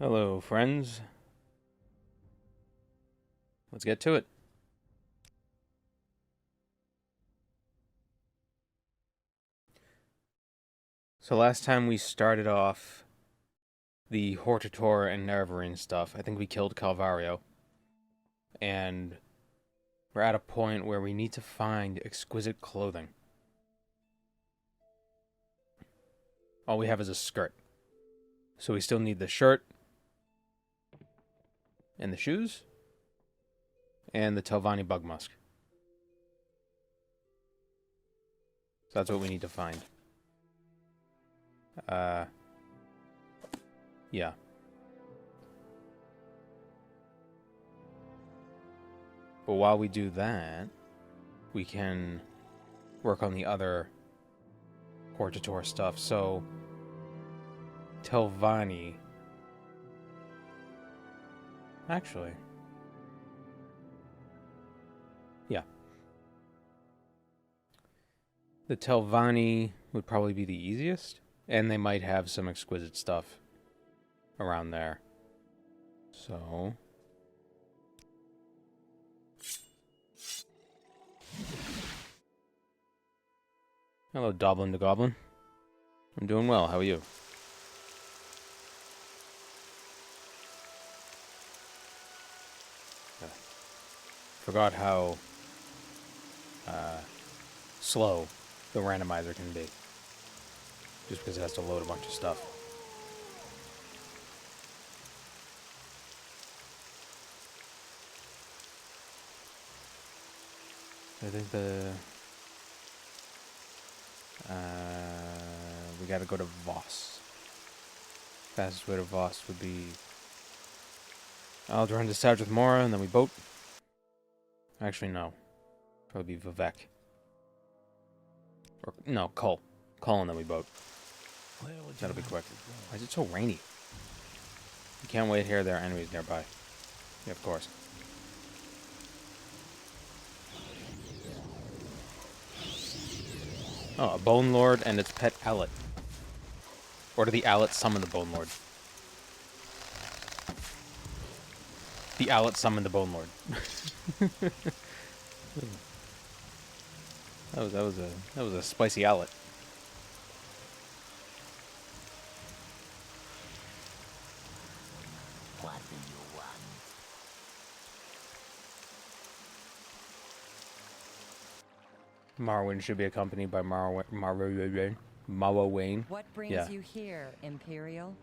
Hello, friends. Let's get to it. So last time we started off the Hortator and Nerevarine stuff. I think we killed Calvario. And we're at a point where we need to find exquisite clothing. All we have is a skirt. So we still need the shirt, and the shoes, and the Telvanni bug musk. So that's what we need to find. Yeah. But while we do that, we can work on the other Hortator stuff. So, Telvanni. Actually. Yeah. The Telvanni would probably be the easiest. And they might have some exquisite stuff around there. So... Hello, Doblin the Goblin. I'm doing well. How are you? Forgot how slow the randomizer can be. Just because it has to load a bunch of stuff. I think we gotta go to Voss. Fastest way to Voss would be Aldrin discharge with Mora, and then we boat. Actually, no. Probably be Vivek. Or, no, Cull. Cull, and then we boat. That'll be quick. Why is it so rainy? You can't wait here, there are enemies nearby. Yeah, of course. Oh, a Bone Lord and its pet Owlet. Or do the Owlets summon the Bone Lord? The Owlet summoned the Bone Lord. that was a spicy Owlet. What do you want? Morrowind should be accompanied by Morrowind. What brings you here, Imperial?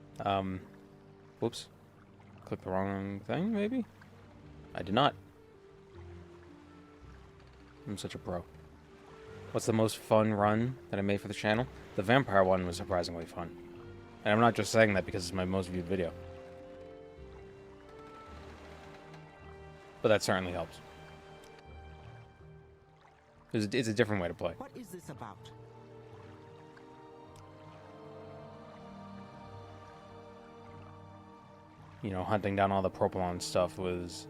Whoops. Clicked the wrong thing, maybe? I did not. I'm such a pro. What's the most fun run that I made for the channel? The vampire one was surprisingly fun. And I'm not just saying that because it's my most viewed video. But that certainly helps. It's a different way to play. What is this about? You know, hunting down all the Propylon stuff was...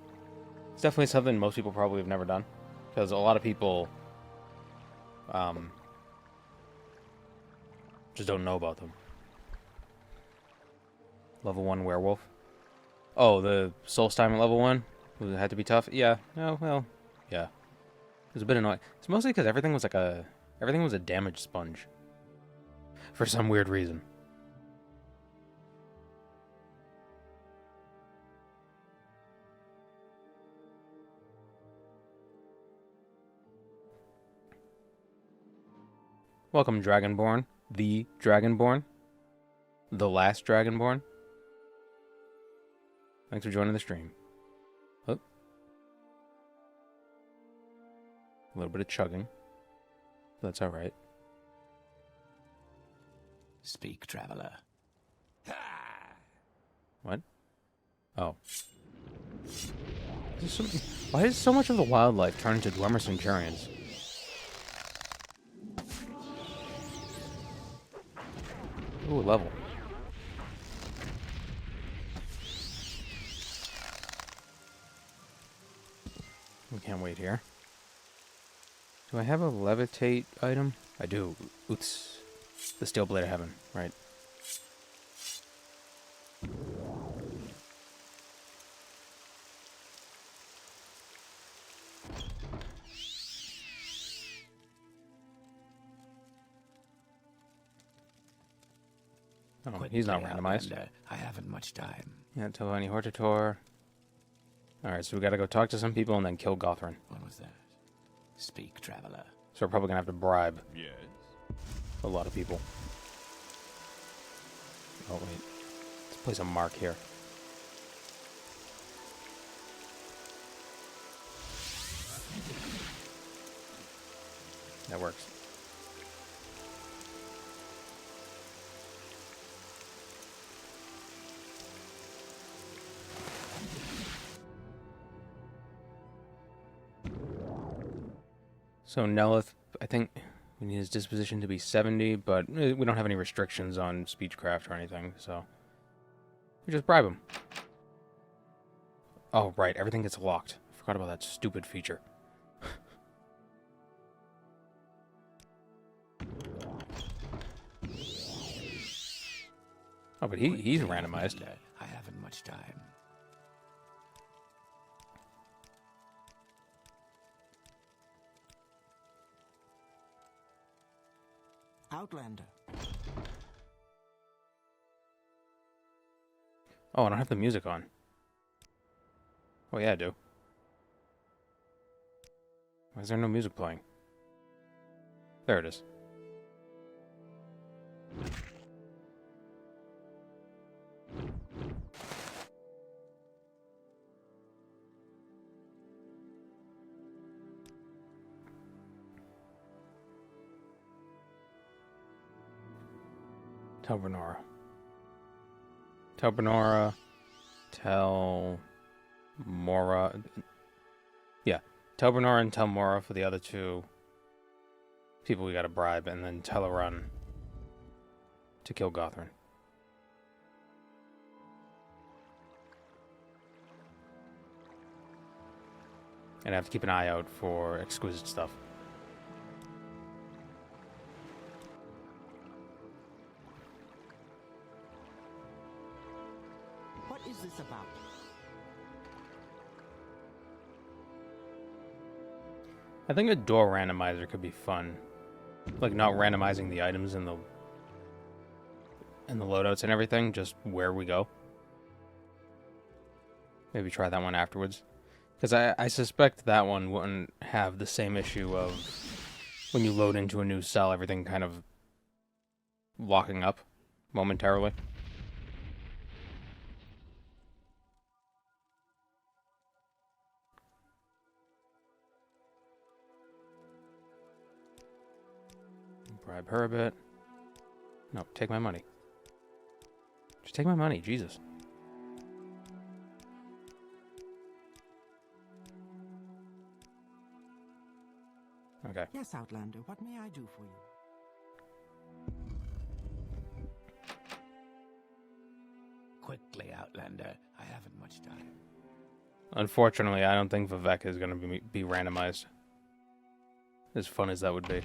It's definitely something most people probably have never done. Because a lot of people... just don't know about them. Level 1 werewolf. Oh, the soul time at level 1? It had to be tough? Yeah. Oh, well, yeah. It was a bit annoying. It's mostly because everything was like a... Everything was a damage sponge. For some weird reason. Welcome, Dragonborn. The Dragonborn. The last Dragonborn. Thanks for joining the stream. Oh. A little bit of chugging. That's alright. Speak, traveler. What? Oh. Why is so much of the wildlife turned into Dwemer Centurions? Ooh, level. We can't wait here. Do I have a levitate item? I do. Oops. The Steel Blade of Heaven, right. Oh, he's not randomized. Outlander. I haven't much time. Yeah, Tovani Hortator. Alright, so we gotta go talk to some people and then kill Gothrin. What was that? Speak, traveler. So we're probably gonna have to bribe Yes. a lot of people. Oh, wait. Let's place a mark here. That works. So Nelith, I think we need his disposition to be 70, but we don't have any restrictions on speechcraft or anything, so we just bribe him. Oh, right, everything gets locked. I forgot about that stupid feature. Oh, but he's randomized. Outlander. I haven't much time. Outlander. Oh, I don't have the music on. Oh, yeah, I do. Why is there no music playing? There it is. Tell Bernora. Tell Bernora. Tell Mora. Yeah. Tell Bernora and tell Mora for the other two people we gotta bribe, and then tell Arun to kill Gothrin. And I have to keep an eye out for exquisite stuff. What is this about? I think a door randomizer could be fun. Like not randomizing the items in the loadouts and everything, just where we go. Maybe try that one afterwards. Because I suspect that one wouldn't have the same issue of when you load into a new cell, everything kind of locking up momentarily. Bribe her a bit. No, take my money. Just take my money, Jesus. Okay. Yes, Outlander, what may I do for you? Quickly, Outlander. I haven't much time. Unfortunately, I don't think Vivek is going to be randomized. As fun as that would be.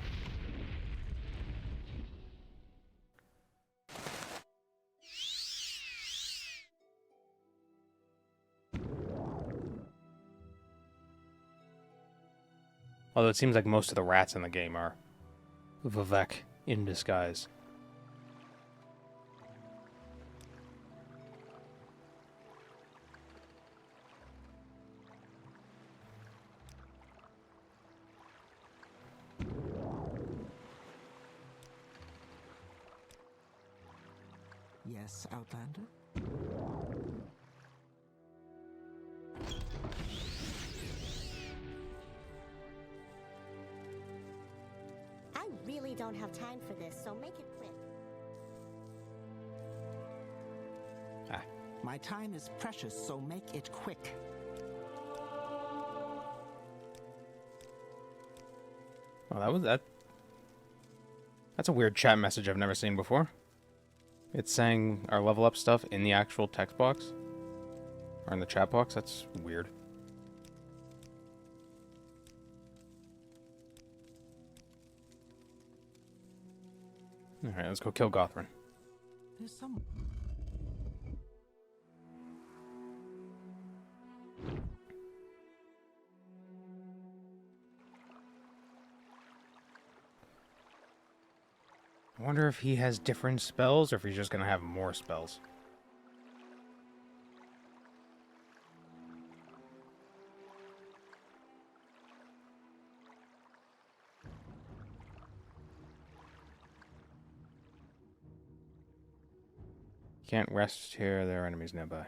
Although it seems like most of the rats in the game are Vivek in disguise. Yes, Outlander? I really don't have time for this, so make it quick. My time is precious, so make it quick. Oh, that was that. That's a weird chat message I've never seen before. It's saying our level up stuff in the actual text box. Or in the chat box. That's weird. Alright, let's go kill Gothrin. There's some... I wonder if he has different spells or if he's just gonna have more spells. Can't rest here, there are enemies nearby.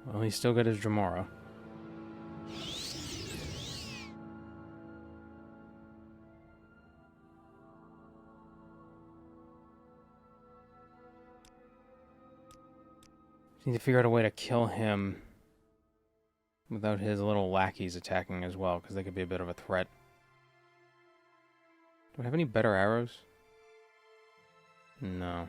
Well, he's still got his Dremora. Need to figure out a way to kill him without his little lackeys attacking as well, because they could be a bit of a threat. Do I have any better arrows? No.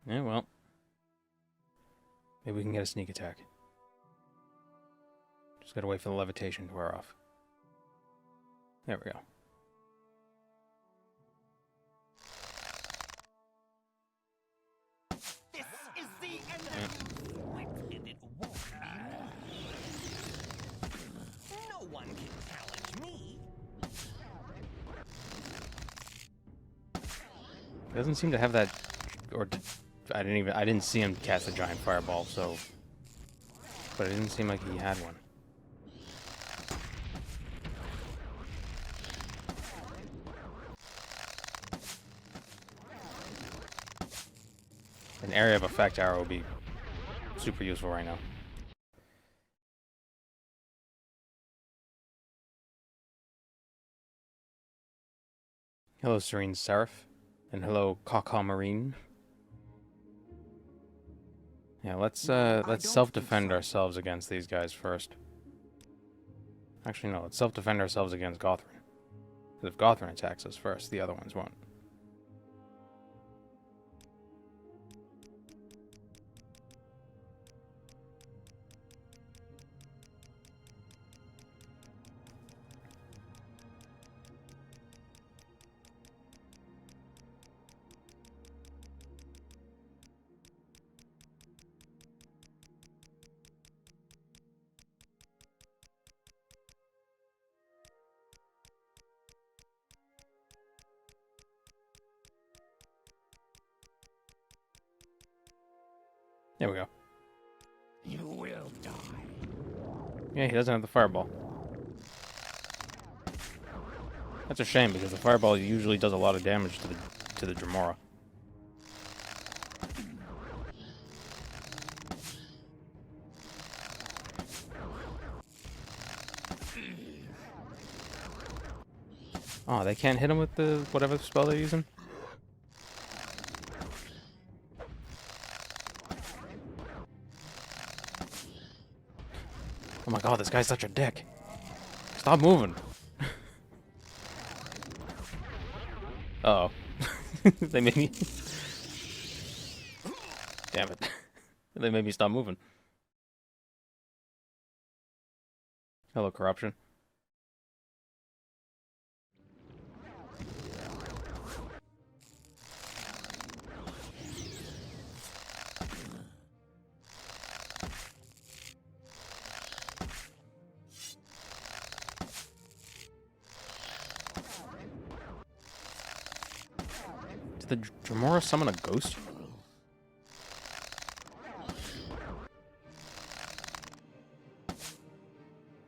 Yeah, well. Maybe we can get a sneak attack. Just gotta wait for the levitation to wear off. There we go. This is the end of and it won't be. No one can challenge me. Doesn't seem to have that, or I didn't see him cast a giant fireball, so, but it didn't seem like he had one. An area of effect arrow would be super useful right now. Hello, Serene Seraph. And hello, Caca Marine. Yeah, let's self-defend ourselves against these guys first. Actually, no, let's self-defend ourselves against Gothrin. Because if Gothrin attacks us first, the other ones won't. There we go. You will die. Yeah, he doesn't have the fireball. That's a shame because the fireball usually does a lot of damage to the Dremora. Oh, they can't hit him with the whatever spell they're using? Oh my god, this guy's such a dick. Stop moving. Uh oh. They made me... Damn it. They made me stop moving. Hello, corruption. Did the Dremora summon a ghost?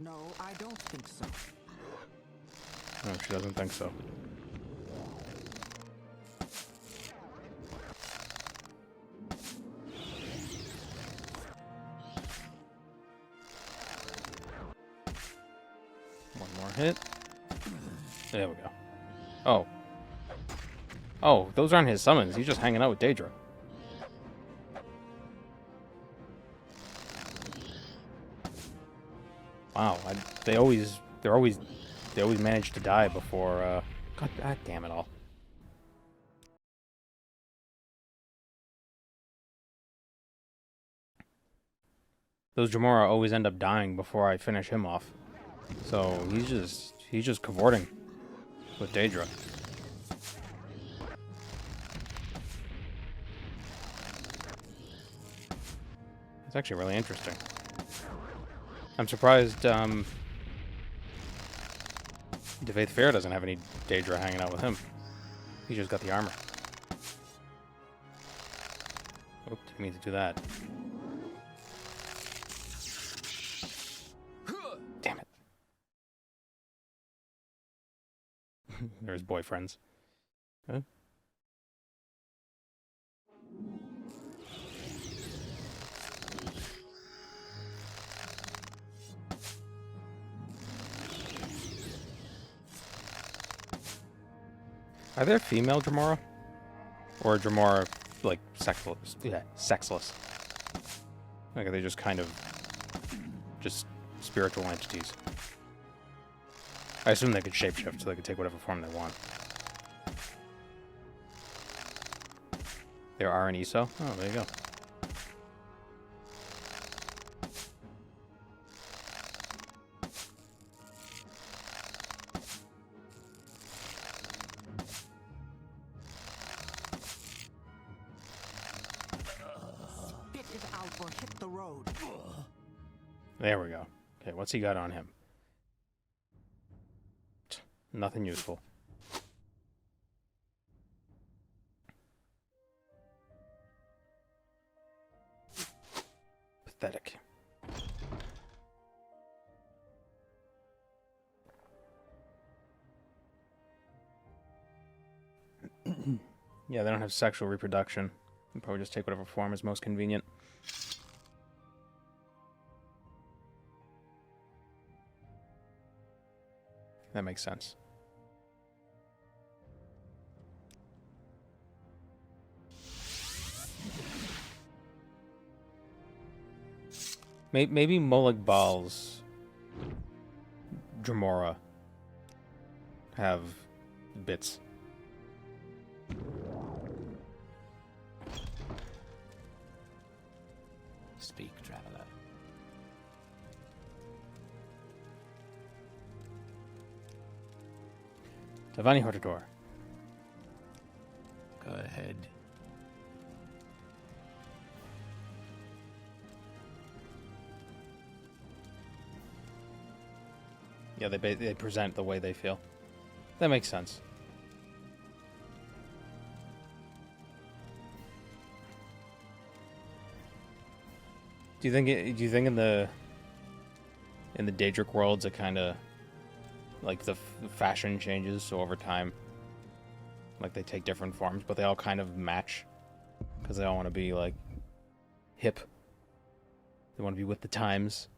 No, I don't think so. No, she doesn't think so. One more hit. There we go. Oh. Oh, those aren't his summons. He's just hanging out with Daedra. Wow, they always manage to die before God damn it all. Those Jamora always end up dying before I finish him off. So he's just cavorting with Daedra. It's actually really interesting. I'm surprised Devaith Fair doesn't have any Daedra hanging out with him. He just got the armor. Oh, didn't mean to do that. Damn it. There's boyfriends. Huh? Are there female Dremora? Or Dremora, like, sexless? Yeah, sexless. Like, are they just kind of... just spiritual entities? I assume they could shapeshift, so they could take whatever form they want. There are an ESO? Oh, there you go. Spit it out or hit the road. There we go. Okay, what's he got on him? Nothing useful. Pathetic. Yeah, they don't have sexual reproduction. They'll probably just take whatever form is most convenient. That makes sense. Maybe Molag Bal's Dremora have bits. Speak, traveler. Tavani Hortador. Go ahead. Yeah, they present the way they feel. That makes sense. Do you think in the Daedric worlds it kind of like the fashion changes, so over time like they take different forms, but they all kind of match because they all want to be like hip. They want to be with the times.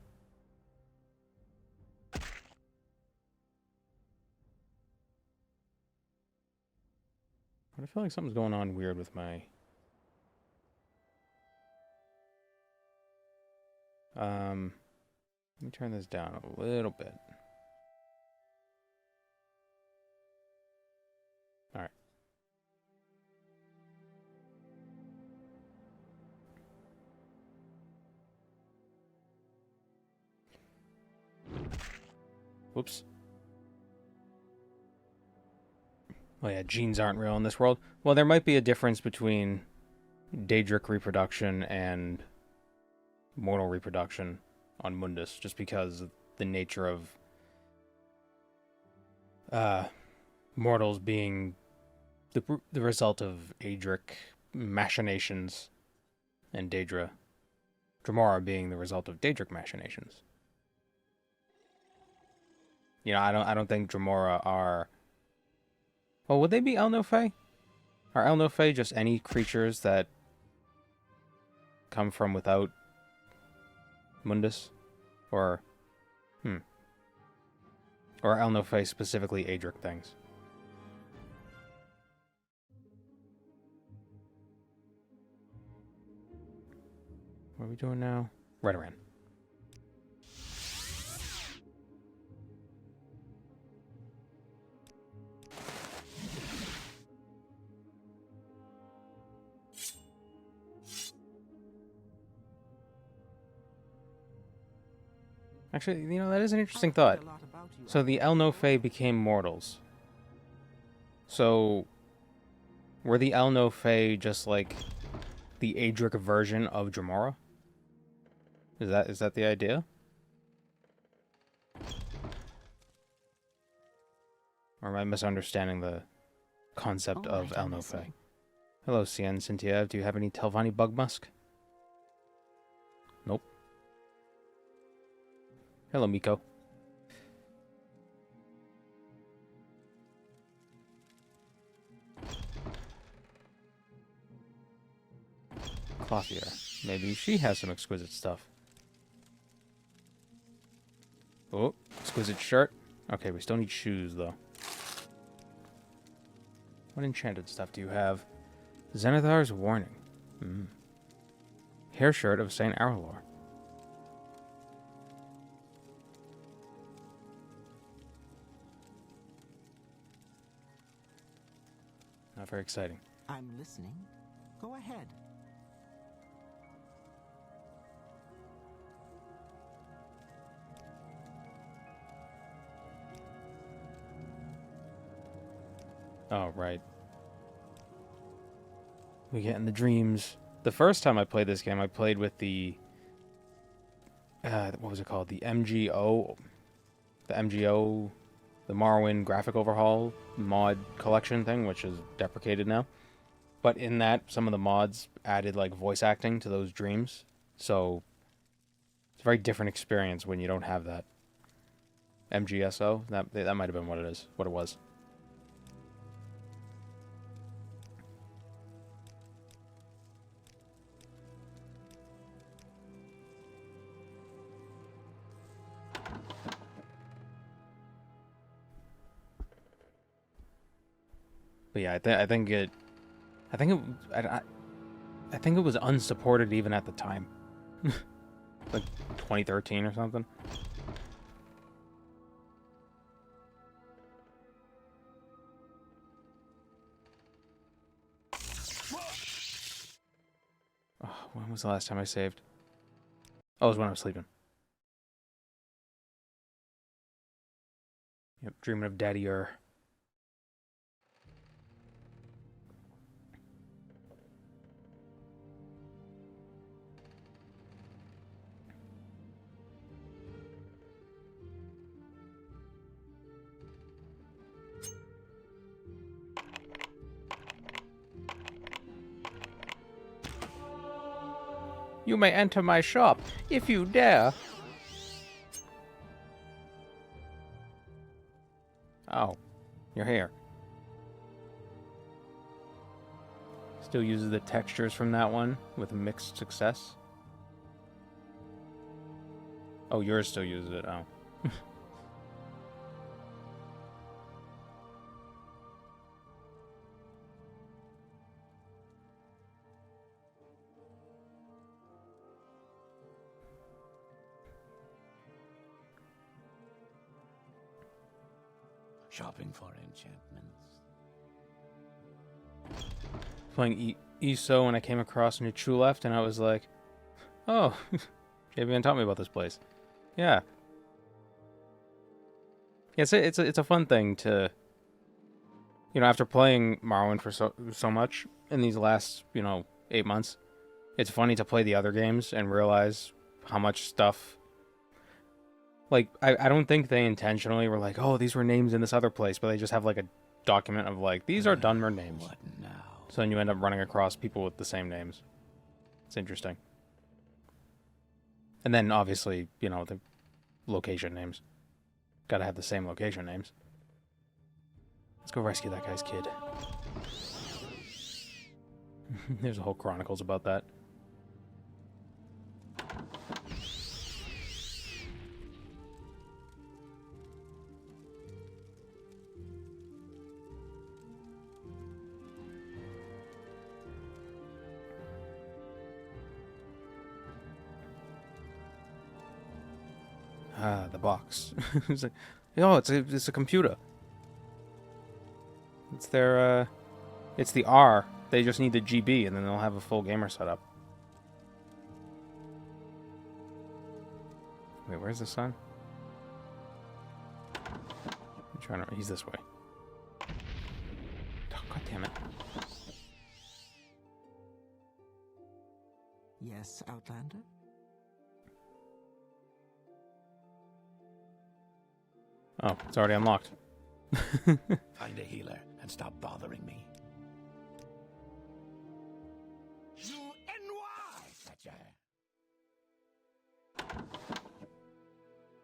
But I feel like something's going on weird with my... let me turn this down a little bit. All right. Whoops. Oh yeah, genes aren't real in this world. Well, there might be a difference between Daedric reproduction and mortal reproduction on Mundus, just because of the nature of mortals being the result of Aedric machinations, and Dremora being the result of Daedric machinations. You know, I don't think Dremora are... Well, would they be Elno-Fae? Are Elno-Fae just any creatures that come from without Mundus? Or... Or are Elno-Fae specifically Aedric things? What are we doing now? Redoran. Actually, you know, that is an interesting I've heard thought. a lot about you. So the El No Fae became mortals. So were the El No Fae just like the Adric version of Dremora? Is that the idea? Or am I misunderstanding the concept All of right, El I'm No Fae? listening. Hello, Cien, Cynthia. Do you have any Telvanni bug musk? Nope. Hello, Miko. Clothier. Maybe she has some exquisite stuff. Oh, exquisite shirt. Okay, we still need shoes, though. What enchanted stuff do you have? Zenithar's Warning. Hair shirt of Saint Aralor. Not very exciting. I'm listening. Go ahead. Oh, right. We get in the dreams. The first time I played this game, I played with the... what was it called? The MGO... The MGO... The Morrowind graphic overhaul mod collection thing, which is deprecated now. But in that, some of the mods added, like, voice acting to those dreams. So, it's a very different experience when you don't have that. MGSO? That might have been what it was. But yeah, I think it was unsupported even at the time, like 2013 or something. Oh, when was the last time I saved? Oh, it was when I was sleeping. Yep, dreaming of Daddy-er. You may enter my shop, if you dare. Oh, you're here. Still uses the textures from that one with mixed success. Oh, yours still uses it. Oh. Shopping for enchantments. Playing ESO when I came across New True Left, and I was like, oh, JVN taught me about this place. Yeah. Yeah, it's a fun thing to, you know, after playing Morrowind for so much in these last, 8 months, it's funny to play the other games and realize how much stuff. Like, I don't think they intentionally were like, oh, these were names in this other place, but they just have, like, a document of, like, these are Dunmer names. What now? So then you end up running across people with the same names. It's interesting. And then, obviously, the location names. Gotta have the same location names. Let's go rescue that guy's kid. There's a whole Chronicles about that. Ah, the box. It's like, oh, it's a computer. It's their, it's the R. They just need the GB, and then they'll have a full gamer setup. Wait, where's the sun? I'm trying to... He's this way. Oh, God damn it. Yes, Outlander? Oh, it's already unlocked. Find a healer and stop bothering me. Gotcha.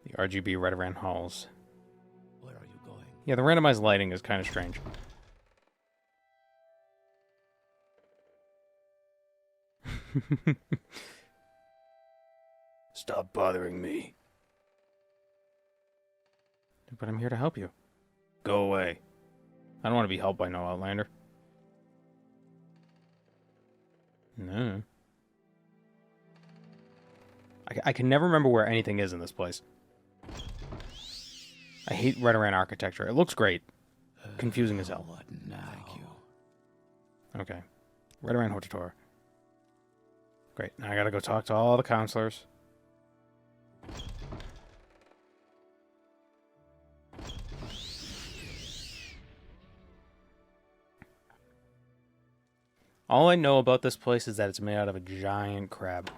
The RGB Redoran Halls. Where are you going? Yeah, the randomized lighting is kind of strange. Stop bothering me. But I'm here to help you. Go away. I don't want to be helped by no Outlander. No. I can never remember where anything is in this place. I hate Redoran architecture. It looks great. Confusing as hell. What now? Thank you. Okay. Redoran Hortator. Great. Now I gotta go talk to all the counselors. All I know about this place is that it's made out of a giant crab.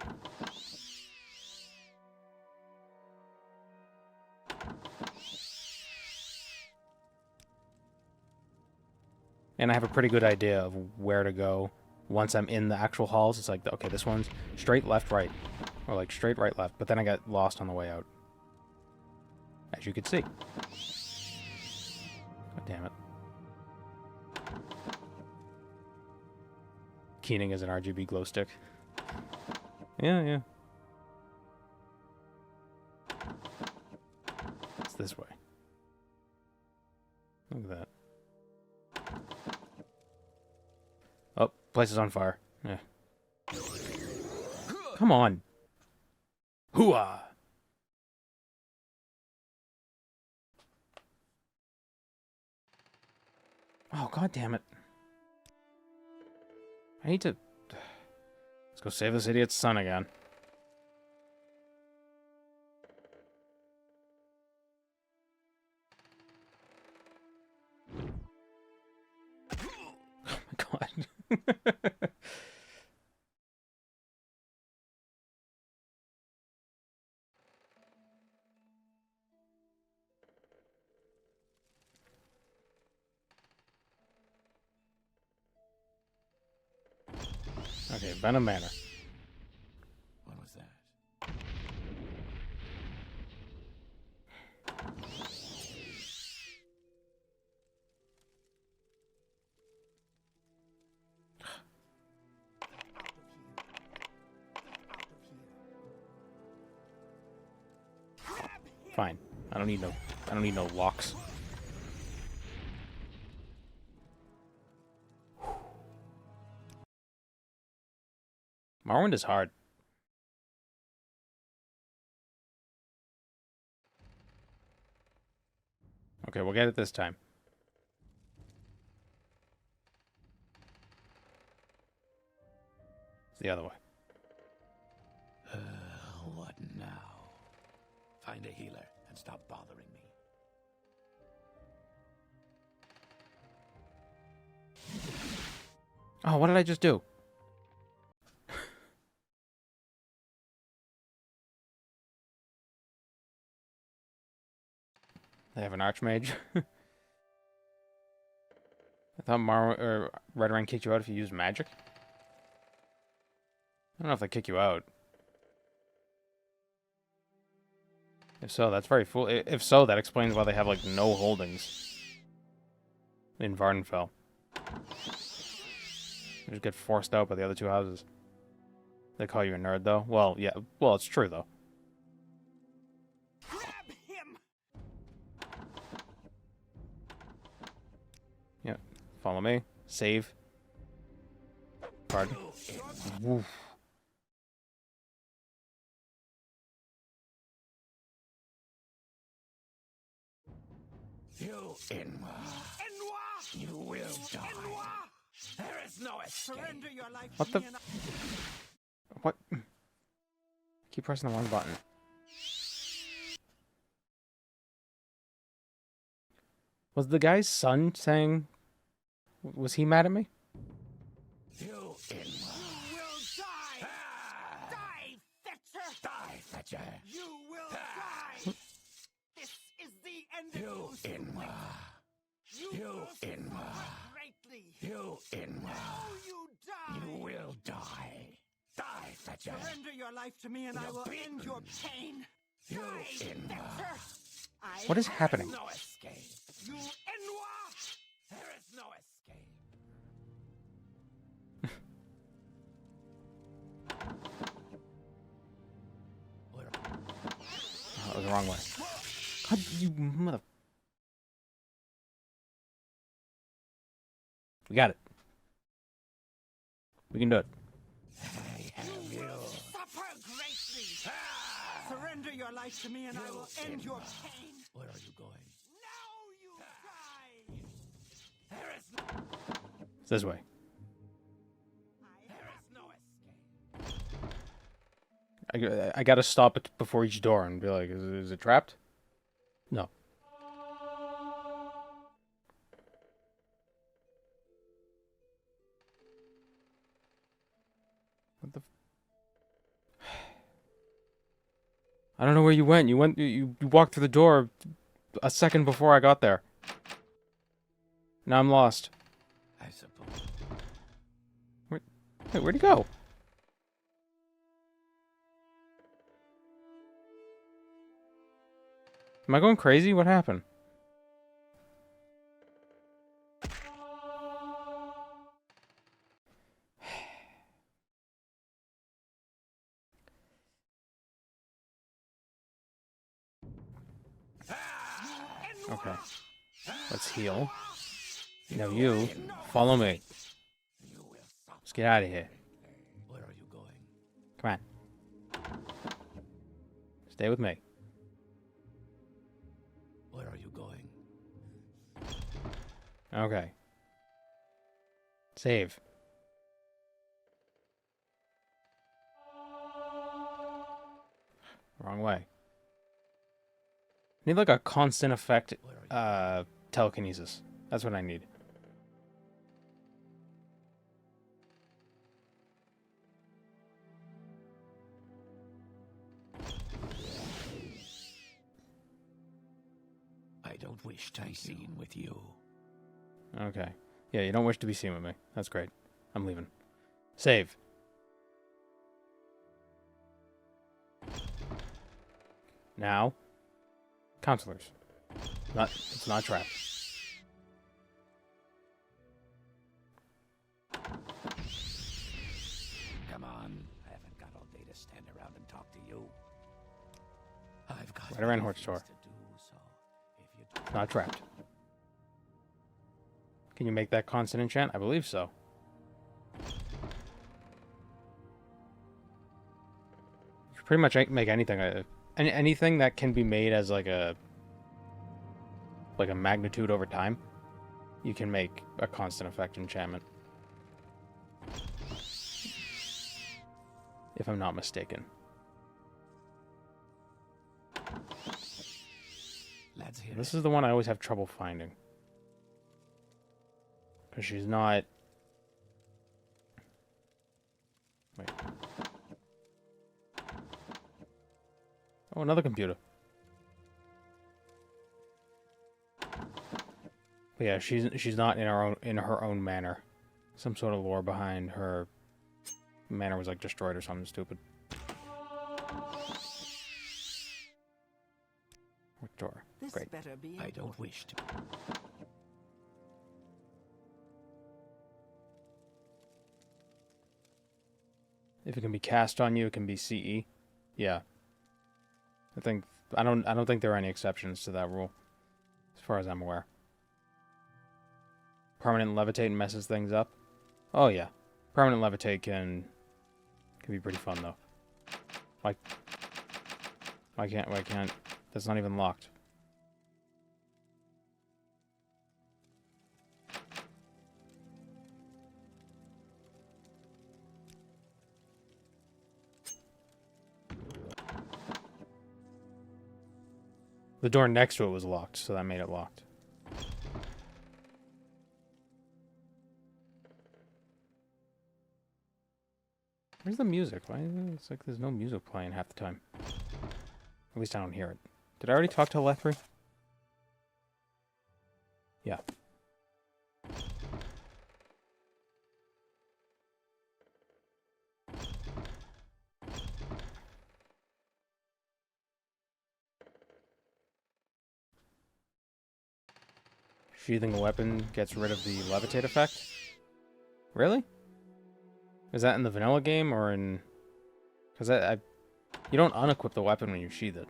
And I have a pretty good idea of where to go once I'm in the actual halls. It's like, okay, this one's straight left, right. Or like straight right, left. But then I got lost on the way out. As you can see. God damn it. Keening is an RGB glow stick. Yeah, yeah. It's this way. Look at that. Oh, place is on fire. Yeah. Come on. Hooah! Oh, God damn it. I need to... Let's go save this idiot's son again. Oh my God. Okay, Venom Manor. What was that? Fine. I don't need no locks. Morrowind is hard. Okay, we'll get it this time. It's the other way. What now? Find a healer and stop bothering me. Oh, what did I just do? They have an Archmage. I thought Redoran kicked you out if you use magic. I don't know if they kick you out. If so, that's very fool. If so, that explains why they have like no holdings in Vardenfell. You just get forced out by the other two houses. They call you a nerd, though. Well, yeah. Well, it's true though. Yeah. Follow me. Save. Pardon. Woof. You, you will die. There is no escape. Surrender your life What to the? me and What? Keep pressing the wrong button. Was the guy's son saying... Was he mad at me? You will die! Die, Fetcher! Die, Fetcher! You will die! This is the end of you, Inwa! You, Inwa! Greatly! You, Inwa! Now you die! You will die! Die, Fetcher! Surrender your life to me and I will end your pain! Die, Fetcher! What is happening? No escape! You, Inwa! There is no escape! Oh, that was the wrong way. God, you mother... We got it. We can do it. Suffer greatly! Surrender your life to me and I will end your pain! Where are you going? Now you die! There is no... It's this way. There is no escape! I gotta stop it before each door and be like, is it trapped? No. What the... I don't know where you went. You walked through the door a second before I got there. Now I'm lost. I suppose. Wait, where'd he go? Am I going crazy? What happened? Okay. Let's heal. Now you, follow me. Let's get out of here. Where are you going? Come on. Stay with me. Where are you going? Okay. Save. Wrong way. Need like a constant effect telekinesis. That's what I need. I don't wish to be seen with you. Okay. Yeah, you don't wish to be seen with me. That's great. I'm leaving. Save. Now. Counselors. It's not trapped. Come on. I haven't got all day to stand around and talk to you. I've got Right around other Hort's door. things to do, so if you don't... It's not trapped. Can you make that constant enchant? I believe so. You can pretty much make anything. Anything that can be made as like a magnitude over time, you can make a constant effect enchantment. If I'm not mistaken. Let's hear This is the one I always have trouble finding. Because she's not... Wait. Oh, another computer. But yeah, she's not in her own manor. Some sort of lore behind her manor was like destroyed or something stupid. What door? This Great. better be I don't wish to... If it can be cast on you, it can be CE. Yeah. I don't think there are any exceptions to that rule, as far as I'm aware. Permanent levitate messes things up. Oh yeah, permanent levitate can be pretty fun though. Why can't? That's not even locked. The door next to it was locked, so that made it locked. Where's the music? Why is it? It's like there's no music playing half the time. At least I don't hear it. Did I already talk to Lethri? Yeah. Sheathing a weapon gets rid of the levitate effect? Really? Is that in the vanilla game or in... Because you don't unequip the weapon when you sheath it.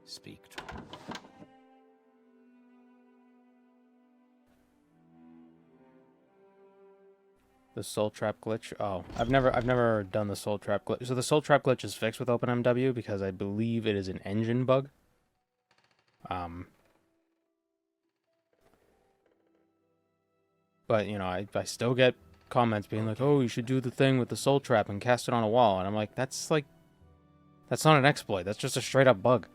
Speak to The soul trap glitch. Oh, I've never done the soul trap glitch. So the soul trap glitch is fixed with OpenMW because I believe it is an engine bug. But you know, I still get comments being like, "Oh, you should do the thing with the soul trap and cast it on a wall," and I'm like, that's not an exploit. That's just a straight up bug.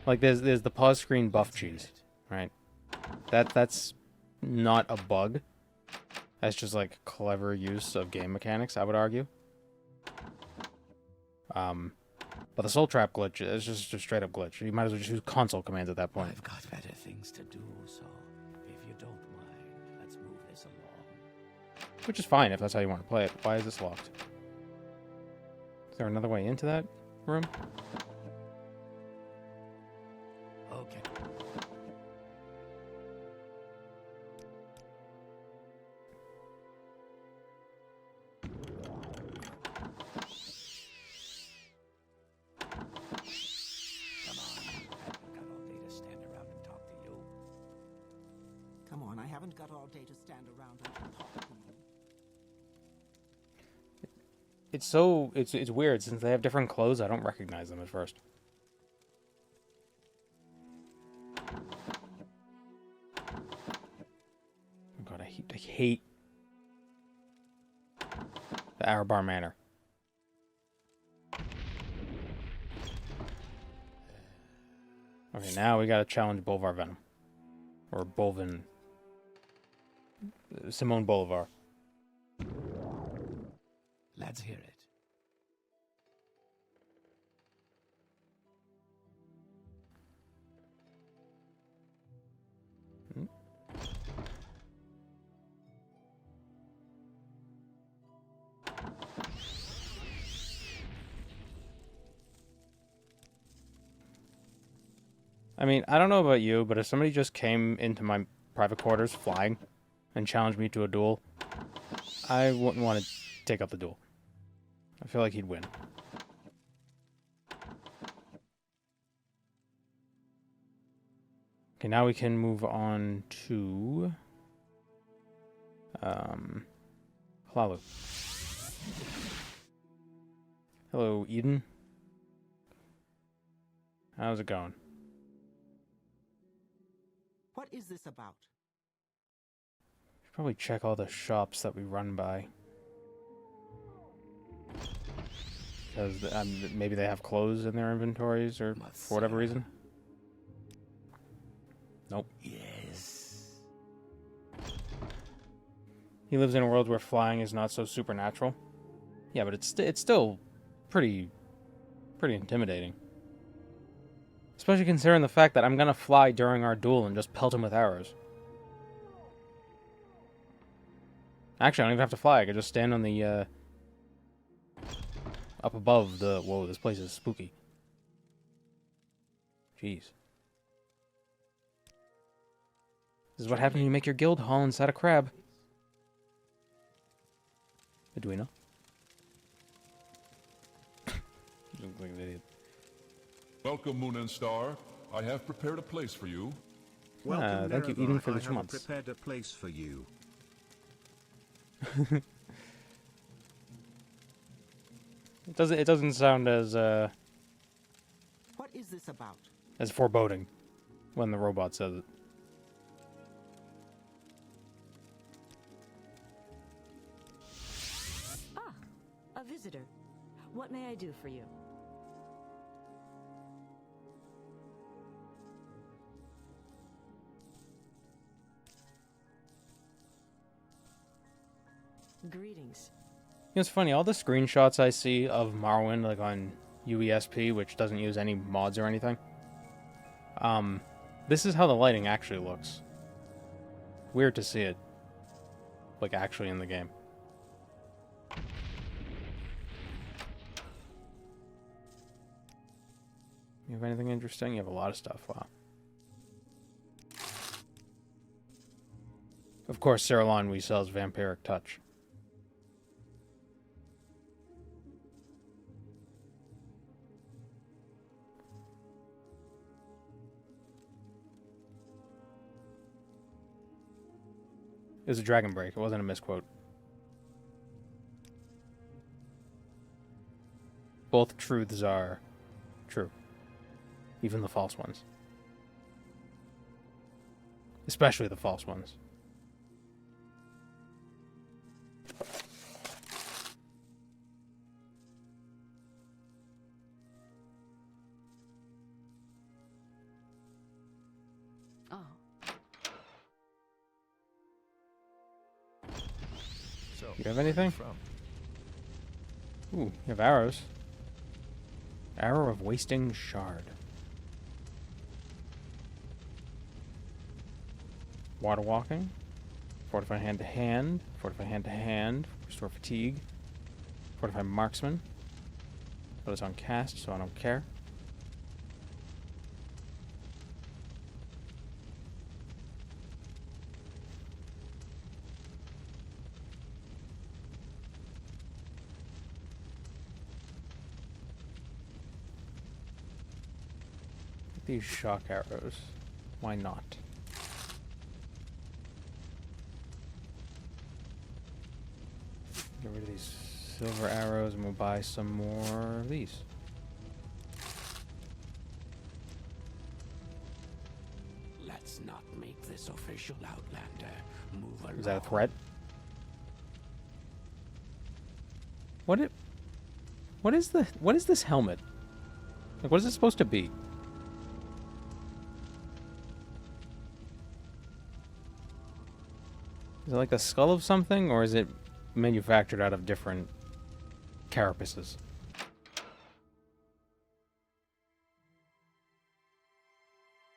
Like there's the pause screen buff cheese, right? That's not a bug. That's just like clever use of game mechanics, I would argue. But the soul trap glitch is just a straight up glitch. You might as well just use console commands at that point. I've got better things to do, so if you don't mind, let's move this along. Which is fine if that's how you want to play it. Why is this locked? Is there another way into that room? Okay. Come on, I haven't got all day to stand around and talk to you. It's weird since they have different clothes. I don't recognize them at first. Oh god, I hate the Arabar Manor. Okay, now we gotta challenge Bolvar Venom. Or Bolvin. Simone Bolivar. Let's hear it. I mean, I don't know about you, but if somebody just came into my private quarters flying and challenged me to a duel, I wouldn't want to take up the duel. I feel like he'd win. Okay, now we can move on to... Hlalu. Hello, Eden. How's it going? What is this about? Should probably check all the shops that we run by. Because maybe they have clothes in their inventories or for whatever reason. Nope. Yes. He lives in a world where flying is not so supernatural. Yeah, but it's still pretty intimidating. Especially considering the fact that I'm gonna fly during our duel and just pelt him with arrows. Actually, I don't even have to fly. I could just stand on the, up above the... Whoa, this place is spooky. Jeez. This is what happens when you make your guild hall inside a crab. Edwina. You look like an idiot. Welcome, Moon and Star. I have prepared a place for you. Thank you, Eden, for the 2 I have months. prepared a place for you. It doesn't sound as What is this about? as foreboding when the robot says it. Ah, a visitor. What may I do for you? Greetings. You know, it's funny, all the screenshots I see of Morrowind, like on UESP, which doesn't use any mods or anything, this is how the lighting actually looks. Weird to see it, like, actually in the game. You have anything interesting? You have a lot of stuff, wow. Of course, Sarah Lawn sells Vampiric Touch. It was a Dragon Break. It wasn't a misquote. Both truths are true. Even the false ones. Especially the false ones. Oh. So, You have anything? from? Ooh, you have arrows. Arrow of Wasting Shard. Water walking. Fortify hand to hand. Fortify hand to hand. Restore fatigue. Fortify marksman. But it's on cast, so I don't care. These shock arrows. Why not? Get rid of these silver arrows and we'll buy some more of these. Let's not make this official, Outlander. Move along. Is that a threat? What is this helmet? Like, what is it supposed to be? Is it like the skull of something, or is it manufactured out of different carapaces?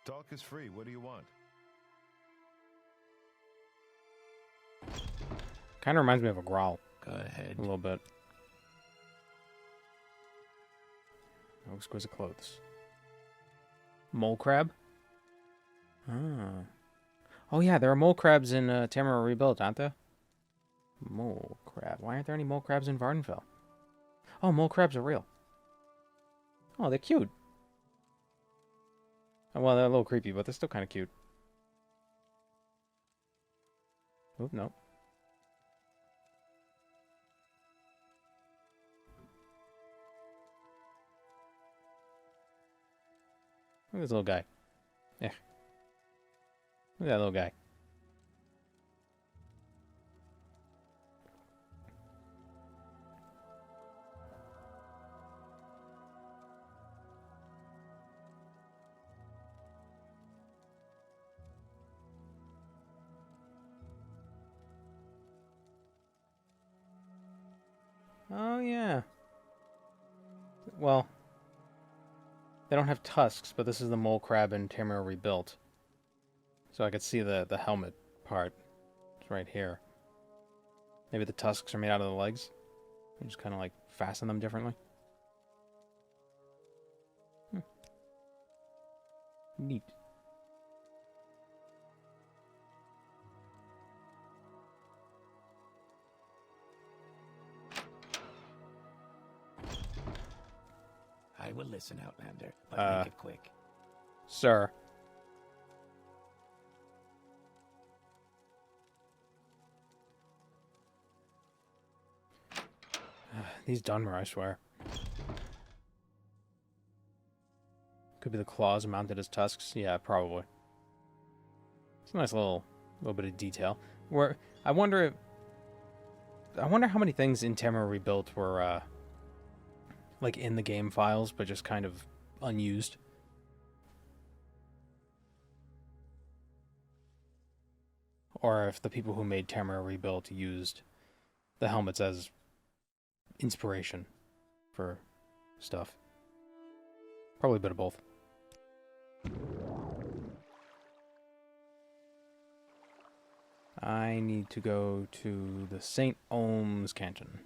Talk is free. What do you want? Kind of reminds me of a growl. Go ahead. A little bit. Oh, exquisite clothes. Mole crab? Ah. Oh yeah, there are mole crabs in Tamara Rebuilt, aren't there? Mole crab. Why aren't there any mole crabs in Vardenfell? Oh, mole crabs are real. Oh, they're cute. Oh, well, they're a little creepy, but they're still kind of cute. Oop, no. Look at this little guy. Yeah. Look at that little guy. Oh, yeah. Well, they don't have tusks, but this is the mole crab in Tamara Rebuilt. So I could see the helmet part. It's right here. Maybe the tusks are made out of the legs. You just kind of like fasten them differently. Neat. I will listen, Outlander, but make it quick. Sir. These Dunmer, I swear. Could be the claws mounted as tusks. Yeah, probably. It's a nice little bit of detail. I wonder how many things in Tamara Rebuilt were like in the game files, but just kind of unused. Or if the people who made Tamara Rebuilt used the helmets as inspiration for stuff. Probably a bit of both. I need to go to the St. Ohm's Canton.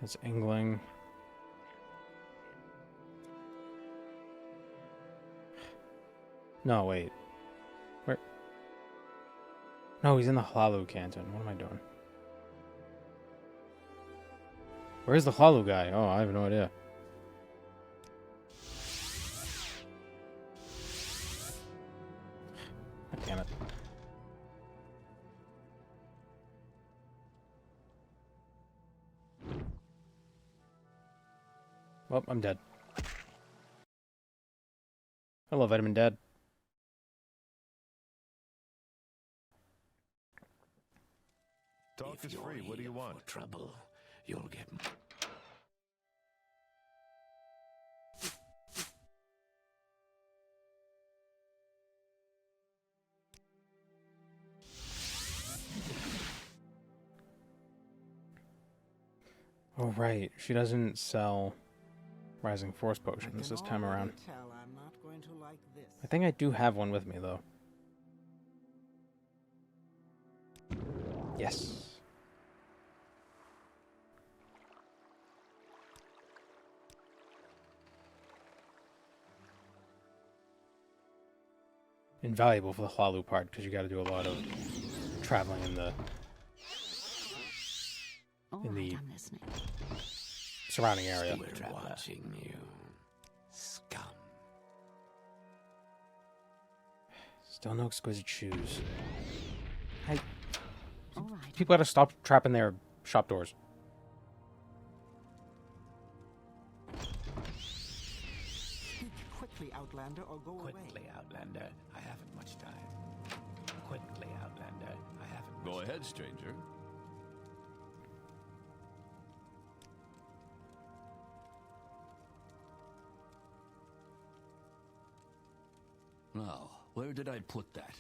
That's Engling. No, wait. Where? No, he's in the Hlalu Canton. What am I doing? Where's the Hlalu guy? Oh, I have no idea. God damn it. Well, I'm dead. Hello, Vitamin Dad. Talk is free. What do you want? Trouble, you'll get. Oh, right. She doesn't sell Rising Force potions this time around. I'm not going to like this. I think I do have one with me, though. Yes. Invaluable for the Hlalu part, because you got to do a lot of traveling in the I'm listening. surrounding area. We're watching you, scum. Still no exquisite shoes. All right. People gotta stop trapping their shop doors. Speak quickly, Outlander, or go away. Quickly, Outlander. I haven't much time. Quickly, Outlander. I haven't. Go ahead, stranger. Now, where did I put that?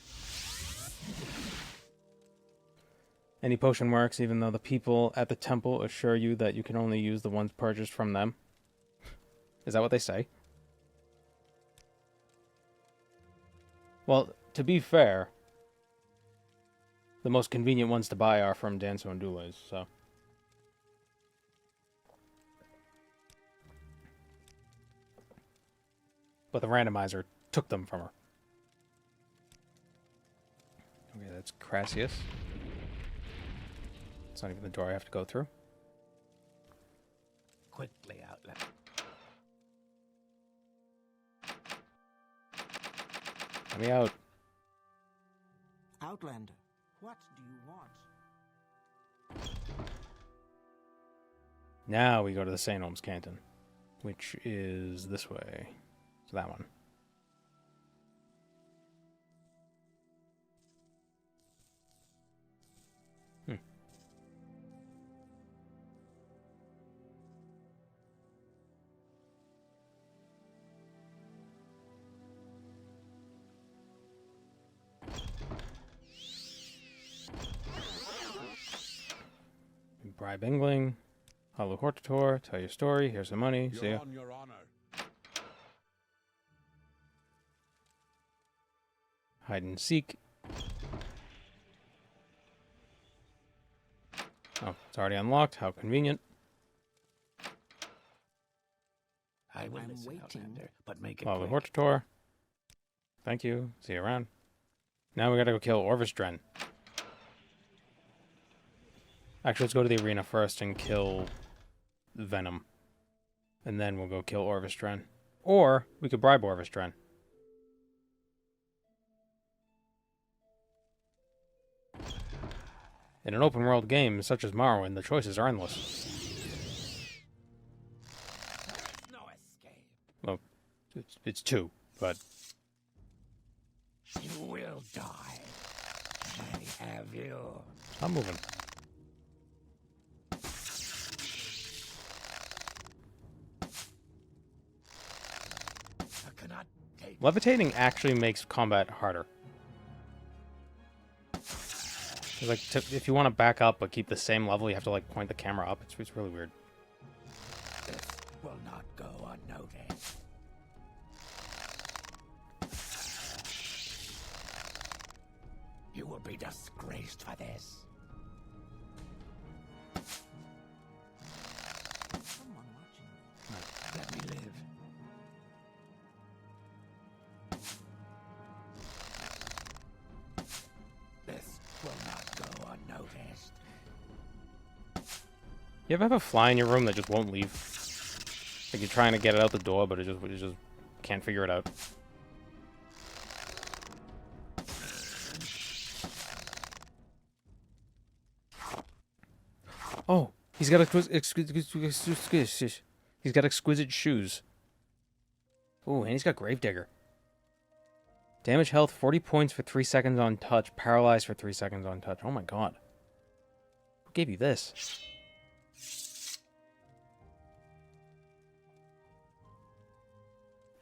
Any potion works, even though the people at the temple assure you that you can only use the ones purchased from them. Is that what they say? Well, to be fair, the most convenient ones to buy are from Danso and Dules, so. But the randomizer took them from her. Okay, that's Crassius. It's not even the door I have to go through. Quickly, Outlander. Let me out. Outlander, what do you want? Now we go to the St. Ohm's Canton, which is this way. So that one. Bribe Engling, Hollow Hortator, tell your story, here's some money, see ya. On your honor. Hide and seek. Oh, it's already unlocked, how convenient. I will I'm listen, waiting. Outlander, but make it Hollow quick. Hortator. Thank you, see you around. Now we gotta go kill Orvistren. Actually, let's go to the arena first and kill Venom. And then we'll go kill Orvistren. Or, we could bribe Orvistren. In an open-world game such as Morrowind, the choices are endless. There's no escape. Well, it's two, but... You will die. I have you. I'm moving. I cannot take. Levitating actually makes combat harder. Like, if you want to back up but keep the same level, you have to, like, point the camera up. It's really weird. This will not go unnoticed. You will be disgraced for this. Someone watching me. Let me live. This will not go unnoticed. You ever have a fly in your room that just won't leave? Like, you're trying to get it out the door, but it just can't figure it out. Oh, he's got exquisite shoes. Oh, and he's got Gravedigger. Damage health 40 points for 3 seconds on touch, paralyzed for 3 seconds on touch. Oh my god. Who gave you this?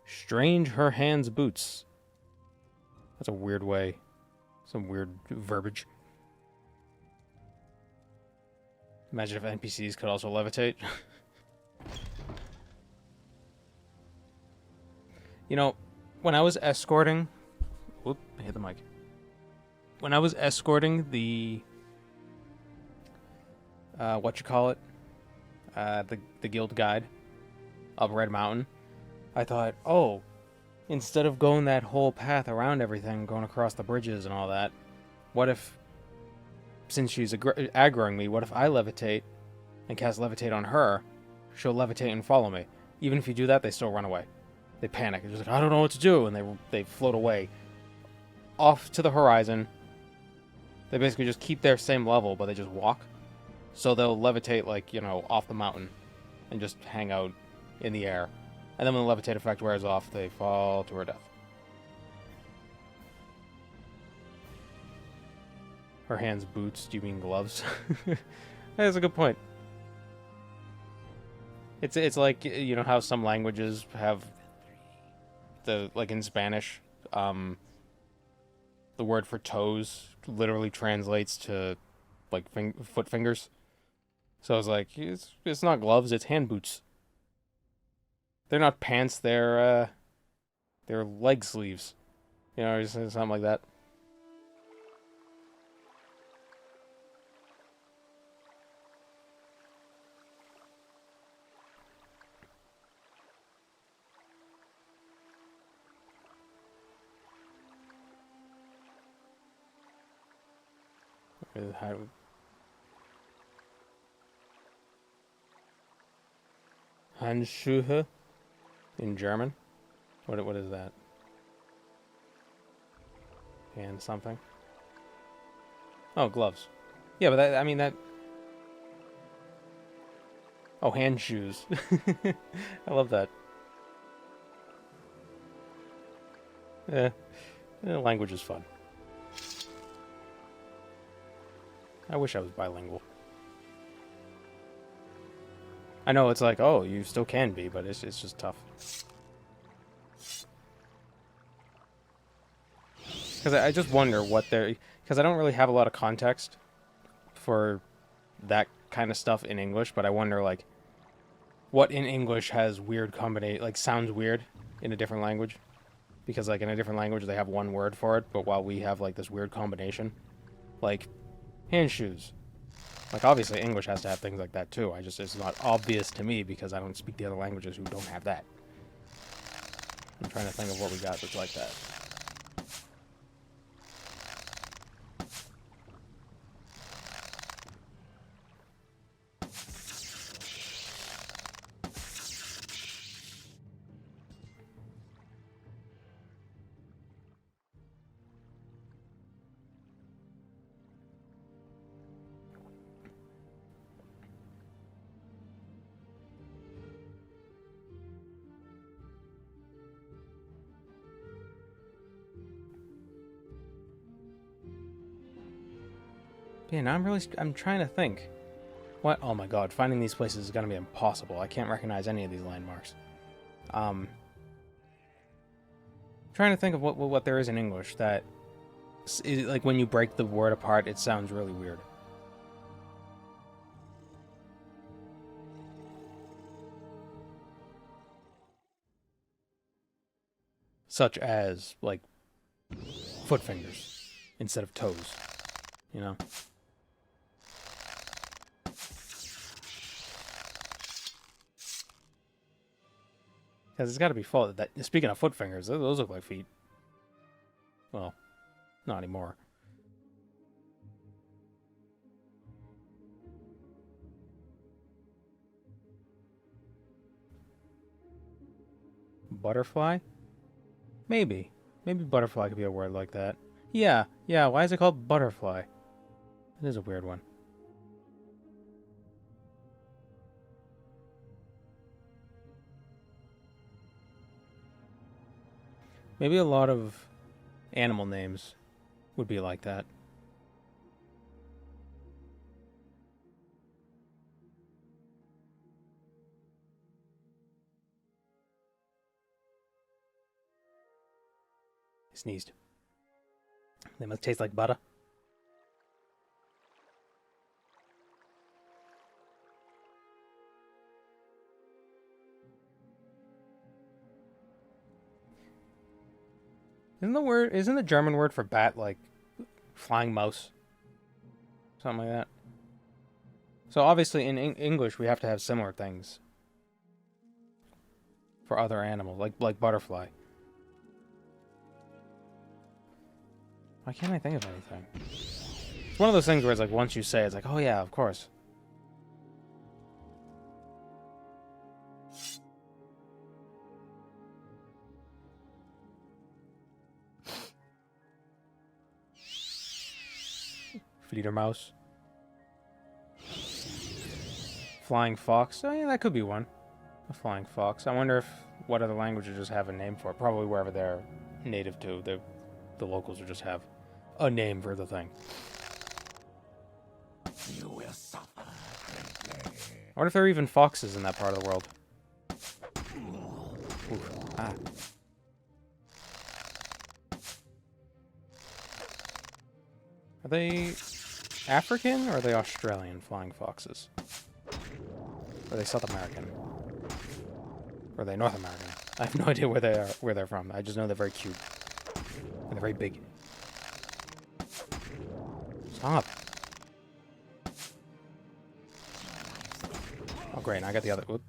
Strange her hands boots. That's a weird way. Some weird verbiage. Imagine if NPCs could also levitate. You know, when I was escorting... Whoop, I hit the mic. When I was escorting the... the guild guide up Red Mountain, I thought, oh, instead of going that whole path around everything, going across the bridges and all that, what if, since she's aggroing me, what if I levitate and cast levitate on her? She'll levitate and follow me. Even if you do that, they still run away. They panic. They're just like, I don't know what to do, and they float away off to the horizon. They basically just keep their same level, but they just walk. So they'll levitate, like, you know, off the mountain and just hang out in the air. And then when the levitate effect wears off, they fall to her death. Her hands boots. Do you mean gloves? That's a good point. It's like, you know how some languages have like in Spanish, the word for toes literally translates to like foot fingers. So I was like, it's not gloves, it's hand boots. They're not pants, they're leg sleeves. You know, or something like that. Handschuhe in German. What is that? Hand something. Oh, gloves. Yeah, but that, I mean that. Oh, hand shoes. I love that. Yeah, language is fun. I wish I was bilingual. I know it's like, oh, you still can be, but it's just tough. Because I just wonder what they're... Because I don't really have a lot of context for that kind of stuff in English, but I wonder, like, what in English has weird combination... Like, sounds weird in a different language. Because, like, in a different language, they have one word for it, but while we have, like, this weird combination. Like, hand shoes. Like, obviously, English has to have things like that, too. It's not obvious to me because I don't speak the other languages who don't have that. I'm trying to think of what we got that's like that. Yeah, now I'm trying to think. What? Oh my god, finding these places is gonna be impossible. I can't recognize any of these landmarks. Trying to think of what there is in English that, like, when you break the word apart, it sounds really weird. Such as, like, foot fingers instead of toes, you know? Because it's got to be fault that, speaking of foot fingers, those look like feet. Well, not anymore. Butterfly? Maybe. Maybe butterfly could be a word like that. Yeah, why is it called butterfly? It is a weird one. Maybe a lot of animal names would be like that. He sneezed. They must taste like butter. Isn't the German word for bat like flying mouse? Something like that. So obviously in English we have to have similar things for other animals, like butterfly. Why can't I think of anything? It's one of those things where it's like once you say it, it's like, oh yeah, of course. Fledermaus. Flying fox. Oh yeah, that could be one. A flying fox. I wonder if what other languages just have a name for it. Probably wherever they're native to, the locals will just have a name for the thing. You will suffer. I wonder if there are even foxes in that part of the world. Oof. Ah. Are they African or are they Australian flying foxes? Or are they South American? Or are they North American? I have no idea where they're from. I just know they're very cute. And they're very big. Stop. Oh great, now I got the other. Whoop.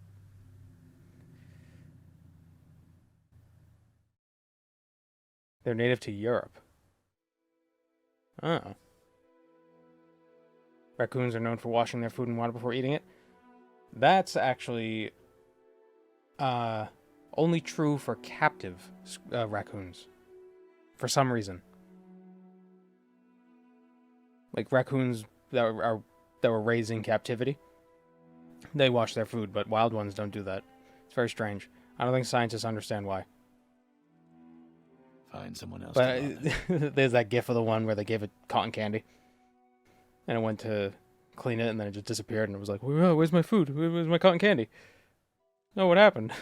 They're native to Europe. Oh. Raccoons are known for washing their food in water before eating it. That's actually only true for captive raccoons. For some reason. Like raccoons that were raised in captivity, they wash their food, but wild ones don't do that. It's very strange. I don't think scientists understand why. Find someone else. But there's that gif of the one where they gave it cotton candy. And it went to clean it, and then it just disappeared, and it was like, where's my food? Where's my cotton candy? No, what happened?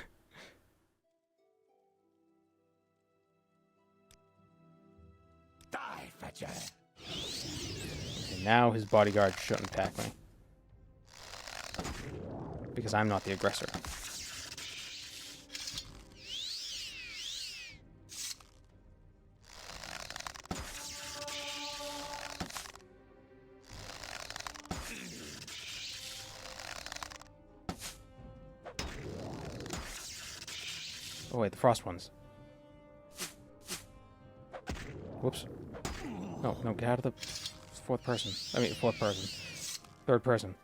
Die, fetcher. Okay, now his bodyguard shouldn't attack me. Because I'm not the aggressor. Oh wait, the frost ones. Whoops. No, get out of the fourth person. Third person.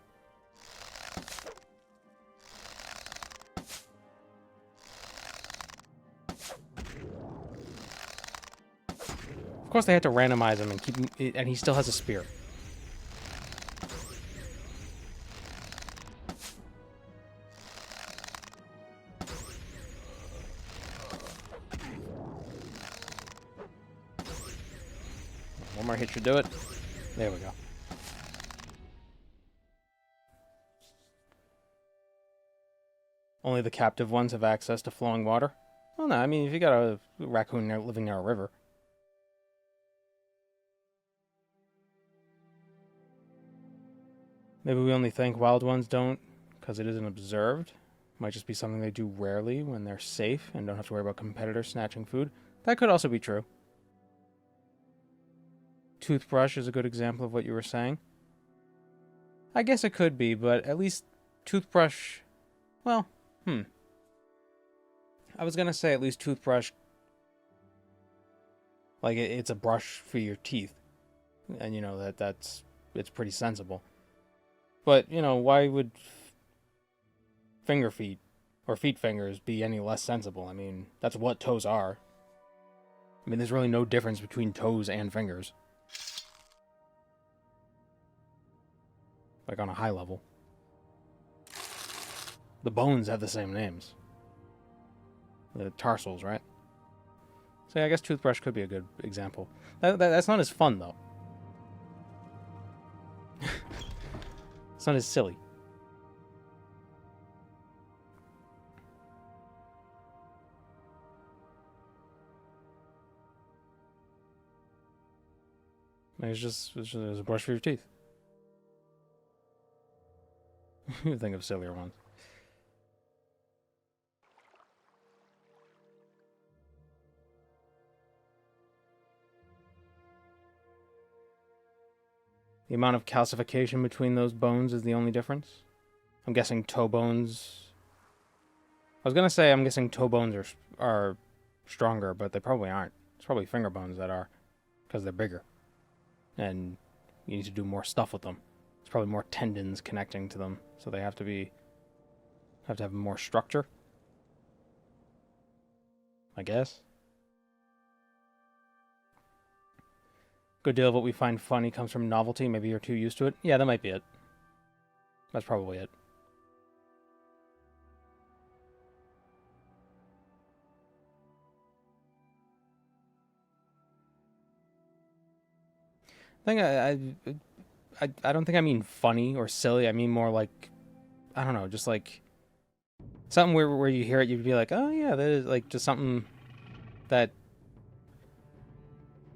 Of course they had to randomize him and keep him, and he still has a spear. One more hit should do it. There we go. Only the captive ones have access to flowing water. Well, no, I mean, if you got a raccoon living near a river. Maybe we only think wild ones don't because it isn't observed. Might just be something they do rarely when they're safe and don't have to worry about competitors snatching food. That could also be true. Toothbrush is a good example of what you were saying. I guess it could be, but at least toothbrush... Well, I was gonna say at least toothbrush... Like, it's a brush for your teeth. And, you know, it's pretty sensible. But, you know, why would finger feet or feet fingers be any less sensible? I mean, that's what toes are. I mean, there's really no difference between toes and fingers. Like, on a high level. The bones have the same names. The tarsals, right? So yeah, I guess toothbrush could be a good example. That's not as fun, though. It's not as silly. It's just a brush for your teeth. You think of sillier ones. The amount of calcification between those bones is the only difference. I'm guessing toe bones... I was gonna say I'm guessing toe bones are stronger, but they probably aren't. It's probably finger bones that are, because they're bigger. And you need to do more stuff with them. There's probably more tendons connecting to them, so they have to have more structure. I guess. Good deal of what we find funny comes from novelty. Maybe you're too used to it. Yeah, that might be it. That's probably it. I don't think I mean funny or silly. I mean more like, I don't know, just like something where you hear it, you'd be like, oh yeah, that is like just something that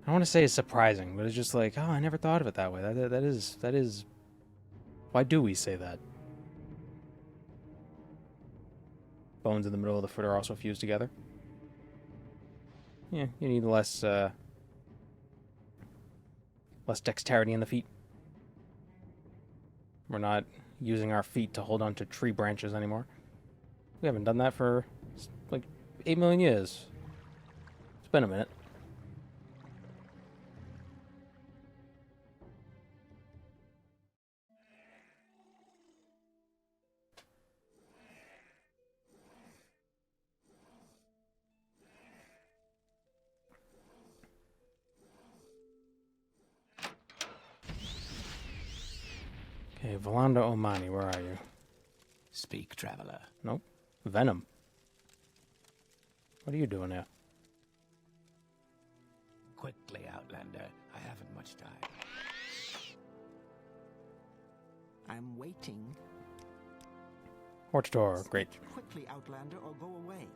I don't want to say is surprising, but it's just like, oh, I never thought of it that way. That is. Why do we say that? Bones in the middle of the foot are also fused together. Yeah, you need less dexterity in the feet. We're not using our feet to hold on to tree branches anymore. We haven't done that for like 8 million years. It's been a minute. Okay, Valanda Omani, where are you? Speak, traveler. Nope. Venom. What are you doing here? Quickly, Outlander. I haven't much time. I'm waiting. Hortator, great. Quickly, Outlander, or go away.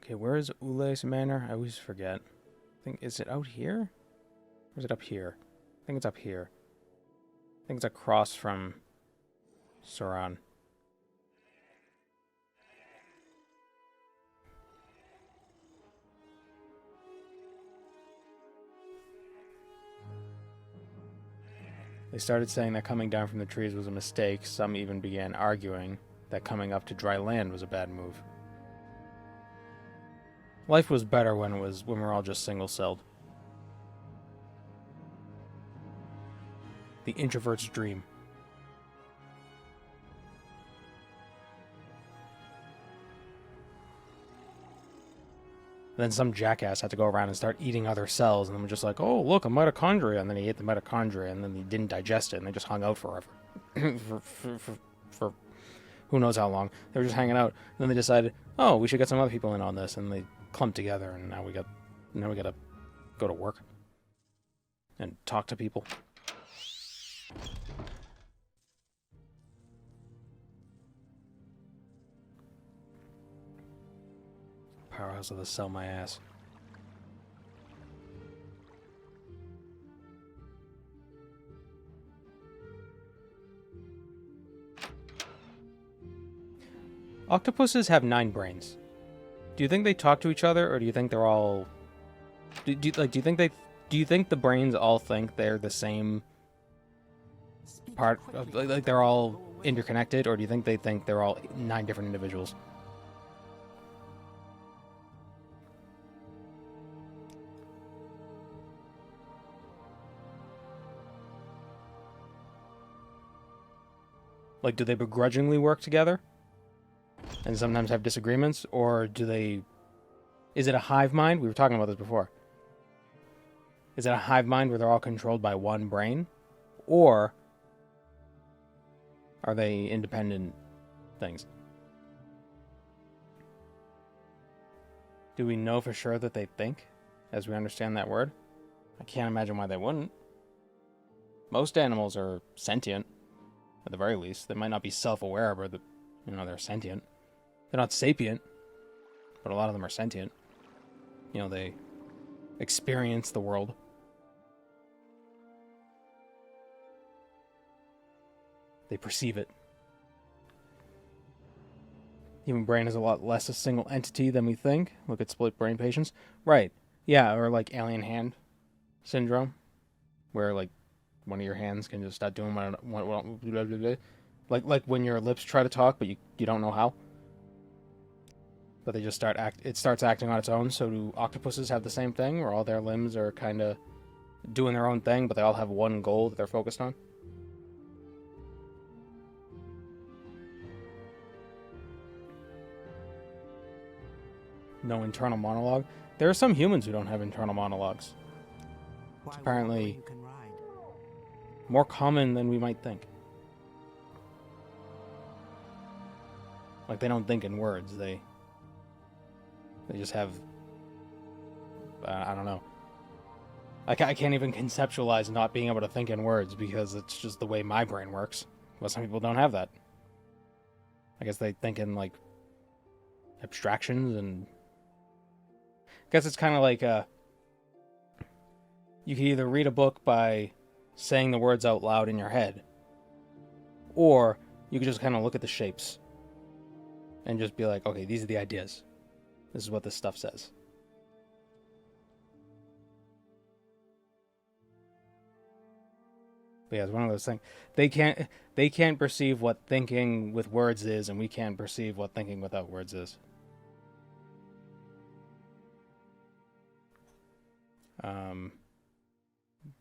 Okay, where is Ule's Manor? I always forget. Is it out here? Or is it up here? I think it's up here. I think it's across from Sauron. They started saying that coming down from the trees was a mistake. Some even began arguing that coming up to dry land was a bad move. Life was better when we were all just single-celled. The introvert's dream. Then some jackass had to go around and start eating other cells, and then was just like, oh, look, a mitochondria, and then he ate the mitochondria, and then he didn't digest it, and they just hung out forever. for who knows how long. They were just hanging out. And then they decided, oh, we should get some other people in on this. And they clumped together, and now we got to go to work and talk to people. Powerhouse of the sell my ass. Octopuses have 9 brains. Do you think they talk to each other, or do you think they're all? Do you think the brains all think they're the same part of, like they're all interconnected, or do you think they think they're all 9 different individuals? Like, do they begrudgingly work together and sometimes have disagreements, or do they... Is it a hive mind? We were talking about this before. Is it a hive mind where they're all controlled by one brain? Or are they independent things? Do we know for sure that they think, as we understand that word? I can't imagine why they wouldn't. Most animals are sentient, at the very least. They might not be self-aware, but they're sentient. They're not sapient, but a lot of them are sentient. They experience the world. They perceive it. Human brain is a lot less a single entity than we think. Look at split brain patients. Right. Yeah, or like alien hand syndrome, where like one of your hands can just start doing like when your lips try to talk, but you don't know how. But they just it starts acting on its own. So do octopuses have the same thing, where all their limbs are kind of doing their own thing, but they all have one goal that they're focused on? No internal monologue. There are some humans who don't have internal monologues. It's apparently more common than we might think. Like, they don't think in words. They just have... I don't know. I can't even conceptualize not being able to think in words, because it's just the way my brain works. Well, some people don't have that. I guess they think in, like, abstractions, and... I guess it's kind of like, you can either read a book by saying the words out loud in your head, or you can just kind of look at the shapes and just be like, okay, these are the ideas. This is what this stuff says. But yeah, it's one of those things. They can't perceive what thinking with words is, and we can't perceive what thinking without words is.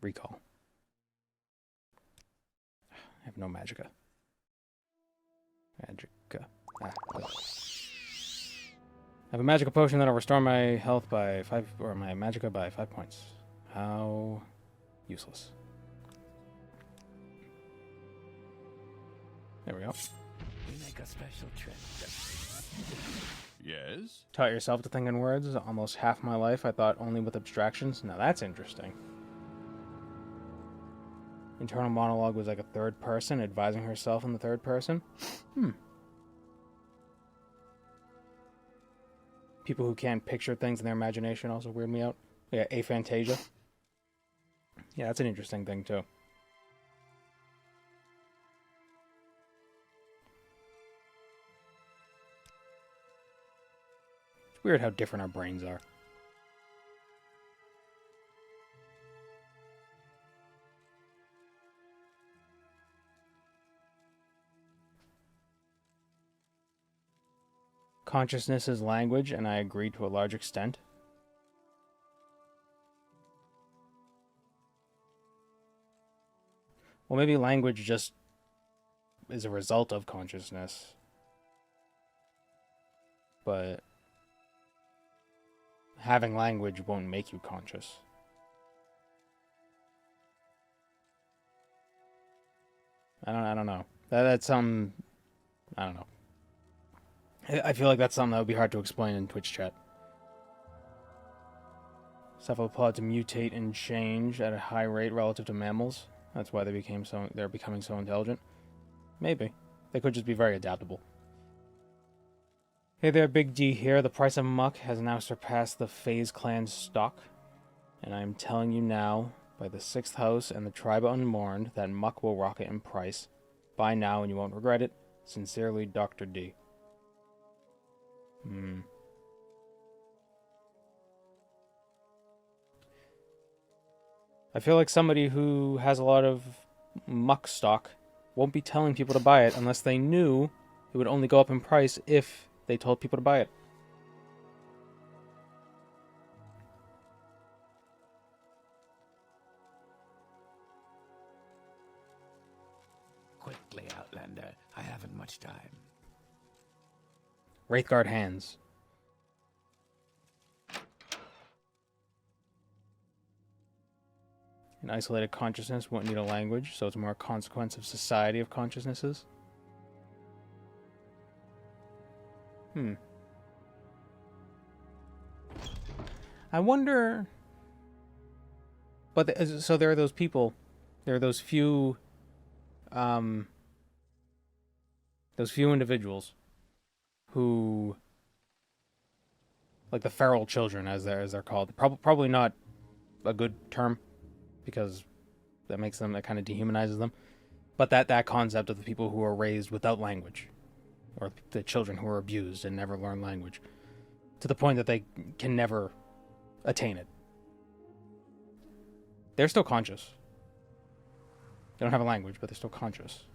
Recall. I have no magicka. Magicka. I have a magical potion that'll restore my health by 5, or my magicka by 5 points. How useless. There we go. We make a special trip. Yes? Taught yourself to think in words. Almost half my life I thought only with abstractions. Now that's interesting. Internal monologue was like a third person advising herself in the third person. People who can't picture things in their imagination also weird me out. Yeah, aphantasia. Yeah, that's an interesting thing too. It's weird how different our brains are. Consciousness is language, and I agree to a large extent. Well, maybe language just is a result of consciousness. But having language won't make you conscious. I don't know. That's I don't know. I feel like that's something that would be hard to explain in Twitch chat. Cephalopods mutate and change at a high rate relative to mammals. That's why they're becoming so intelligent. Maybe. They could just be very adaptable. Hey there, Big D here. The price of muck has now surpassed the FaZe clan stock. And I am telling you now, by the 6th house and the tribe unmourned, that muck will rocket in price. Buy now and you won't regret it. Sincerely, Dr. D. I feel like somebody who has a lot of muck stock won't be telling people to buy it unless they knew it would only go up in price if they told people to buy it. Quickly, Outlander. I haven't much time. Wraithguard hands. An isolated consciousness won't need a language, so it's more a consequence of society of consciousnesses. I wonder... But, so there are those people, there are those few individuals who... Like the feral children, as they're called. Probably not a good term, because that makes them, that kind of dehumanizes them. But that concept of the people who are raised without language, or the children who are abused and never learn language, to the point that they can never attain it. They're still conscious. They don't have a language, but they're still conscious.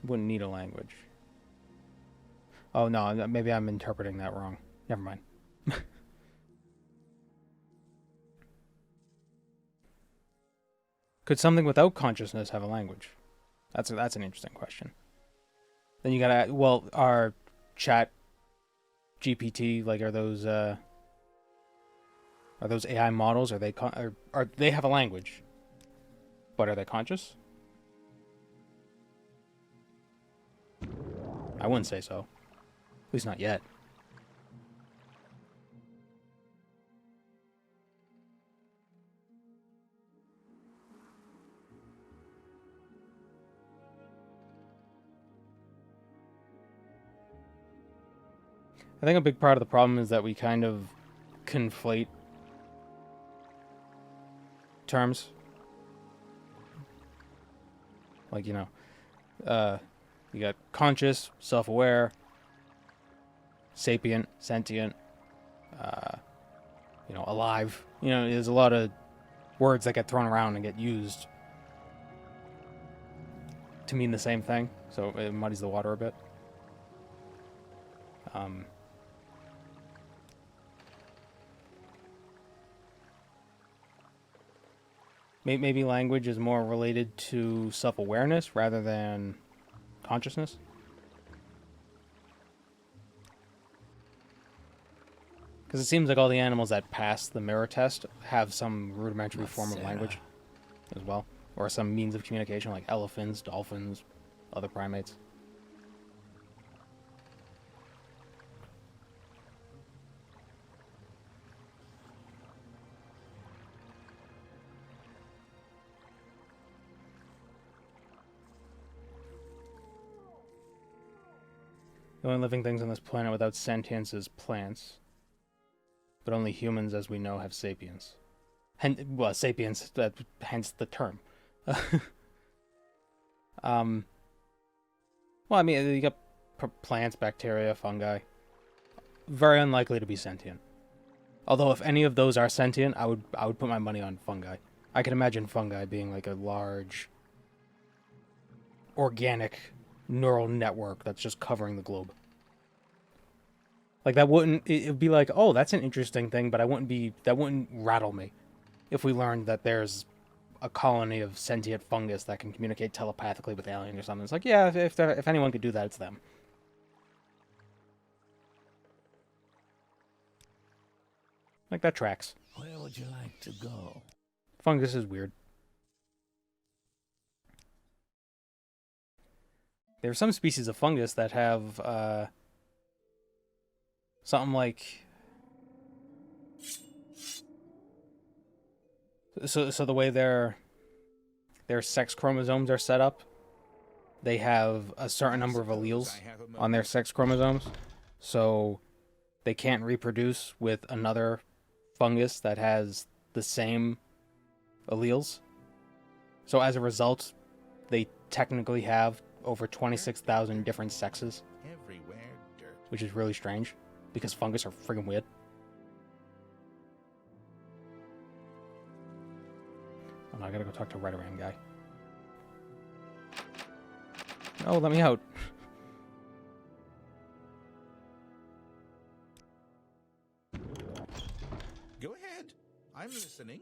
Wouldn't need a language. Oh no, maybe I'm interpreting that wrong. Never mind. Could something without consciousness have a language? That's an interesting question. Then you gotta, well, our chat GPT, like, are those AI models? Are they have a language, but are they conscious? I wouldn't say so. At least not yet. I think a big part of the problem is that we kind of conflate terms. Like, you know, you got conscious, self-aware, sapient, sentient, you know, alive. You know, there's a lot of words that get thrown around and get used to mean the same thing, so it muddies the water a bit. Maybe language is more related to self-awareness rather than consciousness. Because it seems like all the animals that pass the mirror test have some rudimentary form of language as well. Or some means of communication, like elephants, dolphins, other primates. The only living things on this planet without sentience is plants. But only humans, as we know, have sapience. Well, sapience, hence the term. Well, I mean, you got plants, bacteria, fungi. Very unlikely to be sentient. Although, if any of those are sentient, I would put my money on fungi. I can imagine fungi being like a large, organic neural network that's just covering the globe. Like, that wouldn't, it'd be like, oh, that's an interesting thing, but that wouldn't rattle me if we learned that there's a colony of sentient fungus that can communicate telepathically with aliens or something. It's like, yeah, if anyone could do that, it's them. Like, that tracks. Where would you like to go? Fungus is weird. There are some species of fungus that have something like so the way their sex chromosomes are set up, they have a certain number of alleles on their sex chromosomes, so they can't reproduce with another fungus that has the same alleles. So as a result, they technically have over 26,000 different sexes, which is really strange because fungus are friggin' weird. Oh no, I gotta go talk to Redoran guy. Oh, let me out. Go ahead. I'm listening.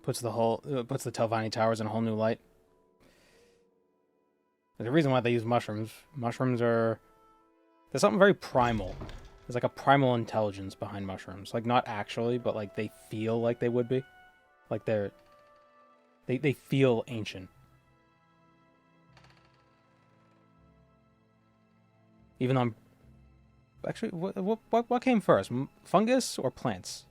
Puts the Telvanni Towers in a whole new light. There's a reason why they use mushrooms. Mushrooms are... There's something very primal. There's like a primal intelligence behind mushrooms. Like, not actually, but like they feel like they would be. Like they feel ancient. Even though I'm... Actually, what came first? Fungus or plants?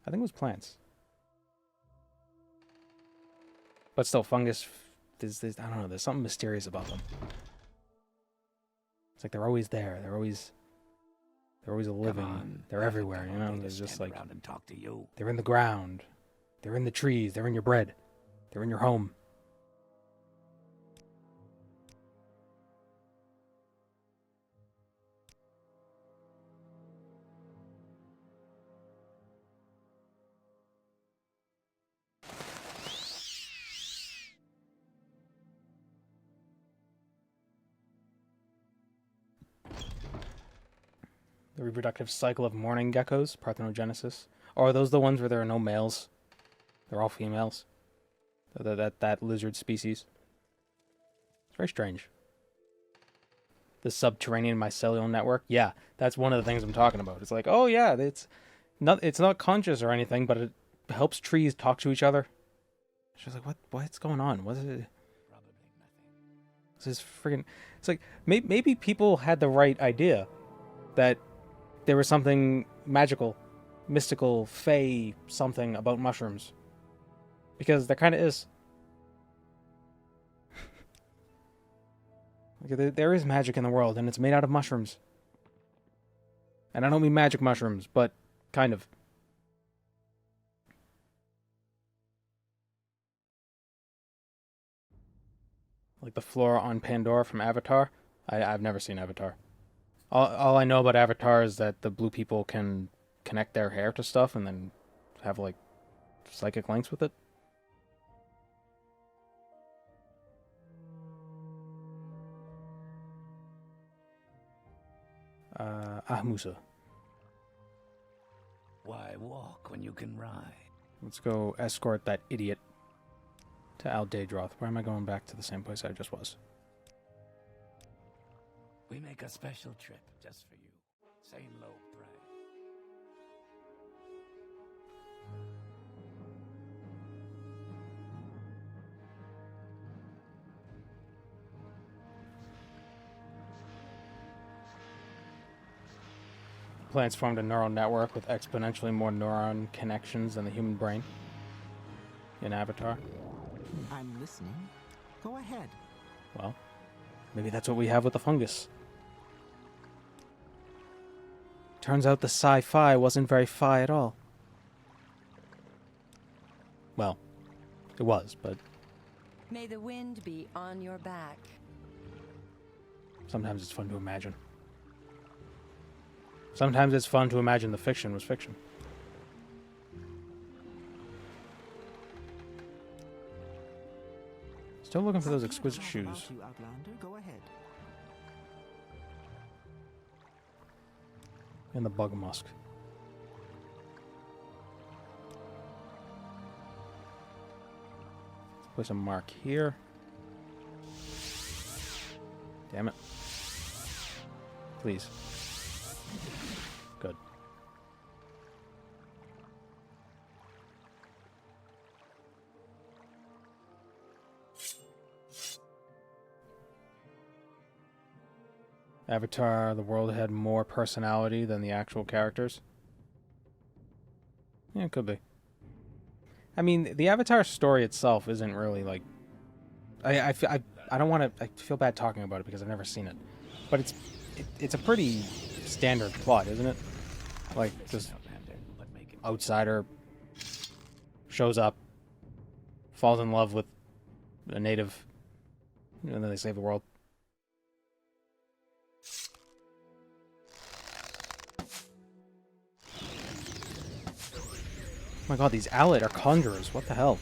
I think it was plants. But still, fungus... There's, I don't know, there's something mysterious about them. It's like they're always there. They're always living. They're everywhere, you know? They're just like... And talk to you. They're in the ground. They're in the trees. They're in your bread. They're in your home. The reproductive cycle of morning geckos, parthenogenesis. Or are those the ones where there are no males? They're all females. That lizard species. It's very strange. The subterranean mycelial network. Yeah, that's one of the things I'm talking about. It's like, oh yeah, it's not conscious or anything, but it helps trees talk to each other. She's like, what's going on? What is it? Probably nothing. This is friggin'... It's like, maybe people had the right idea that there was something magical, mystical, fey, something about mushrooms. Because there kind of is. Like, there is magic in the world, and it's made out of mushrooms. And I don't mean magic mushrooms, but kind of. Like the flora on Pandora from Avatar. I've never seen Avatar. All I know about Avatar is that the blue people can connect their hair to stuff and then have, like, psychic links with it. Musa. Why walk when you can ride? Let's go escort that idiot to Al Daedroth. Why am I going back to the same place I just was? We make a special trip just for you. Same low price. Plants formed a neural network with exponentially more neuron connections than the human brain in Avatar. I'm listening. Go ahead. Well, maybe that's what we have with the fungus. Turns out the sci-fi wasn't very fi at all. Well, it was, but May the wind be on your back. sometimes it's fun to imagine. Sometimes it's fun to imagine the fiction was fiction. Still looking for those exquisite shoes. About you, Outlander. Go ahead. And the bug musk. Let's place a mark here. Damn it. Please. Good. Avatar, the world had more personality than the actual characters. Yeah, it could be. I mean, the Avatar story itself isn't really like... I don't want to... I feel bad talking about it because I've never seen it. But it's a pretty standard plot, isn't it? Like, this outsider shows up, falls in love with a native, and then they save the world. Oh my god, these Allied are conjurers. What the hell?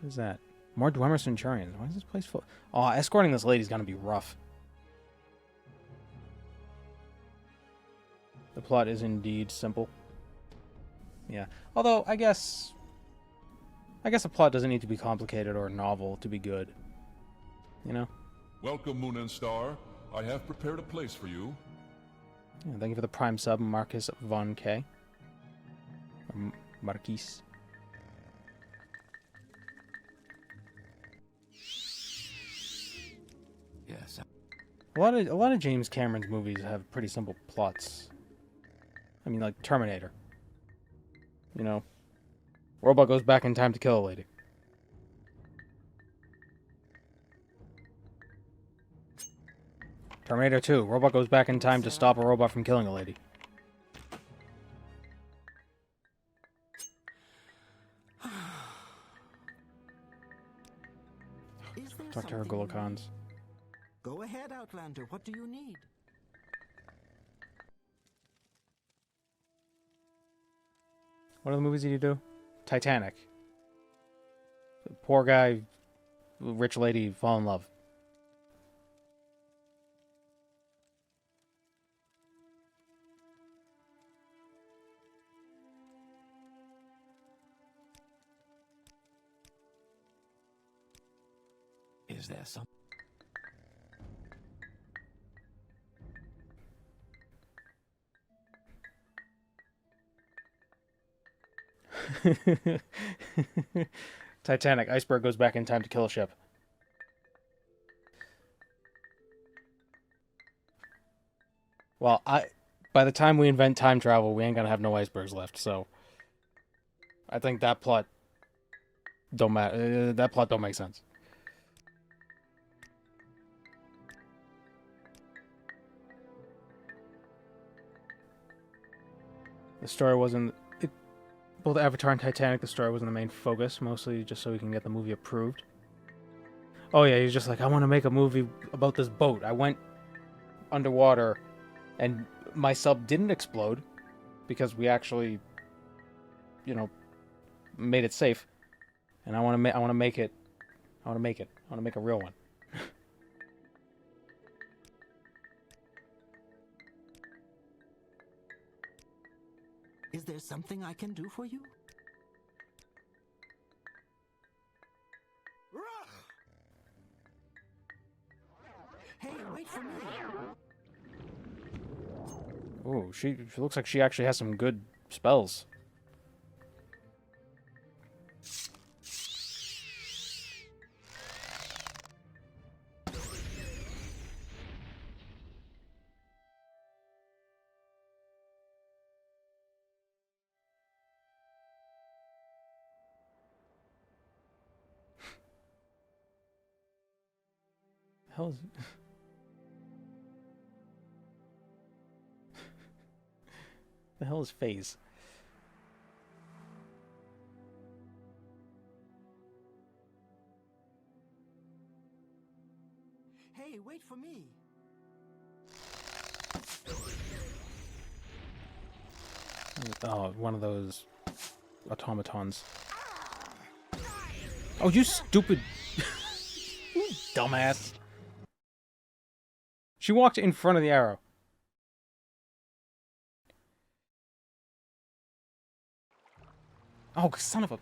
What is that? More Dwemer Centurions. Why is this place full? Oh, escorting this lady's gonna be rough. The plot is indeed simple. Yeah. Although, I guess a plot doesn't need to be complicated or novel to be good. You know? Welcome, Moon and Star. I have prepared a place for you. Yeah, thank you for the Prime sub, Marcus Von K. Marquise. Yes. A lot of James Cameron's movies have pretty simple plots. I mean, like Terminator. You know, robot goes back in time to kill a lady. Terminator 2. Robot goes back in time to stop a robot from killing a lady. Dr. Hergulakans. Go ahead, Outlander. What do you need? What other movies did you do? Titanic. Poor guy, rich lady fall in love. Is there some? Titanic. Iceberg goes back in time to kill a ship. Well, by the time we invent time travel, we ain't gonna have no icebergs left, so I think that plot don't matter. That plot don't make sense. The story wasn't... Both Avatar and Titanic, the story wasn't the main focus, mostly just so we can get the movie approved. Oh yeah, he's just like, I want to make a movie about this boat. I went underwater, and my sub didn't explode, because we actually, you know, made it safe. And I want to make it. I want to make a real one. Is there something I can do for you? Hey, wait for me. Ooh, she looks like she actually has some good spells. The hell is the hell is phase? Hey, wait for me. Oh, one of those automatons. Oh, you stupid you dumbass. She walked in front of the arrow. Oh, son of a...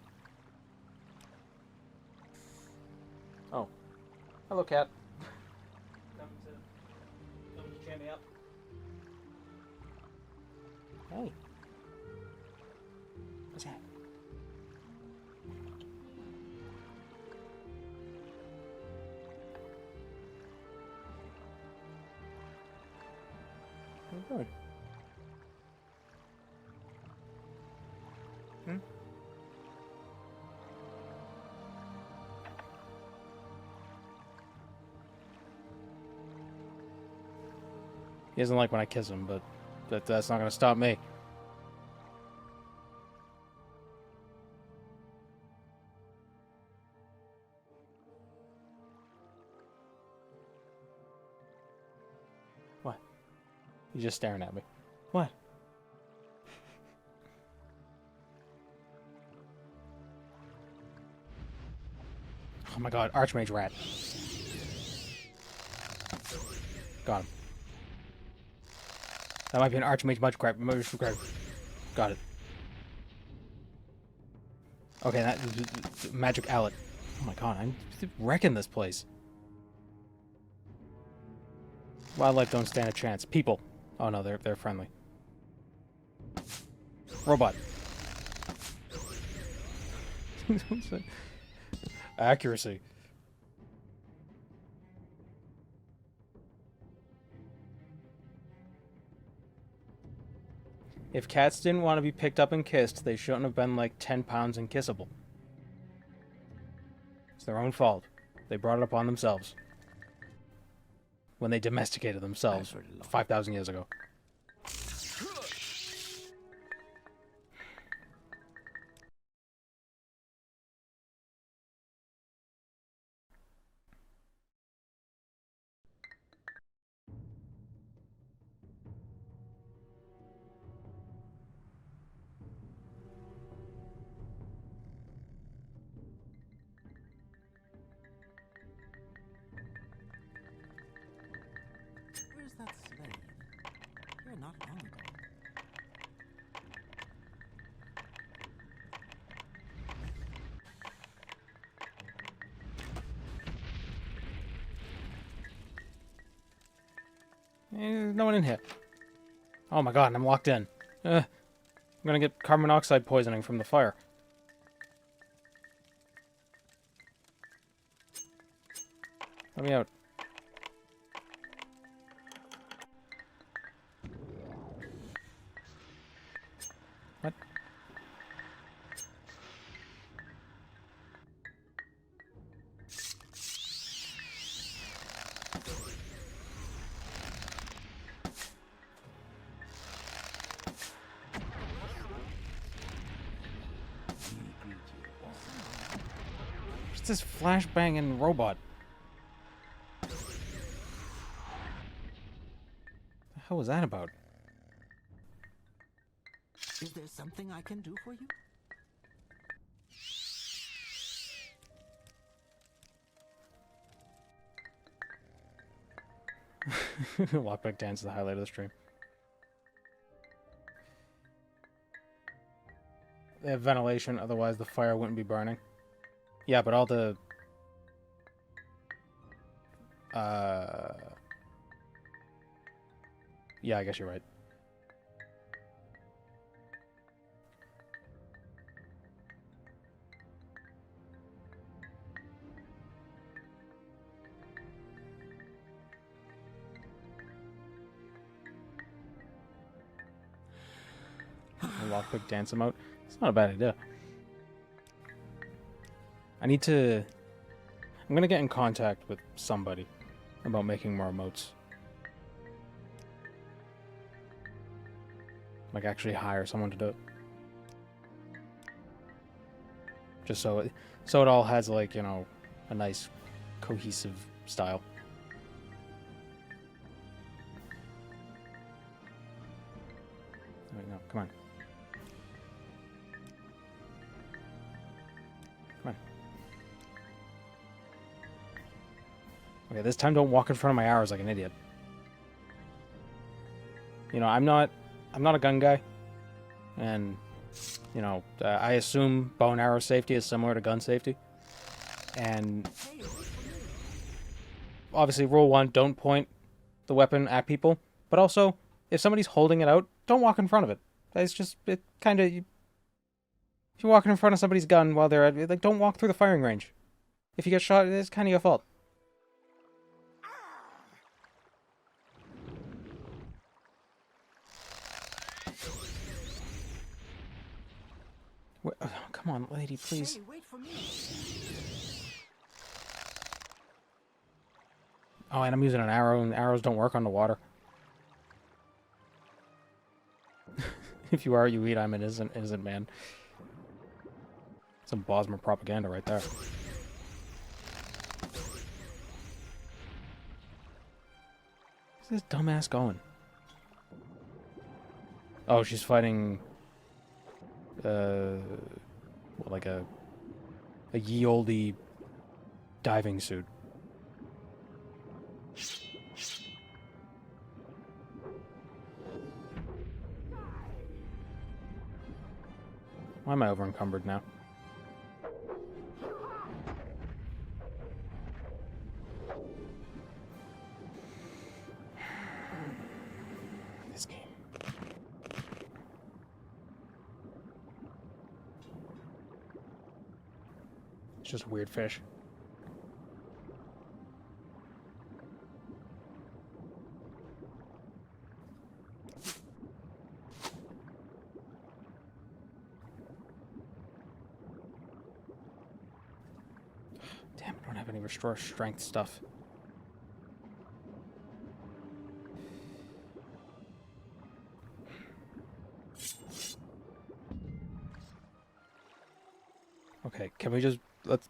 Oh. Hello, cat. Come to cheer me up. Hey. What's that? Oh, good. Hmm? He doesn't like when I kiss him, but that's not gonna stop me. What? He's just staring at me. What? Oh my god, Archmage Rat. Got him. That might be an Archmage Mudcrab. Got it. Okay, that magic outlet. Oh my god, I'm wrecking this place. Wildlife don't stand a chance. People. Oh no, they're friendly. Robot. Accuracy. If cats didn't want to be picked up and kissed, they shouldn't have been like 10 pounds and kissable. It's their own fault. They brought it upon themselves. When they domesticated themselves 5,000 years ago. Where's that slave? Here not long ago. There's no one in here. Oh my god, I'm locked in. I'm gonna get carbon monoxide poisoning from the fire. Let me out. What? What's this flashbanging robot? The hell was that about? Is there something I can do for you? Lockback dance is the highlight of the stream. They have ventilation, otherwise the fire wouldn't be burning. Yeah, but all the... Yeah, I guess you're right. Lockpick dance emote. It's not a bad idea. I need to... I'm gonna get in contact with somebody about making more emotes. Like actually hire someone to do it. Just so it all has like, you know, a nice cohesive style. Wait, no, come on. Come on. Okay, this time don't walk in front of my arrows like an idiot. You know, I'm not a gun guy, and you know, I assume bow and arrow safety is similar to gun safety. And obviously, rule 1: don't point the weapon at people. But also, if somebody's holding it out, don't walk in front of it. It's just it kind of. If you're walking in front of somebody's gun while they're at, like, don't walk through the firing range. If you get shot, it's kind of your fault. Wait, oh, come on, lady, please. Hey, wait for me. Oh, and I'm using an arrow, and arrows don't work on the water. If you are, you eat. I'm an innocent man. Some Bosmer propaganda right there. Where's this dumbass going? Oh, she's fighting... like a ye olde diving suit. Why am I over encumbered now? This game. It's just a weird fish. Damn, I don't have any restore strength stuff. Okay, can we just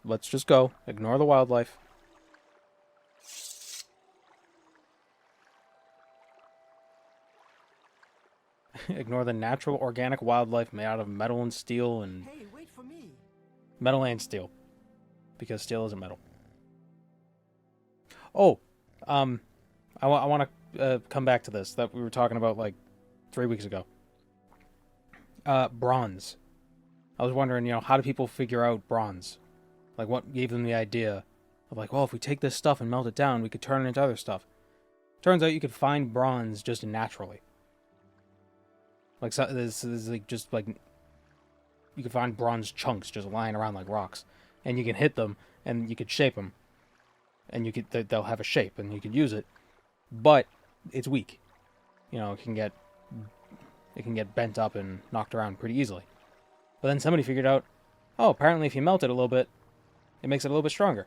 let's just go. Ignore the wildlife. Ignore the natural organic wildlife made out of metal and steel and Hey, wait for me. metal and steel. Because steel isn't metal. Oh, I want to come back to this that we were talking about like 3 weeks ago. Bronze. I was wondering, how do people figure out bronze? Like, what gave them the idea of like, well, if we take this stuff and melt it down, we could turn it into other stuff. Turns out you could find bronze just naturally. Like, so, this is like just like you could find bronze chunks just lying around like rocks, and you can hit them, and you could shape them, and you could they'll have a shape, and you could use it, but it's weak. It can get bent up and knocked around pretty easily. But then somebody figured out, oh, apparently if you melt it a little bit, it makes it a little bit stronger.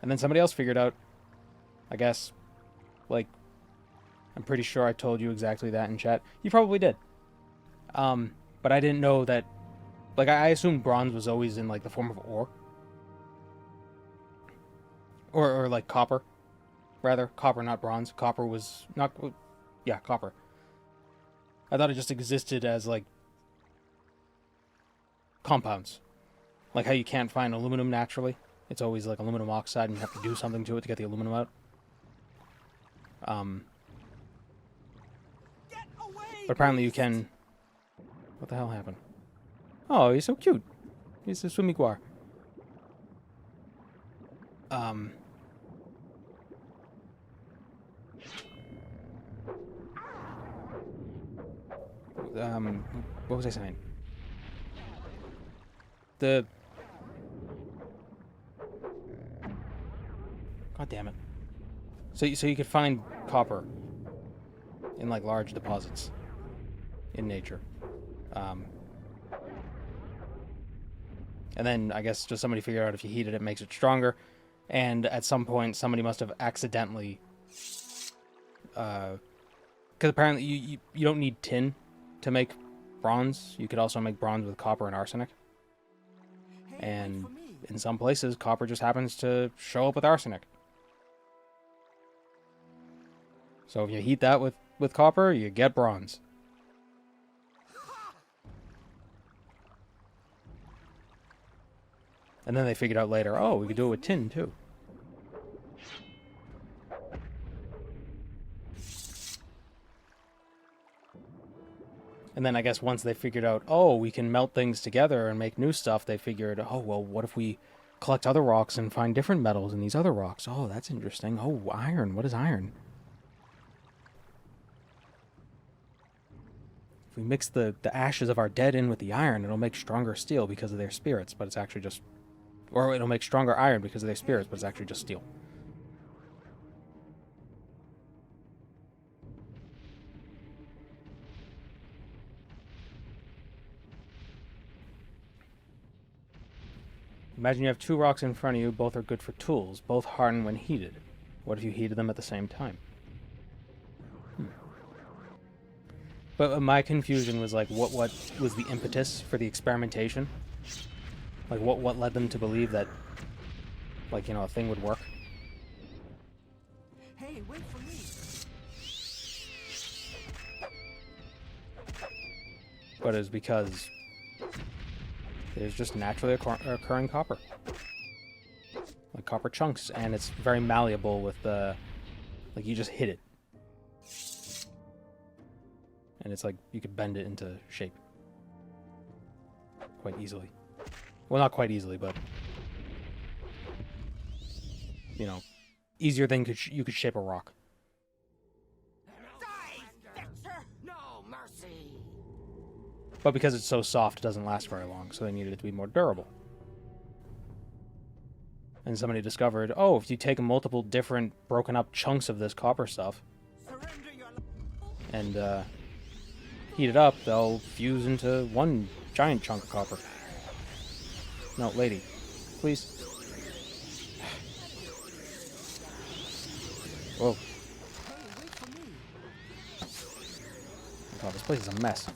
And then somebody else figured out, I guess, like, I'm pretty sure I told you exactly that in chat. You probably did. But I didn't know that, like, I assumed bronze was always in, like, the form of ore. Or like, copper. Rather, copper, not bronze. Copper was not, yeah, copper. I thought it just existed as, like, compounds. Like how you can't find aluminum naturally. It's always like aluminum oxide and you have to do something to it to get the aluminum out. But apparently you can... What the hell happened? Oh, he's so cute. He's a swimmiquar. What was I saying? God damn it. So you could find copper in like large deposits in nature. And then I guess just somebody figured out if you heat it, it makes it stronger. And at some point, somebody must have accidentally, because apparently you don't need tin to make bronze. You could also make bronze with copper and arsenic. And in some places, copper just happens to show up with arsenic. So if you heat that with copper, you get bronze. And then they figured out later, oh, we could do it with tin too. And then I guess once they figured out, oh, we can melt things together and make new stuff, they figured, oh, well, what if we collect other rocks and find different metals in these other rocks? Oh, that's interesting. Oh, iron. What is iron? If we mix the ashes of our dead in with the iron, it'll make stronger steel because of their spirits, but it's actually just... Or it'll make stronger iron because of their spirits, but it's actually just steel. Imagine you have two rocks in front of you, both are good for tools, both harden when heated. What if you heated them at the same time? But my confusion was like, what was the impetus for the experimentation? Like, what led them to believe that, like, you know, a thing would work? Hey, wait for me. But it's because there's just naturally occurring copper. Like copper chunks, and it's very malleable with the... Like, you just hit it. And it's like, you could bend it into shape. Quite easily. Well, not quite easily, but... You know, easier than you could shape a rock. Die, Fetcher! No mercy! But because it's so soft, it doesn't last very long, so they needed it to be more durable. And somebody discovered, oh, if you take multiple different broken up chunks of this copper stuff and heat it up, they'll fuse into one giant chunk of copper. No, lady, please. Whoa. Oh, this place is a mess.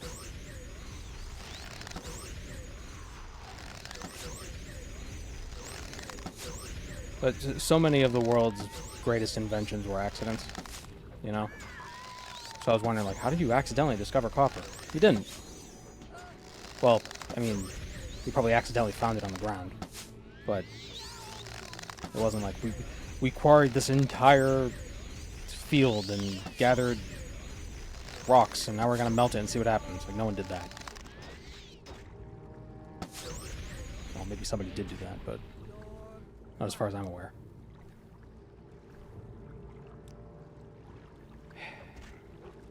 But so many of the world's greatest inventions were accidents, you know? So I was wondering, like, how did you accidentally discover copper? You didn't. Well, I mean, you probably accidentally found it on the ground. But it wasn't like we quarried this entire field and gathered rocks, and now we're gonna melt it and see what happens. Like, no one did that. Well, maybe somebody did do that, but not as far as I'm aware.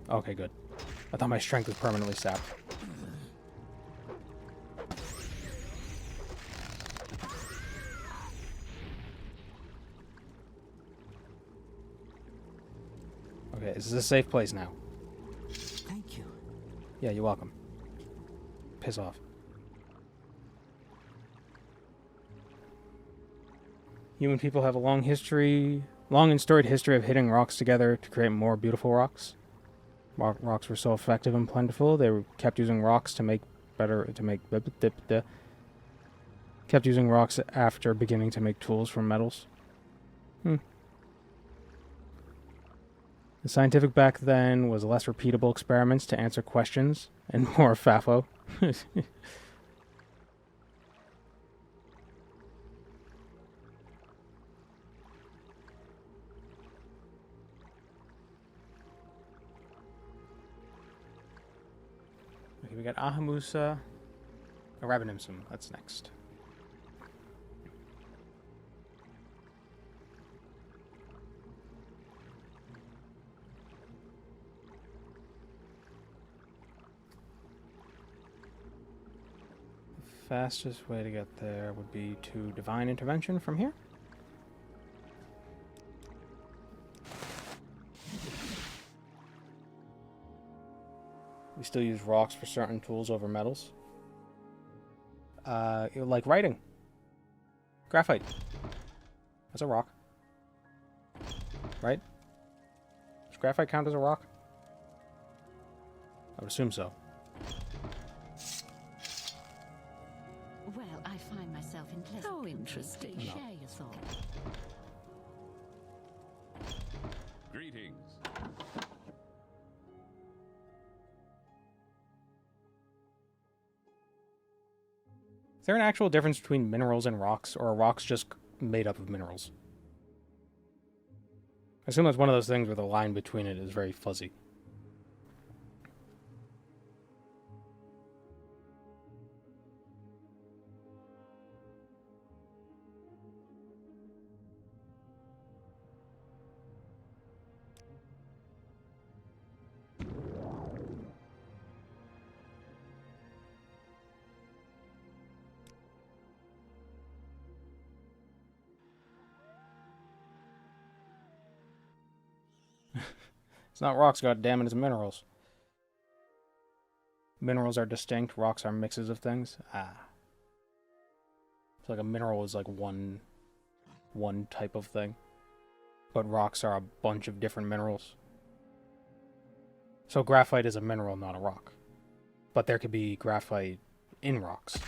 Okay, good. I thought my strength was permanently sapped. Okay, is this a safe place now? Thank you. Yeah, you're welcome. Piss off. Human people have a long and storied history of hitting rocks together to create more beautiful rocks. Rocks were so effective and plentiful, they kept using rocks kept using rocks after beginning to make tools from metals. The scientific back then was less repeatable experiments to answer questions and more FAFO. Okay, we got Ahamusa Arabanimsum. That's next. The fastest way to get there would be to Divine Intervention from here. We still use rocks for certain tools over metals. Like writing. Graphite. That's a rock. Right? Does graphite count as a rock? I would assume so. Well, I find myself in pleasant. How interesting. No. Share your thoughts. Greetings. Is there an actual difference between minerals and rocks, or are rocks just made up of minerals? I assume that's one of those things where the line between it is very fuzzy. It's not rocks, goddammit, it's minerals. Minerals are distinct, rocks are mixes of things. Ah. So like a mineral is like one type of thing. But rocks are a bunch of different minerals. So graphite is a mineral, not a rock. But there could be graphite in rocks.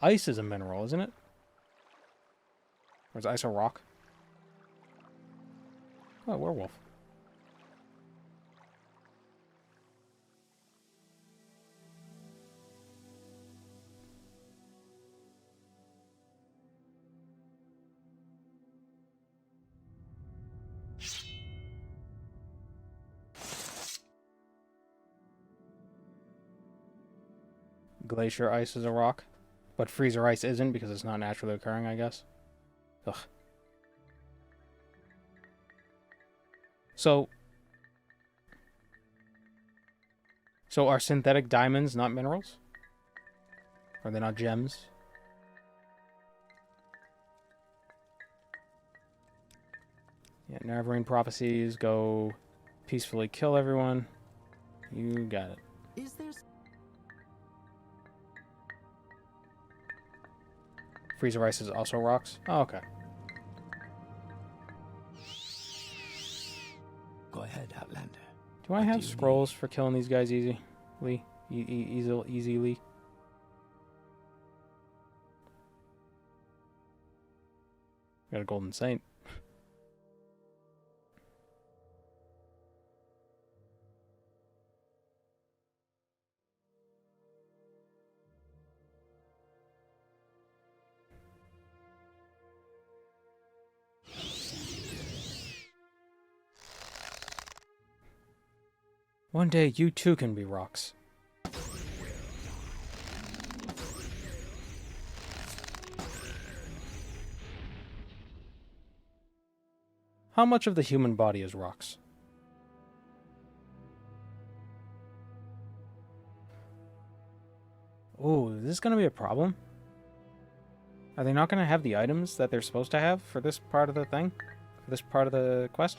Ice is a mineral, isn't it? Or is ice a rock? Oh, werewolf. Glacier ice is a rock. But freezer ice isn't because it's not naturally occurring, I guess. Ugh. So are synthetic diamonds not minerals? Are they not gems? Yeah, Neverine prophecies go peacefully kill everyone. You got it. Is there... Freezer ice is also rocks? Oh, okay. Go ahead, Outlander. Do I have scrolls for killing these guys easily? Easily? Got a golden saint. One day, you too can be rocks. How much of the human body is rocks? Oh, is this gonna be a problem? Are they not gonna have the items that they're supposed to have for this part of the thing? For this part of the quest?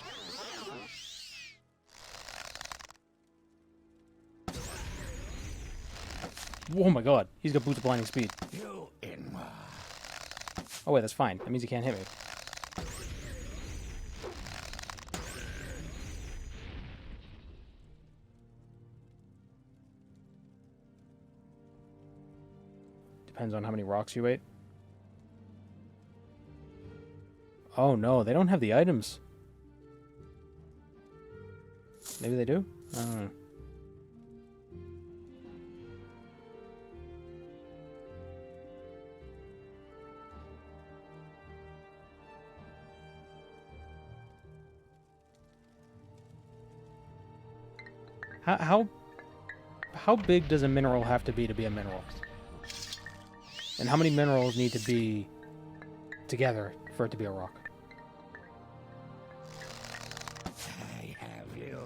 Oh my god, he's got boots of blinding speed. Oh wait, that's fine. That means he can't hit me. Depends on how many rocks you ate. Oh no, they don't have the items. Maybe they do? I don't know. How big does a mineral have to be a mineral? And how many minerals need to be together for it to be a rock? I have you.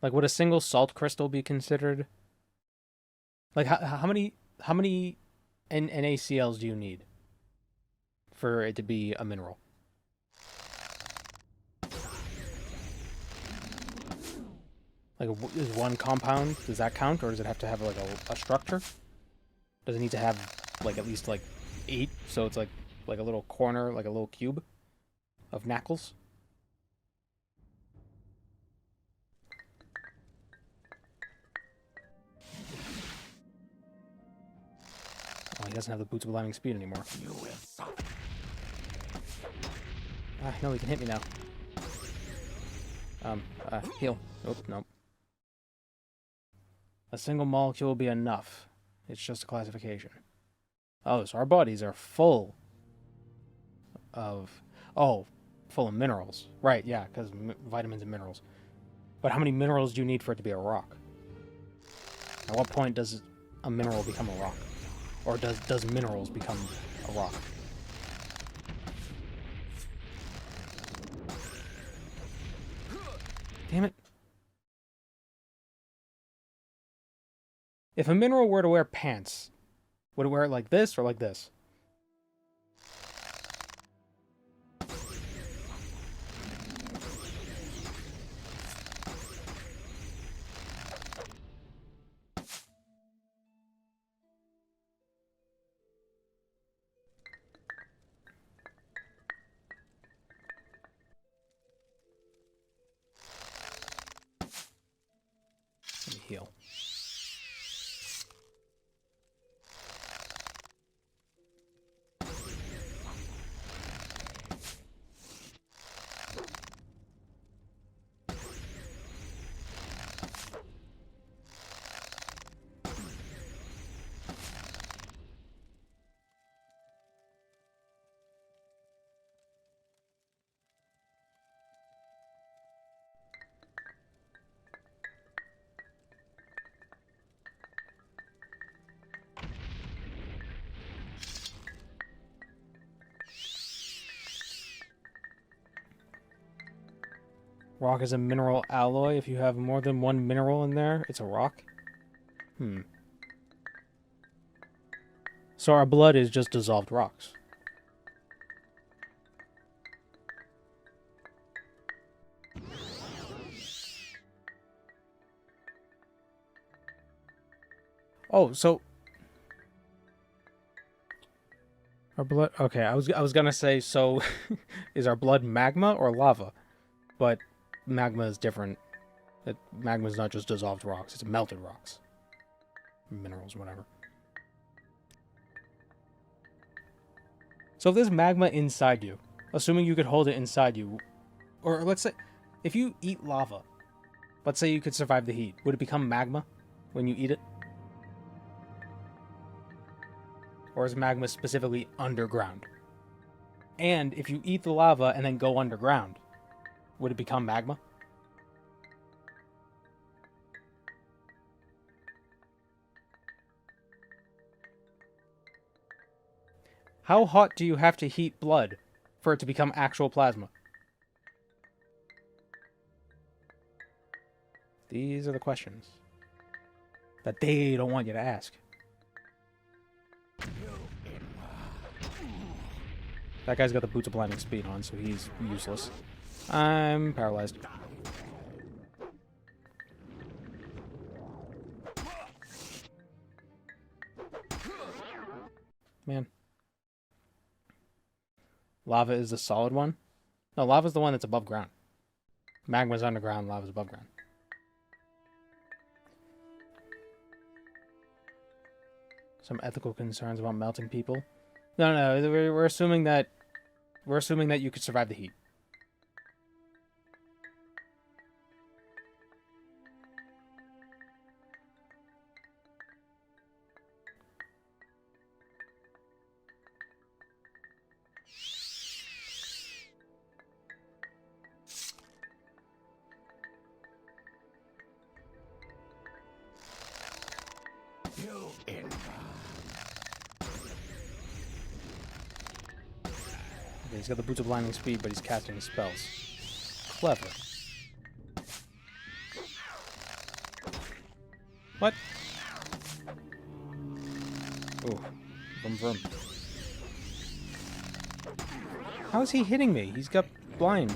Like, would a single salt crystal be considered? Like, how many NaCl's do you need for it to be a mineral? Like, is one compound, does that count, or does it have to have, like, a structure? Does it need to have, like, at least, like, 8, so it's, like a little corner, like a little cube of knuckles? Oh, he doesn't have the boots of blinding speed anymore. You will suffer. Ah, no, he can hit me now. Heal. Oh, nope. A single molecule will be enough. It's just a classification. Oh, so our bodies are full of... Oh, full of minerals. Right, yeah, because vitamins and minerals. But how many minerals do you need for it to be a rock? At what point does a mineral become a rock? Or does minerals become a rock? Damn it. If a mineral were to wear pants, would it wear it like this or like this? Let me heal. Rock is a mineral alloy. If you have more than one mineral in there, it's a rock. So our blood is just dissolved rocks. Oh, so our blood. Okay, I was gonna say, so is our blood magma or lava? But magma is different. Magma is not just dissolved rocks; it's melted rocks, minerals, whatever. So if there's magma inside you, assuming you could hold it inside you, or let's say, if you eat lava, let's say you could survive the heat, would it become magma when you eat it? Or is magma specifically underground? And if you eat the lava and then go underground, would it become magma? How hot do you have to heat blood for it to become actual plasma? These are the questions that they don't want you to ask. That guy's got the boots of blinding speed on, so he's useless. I'm paralyzed. Man. Lava is the solid one? No, lava's the one that's above ground. Magma's underground, lava's above ground. Some ethical concerns about melting people. No, we're assuming that you could survive the heat. He's got the boots of blinding speed, but he's casting spells. Clever. What? Oh, vroom. How is he hitting me? He's got blind.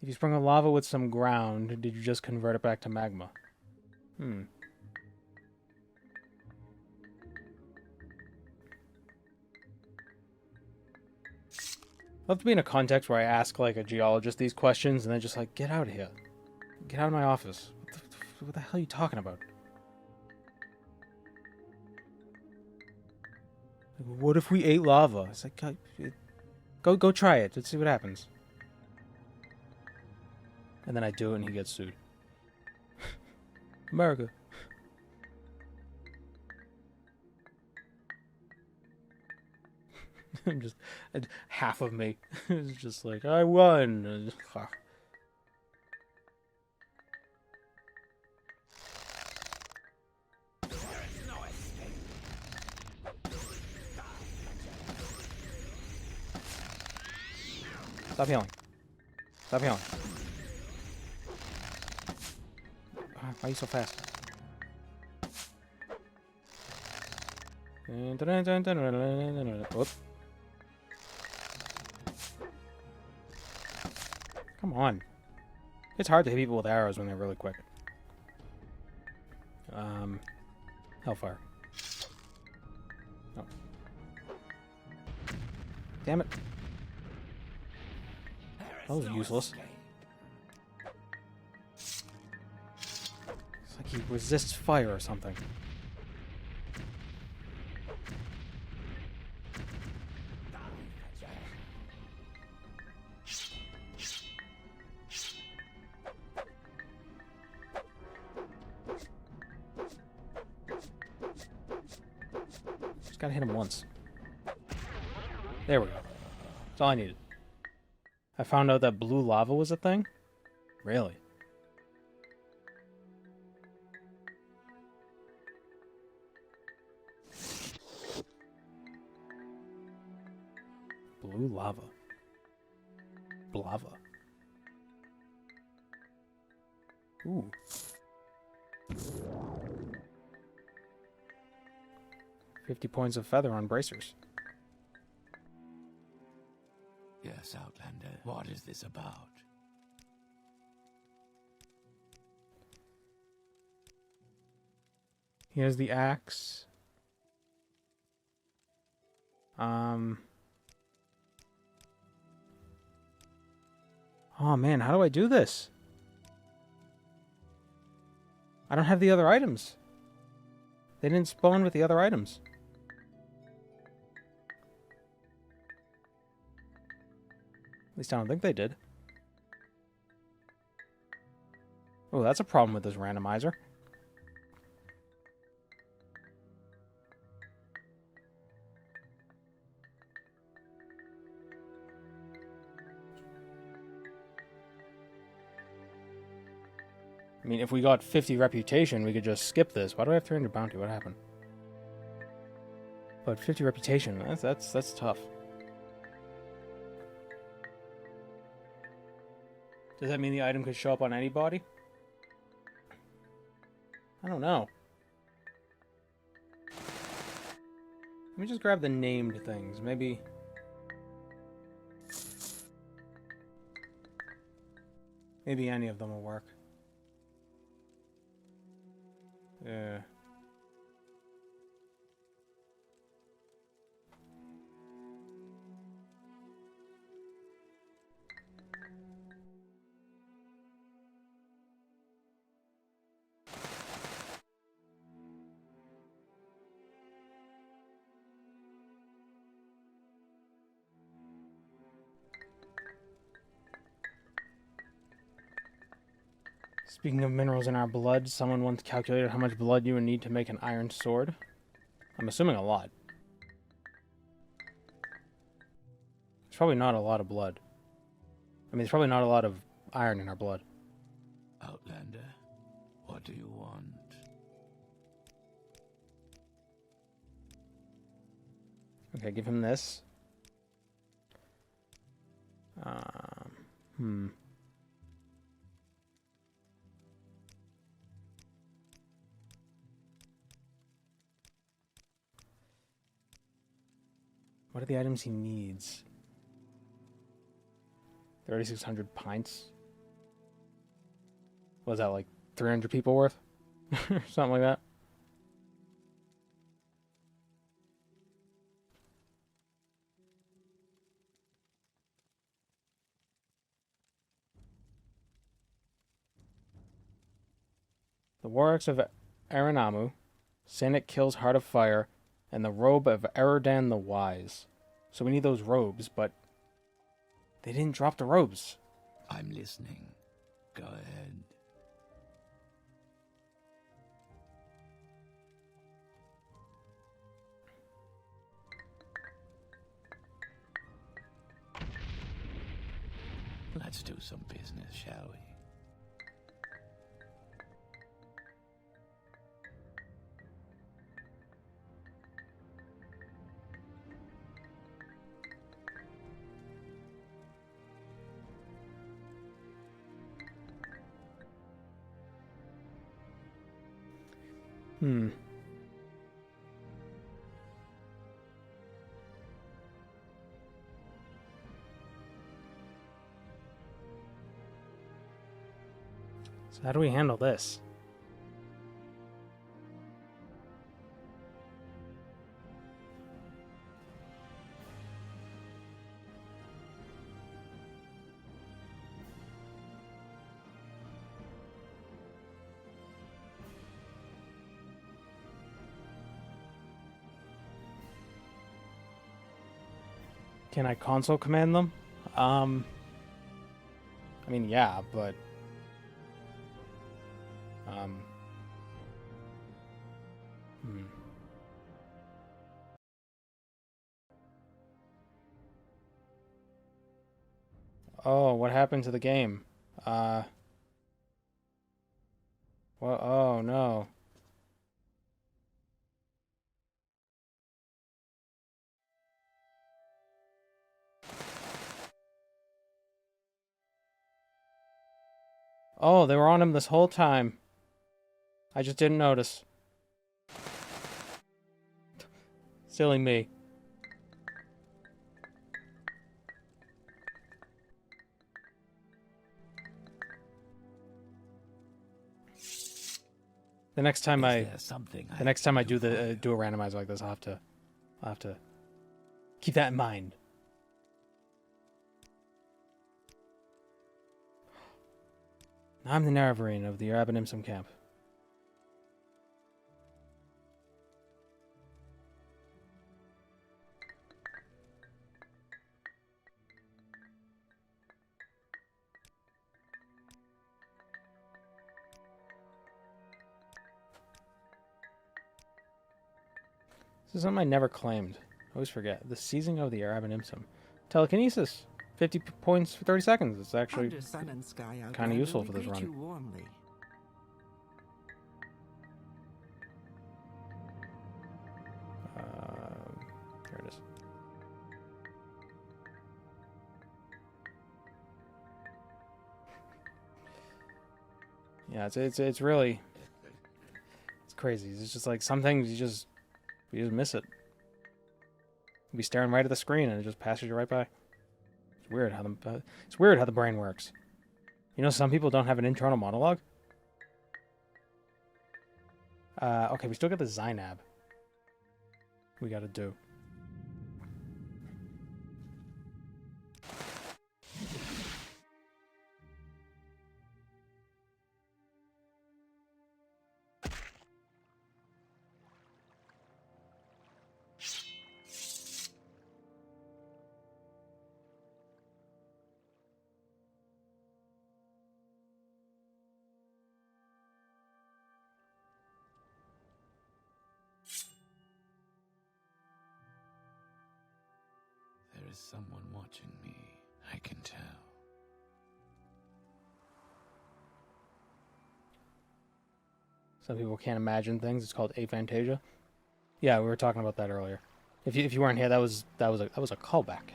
If you sprung a lava with some ground, did you just convert it back to magma? I'll have to be in a context where I ask, like, a geologist these questions, and they're just like, get out of here. Get out of my office. What the hell are you talking about? Like, what if we ate lava? It's like, go try it. Let's see what happens. And then I do it and he gets sued. America. I'm just... half of me is just like, I won. Stop healing. Stop healing. Why are you so fast? Whoop. Come on. It's hard to hit people with arrows when they're really quick. Hellfire. Oh. Damn it. That was useless. It's like he resists fire or something. Just gotta hit him once. There we go. That's all I needed. I found out that blue lava was a thing? Really? Blue lava. Blava. Ooh. $50 points of feather on bracers. Yes, Outlander. What is this about? Here's the axe. Oh man, how do I do this? I don't have the other items. They didn't spawn with the other items. At least I don't think they did. Oh, that's a problem with this randomizer. I mean, if we got 50 reputation, we could just skip this. Why do I have 300 bounty? What happened? But 50 reputation, that's tough. Does that mean the item could show up on anybody? I don't know. Let me just grab the named things. Maybe any of them will work. Yeah. Speaking of minerals in our blood, someone once calculated how much blood you would need to make an iron sword. I'm assuming a lot. It's probably not a lot of blood. I mean, there's probably not a lot of iron in our blood. Outlander, what do you want? Okay, give him this. What are the items he needs? 3,600 pints? What was that, like 300 people worth? Something like that. The Warwicks of Aranamu, Sanic kills Heart of Fire, and the robe of Eridan the Wise. So we need those robes, but they didn't drop the robes. I'm listening. Go ahead. Let's do some business, shall we? Hmm. So how do we handle this? Can I console command them? I mean, yeah, but hmm. Oh, what happened to the game? Well, oh no. Oh, they were on him this whole time. I just didn't notice. Silly me. The next time I do a randomizer like this, I'll have to keep that in mind. I'm the Navarine of the Arabanimsum camp. This is something I never claimed. I always forget. The seizing of the Arabanimsum. Telekinesis. 50 points for 30 seconds. It's actually kind of useful for this run. Here it is. Yeah, it's really crazy. It's just like some things you just miss it. You'll be staring right at the screen and it just passes you right by. It's weird how the brain works. You know, some people don't have an internal monologue. Okay, we still got the Zainab. We got to do. There is someone watching me, I can tell. Some people can't imagine things. It's called aphantasia. Yeah, we were talking about that earlier. If you weren't here, that was a callback.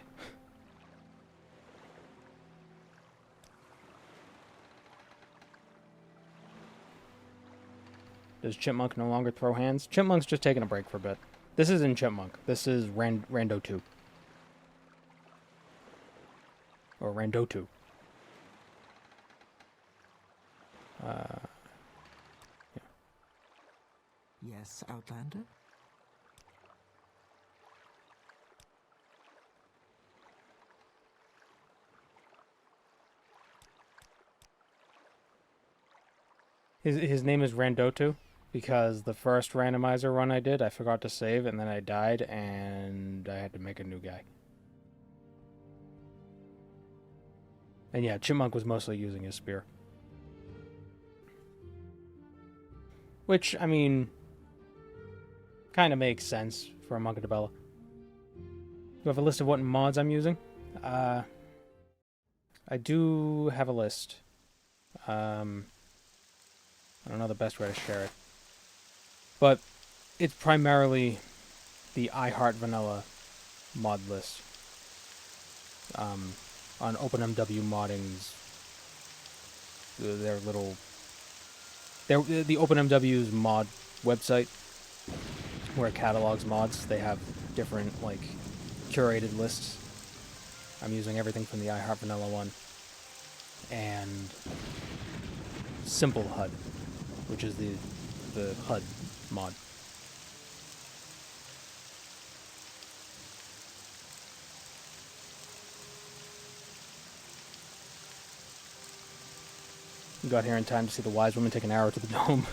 Does Chipmunk no longer throw hands? Chipmunk's just taking a break for a bit. This isn't Chipmunk. This is Rando 2. Or Rando 2. Yeah. Yes, Outlander? His name is Randotu because the first randomizer run I did, I forgot to save, and then I died, and I had to make a new guy. And yeah, Chipmunk was mostly using his spear. Which, I mean, kind of makes sense for a Monkadabella. You have a list of what mods I'm using? I do have a list. I don't know the best way to share it. But it's primarily the iHeart Vanilla mod list. On OpenMW Modding's... the OpenMW's mod website where it catalogs mods. They have different, like, curated lists. I'm using everything from the iHeart Vanilla one. And Simple HUD, which is the HUD mod. Got here in time to see the wise woman take an arrow to the dome.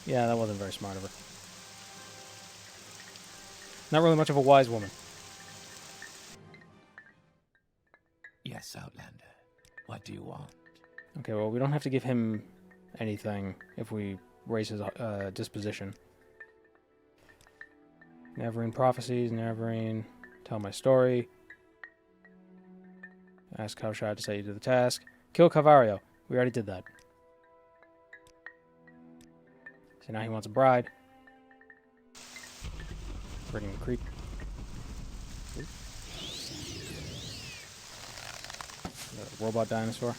Yeah, that wasn't very smart of her. Not really much of a wise woman. Yes, Outlander. What do you want? Okay, well, we don't have to give him anything if we raise his disposition. Neverine prophecies, Neverine, tell my story. Ask how shy to say you to the task. Kill Calvario. We already did that. So now he wants a bride. Friggin' creep. Robot dinosaur.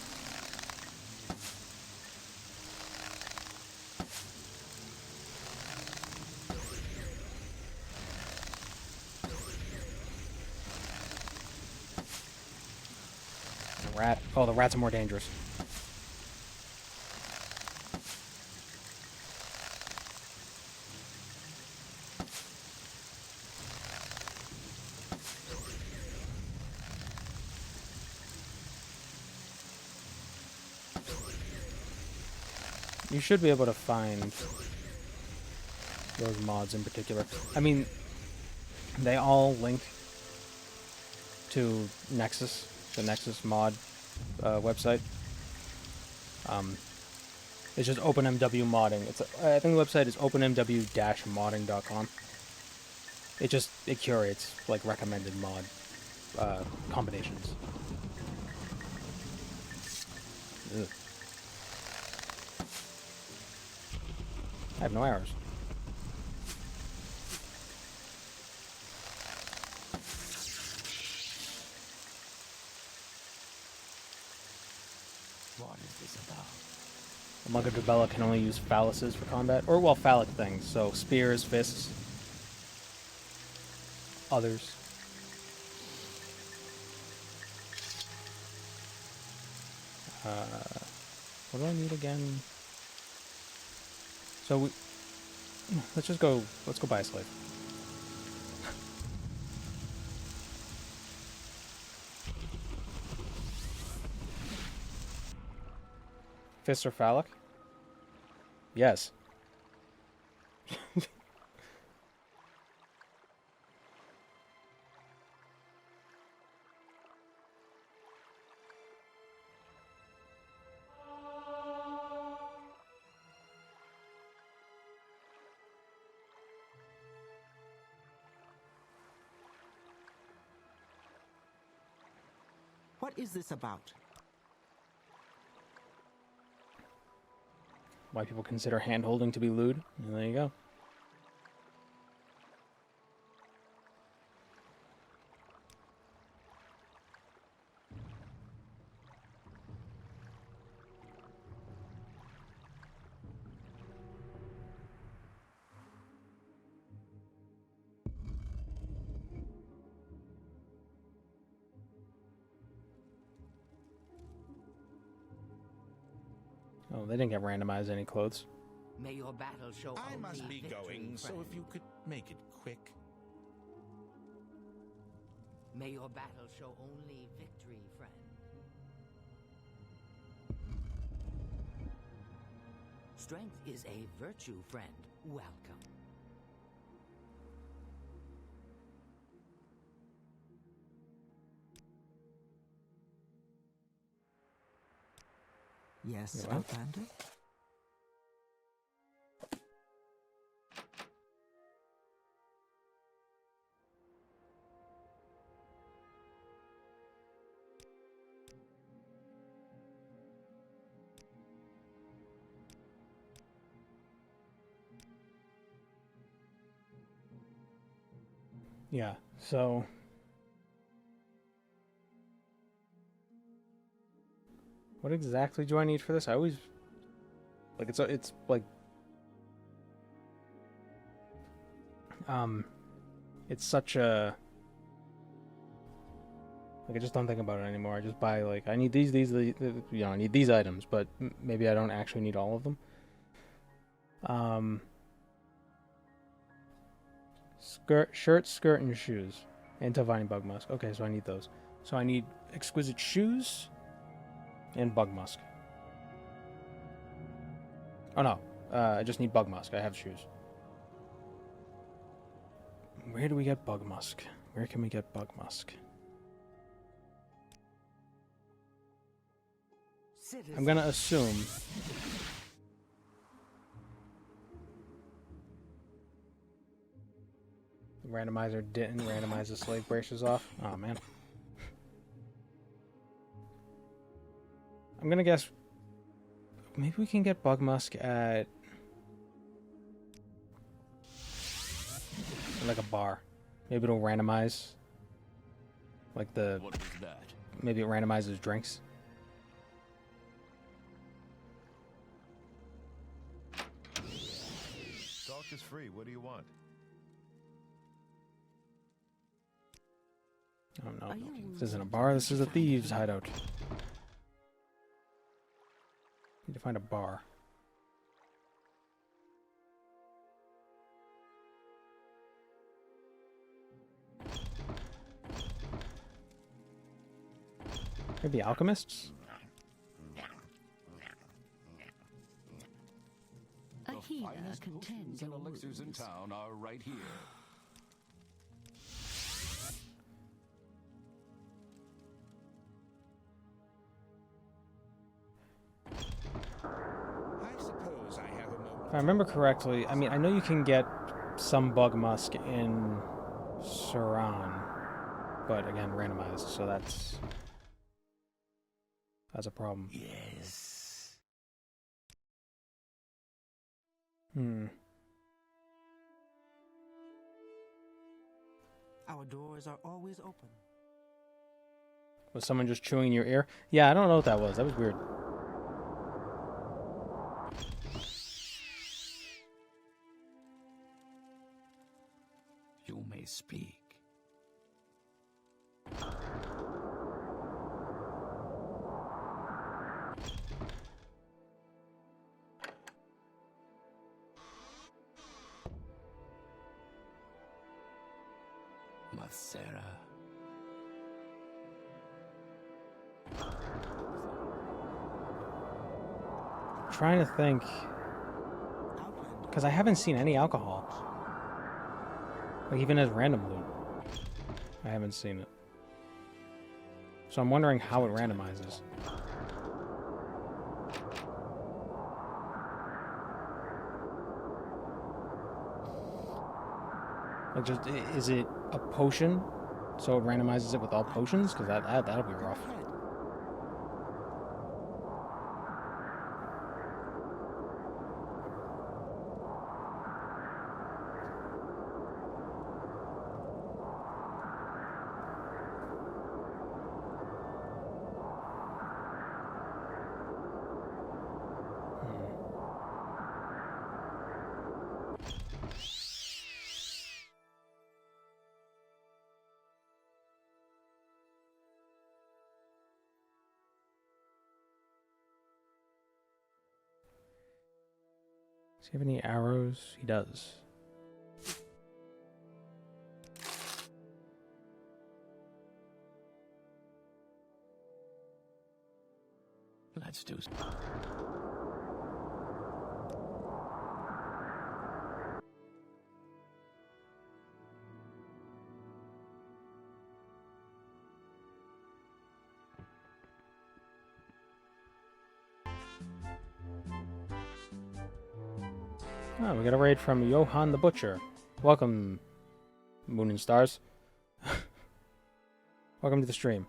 And a rat. Oh, the rats are more dangerous. You should be able to find those mods in particular. I mean, they all link to Nexus, the Nexus mod website. It's just OpenMW modding. I think the website is openmw-modding.com. It curates like recommended mod combinations. Ugh. I have no arrows. What is this about? A Monk of Drabella can only use phalluses for combat. Or, well, phallic things. So, spears, fists. Others. What do I need again? So, let's go buy a slave. Fists are phallic? Yes. What is this about? Why people consider hand-holding to be lewd. And there you go. Oh, they didn't get randomized any clothes. May your battle show I must only be victory, going, so friend. if you could make it quick. May your battle show only victory, friend. Strength is a virtue, friend. Welcome. Yes, You what? Outlander? Yeah, so... What exactly do I need for this? I always... Like, it's like... It's such a... Like, I just don't think about it anymore. I just buy, like, I need these, you know, I need these items, but maybe I don't actually need all of them. Shirt, skirt, and shoes. And Telvanni Bug Musk. Okay, so I need those. So I need exquisite shoes and Bug Musk. Oh no, I just need Bug Musk. I have shoes. Where do we get Bug Musk? Where can we get Bug Musk? I'm gonna assume... The randomizer didn't randomize the slave braces off. Oh man. I'm gonna guess... Maybe we can get Bug Musk at... like a bar. Maybe it'll randomize. Like the... What was that? Maybe it randomizes drinks. Talk is free. What do you want? Oh no. This isn't a bar, this is a thieves' hideout. Need to find a bar. Maybe alchemists? A healer contends your Elixirs in wounds. town are right here. I suppose I have a moment. If I remember correctly, I mean, I know you can get some Bug Musk in Suran, but again, randomized, so that's a problem. Yes. Our doors are always open. Was someone just chewing in your ear? Yeah, I don't know what that was. That was weird. You may speak. Sarah. Trying to think, because I haven't seen any alcohol. Like even as random loot, I haven't seen it. So I'm wondering how it randomizes. Like, just is it a potion, so it randomizes it with all potions? Because that'll be rough. Does he have any arrows? He does. Let's do some. Oh, we got a raid from Johan the Butcher. Welcome, Moon and Stars. Welcome to the stream.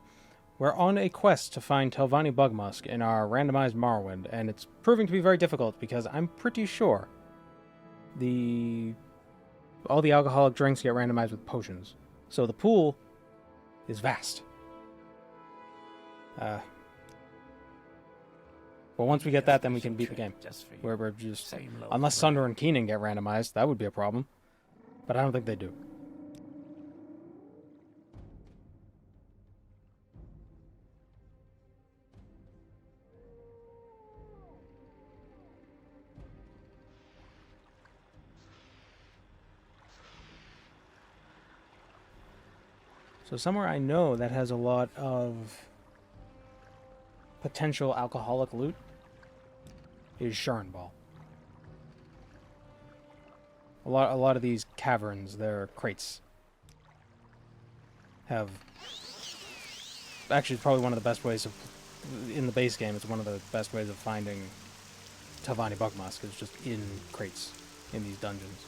We're on a quest to find Telvanni Bugmusk in our randomized Morrowind, and it's proving to be very difficult because I'm pretty sure all the alcoholic drinks get randomized with potions. So the pool is vast. But once we get that, then we can beat the game. We're just... Unless Sunder and Keenan get randomized, that would be a problem. But I don't think they do. So somewhere I know that has a lot of potential alcoholic loot is Sharonball. A lot of these caverns, their crates, have actually probably one of the best ways of in the base game. It's one of the best ways of finding Tavani Buckmusk is just in crates in these dungeons.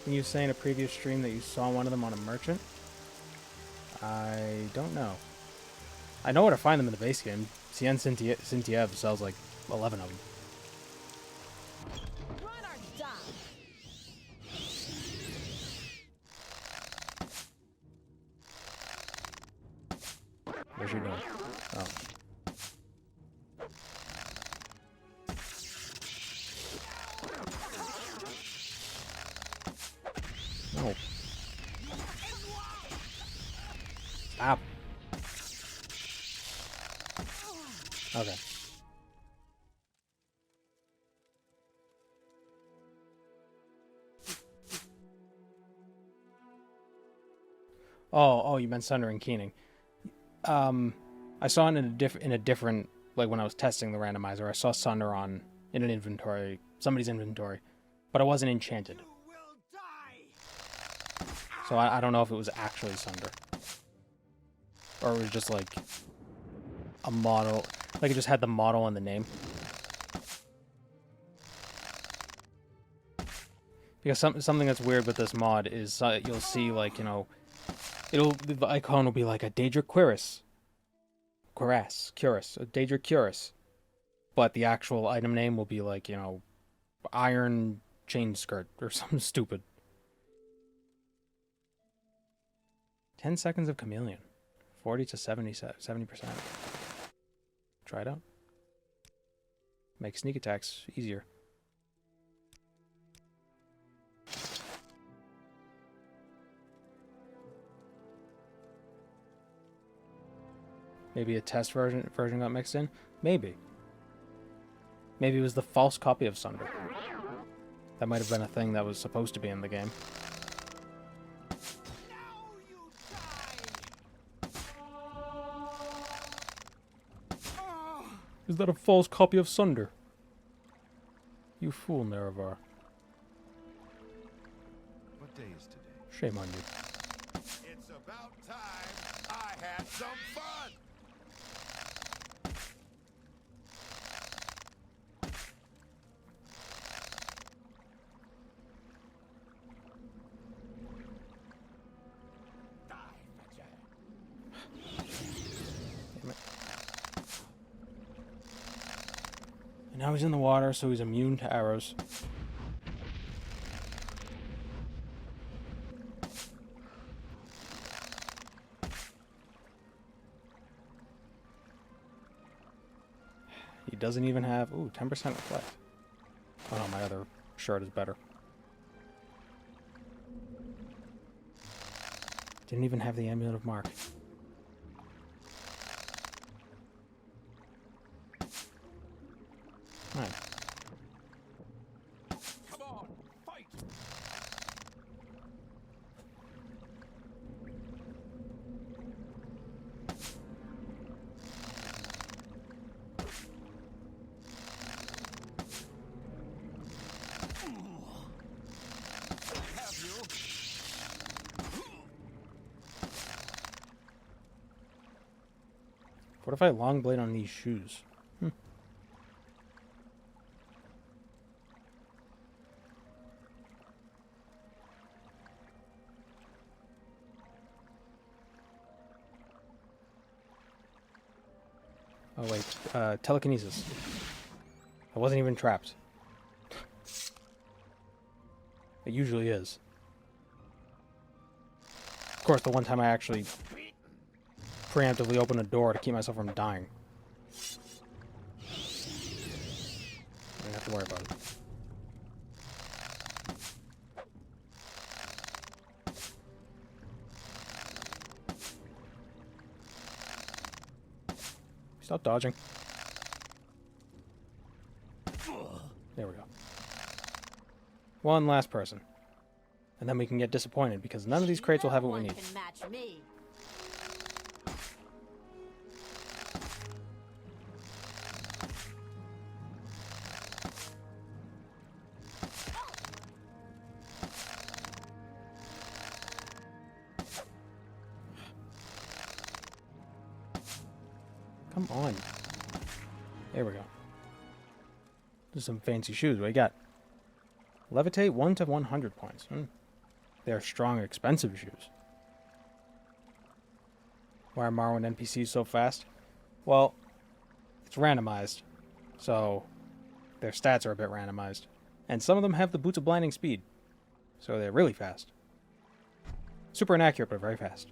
Can you say in a previous stream that you saw one of them on a merchant? I don't know. I know where to find them in the base game. Cien Sintiev sells like 11 of them. Run or die. Where's she going? Oh. No. Stop. Okay. Oh, you meant Sunder and Keening. I saw it in a different, like when I was testing the randomizer, I saw Sunder in an inventory, somebody's inventory, but it wasn't enchanted. So I don't know if it was actually Sunder. Or it was just like a model, like it just had the model and the name. Because something that's weird with this mod is you'll see like, you know, the icon will be like a Daedra Cuirass, a Daedra Cuirass. But the actual item name will be like, you know, Iron Chain Skirt or something stupid. 10 seconds of Chameleon. 40 to 70%. Try it out. Make sneak attacks easier. Maybe a test version got mixed in? Maybe. Maybe it was the false copy of Sunder. That might have been a thing that was supposed to be in the game. Is that a false copy of Sunder? You fool, Nerevar. What day is today? Shame on you. It's about time I had some fun. Damn it. And now he's in the water, so he's immune to arrows. He doesn't even have... Ooh, 10% reflect. Oh no, my other shirt is better. Didn't even have the Amulet of Mark. Right. Come on, fight. Have you? What if I long blade on these shoes? Oh wait, telekinesis. I wasn't even trapped. It usually is. Of course, the one time I actually preemptively opened a door to keep myself from dying. even have to worry about it. Stop dodging. There we go. One last person. And then we can get disappointed because none of these crates will have what we need. Can match me. Come on. There we go. There's some fancy shoes. What do you got? Levitate 1 to 100 points. They're strong, expensive shoes. Why are Morrowind NPCs so fast? Well, it's randomized. So, their stats are a bit randomized. And some of them have the Boots of Blinding Speed. So they're really fast. Super inaccurate, but very fast.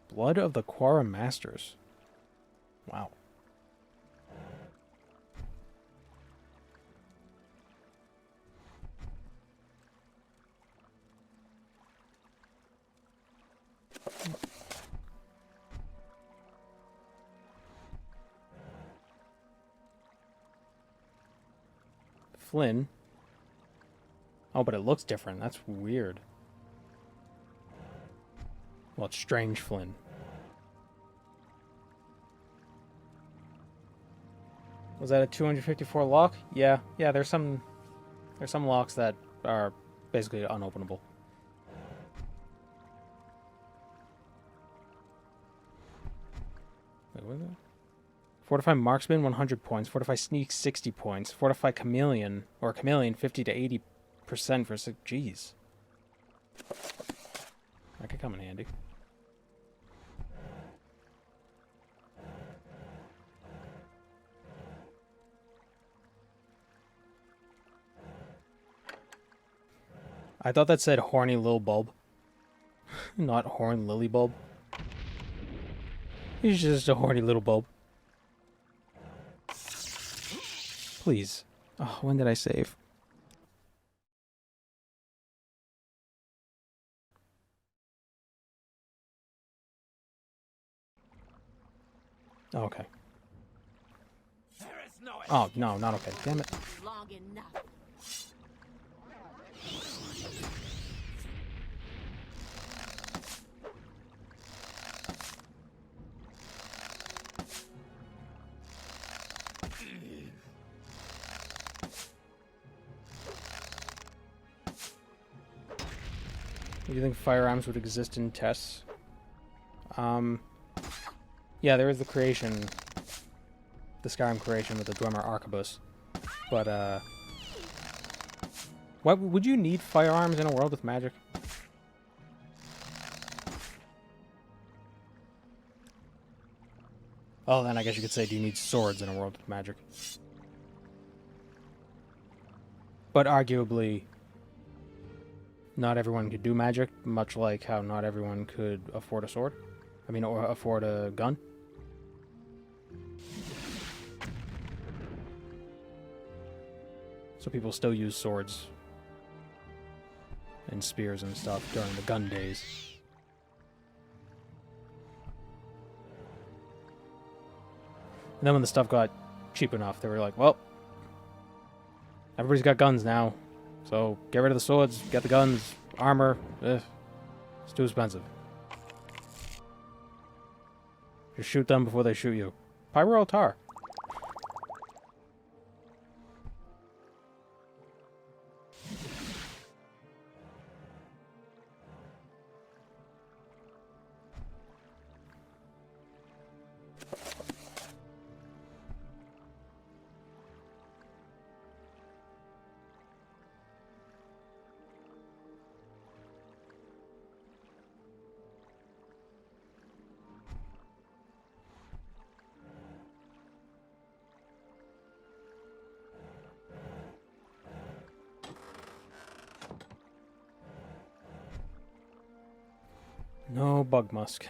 Blood of the Quorum Masters. Wow. Flynn. Oh, but it looks different. That's weird. Well, it's Strange Flynn. Was that a 254 lock? Yeah, there's some locks that are basically unopenable. Wait, what is it? Fortify Marksman 100 points, Fortify Sneak 60 points, Fortify Chameleon 50 to 80% for 6. Jeez. That could come in handy. I thought that said horny lil bulb. Not horn lily bulb. He's just a horny little bulb. Please. Oh, when did I save? Okay. Oh, no, not okay. Damn it. Long enough. Do you think firearms would exist in tests? Yeah, there is the creation, the Skyrim creation with the Dwemer Arquebus, but what would you need firearms in a world with magic? Oh, then I guess you could say, do you need swords in a world with magic? But arguably, not everyone could do magic, much like how not everyone could afford a sword. I mean, or afford a gun. So people still use swords and spears and stuff during the gun days. And then when the stuff got cheap enough, they were like, well, everybody's got guns now. So get rid of the swords, get the guns, armor. It's too expensive. Just shoot them before they shoot you. Pyro Altar. No bug musk.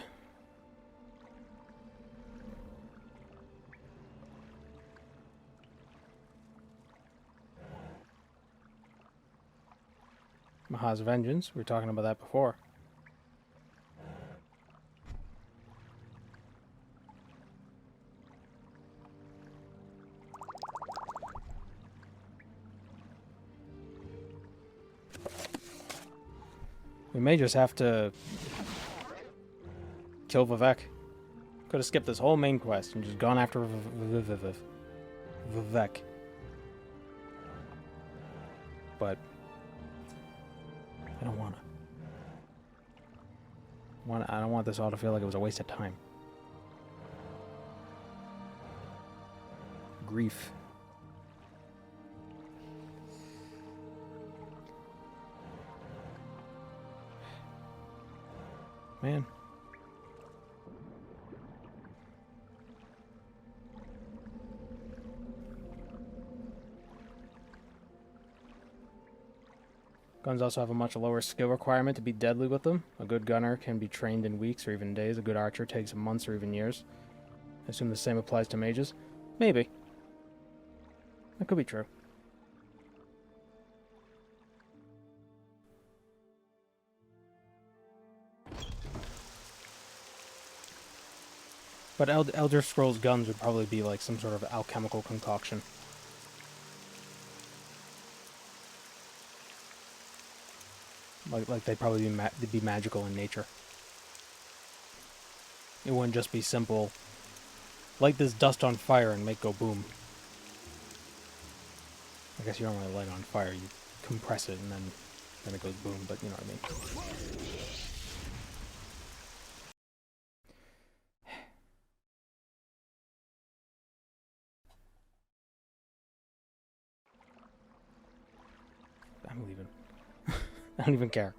Maha's Vengeance. We were talking about that before. We may just have to kill Vivek. Could have skipped this whole main quest and just gone after Vivek. But I don't wanna. I don't want this all to feel like it was a waste of time. Grief. Man. Guns also have a much lower skill requirement to be deadly with them. A good gunner can be trained in weeks or even days. A good archer takes months or even years. I assume the same applies to mages. Maybe. That could be true. But Elder Scrolls guns would probably be like some sort of alchemical concoction. Like they'd probably be magical in nature. It wouldn't just be simple, light this dust on fire and make go boom. I guess you don't really light it on fire, you compress it and then it goes boom, but you know what I mean. I'm leaving. I don't even care.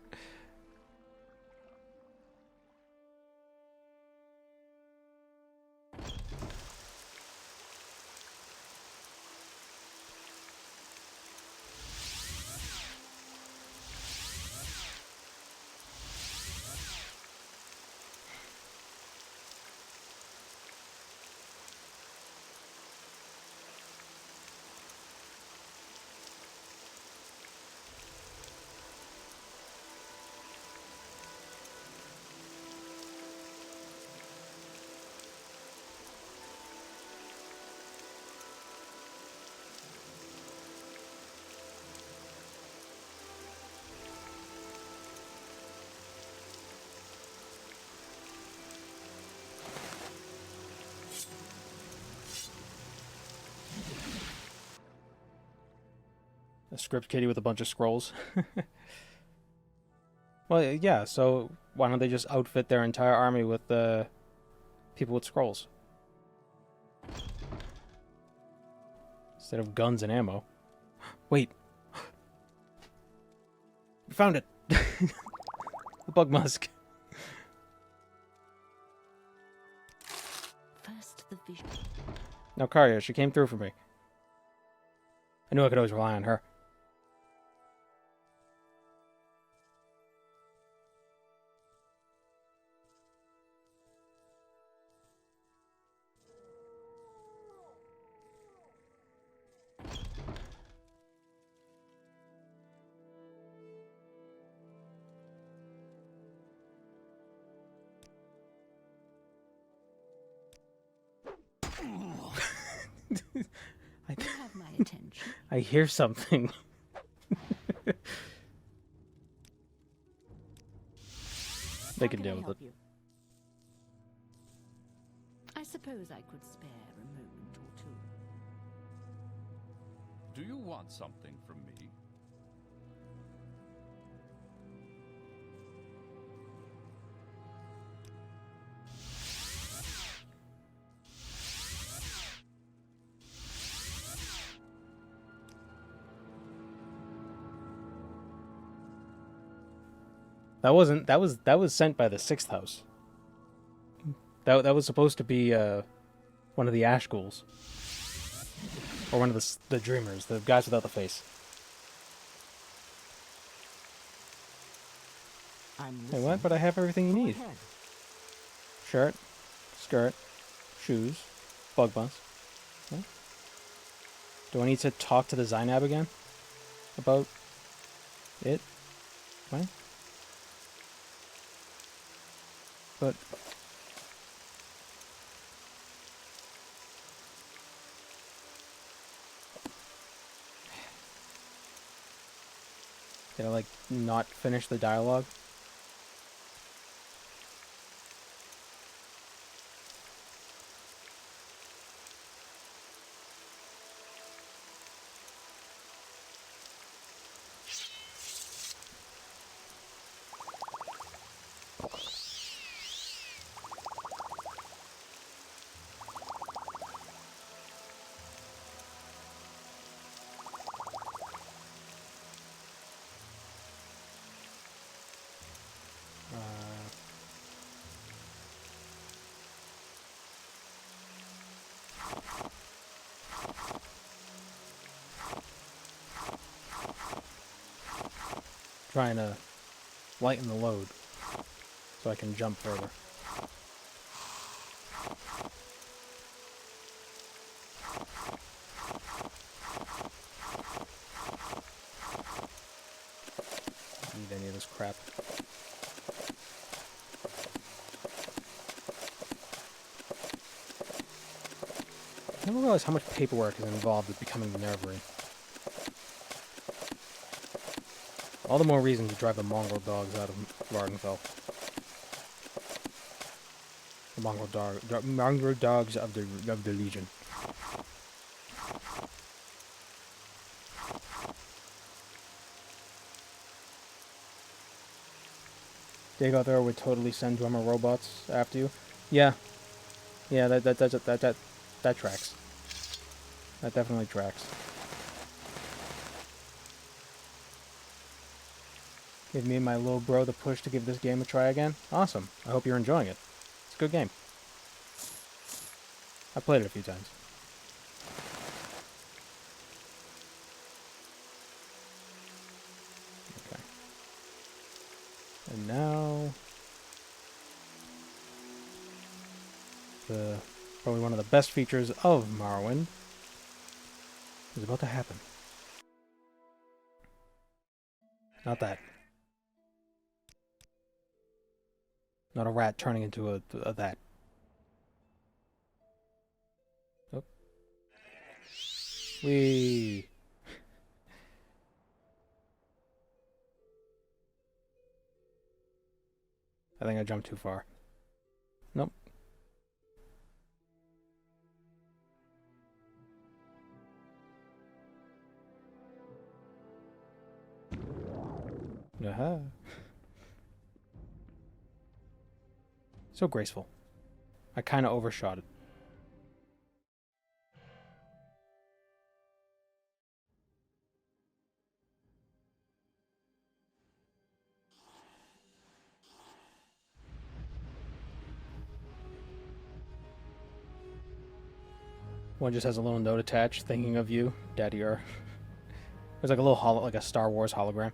A script kitty with a bunch of scrolls. Well, yeah, so why don't they just outfit their entire army with people with scrolls? Instead of guns and ammo. Wait. We found it! The bug musk. First the vision. Now, Karya, she came through for me. I knew I could always rely on her. You have my attention. I hear something. They can deal with it. I suppose I could spare a moment or two. Do you want something from me? That was sent by the 6th house. That was supposed to be one of the Ash Ghouls. Or one of the Dreamers, the guys without the face. I'm Hey, listening. what? But I have everything you Go need. ahead. Shirt, skirt, shoes, bug buzz. Huh? Do I need to talk to the Zainab again? About it? What? But... Did I, like, not finish the dialogue? Trying to lighten the load so I can jump further. Need any of this crap. I never realized how much paperwork is involved with becoming the Nervery. All the more reason to drive the mongrel dogs out of Vardenfell. The mongrel dogs of the Legion. Dagothar would totally send drummer robots after you. Yeah, yeah, that tracks. That definitely tracks. Give me and my little bro the push to give this game a try again. Awesome. I hope you're enjoying it. It's a good game. I played it a few times. Okay. And now... probably one of the best features of Morrowind is about to happen. Not that. Not a rat turning into a that. Oh. Whee! I think I jumped too far. Nope. Aha. So graceful. I kind of overshot it. One just has a little note attached, thinking of you, Daddy R. There's like a little like a Star Wars hologram.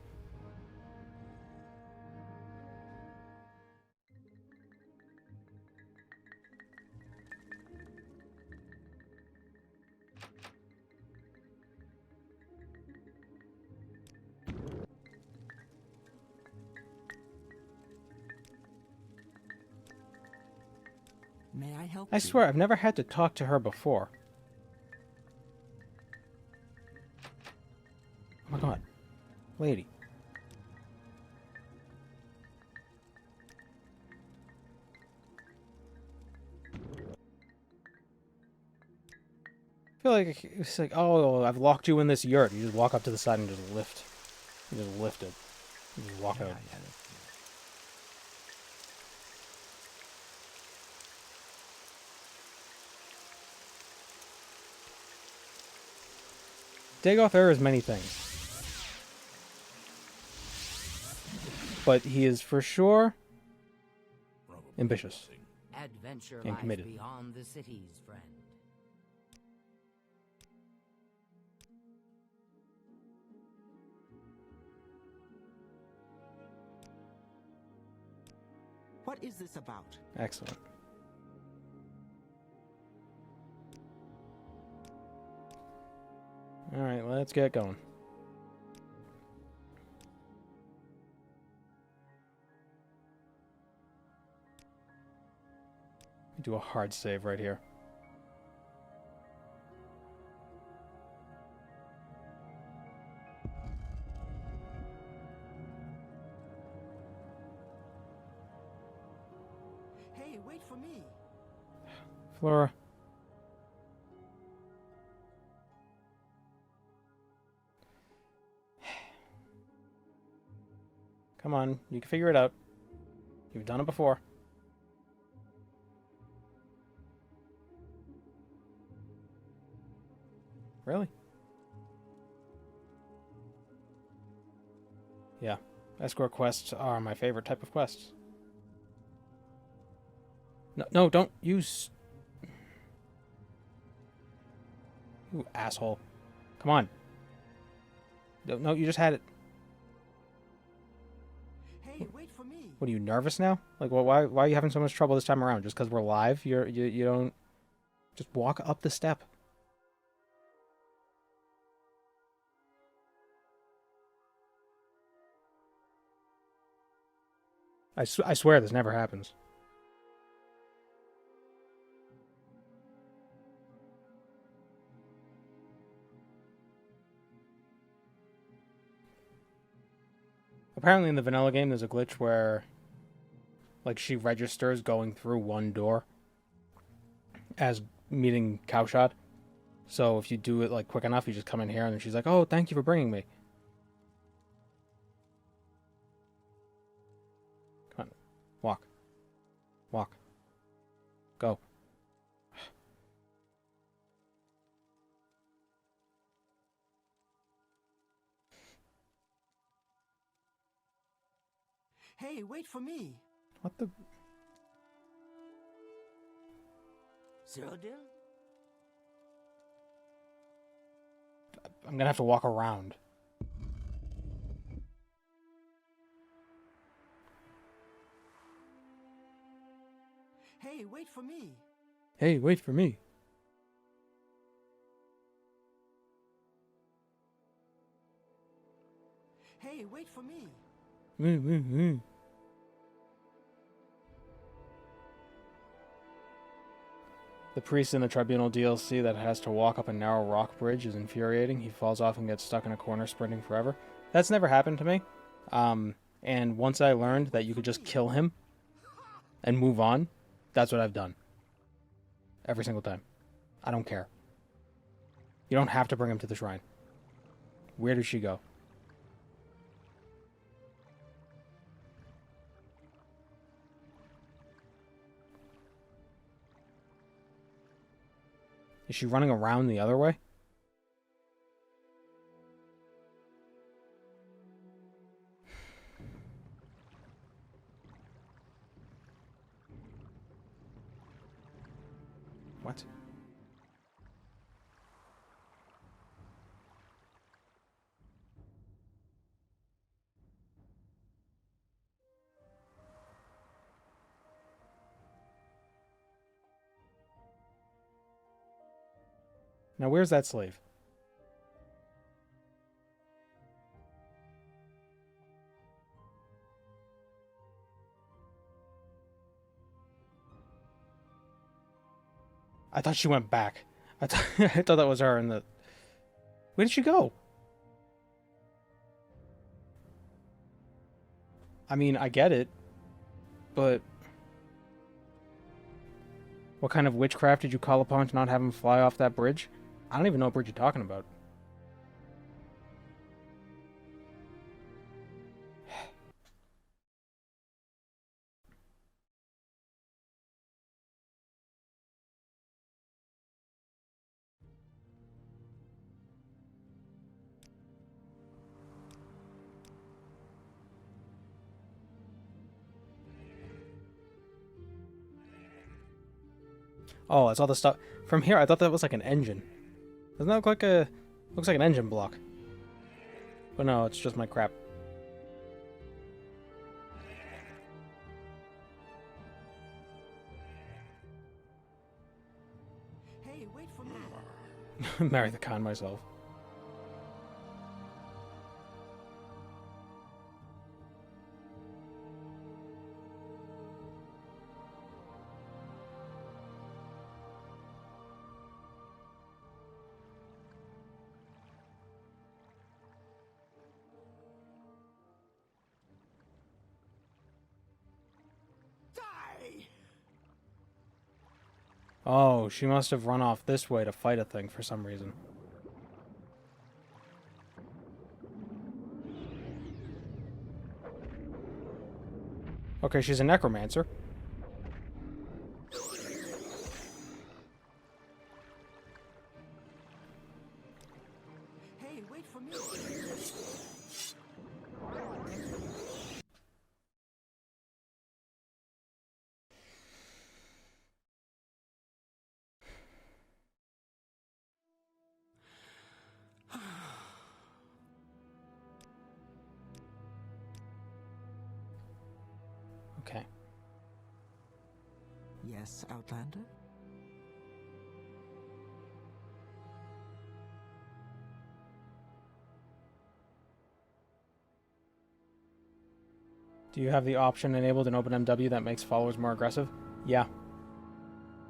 May I help I you? swear, I've never had to talk to her before. Oh my god. Lady. I feel like it's like, oh, I've locked you in this yurt. You just walk up to the side and just lift. You just lift it. You just walk out. Dagoth Ur is many things. But he is for sure ambitious Adventure and lies committed. beyond the cities, friend. What is this about? Excellent. Alright, let's get going. Do a hard save right here. Hey, wait for me. Flora. Come on, you can figure it out. You've done it before. Really? Yeah. Escort quests are my favorite type of quests. No, no, don't use... You asshole. Come on. No, you just had it. Hey, wait for me. What, are you nervous now? Like, why are you having so much trouble this time around? Just because we're live? You don't... Just walk up the step. I swear this never happens. Apparently in the vanilla game there's a glitch where like she registers going through one door as meeting Cowshot. So if you do it like quick enough, you just come in here and then she's like, "Oh, thank you for bringing me." Come on. Walk. Walk. Go. Hey, wait for me. What the... Cyrodiil? I'm gonna have to walk around. Hey, wait for me. Hey, wait for me. Hey, wait for me. The priest in the Tribunal DLC that has to walk up a narrow rock bridge is infuriating. He falls off and gets stuck in a corner sprinting forever. That's never happened to me. And once I learned that you could just kill him and move on, that's what I've done. Every single time. I don't care. You don't have to bring him to the shrine. Where does she go? Is she running around the other way? What? Now where's that slave? I thought she went back. I thought that was her in the... Where did she go? I mean, I get it, but... What kind of witchcraft did you call upon to not have him fly off that bridge? I don't even know what bridge you're talking about. Oh, that's all the stuff. From here, I thought that was like an engine. Doesn't that look like a... Looks like an engine block. But no, it's just my crap. Marry the Khan myself. Die! Oh, she must have run off this way to fight a thing for some reason. Okay, she's a necromancer. Hey, wait for me. Okay. Yes, Outlander? Do you have the option enabled in OpenMW that makes followers more aggressive? Yeah.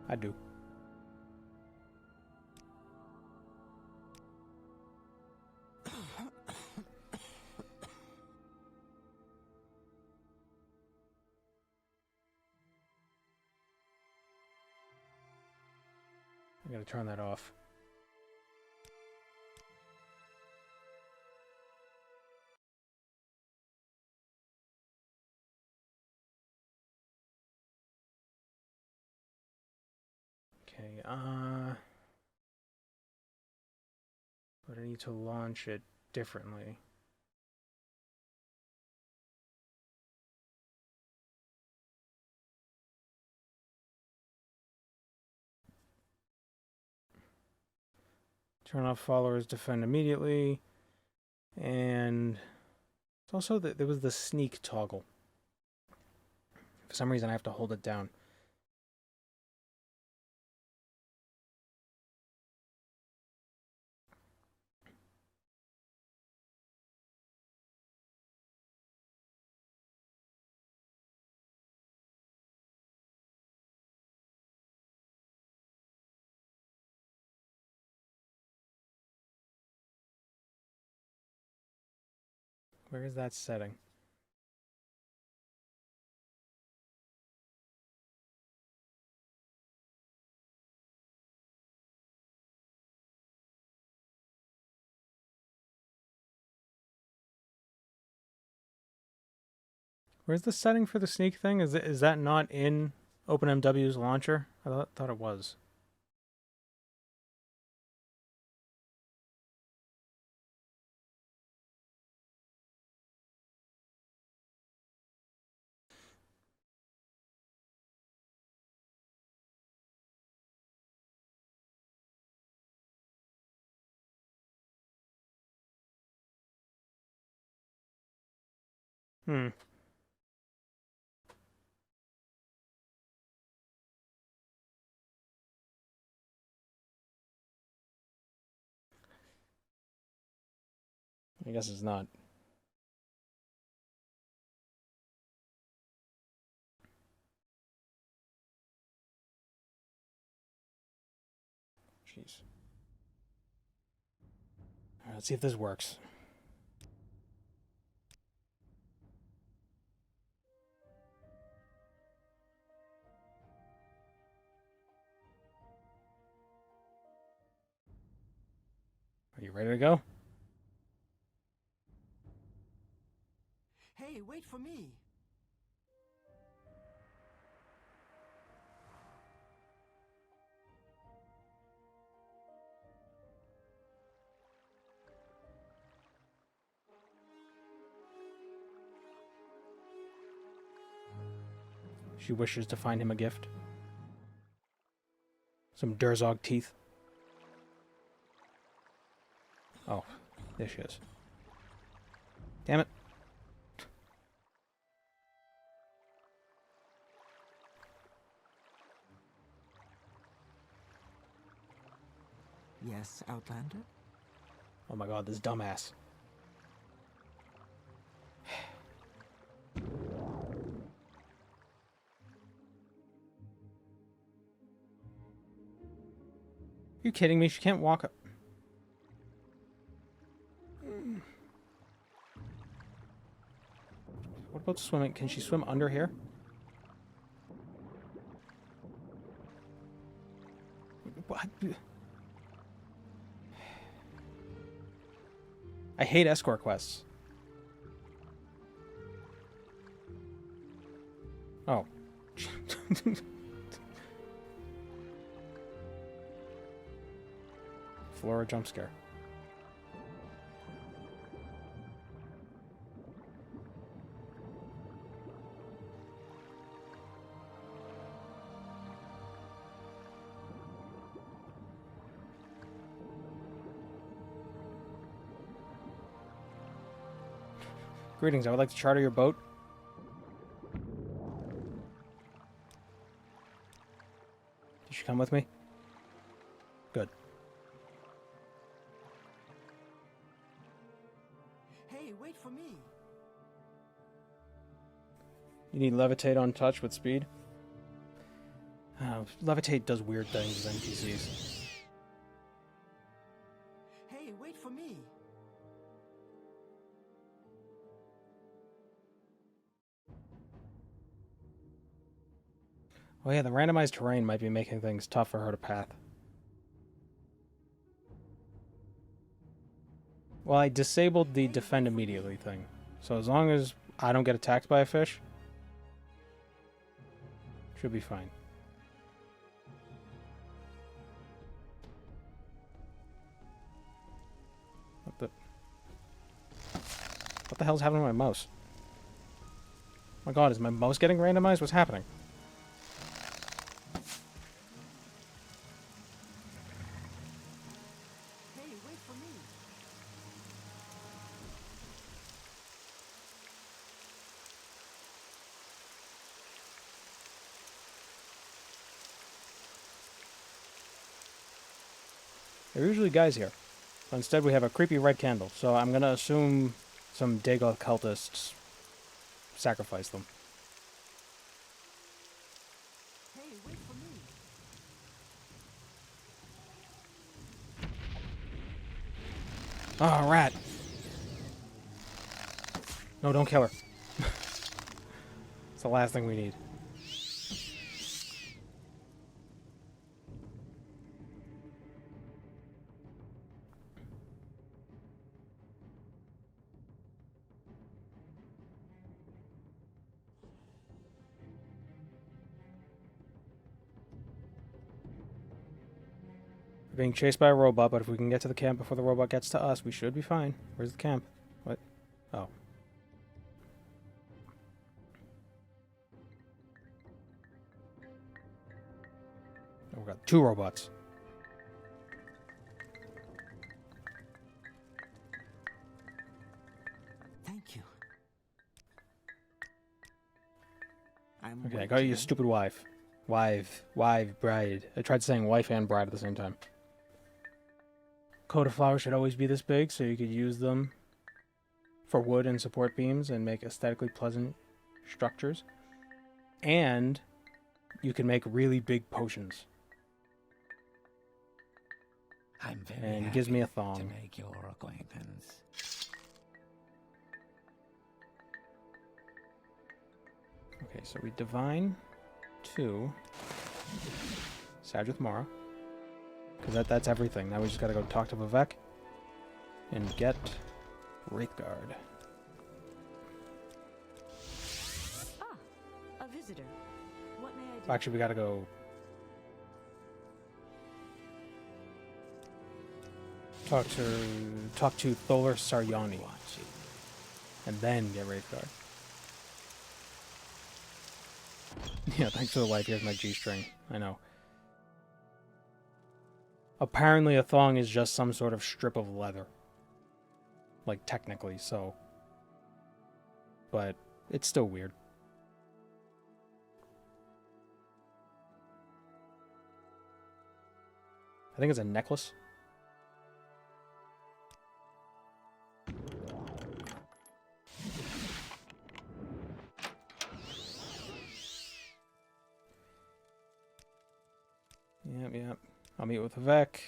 I do. I gotta turn that off. Okay, but I need to launch it differently. Turn off followers, defend immediately, and it's also that there was the sneak toggle. For some reason, I have to hold it down. Where is that setting? Where's the setting for the sneak thing? Is that not in OpenMW's launcher? I thought it was. Hmm. I guess it's not. Jeez. All right, let's see if this works. Are you ready to go? Hey, wait for me. She wishes to find him a gift. Some Durzog teeth. Oh, there she is. Damn it. Yes, Outlander? Oh my god, this dumbass. You kidding me? She can't walk up. What about swimming? Can she swim under here? What? I hate escort quests. Oh. Flora jump scare. Greetings, I would like to charter your boat. Did she come with me? Good. Hey, wait for me. You need levitate on touch with speed? Levitate does weird things with NPCs. Hey, wait for me. Oh yeah, the randomized terrain might be making things tough for her to path. Well, I disabled the defend immediately thing. So as long as I don't get attacked by a fish, should be fine. What the hell's happening to my mouse? My god, is my mouse getting randomized? What's happening? Hey, wait for me. There are usually guys here. But instead we have a creepy red candle, so I'm gonna assume some Dagoth cultists sacrifice them. Hey, wait for me. Oh, rat! No, don't kill her. It's the last thing we need. We're being chased by a robot, but if we can get to the camp before the robot gets to us, we should be fine. Where's the camp? What? Oh. Oh, we got 2 robots. Thank you. I'm Okay, I waiting. got you, stupid wife. Wife, bride. I tried saying wife and bride at the same time. Coat of flowers should always be this big, so you could use them for wood and support beams and make aesthetically pleasant structures. And you can make really big potions. I'm very And it gives me a happy thong. to make your acquaintance. Okay, so we divine to Sag with Mara. Because that's everything. Now we just gotta go talk to Vivek and get Wraithguard. Ah, a visitor. What may I do? Actually, we gotta go talk to Tholar Saryani and then get Wraithguard. Yeah, thanks for the life. Here's my G-string. I know. Apparently a thong is just some sort of strip of leather. Like, technically, so. But it's still weird. I think it's a necklace. Yep. I'll meet with Vivek.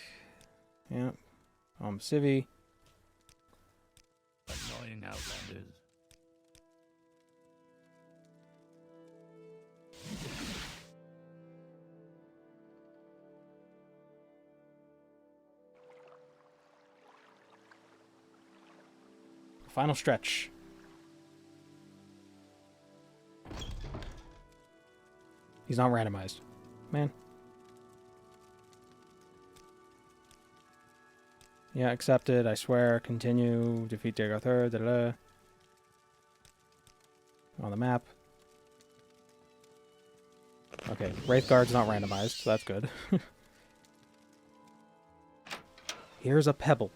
Yep. Civi. Annoying outlanders. Final stretch. He's not randomized. Man. Yeah, accepted. I swear. Continue. Defeat Diego third. Da, da, da. On the map. Okay, Wraithguard's not randomized, so that's good. Here's a pebble.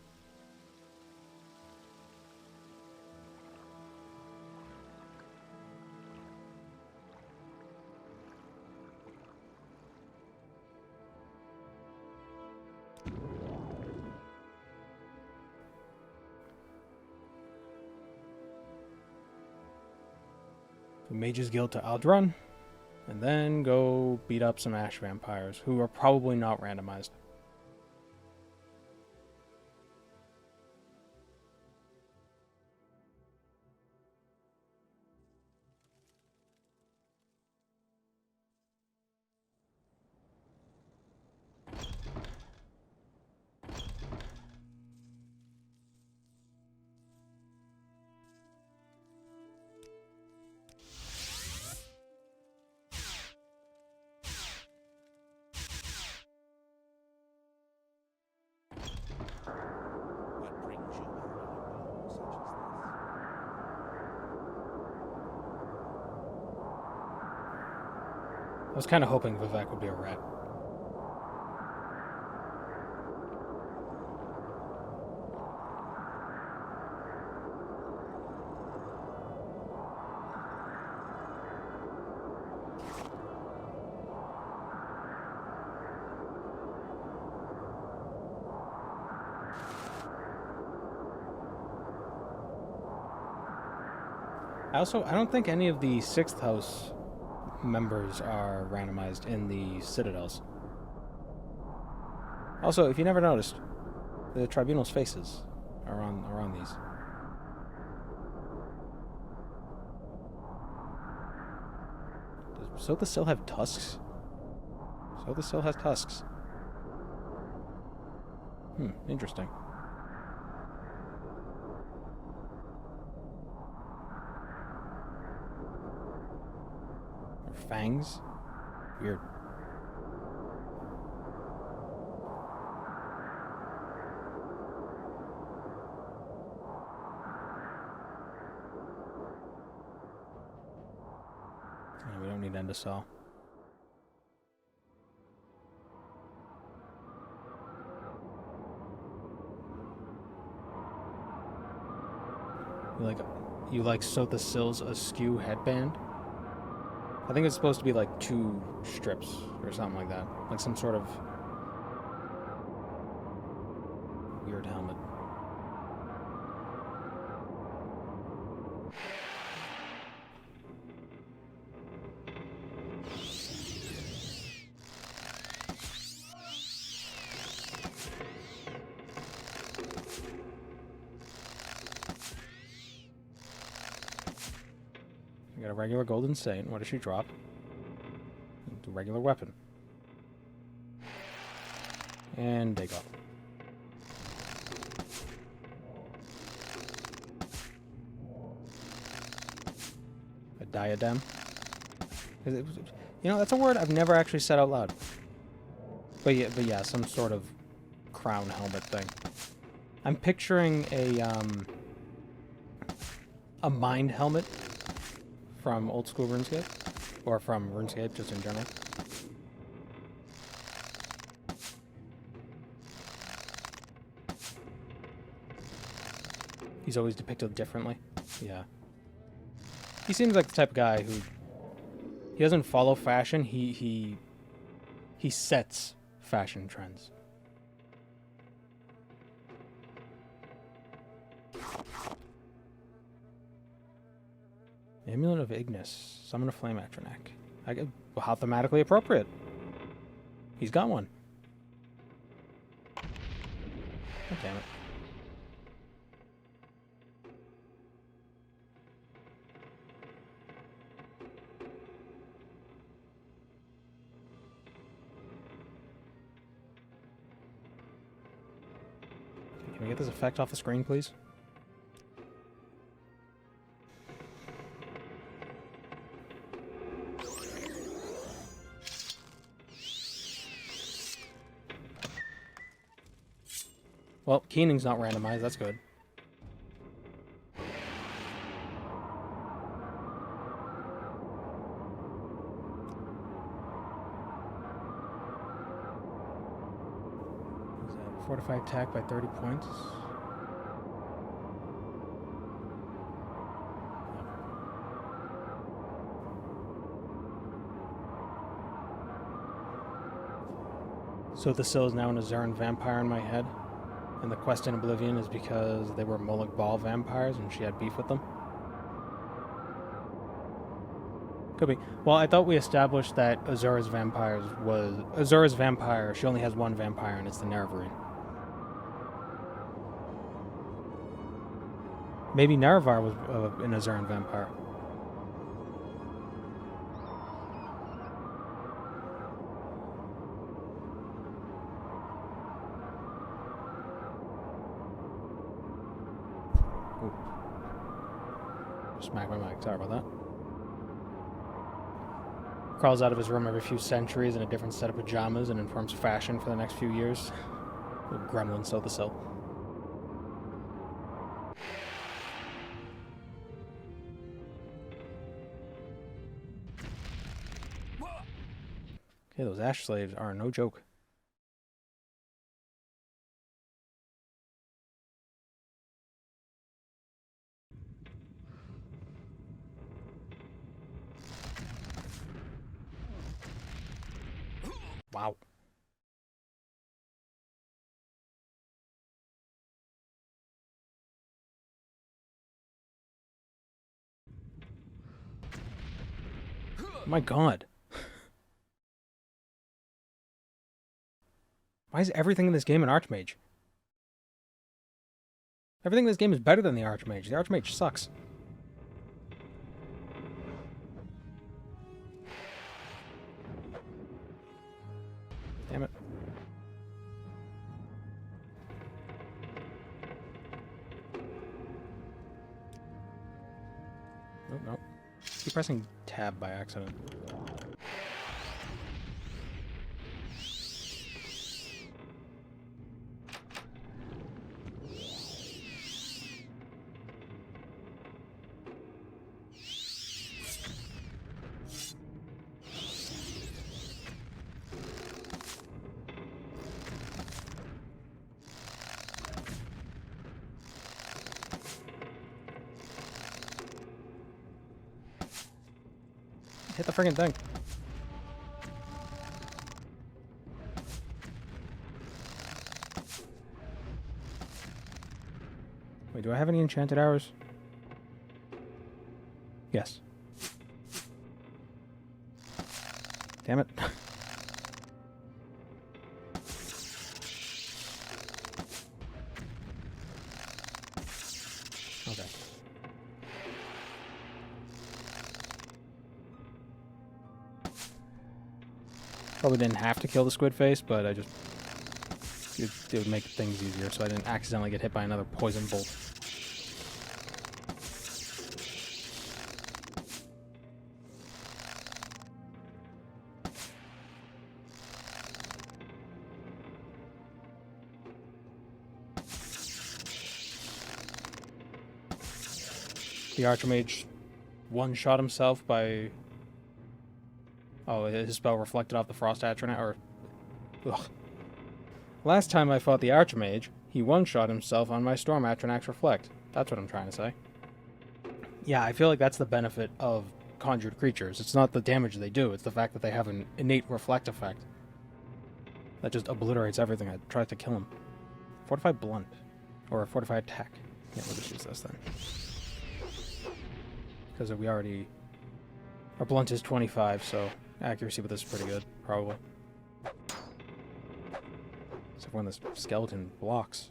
Mage's Guild to Aldrun, and then go beat up some Ash Vampires, who are probably not randomized. What brings you here on a road such as I was kind of hoping Vivek would be a rat. I don't think any of the 6th house members are randomized in the Citadels. Also, if you never noticed, the Tribunal's faces are on these. Does Sotha still have tusks? Sotha still has tusks. Interesting. Fangs? Weird. Yeah, we don't need Endosol. You like Sotha Sill's askew headband? I think it's supposed to be like 2 strips or something like that. Like some sort of weird helmet. We got a regular Golden Saint. What does she drop? A regular weapon. And they go. A diadem. You know, that's a word I've never actually said out loud. But yeah, some sort of crown helmet thing. I'm picturing a mind helmet from old school RuneScape, or from RuneScape just in general. He's always depicted differently. Yeah. He seems like the type of guy who he doesn't follow fashion, he sets fashion trends. Amulet of Ignis. Summon a Flame Atronak. How thematically appropriate. He's got one. God damn it. Can we get this effect off the screen, please? Well, keening's not randomized, that's good. Is that fortify attack by 30 points? So the Sill is now an Azuran vampire in my head? And the quest in Oblivion is because they were Moloch Ball vampires and she had beef with them? Could be. Well, I thought we established that Azura's vampire, she only has one vampire and it's the Nerevarine. Maybe Nerevar was an Azuran vampire. Smack my mic, sorry about that. Crawls out of his room every few centuries in a different set of pajamas and informs fashion for the next few years. Little gremlin, so the Sill. Okay, those ash slaves are no joke. Wow. My God. Why is everything in this game an Archmage? Everything in this game is better than the Archmage. The Archmage sucks. Damn it. Nope, nope. Keep pressing tab by accident. Hit the friggin' thing. Wait, do I have any enchanted arrows? Yes. Damn it. Okay. Probably didn't have to kill the squid face, but I just... It would make things easier so I didn't accidentally get hit by another poison bolt. The Archmage one-shot himself by... Oh, his spell reflected off the Frost Atronach, or... Ugh. Last time I fought the Archmage, he one-shot himself on my Storm Atronach's Reflect. That's what I'm trying to say. Yeah, I feel like that's the benefit of conjured creatures. It's not the damage they do, it's the fact that they have an innate reflect effect. That just obliterates everything that tries to kill him. Fortified Blunt. Or Fortified Attack. Yeah, we'll just use this then. Because we already... Our Blunt is 25, so accuracy with this is pretty good, probably. Except when this skeleton blocks.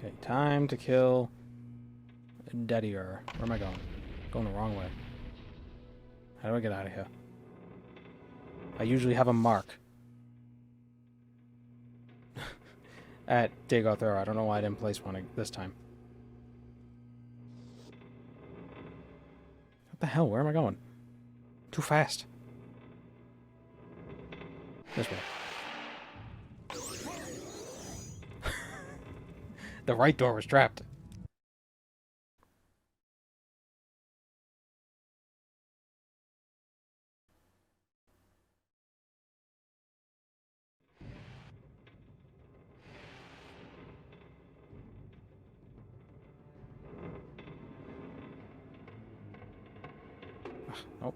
Okay, time to kill Deadier. Where am I going? Going the wrong way. How do I get out of here? I usually have a mark. At Dagothera. I don't know why I didn't place one this time. What the hell? Where am I going? Too fast. This way. The right door was trapped. Nope.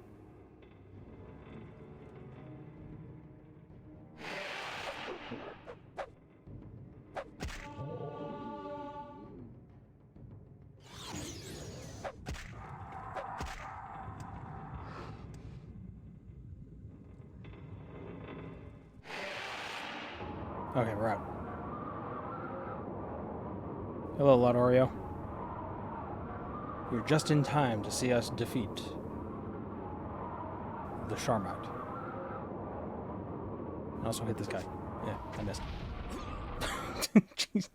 Okay, we're out. Hello, Lodorio. You're just in time to see us defeat the Sharmout. I also hit this guy. Yeah, I missed. Jeez.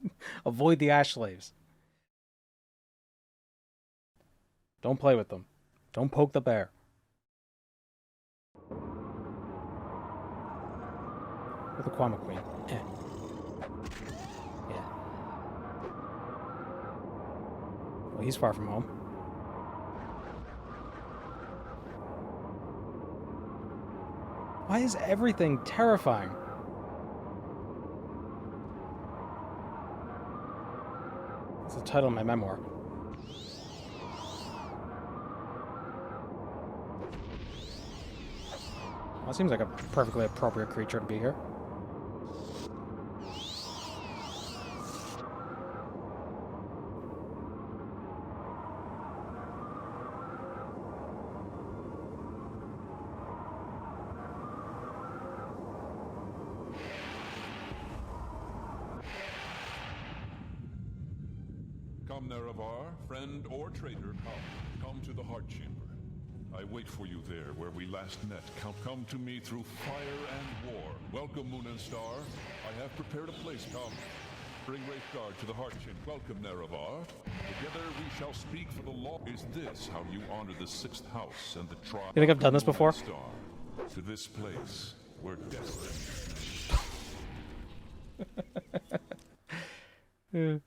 Avoid the ash slaves. Don't play with them. Don't poke the bear. With the Kwama Queen. Yeah. Yeah. Well, he's far from home. Why is everything terrifying? That's the title of my memoir. Well, it seems like a perfectly appropriate creature to be here. Come, Nerevar, friend or traitor, come to the Heart Chamber. I wait for you there where we last met. Come to me through fire and war. Welcome, Moon and Star. I have prepared a place. Come. Bring Wraithguard to the Heart Chamber. Welcome, Nerevar. Together we shall speak for the law. Is this how you honor the sixth house and the tribe? You think I've done this before? Star, to this place where destiny. Yeah.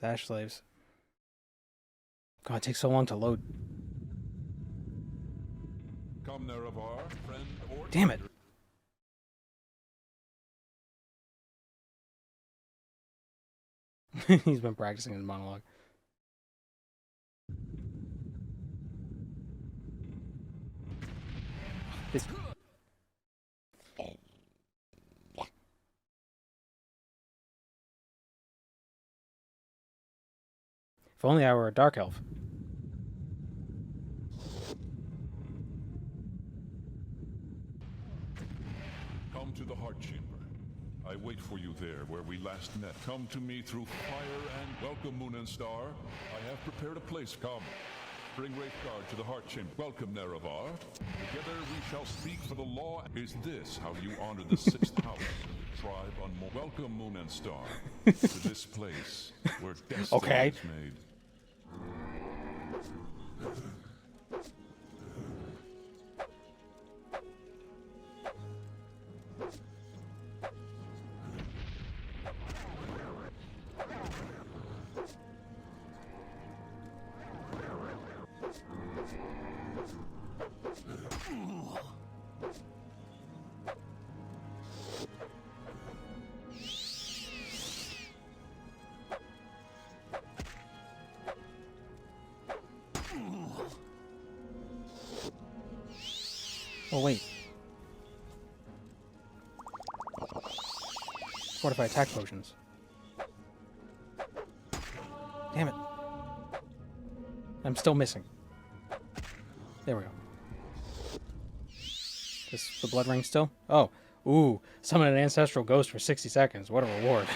Ash slaves. God, it takes so long to load. Come, Nerevar, friend or Damn it. He's been practicing his monologue. This... If only I were a dark elf. Come to the Heart Chamber. I wait for you there where we last met. Come to me through fire and welcome, Moon and Star. I have prepared a place. Come. Bring Wraithguard to the Heart Chamber. Welcome, Nerevar. Together we shall speak for the law. Is this how you honor the sixth house? Tribe on welcome, Moon and Star, to this place where destiny is made. Oh, wait. Fortify attack potions. Damn it. I'm still missing. There we go. This the blood ring still? Oh. Ooh. Summon an ancestral ghost for 60 seconds. What a reward.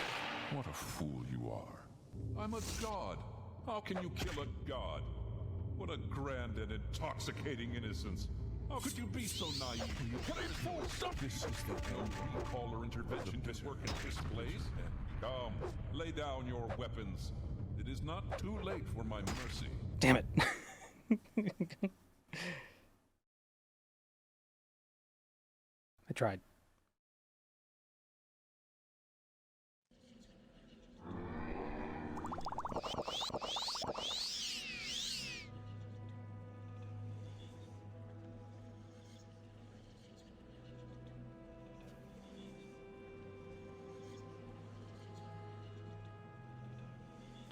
What a fool you are. I'm a god. How can you kill a god? What a grand and intoxicating innocence. How could you be so naive? What a fool! Stop! This is the no recaller intervention can work in this place. Come, lay down your weapons. It is not too late for my mercy. Damn it. I tried.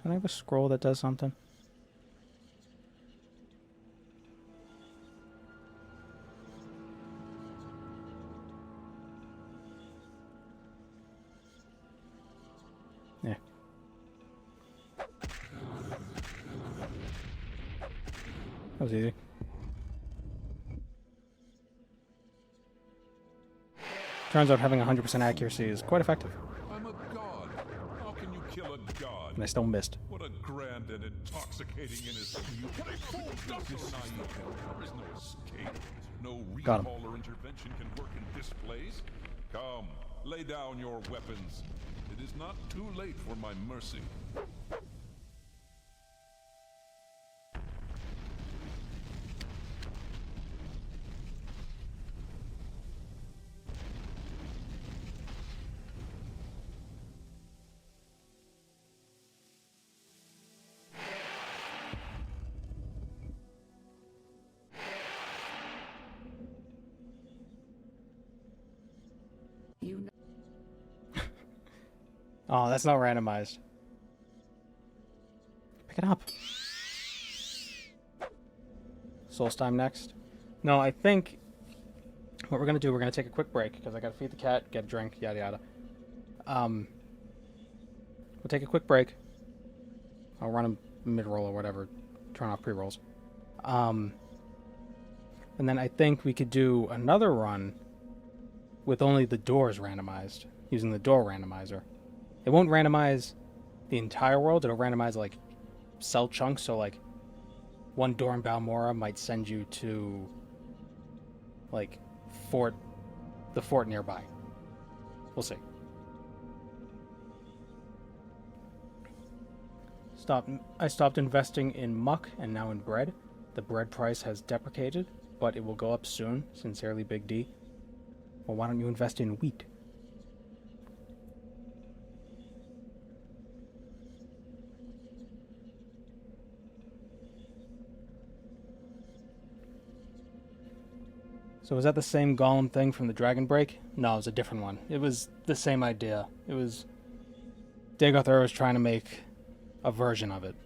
Don't I have a scroll that does something? Yeah. That was easy. Turns out having 100% accuracy is quite effective. I'm a god. How can you kill a god? And I still missed. What a grand and intoxicating innocence. What a fool! Stop so naive. There is no escape. No Got him. recaller intervention can work in this place. Come, lay down your weapons. It is not too late for my mercy. Oh, that's not randomized. Pick it up. Soul's time next. No, I think what we're gonna do, we're gonna take a quick break because I gotta feed the cat, get a drink, yada yada. We'll take a quick break. I'll run a mid-roll or whatever, turn off pre-rolls. And then I think we could do another run with only the doors randomized, using the door randomizer. It won't randomize the entire world, it'll randomize like cell chunks, so like one door in Balmora might send you to like the fort nearby. We'll see. I stopped investing in muck and now in bread. The bread price has deprecated, but it will go up soon. Sincerely, Big D. Well, why don't you invest in wheat? So was that the same Golem thing from the Dragon Break? No, it was a different one. It was the same idea. It was... Dagothar was trying to make a version of it.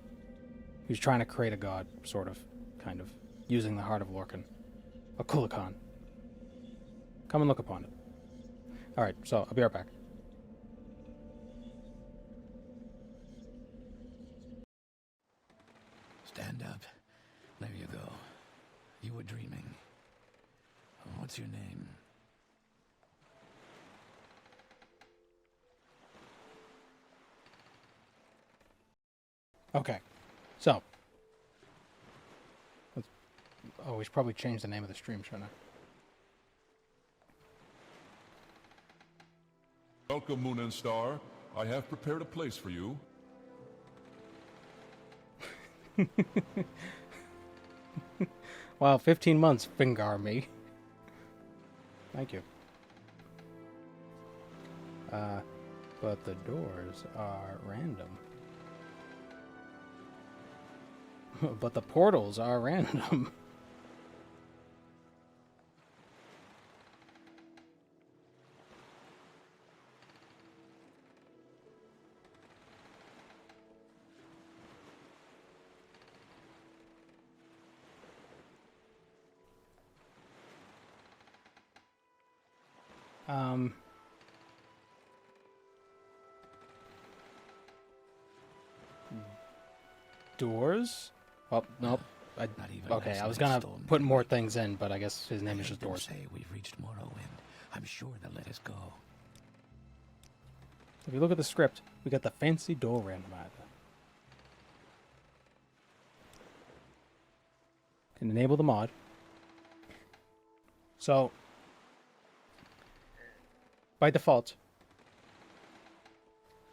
He was trying to create a god, sort of, kind of, using the Heart of Lorcan. A Kulakan. Come and look upon it. Alright, so I'll be right back. Stand up. There you go. You were dreaming. What's your name? Okay, so. Oh, we should probably change the name of the stream, shouldn't I? Welcome, Moon and Star. I have prepared a place for you. Wow, 15 months, Fingar me. Thank you. But the doors are random. But the portals are random. Doors? Oh, nope. Not even Okay, last I was night's gonna storm put did more it. things in, but I guess his name is just Don't Doors. say we've reached Morrowind. I'm sure they'll let us go. If you look at the script, we got the fancy door randomizer. Can enable the mod. So, by default,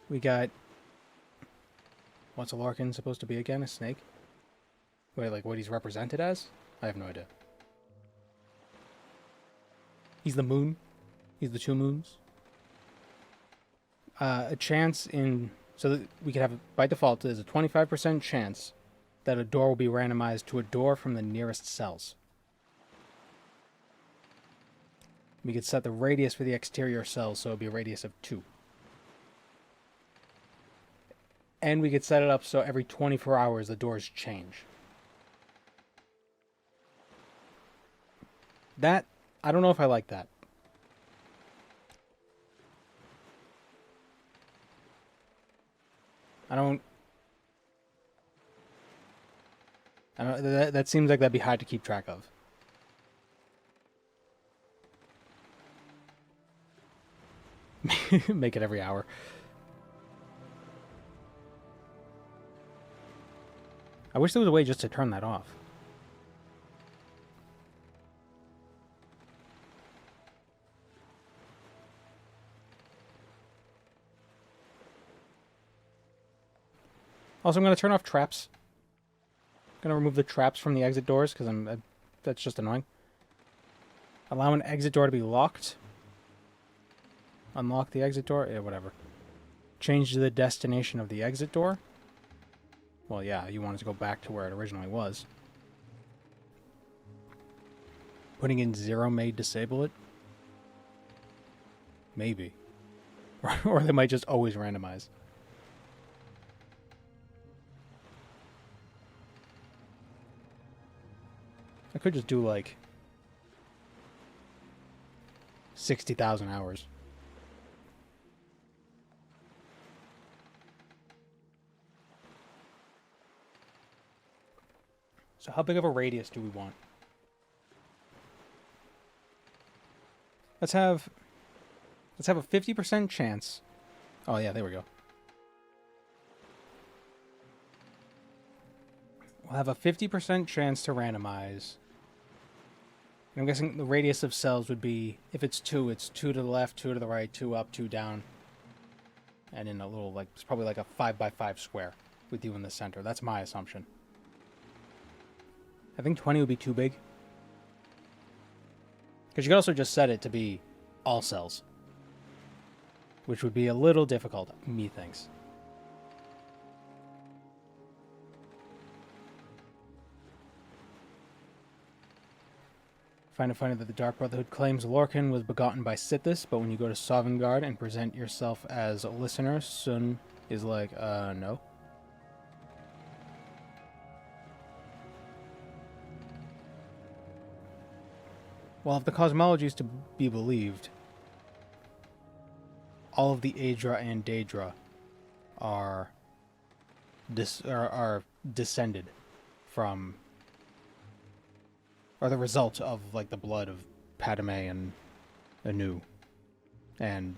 we got... What's a Larkin supposed to be again? A snake? Wait, like what he's represented as? I have no idea. He's the moon. He's the two moons. A chance in... So that we could have, by default, there's a 25% chance that a door will be randomized to a door from the nearest cells. We could set the radius for the exterior cells so it would be a radius of 2. And we could set it up so every 24 hours the doors change. That, I don't know if I like that. That seems like that'd be hard to keep track of. Make it every hour. I wish there was a way just to turn that off. Also, I'm going to turn off traps. I'm going to remove the traps from the exit doors because that's just annoying. Allow an exit door to be locked. Unlock the exit door. Yeah, whatever. Change the destination of the exit door. Well, yeah, you want it to go back to where it originally was. Putting in 0 may disable it. Maybe. Or they might just always randomize. I could just do like 60,000 hours. So how big of a radius do we want? Let's have a 50% chance. Oh yeah, there we go. We'll have a 50% chance to randomize. And I'm guessing the radius of cells would be, if it's 2, it's 2 to the left, 2 to the right, 2 up, 2 down. And in a little, like, it's probably like a 5x5 square with you in the center. That's my assumption. I think 20 would be too big. Because you could also just set it to be all cells. Which would be a little difficult, methinks. Find it funny that the Dark Brotherhood claims Lorcan was begotten by Sithis, but when you go to Sovngarde and present yourself as a listener, Sun is like, no. Well, if the cosmology is to be believed, all of the Aedra and Daedra are descended from, are the result of, like, the blood of Padme and Anu. And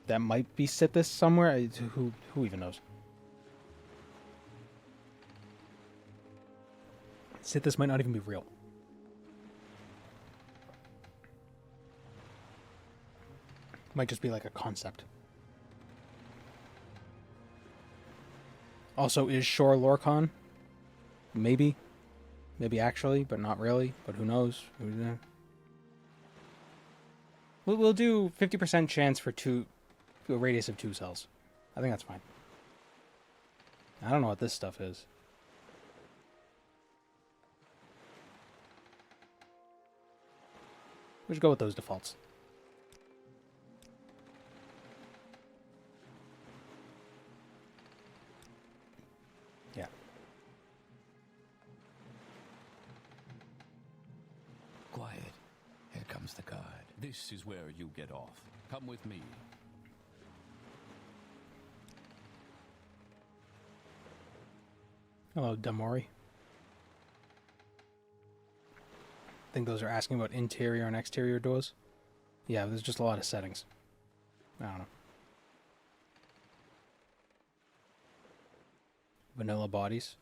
that might be Sithis somewhere. Who even knows? Sithis might not even be real. Might just be like a concept. Also, is Shor Lorcan? Maybe. Maybe actually, but not really. But who knows? We'll do 50% chance for a radius of 2 cells. I think that's fine. I don't know what this stuff is. We'll just go with those defaults. Yeah. Quiet. Here comes the guard. This is where you get off. Come with me. Hello, Damori. I think those are asking about interior and exterior doors. Yeah, there's just a lot of settings. I don't know. Vanilla bodies.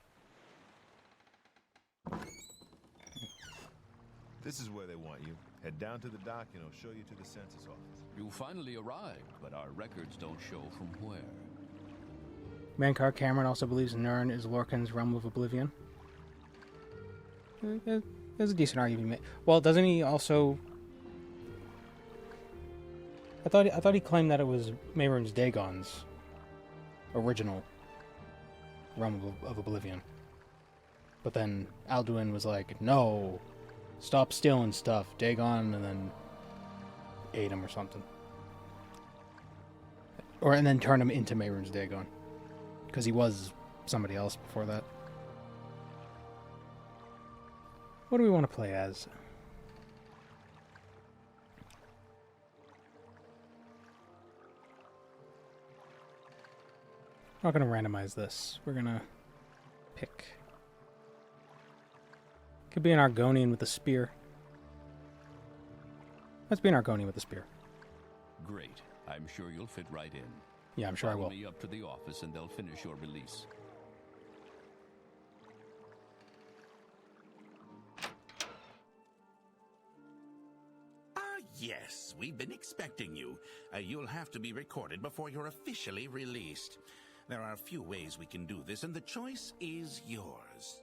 This is where they want you. Head down to the dock and it'll show you to the census office. You finally arrived, but our records don't show from where. Mankar Cameron also believes Nirn is Lorcan's realm of oblivion. There's a decent argument. Well, doesn't he also... I thought he claimed that it was Mehrunes Dagon's original realm of oblivion. But then Alduin was like, no, stop stealing stuff, Dagon, and then ate him or something. And then turned him into Mehrunes Dagon. Because he was somebody else before that. What do we want to play as? We're not going to randomize this. We're going to pick. Could be an Argonian with a spear. Let's be an Argonian with a spear. Great. I'm sure you'll fit right in. Yeah, I'm sure I will. Follow me up to the office and they'll finish your release. Yes, we've been expecting you. You'll have to be recorded before you're officially released. There are a few ways we can do this, and the choice is yours.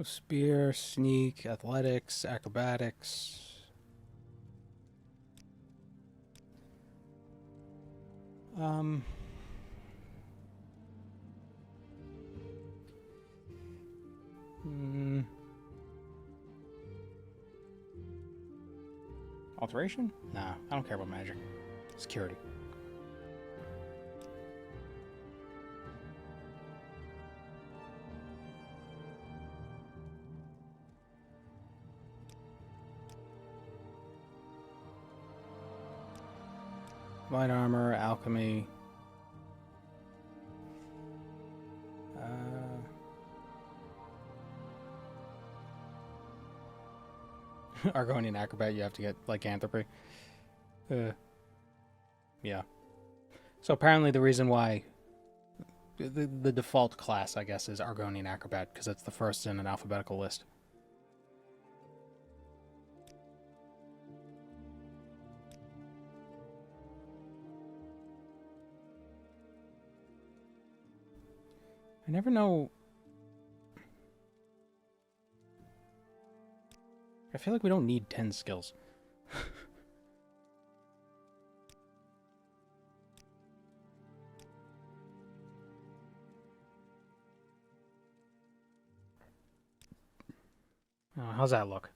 Spear, sneak, athletics, acrobatics. Alteration? Nah, I don't care about magic. Security. Light armor, alchemy. Argonian acrobat, you have to get lycanthropy. Yeah. So apparently the reason why the default class, I guess, is Argonian acrobat, because it's the first in an alphabetical list. I never know. I feel like we don't need 10 skills. Oh, how's that look?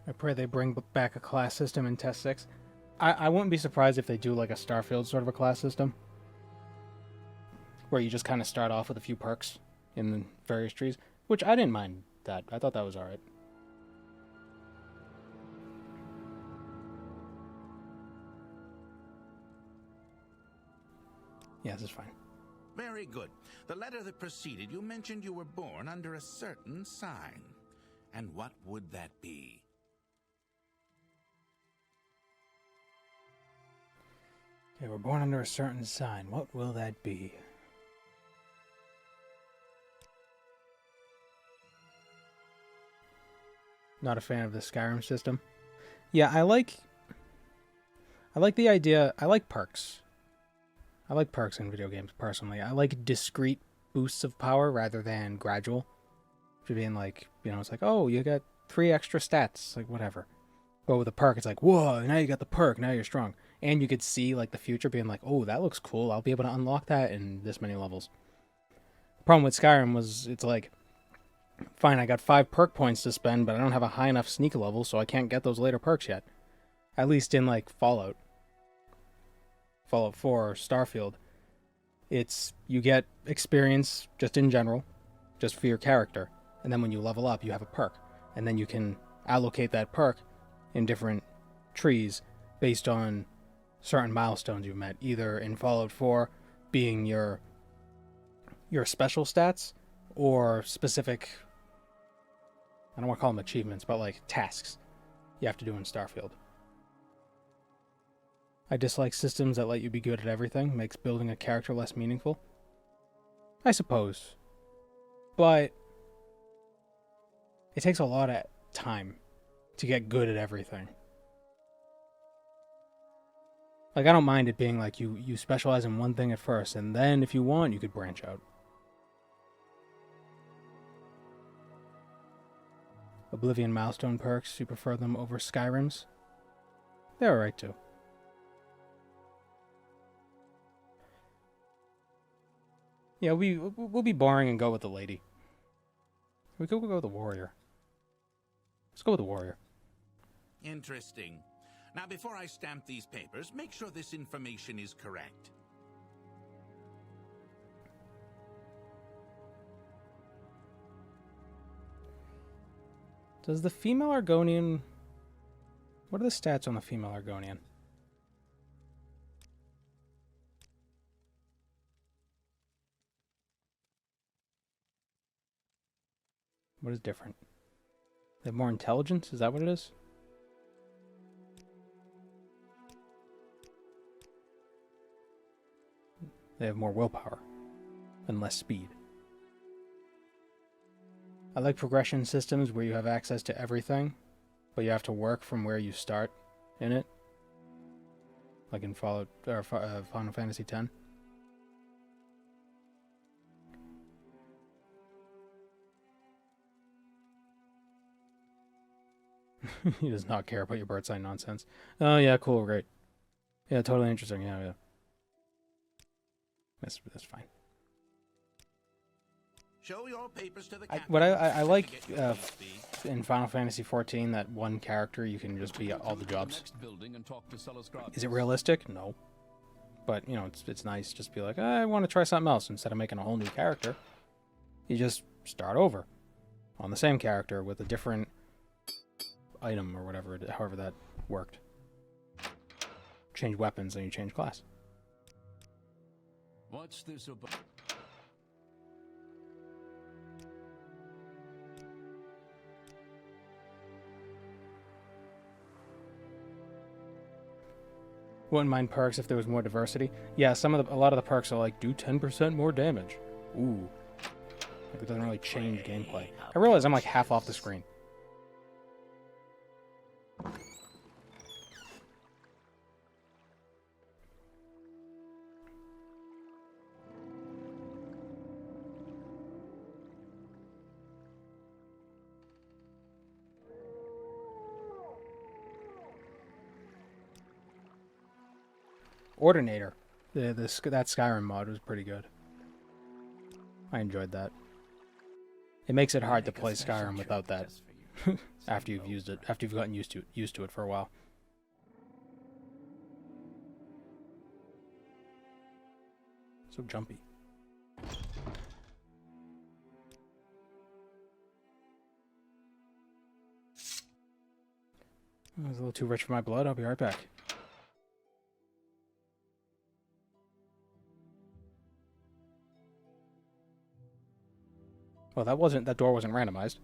I pray they bring back a class system in Test 6. I wouldn't be surprised if they do like a Starfield sort of a class system. Where you just kind of start off with a few perks in the various trees. Which I didn't mind that. I thought that was alright. Yeah, this is fine. Very good. The letter that preceded you mentioned you were born under a certain sign. And what would that be? Okay, we're born under a certain sign. What will that be? Not a fan of the Skyrim system. Yeah, I like the idea. I like perks. I like perks in video games, personally. I like discrete boosts of power rather than gradual. For being like, you know, it's like, oh, you got 3 extra stats. Like, whatever. But with a perk, it's like, whoa, now you got the perk, now you're strong. And you could see, like, the future being like, oh, that looks cool. I'll be able to unlock that in this many levels. The problem with Skyrim was, it's like, fine, I got 5 perk points to spend, but I don't have a high enough sneak level, so I can't get those later perks yet. At least in like Fallout 4 or Starfield, it's you get experience just in general, just for your character, and then when you level up, you have a perk, and then you can allocate that perk in different trees based on certain milestones you've met, either in Fallout 4 being your special stats or specific, I don't want to call them achievements, but like tasks you have to do in Starfield. I dislike systems that let you be good at everything, makes building a character less meaningful. I suppose. But it takes a lot of time to get good at everything. Like, I don't mind it being like you specialize in one thing at first, and then if you want, you could branch out. Oblivion milestone perks, you prefer them over Skyrim's? They're alright too. Yeah, we'll be boring and go with the lady. We could go with the warrior. Let's go with the warrior. Interesting. Now, before I stamp these papers, make sure this information is correct. Does the female Argonian... What are the stats on the female Argonian? What is different? They have more intelligence? Is that what it is? They have more willpower and less speed. I like progression systems where you have access to everything, but you have to work from where you start in it. Like in Fallout or Final Fantasy X. He does not care about your bird sign nonsense. Oh yeah, cool, great. Yeah, totally interesting. Yeah. That's fine. Show your papers to the What I like in Final Fantasy XIV, that one character you can just be all the jobs. Is it realistic? No. But, you know, it's nice just be like, I want to try something else. Instead of making a whole new character, you just start over on the same character with a different item or whatever, however that worked. Change weapons and you change class. What's this about? Wouldn't mind perks if there was more diversity. Yeah, a lot of the perks are like, do 10% more damage. Ooh. Like, it doesn't really change gameplay. I realize I'm like half off the screen. Ordinator. That Skyrim mod was pretty good. I enjoyed that. It makes it hard to play Skyrim without that. After you've used it, after you've gotten used to it for a while. So jumpy. That was a little too rich for my blood. I'll be right back. Well, that door wasn't randomized.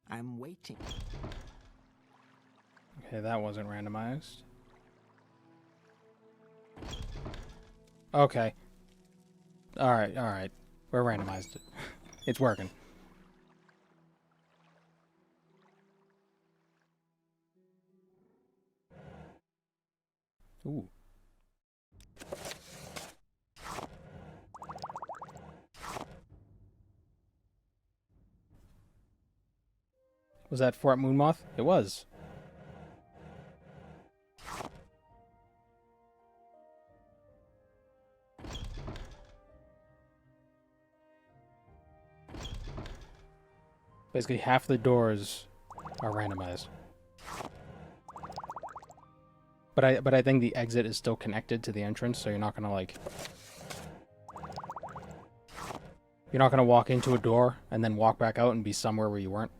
I'm waiting. Okay, that wasn't randomized. Okay. Alright. We're randomized. It's working. Ooh. Was that Fort Moonmoth? It was. Basically, half the doors are randomized. But I think the exit is still connected to the entrance, so you're not gonna like... You're not gonna walk into a door and then walk back out and be somewhere where you weren't.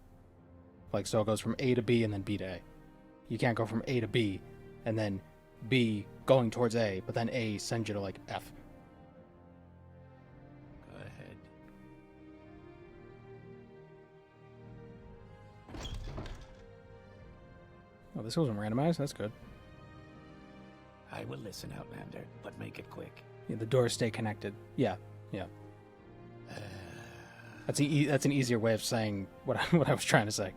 Like, so it goes from A to B and then B to A. You can't go from A to B and then B going towards A, but then A sends you to, like, F. Go ahead. Oh, this wasn't randomized? That's good. I will listen, Outlander, but make it quick. Yeah, the doors stay connected. Yeah, yeah. That's an easier way of saying what I was trying to say.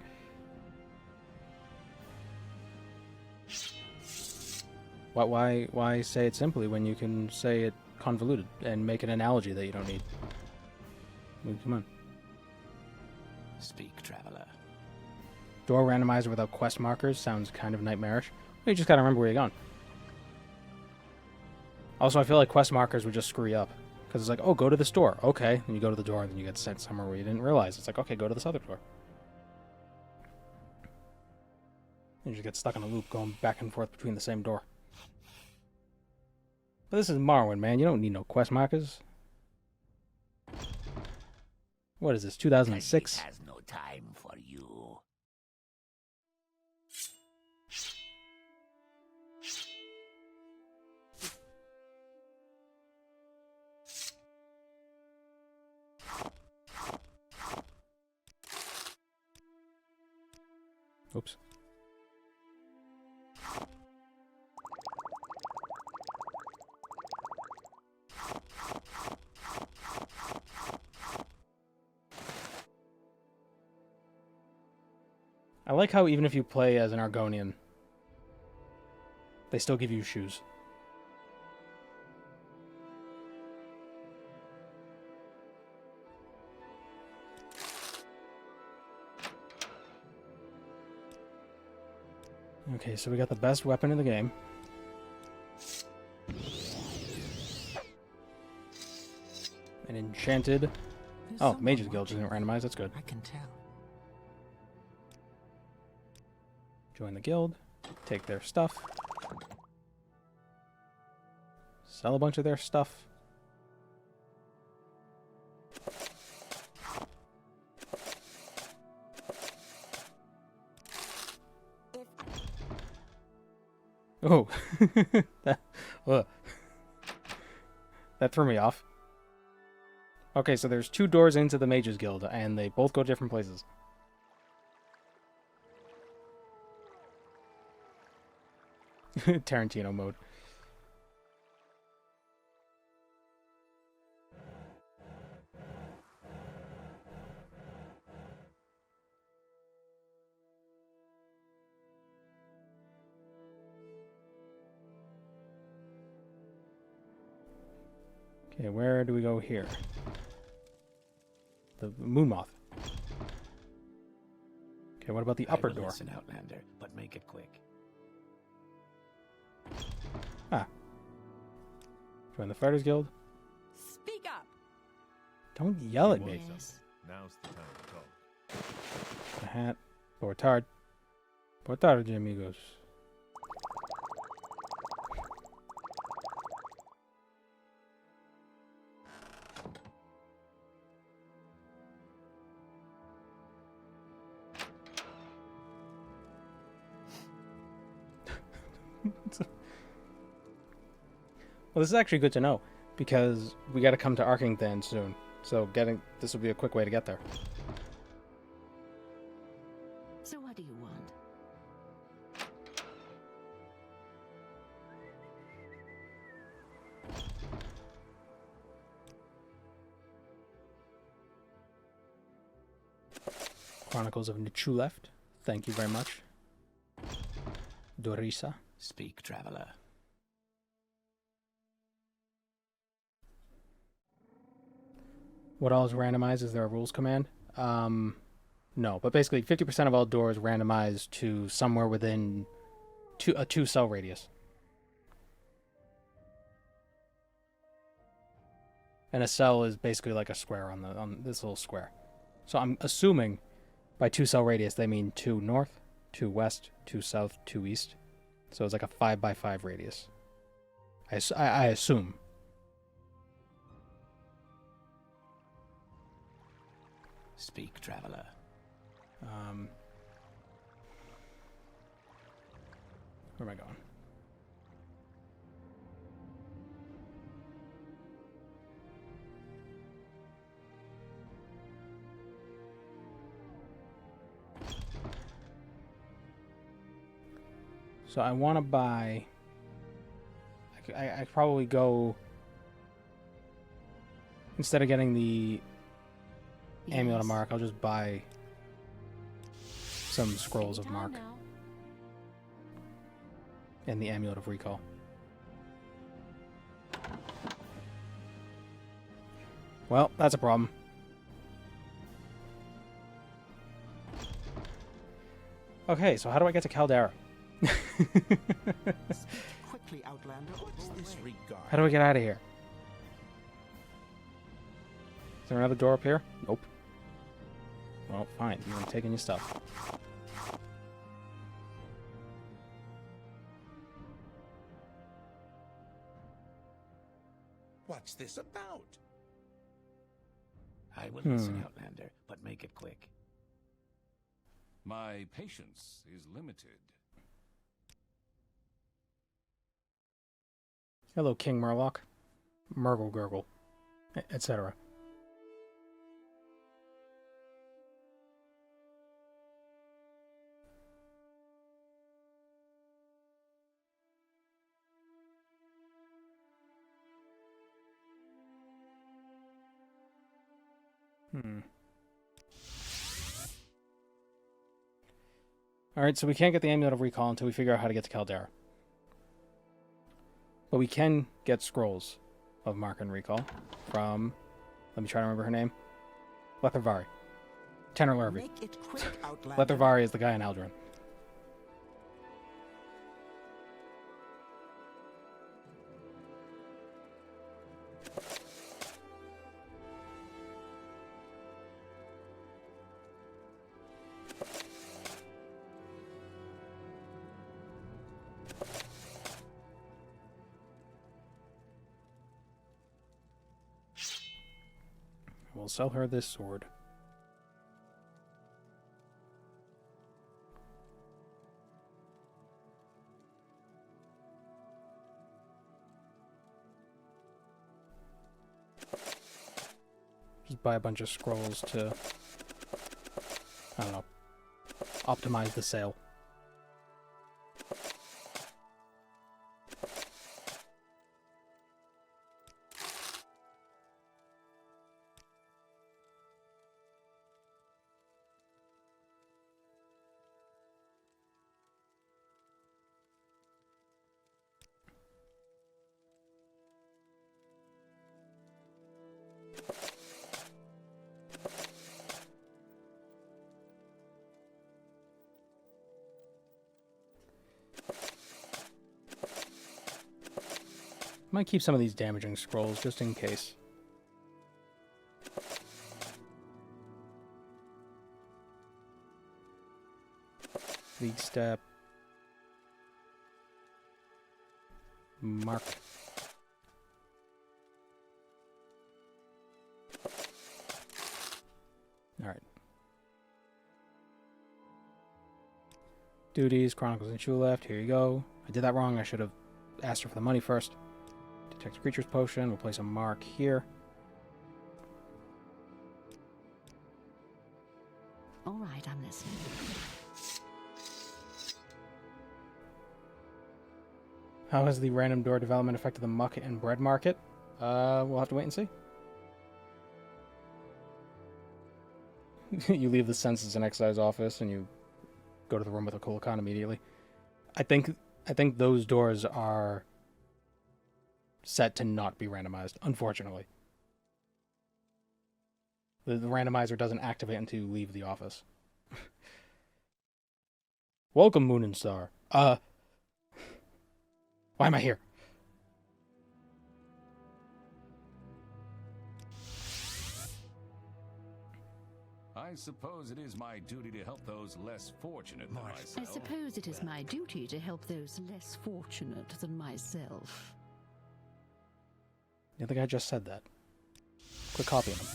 Why say it simply when you can say it convoluted and make an analogy that you don't need? I mean, come on. Speak, traveler. Door randomizer without quest markers sounds kind of nightmarish. You just gotta remember where you're going. Also, I feel like quest markers would just screw you up. Because it's like, oh, go to this door. Okay. And you go to the door, and then you get sent somewhere where you didn't realize. It's like, okay, go to this other door. And you just get stuck in a loop going back and forth between the same door. But this is Morrowind, man. You don't need no quest markers. What is this, 2006? Has no time for you. Oops. I like how even if you play as an Argonian, they still give you shoes. Okay, so we got the best weapon in the game. An enchanted... Oh, Mage's Guild isn't randomized, that's good. I can tell. Join the guild, take their stuff, sell a bunch of their stuff. Oh, that threw me off. Okay, so there's 2 doors into the Mage's Guild, and they both go different places. Tarantino mode. Okay, where do we go here? The Moonmoth. Okay, what about the upper door? Listen, Outlander, but make it quick. Ah. Join the Fighters Guild. Speak up. Don't yell at me. Yes. Now's the time to talk. The hat. Portard. Portarde, amigos. Well, this is actually good to know, because we got to come to Arkington soon. So this will be a quick way to get there. So what do you want? Chronicles of Nichu left. Thank you very much. Dorisa. Speak, traveler. What all is randomized? Is there a rules command? No, but basically 50% of all doors randomized to somewhere within a 2-cell radius. And a cell is basically like a square on this little square. So I'm assuming by 2-cell radius they mean 2 north, 2 west, 2 south, 2 east. So it's like a 5x5 radius. I assume. Speak, traveler. Where am I going? So I want to buy... I probably go... Instead of getting the Amulet of Mark, I'll just buy some Scrolls of Mark. And the Amulet of Recall. Well, that's a problem. Okay, so how do I get to Caldera? Quickly, Outlander. What's this regard? How do I get out of here? Is there another door up here? Nope. Well, fine. I'm taking your stuff. What's this about? I will listen, Outlander, but make it quick. My patience is limited. Hello, King Murloc. Murgle Gurgle. Etc. Alright, so we can't get the Amulet of Recall until we figure out how to get to Caldera. But we can get Scrolls of Mark and Recall from... Let me try to remember her name. Lethervari. Tenor Lurvy. Make it quick, Outlander. Lethervari is the guy in Aldrin. We'll sell her this sword. Just buy a bunch of scrolls to, I don't know, optimize the sale. Might keep some of these damaging scrolls just in case. League step. Mark. Alright. Duties, Chronicles and Shoe left. Here you go. I did that wrong. I should have asked her for the money first. Detect Creature's Potion. We'll place a mark here. All right, I'm listening. How has the random door development affected the muck and bread market? We'll have to wait and see. You leave the census and excise office and you go to the room with a Kulakan immediately. I think those doors are set to not be randomized, unfortunately. The randomizer doesn't activate until you leave the office. Welcome, Moon and Star. Why am I here? I suppose it is my duty to help those less fortunate than myself. I suppose it is my duty to help those less fortunate than myself. The other guy just said that. Quit copying him.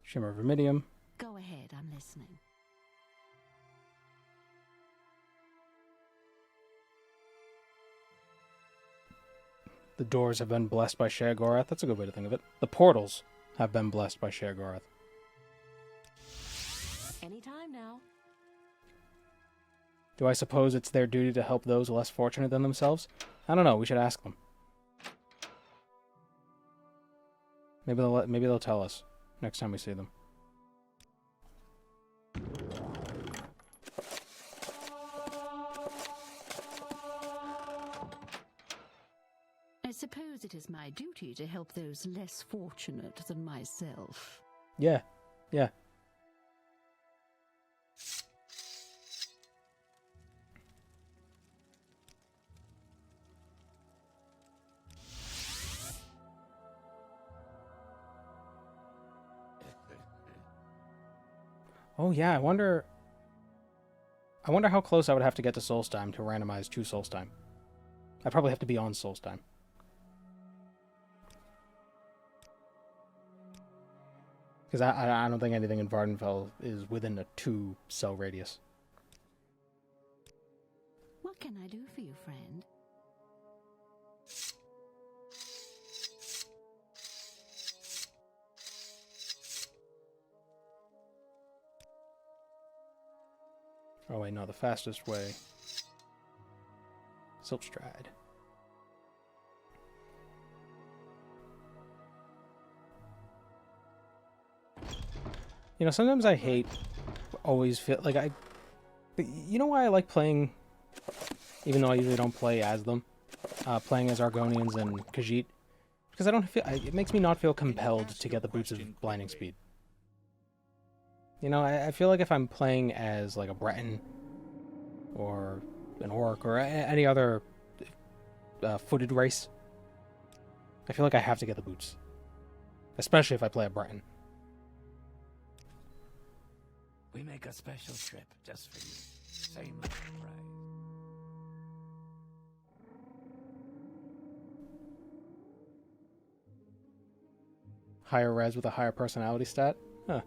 Shimmer Vermidium. Go ahead, I'm listening. The doors have been blessed by Sheogorath. That's a good way to think of it. The portals have been blessed by Sheogorath. Anytime now. Do I suppose it's their duty to help those less fortunate than themselves? I don't know. We should ask them. Maybe they'll tell us next time we see them. I suppose it is my duty to help those less fortunate than myself. Yeah. Yeah. Oh yeah, I wonder how close I would have to get to Solstheim to randomize to Solstheim. I'd probably have to be on Solstheim. Because I don't think anything in Vardenfell is within a 2-cell radius. What can I do for you, friend? Oh wait, no, the fastest way. Silpstride. You know, sometimes I hate, always feel like you know why I like playing, even though I usually don't play as them, playing as Argonians and Khajiit? Because I don't feel, it makes me not feel compelled to get the boots of blinding speed. You know, I feel like if I'm playing as like a Breton or an Orc or any other footed race, I feel like I have to get the boots. Especially if I play a Breton. We make a special trip just for you. Same price. Higher res with a higher personality stat? Huh.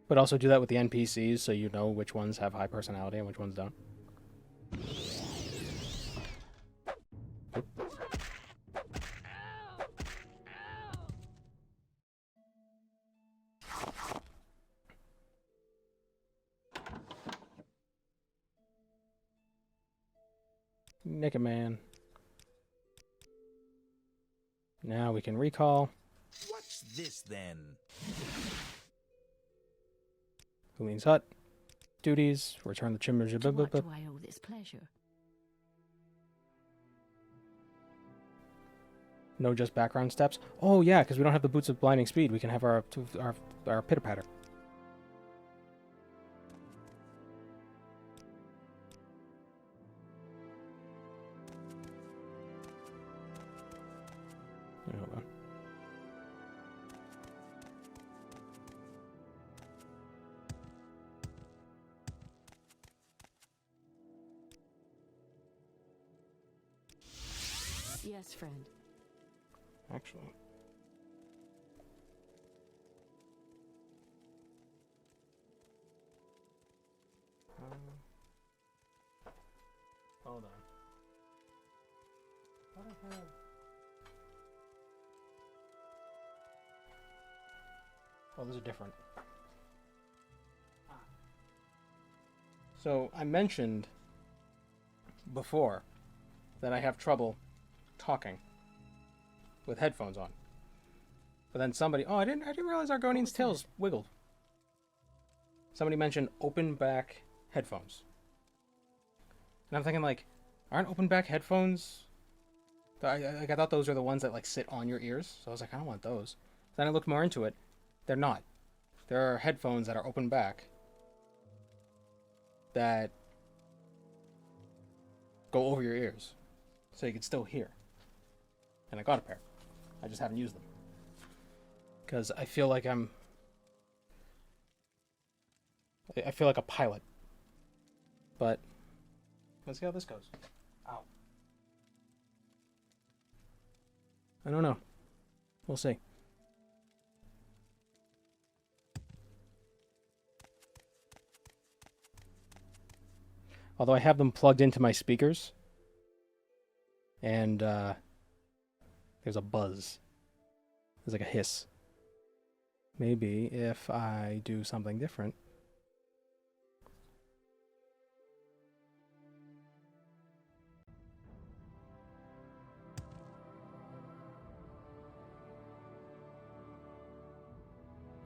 But also do that with the NPCs so you know which ones have high personality and which ones don't. Naked Man. Now we can recall. What's this then? Helene's Hut. Duties. Return the Chimber. To what do I owe this pleasure? No just background steps. Oh yeah, because we don't have the boots of blinding speed. We can have our pitter patter. Hold on. Yes, friend. Actually. Hold on. What I have? Oh, those are different. So, I mentioned before that I have trouble talking with headphones on. But then somebody, oh, I didn't realize Argonian's tails wiggled. somebody mentioned open back headphones. And I'm thinking, like, aren't open back headphones... I thought those are the ones that, like, sit on your ears. So I was like, I don't want those. Then I looked more into it. They're not. There are headphones that are open back that go over your ears. So you can still hear. And I got a pair. I just haven't used them. Because I feel like I feel like a pilot. But let's see how this goes. Ow. I don't know. We'll see. Although I have them plugged into my speakers. And there's a buzz. There's like a hiss. Maybe if I do something different.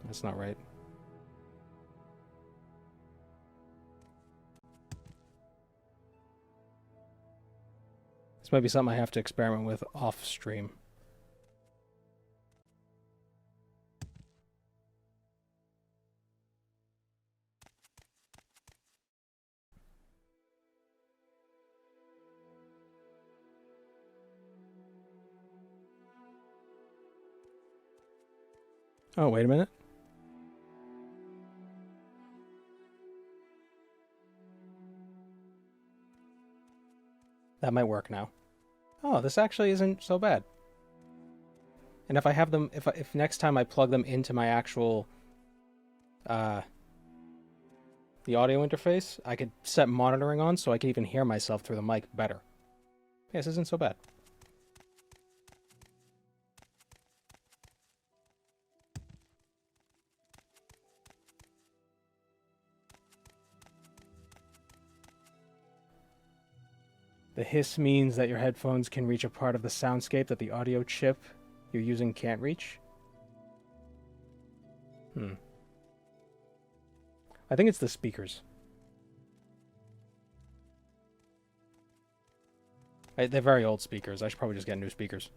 That's not right. This might be something I have to experiment with off stream. Oh, wait a minute. That might work now. Oh, this actually isn't so bad. And if I have them, if next time I plug them into my actual, the audio interface, I could set monitoring on so I can even hear myself through the mic better. Yeah, this isn't so bad. The hiss means that your headphones can reach a part of the soundscape that the audio chip you're using can't reach. I think it's the speakers. They're very old speakers. I should probably just get new speakers.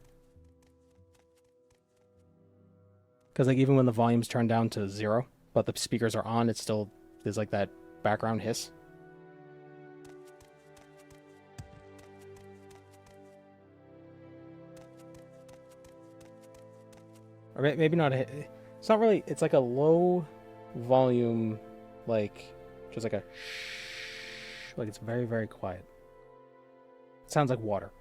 Because like even when the volume's turned down to 0, but the speakers are on, it's still, there's like that background hiss. Or maybe not a... It's not really... It's like a low volume, like... Just like a shh. Like it's very, very quiet. It sounds like water.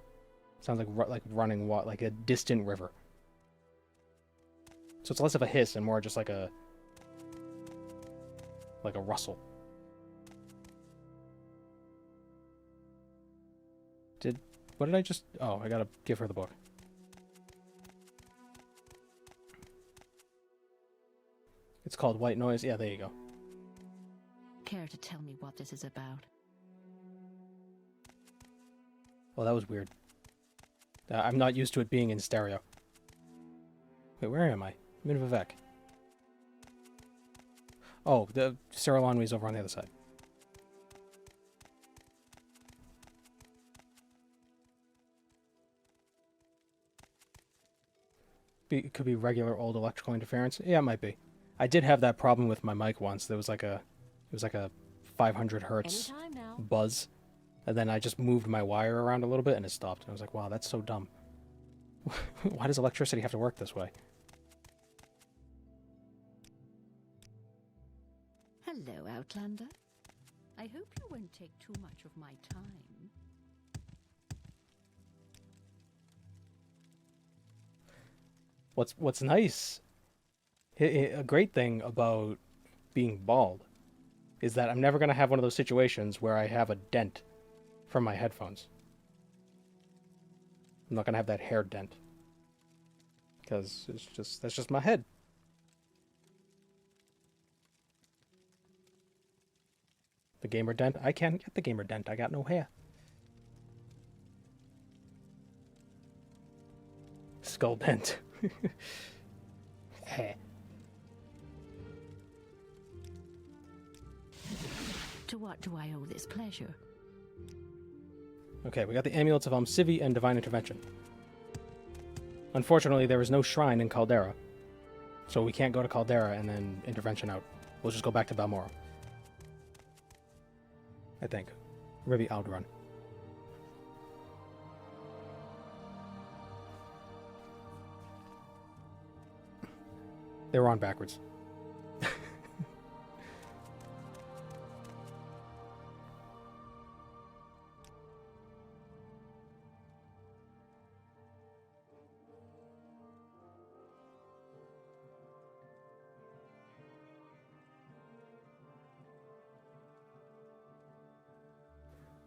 It sounds like running water, like a distant river. So it's less of a hiss and more just like a... Like a rustle. What did I just... Oh, I gotta give her the book. It's called White Noise. Yeah, there you go. Care to tell me what this is about? Well, that was weird. I'm not used to it being in stereo. Wait, where am I? I'm in Vivek. Oh, the Sarah Lonwy's over on the other side. It could be regular old electrical interference. Yeah, it might be. I did have that problem with my mic once. There was like a, it was like a 500 hertz buzz, and then I just moved my wire around a little bit and it stopped. I was like, wow, that's so dumb. Why does electricity have to work this way? Hello, Outlander. I hope you won't take too much of my time. What's nice, a great thing about being bald is that I'm never going to have one of those situations where I have a dent from my headphones. I'm not going to have that hair dent. Because that's just my head. The gamer dent? I can't get the gamer dent. I got no hair. Skull dent. To what do I owe this pleasure? Okay, we got the Amulets of Almcivi and Divine Intervention. Unfortunately, there is no shrine in Caldera, so we can't go to Caldera and then Intervention out. We'll just go back to Balmora. I think. Maybe Outrun. They were on backwards.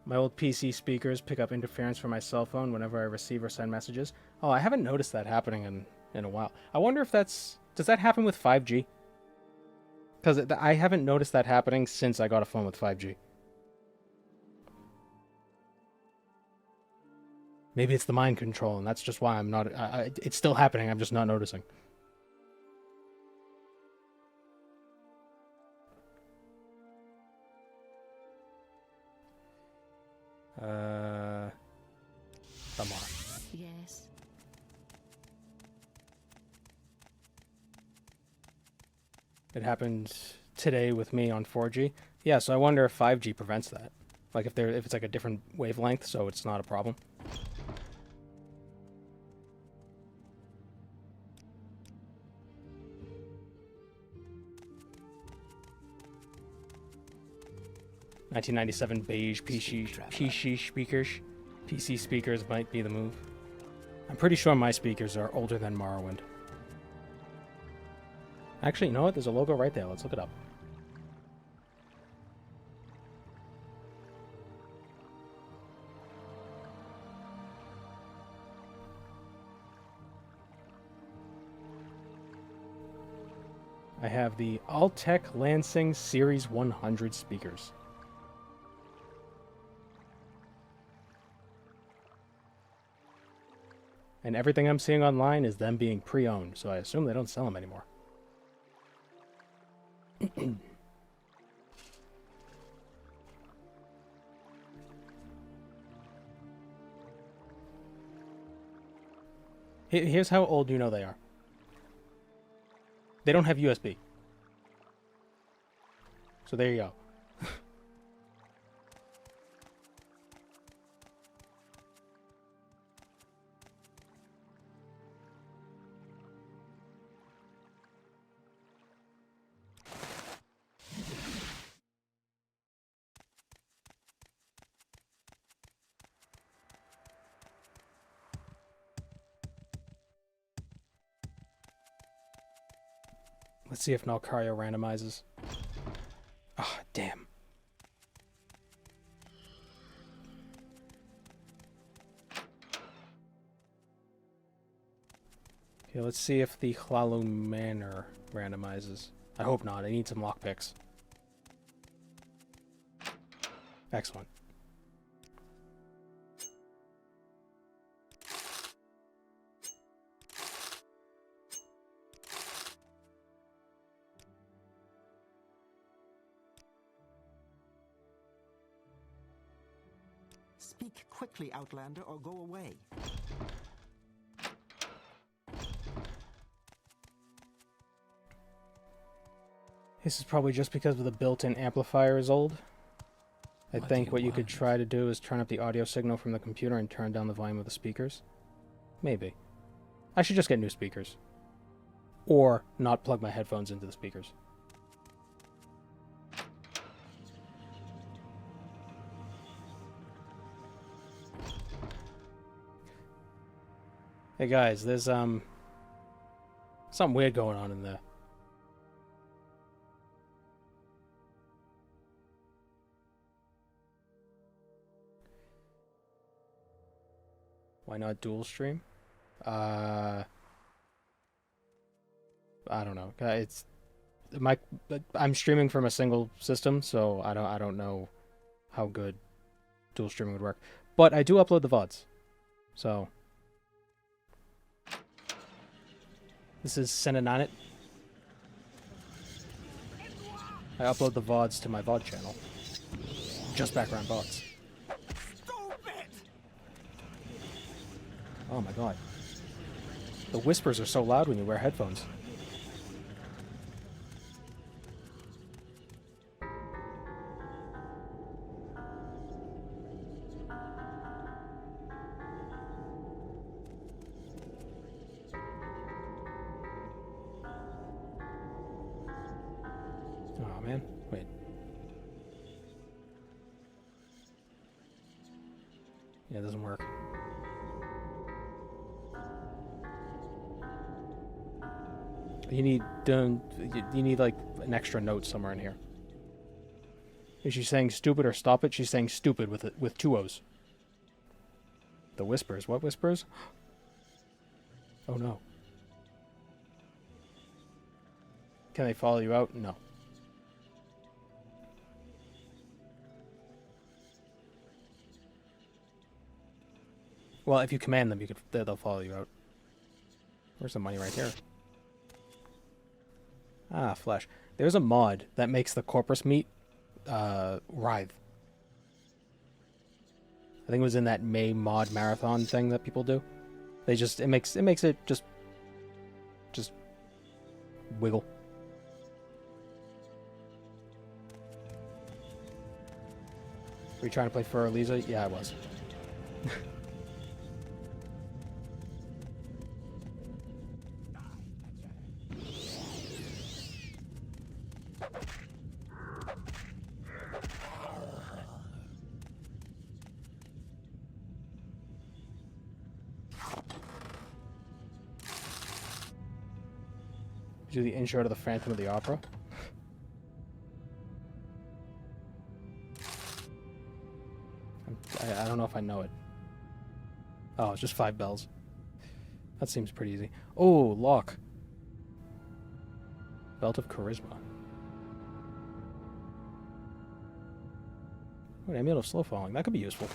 My old PC speakers pick up interference from my cell phone whenever I receive or send messages. Oh, I haven't noticed that happening in a while. I wonder if that's... Does that happen with 5G? Because I haven't noticed that happening since I got a phone with 5G. Maybe it's the mind control, and that's just why I'm not... it's still happening, I'm just not noticing. Balmora. Yes. It happened today with me on 4G. Yeah, so I wonder if 5G prevents that. Like if it's like a different wavelength, so it's not a problem. $1997 beige PC speakers. PC speakers might be the move. I'm pretty sure my speakers are older than Morrowind. Actually, you know what? There's a logo right there. Let's look it up. I have the Altec Lansing Series 100 speakers. And everything I'm seeing online is them being pre-owned, so I assume they don't sell them anymore. Here's how old you know they are. They don't have USB. So there you go. Let's see if Nalcario randomizes. Ah, damn. Okay, let's see if the Hlalu Manor randomizes. I hope not. I need some lockpicks. Excellent. Speak quickly, Outlander, or go away. This is probably just because the built-in amplifier is old. I think what you could try to do is turn up the audio signal from the computer and turn down the volume of the speakers. Maybe. I should just get new speakers. Or not plug my headphones into the speakers. Hey guys, there's something weird going on in there. Why not dual stream? I don't know. I'm streaming from a single system, so I don't know how good dual streaming would work. But I do upload the VODs. So this is Senananet. I upload the VODs to my VOD channel. just background bots. Stupid! Oh my god. The whispers are so loud when you wear headphones. Oh man, wait. Yeah, it doesn't work. You need like an extra note somewhere in here. Is she saying stupid or stop it? She's saying stupid with two O's. The whispers. What whispers? Oh no. Can they follow you out? No. Well, if you command them, they'll follow you out. Where's the money? Right here. Ah, flesh. There's a mod that makes the corpus meat writhe. I think it was in that May mod marathon thing that people do. It makes it just wiggle. Were you trying to play for Lisa? Yeah, I was. Do the intro to the Phantom of the Opera. I don't know if I know it. Oh, it's just 5 bells. That seems pretty easy. Oh, lock. Belt of Charisma. Oh, amulet of slow falling. That could be useful.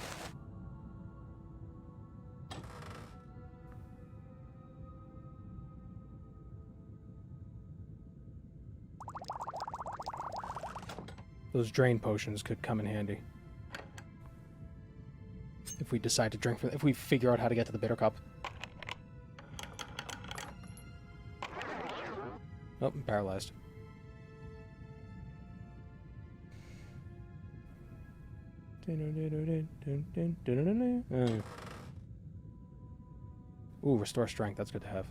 Those drain potions could come in handy. If we decide to drink from... If we figure out how to get to the bitter cup. Oh, I'm paralyzed. Ooh, restore strength. That's good to have.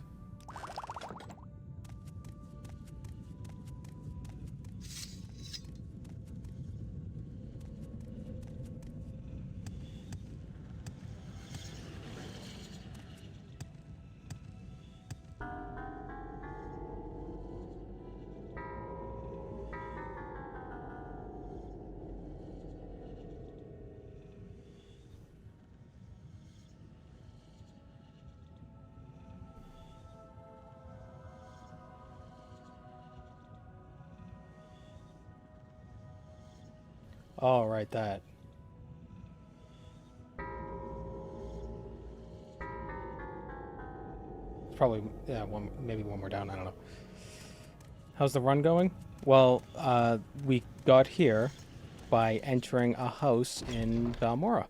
Oh, right, that. It's probably, yeah, maybe one more down, I don't know. How's the run going? Well, we got here by entering a house in Balmora.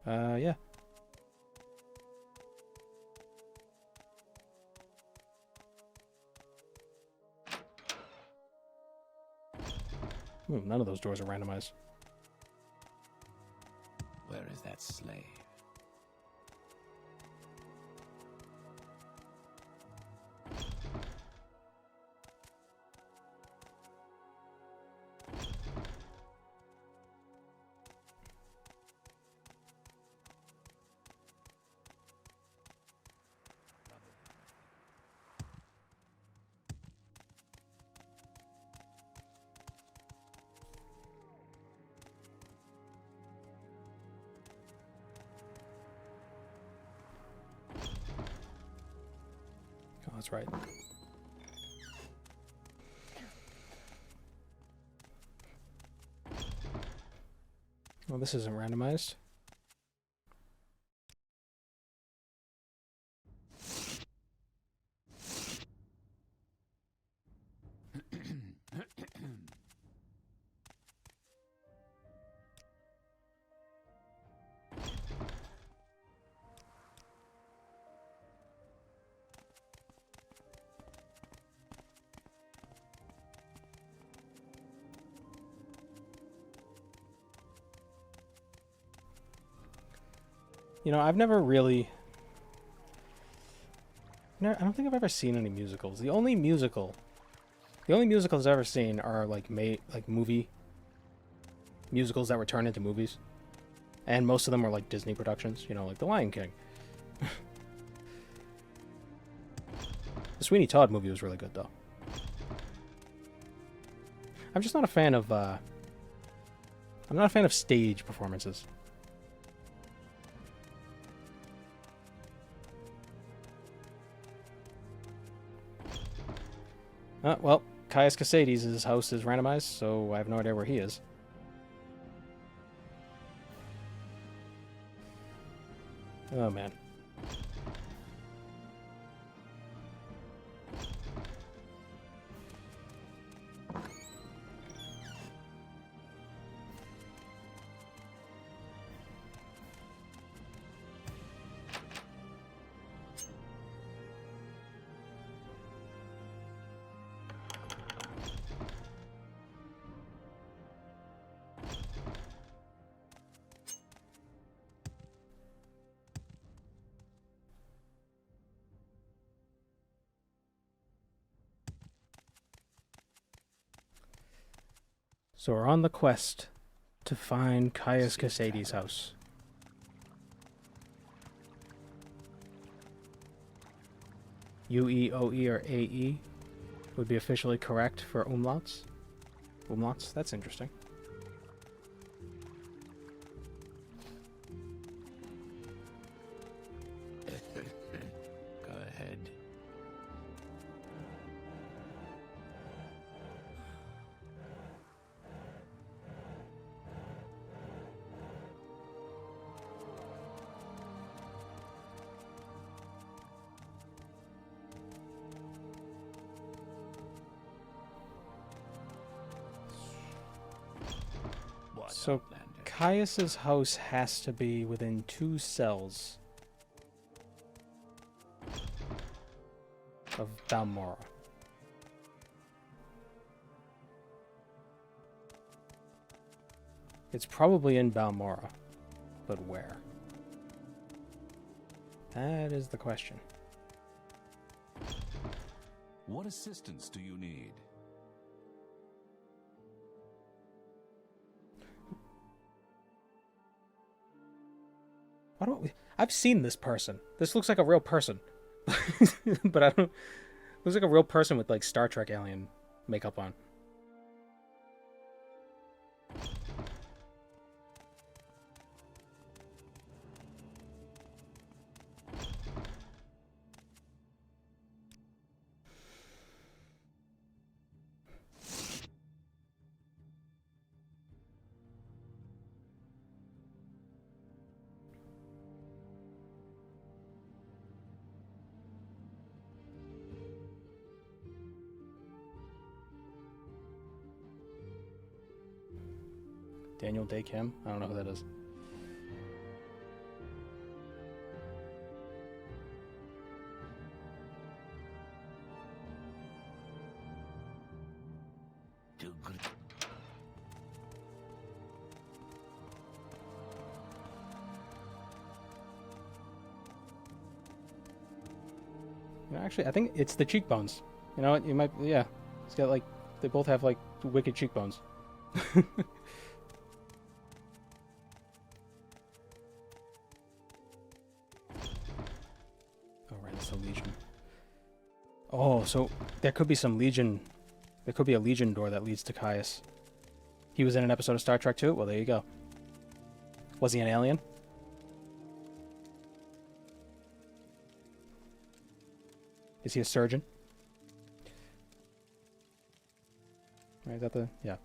Yeah. Ooh, none of those doors are randomized. Where is that slave? Oh, that's right. Well, this isn't randomized. You know, I've never really... No, I don't think I've ever seen any musicals. The only musicals I've ever seen are like movie musicals that were turned into movies, and most of them were like Disney productions. You know, like The Lion King. The Sweeney Todd movie was really good, though. I'm just not a fan of. I'm not a fan of stage performances. Well, Caius Casades' house is randomized, so I have no idea where he is. Oh, man. So we're on the quest to find Caius Casades' house. U-E-O-E or A-E would be officially correct for umlauts. Umlauts? That's interesting. Go ahead. So Caius's house has to be within 2 cells of Balmora. It's probably in Balmora, but where? That is the question. What assistance do you need? Why don't we... I've seen this person. This looks like a real person. But I don't... Looks like a real person with, like, Star Trek alien makeup on. Daniel Day Kim? I don't know who that is. You know, actually, I think it's the cheekbones. You know what? You might... Yeah. It's got, like... They both have, like, wicked cheekbones. Oh, so there could be some Legion... There could be a Legion door that leads to Caius. He was in an episode of Star Trek too? Well, there you go. Was he an alien? Is he a surgeon? Right, is that the... Yeah.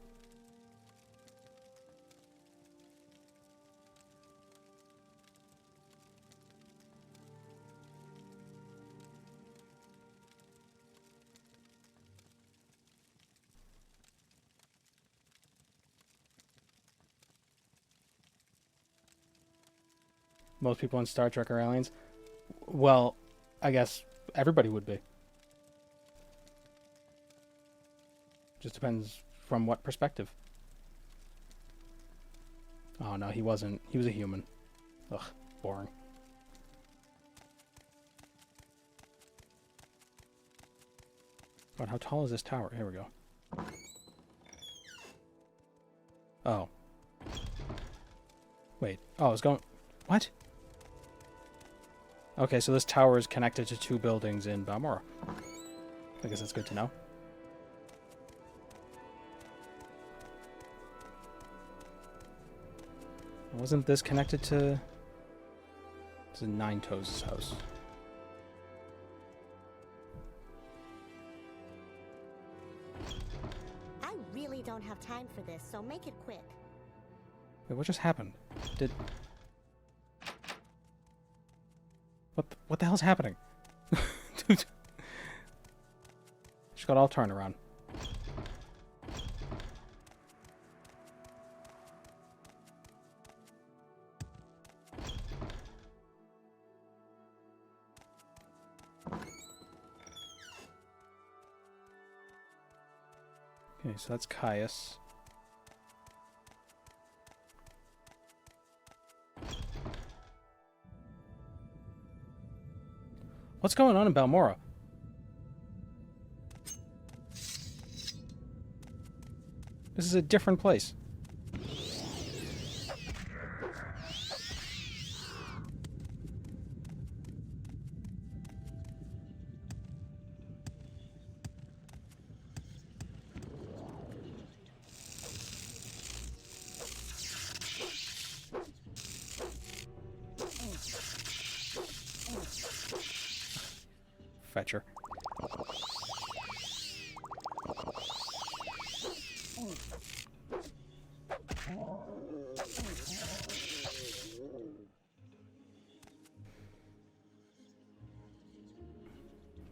Most people in Star Trek are aliens. Well, I guess everybody would be. Just depends from what perspective. Oh no, he wasn't. He was a human. Ugh, boring. But how tall is this tower? Here we go. Oh. Wait. Oh, it's going... What? Okay, so this tower is connected to 2 buildings in Balmora. I guess that's good to know. Wasn't this connected to... This is Nine Toes' house. I really don't have time for this, so make it quick. Wait, what just happened? Did... What the hell's happening? Dude. Just got all turned around. Okay, so that's Caius. What's going on in Balmora? This is a different place. Fetcher.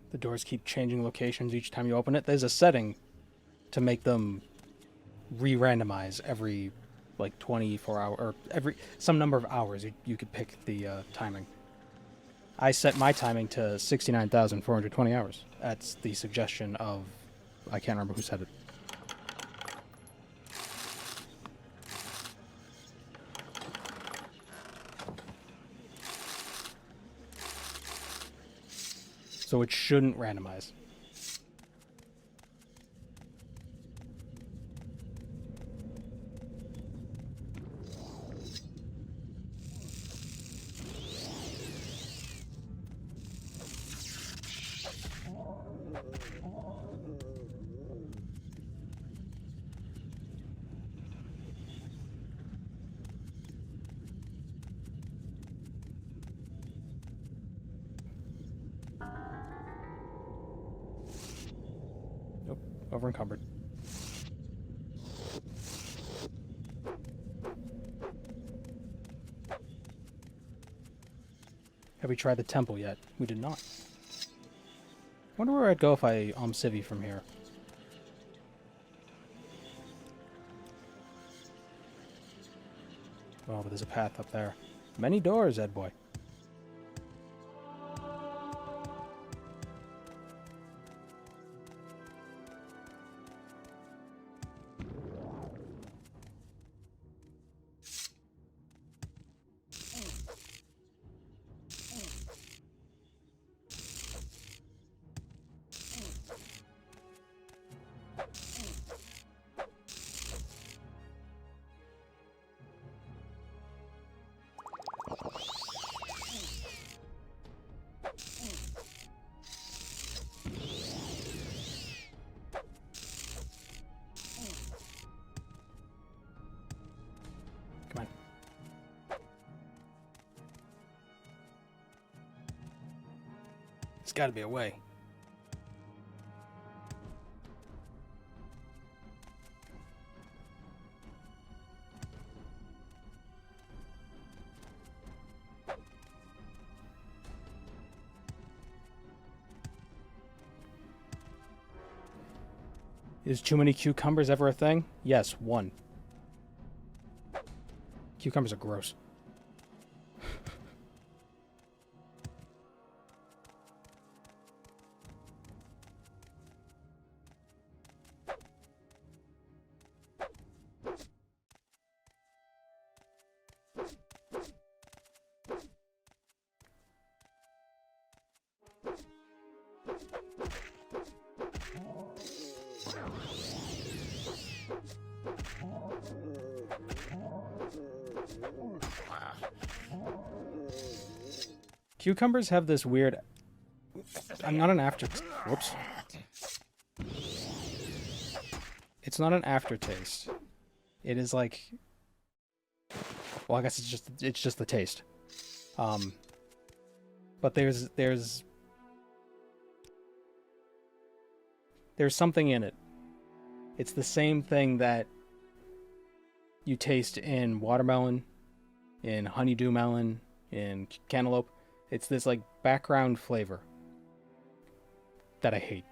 The doors keep changing locations each time you open it. There's a setting to make them re-randomize every like 24 hour or every some number of hours. You could pick the timing. I set my timing to 69,420 hours. That's the suggestion of... I can't remember who said it. So it shouldn't randomize. Over encumbered. Have we tried the temple yet? We did not. I wonder where I'd go if I Civi from here. Oh, but there's a path up there. Many doors, Ed boy. Come on. There's got to be a way. Is too many cucumbers ever a thing? Yes, 1. Cucumbers are gross. Cucumbers have this weird... not an after... Whoops. It's not an aftertaste. It is like... Well, I guess it's just the taste. But there's something in it. It's the same thing that you taste in watermelon, in honeydew melon, in cantaloupe. It's this like background flavor that I hate.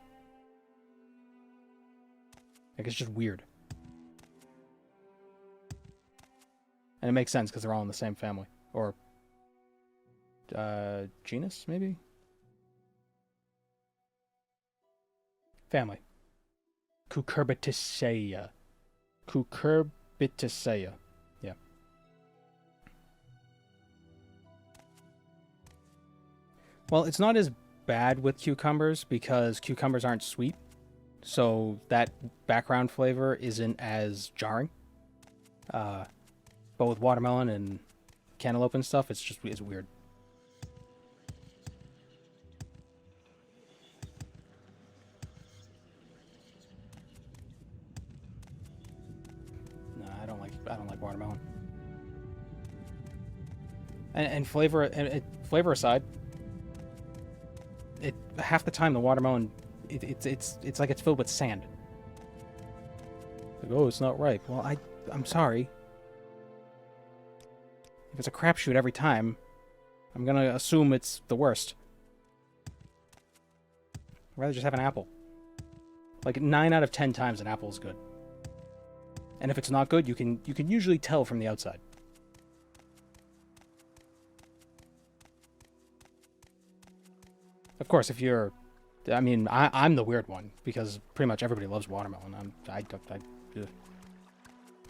Like, it's just weird. And it makes sense because they're all in the same family. Or genus, maybe? Family. Cucurbitaceae. Cucurbitaceae. Yeah. Well, it's not as bad with cucumbers because cucumbers aren't sweet. So that background flavor isn't as jarring. But with watermelon and cantaloupe and stuff, it's weird. No, I don't like watermelon. And flavor aside, half the time the watermelon it's like it's filled with sand. Like, oh, it's not ripe. Well, I'm sorry. If it's a crapshoot every time, I'm gonna assume it's the worst. I'd rather just have an apple. Like 9 out of 10 times an apple is good. And if it's not good, you can usually tell from the outside. Of course, if you're... I mean, I'm the weird one, because pretty much everybody loves watermelon.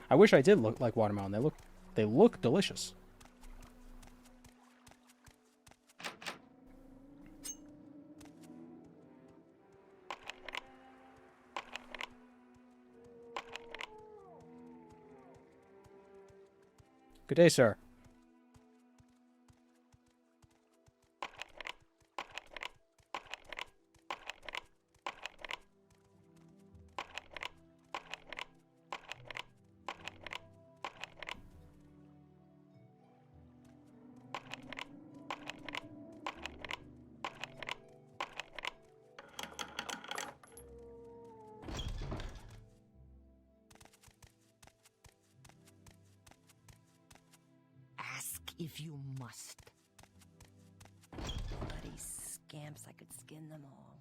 I wish I did look like watermelon. They look delicious. Good day, sir. If you must. Bloody scamps, I could skin them all.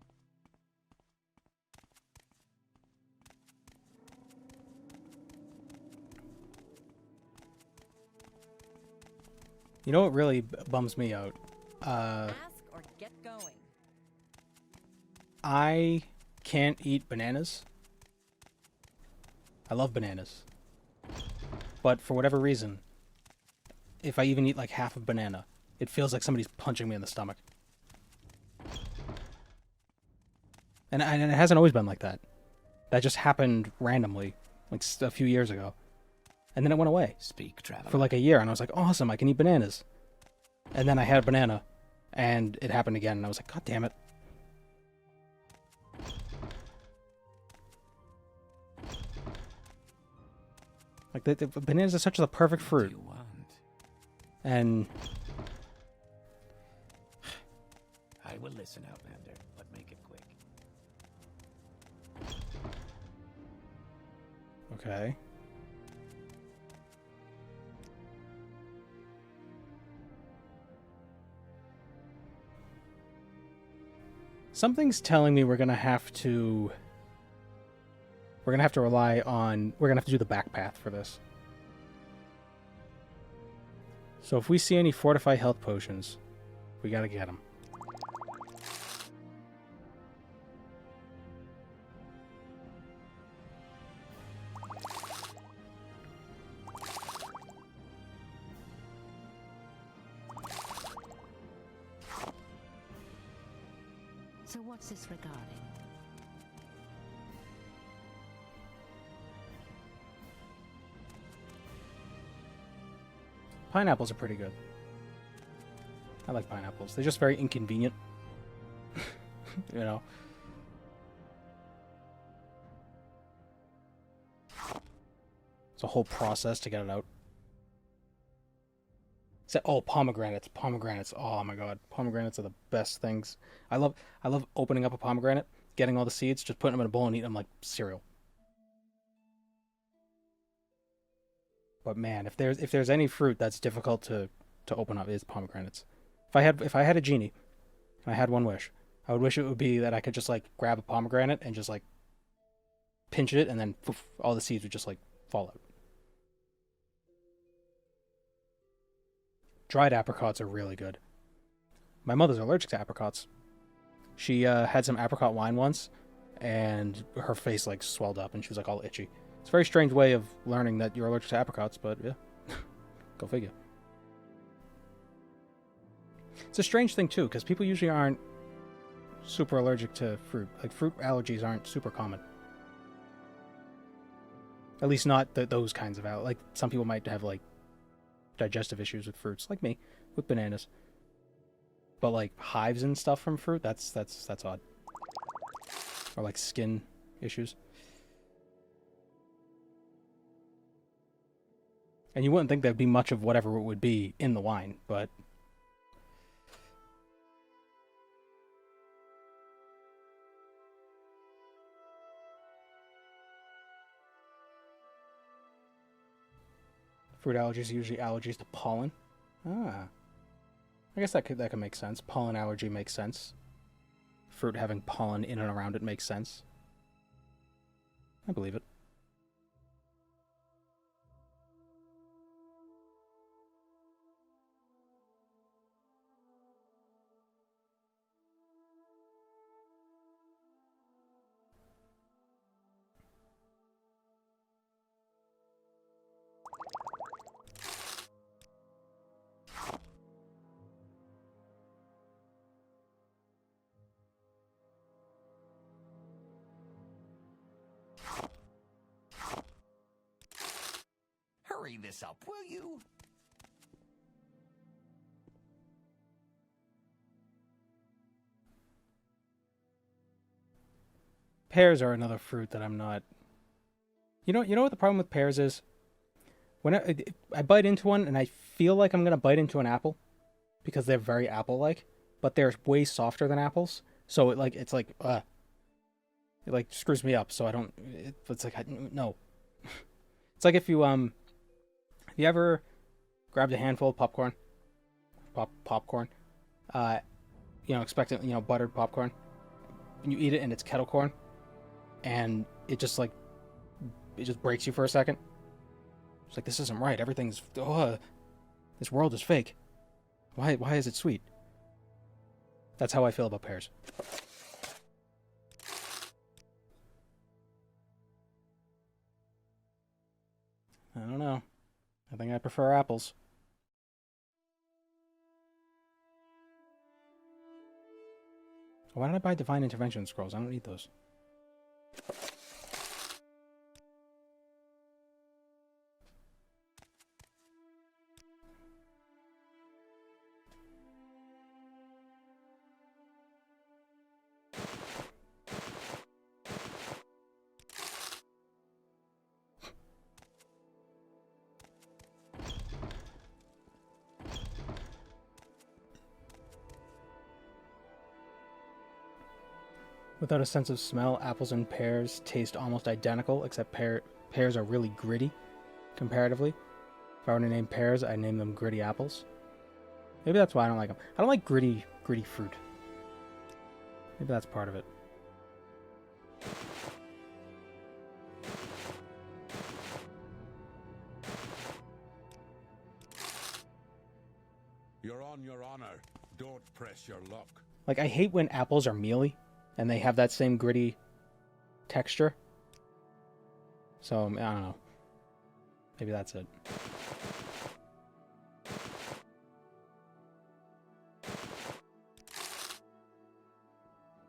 You know what really bums me out? Ask or get going. I can't eat bananas. I love bananas. But for whatever reason, if I even eat like half a banana, it feels like somebody's punching me in the stomach. And it hasn't always been like that. That just happened randomly, like a few years ago. And then it went away. Speak, traveler. For like a year, and I was like, awesome, I can eat bananas. And then I had a banana, and it happened again, and I was like, God damn it. Like, the bananas are such a perfect fruit. And I will listen, Outlander, but make it quick. okay. Something's telling me we're gonna have to rely on... We're gonna have to do the back path for this. So if we see any fortify health potions, we gotta get them. So what's this regarding? Pineapples are pretty good. I like pineapples. They're just very inconvenient. You know? It's a whole process to get it out. Oh, pomegranates. Pomegranates. Oh my god. Pomegranates are the best things. I love opening up a pomegranate, getting all the seeds, just putting them in a bowl and eating them like cereal. But man, if there's any fruit that's difficult to open up, it's pomegranates. If I had a genie and I had one wish, I would wish it would be that I could just like grab a pomegranate and just like pinch it, and then poof, all the seeds would just like fall out. Dried apricots are really good. My mother's allergic to apricots. She had some apricot wine once, and her face like swelled up, and she was like all itchy. It's a very strange way of learning that you're allergic to apricots, but yeah, go figure. It's a strange thing too, because people usually aren't super allergic to fruit. Like fruit allergies aren't super common. At least not those kinds of like some people might have like digestive issues with fruits, like me, with bananas. But like hives and stuff from fruit, that's odd. Or like skin issues. And you wouldn't think there'd be much of whatever it would be in the wine, but fruit allergies are usually allergies to pollen. Ah. I guess that could make sense. Pollen allergy makes sense. Fruit having pollen in and around it makes sense. I believe it. Hurry this up, will you? Pears are another fruit that I'm not... You know what the problem with pears is? When I bite into one and I feel like I'm going to bite into an apple because they're very apple-like, but they're way softer than apples. So it like screws me up, so I don't... It's like, no. It's like if you ever grabbed a handful of popcorn, expecting, buttered popcorn, and you eat it and it's kettle corn, and it just breaks you for a second. It's like, this isn't right. Everything's, this world is fake. Why is it sweet? That's how I feel about pears. I don't know. I think I prefer apples. Why did I buy Divine Intervention scrolls? I don't need those. Without a sense of smell, apples and pears taste almost identical, except pears are really gritty, comparatively. If I were to name pears, I'd name them gritty apples. Maybe that's why I don't like them. I don't like gritty fruit. Maybe that's part of it. You're on your honor. Don't press your luck. Like, I hate when apples are mealy and they have that same gritty texture. So, I don't know. Maybe that's it.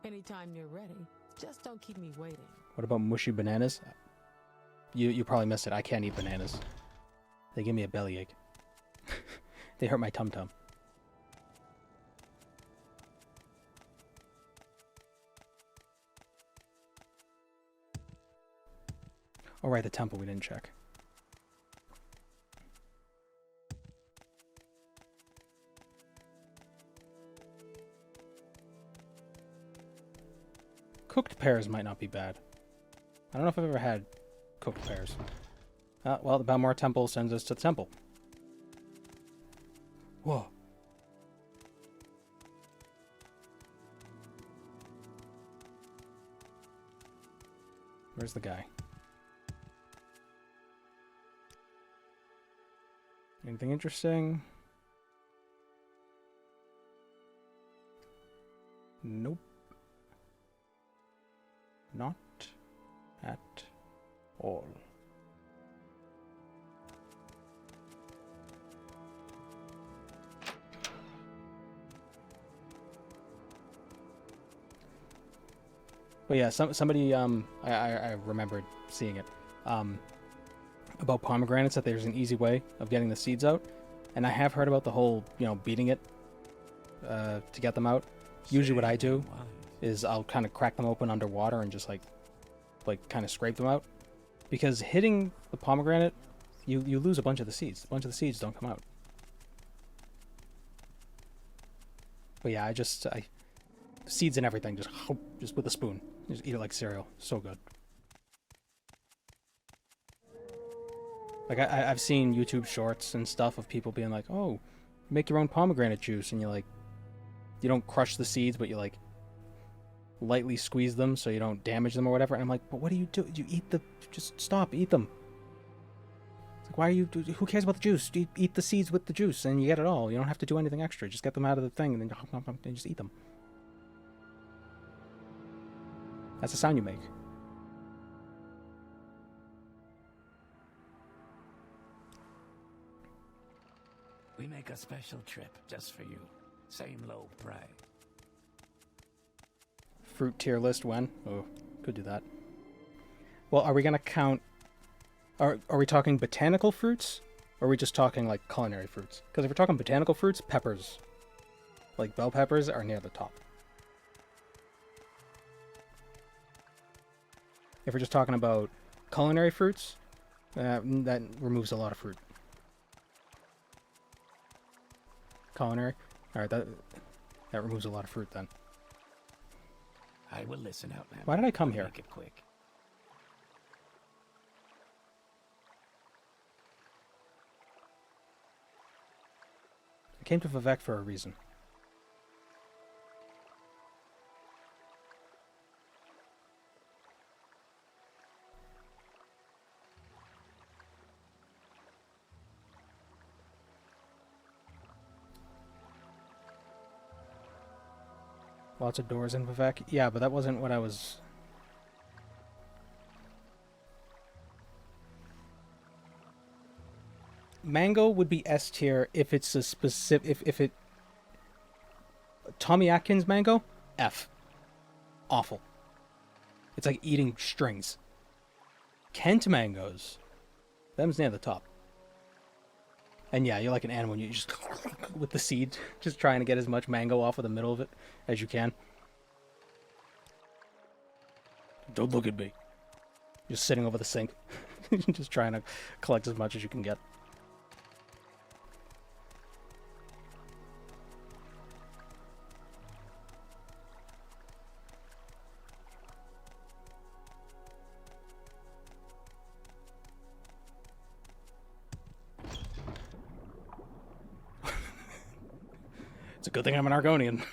Anytime you're ready, just don't keep me waiting. What about mushy bananas? You probably missed it. I can't eat bananas. They give me a bellyache. They hurt my tum-tum. Oh, right, the temple we didn't check. Cooked pears might not be bad. I don't know if I've ever had cooked pears. Well, the Balmor Temple sends us to the temple. Whoa. Where's the guy? Anything interesting? Nope. Not at all. But yeah, somebody I remembered seeing it about pomegranates, that there's an easy way of getting the seeds out, and I have heard about the whole beating it to get them out. Usually what I do is I'll kind of crack them open underwater and just like kind of scrape them out, because hitting the pomegranate, you lose a bunch of the seeds. A bunch of the seeds don't come out. But yeah, I seeds and everything, just with a spoon. Just eat it like cereal. So good. Like I've seen YouTube shorts and stuff of people being like, "Oh, make your own pomegranate juice," and you don't crush the seeds, but you lightly squeeze them so you don't damage them or whatever. And I'm like, "But what do you do? You eat just stop, eat them." It's like, why are you? Who cares about the juice? Eat the seeds with the juice, and you get it all. You don't have to do anything extra. Just get them out of the thing, and then just eat them. That's the sound you make. We make a special trip just for you. Same low price. Fruit tier list when? Oh, could do that. Well, are we gonna count? Are we talking botanical fruits, or are we just talking like culinary fruits? Because if we're talking botanical fruits, peppers, like bell peppers, are near the top. If we're just talking about culinary fruits, that removes a lot of fruit. Culinary? Alright, that removes a lot of fruit then. I will listen out, man. Why did I come here? Make it quick. I came to Vivek for a reason. Lots of doors in Vivek? Yeah, but that wasn't what I was... Mango would be S tier if it's a specific... If it... Tommy Atkins mango? F. Awful. It's like eating strings. Kent mangoes. Them's near the top. And yeah, you're like an animal. You just with the seed, just trying to get as much mango off of the middle of it as you can. Don't look at me. Just sitting over the sink, just trying to collect as much as you can get. It's a good thing I'm an Argonian.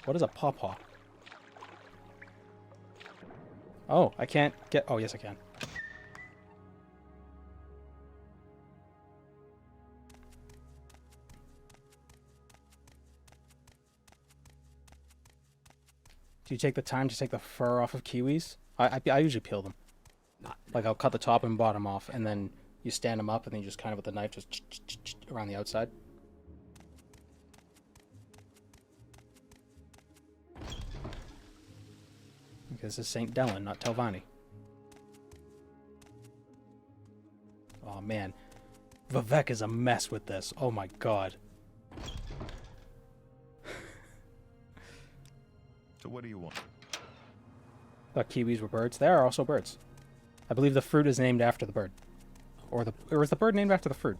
What is a pawpaw? Oh, I can't get... Oh, yes, I can. Do you take the time to take the fur off of kiwis? I usually peel them. Like, I'll cut the top and bottom off, and then you stand them up, and then you just kind of with the knife just around the outside. Because this is St. Dellen, not Telvanni. Oh, man. Vivek is a mess with this. Oh, my God. So what do you want? Thought kiwis were birds. They are also birds. I believe the fruit is named after the bird. Or is the bird named after the fruit?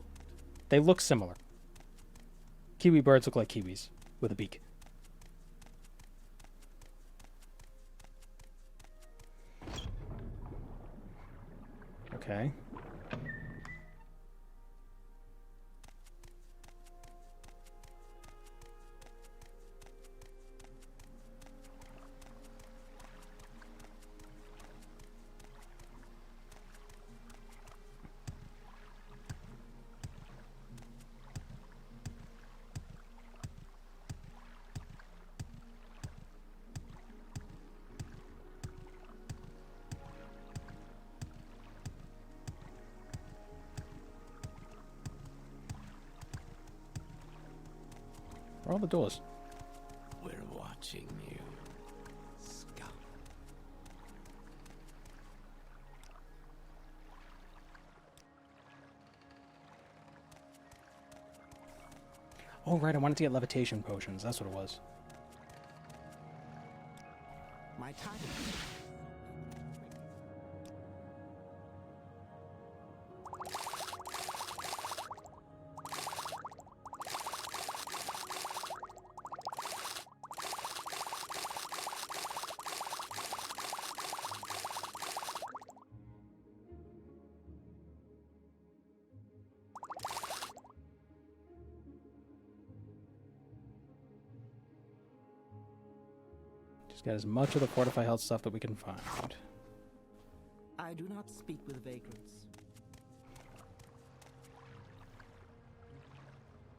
They look similar. Kiwi birds look like kiwis with a beak. Okay. Where are all the doors? We're watching you, scum. Oh, right, I wanted to get levitation potions. That's what it was. My time. Just get as much of the fortify health stuff that we can find. I do not speak with vagrants.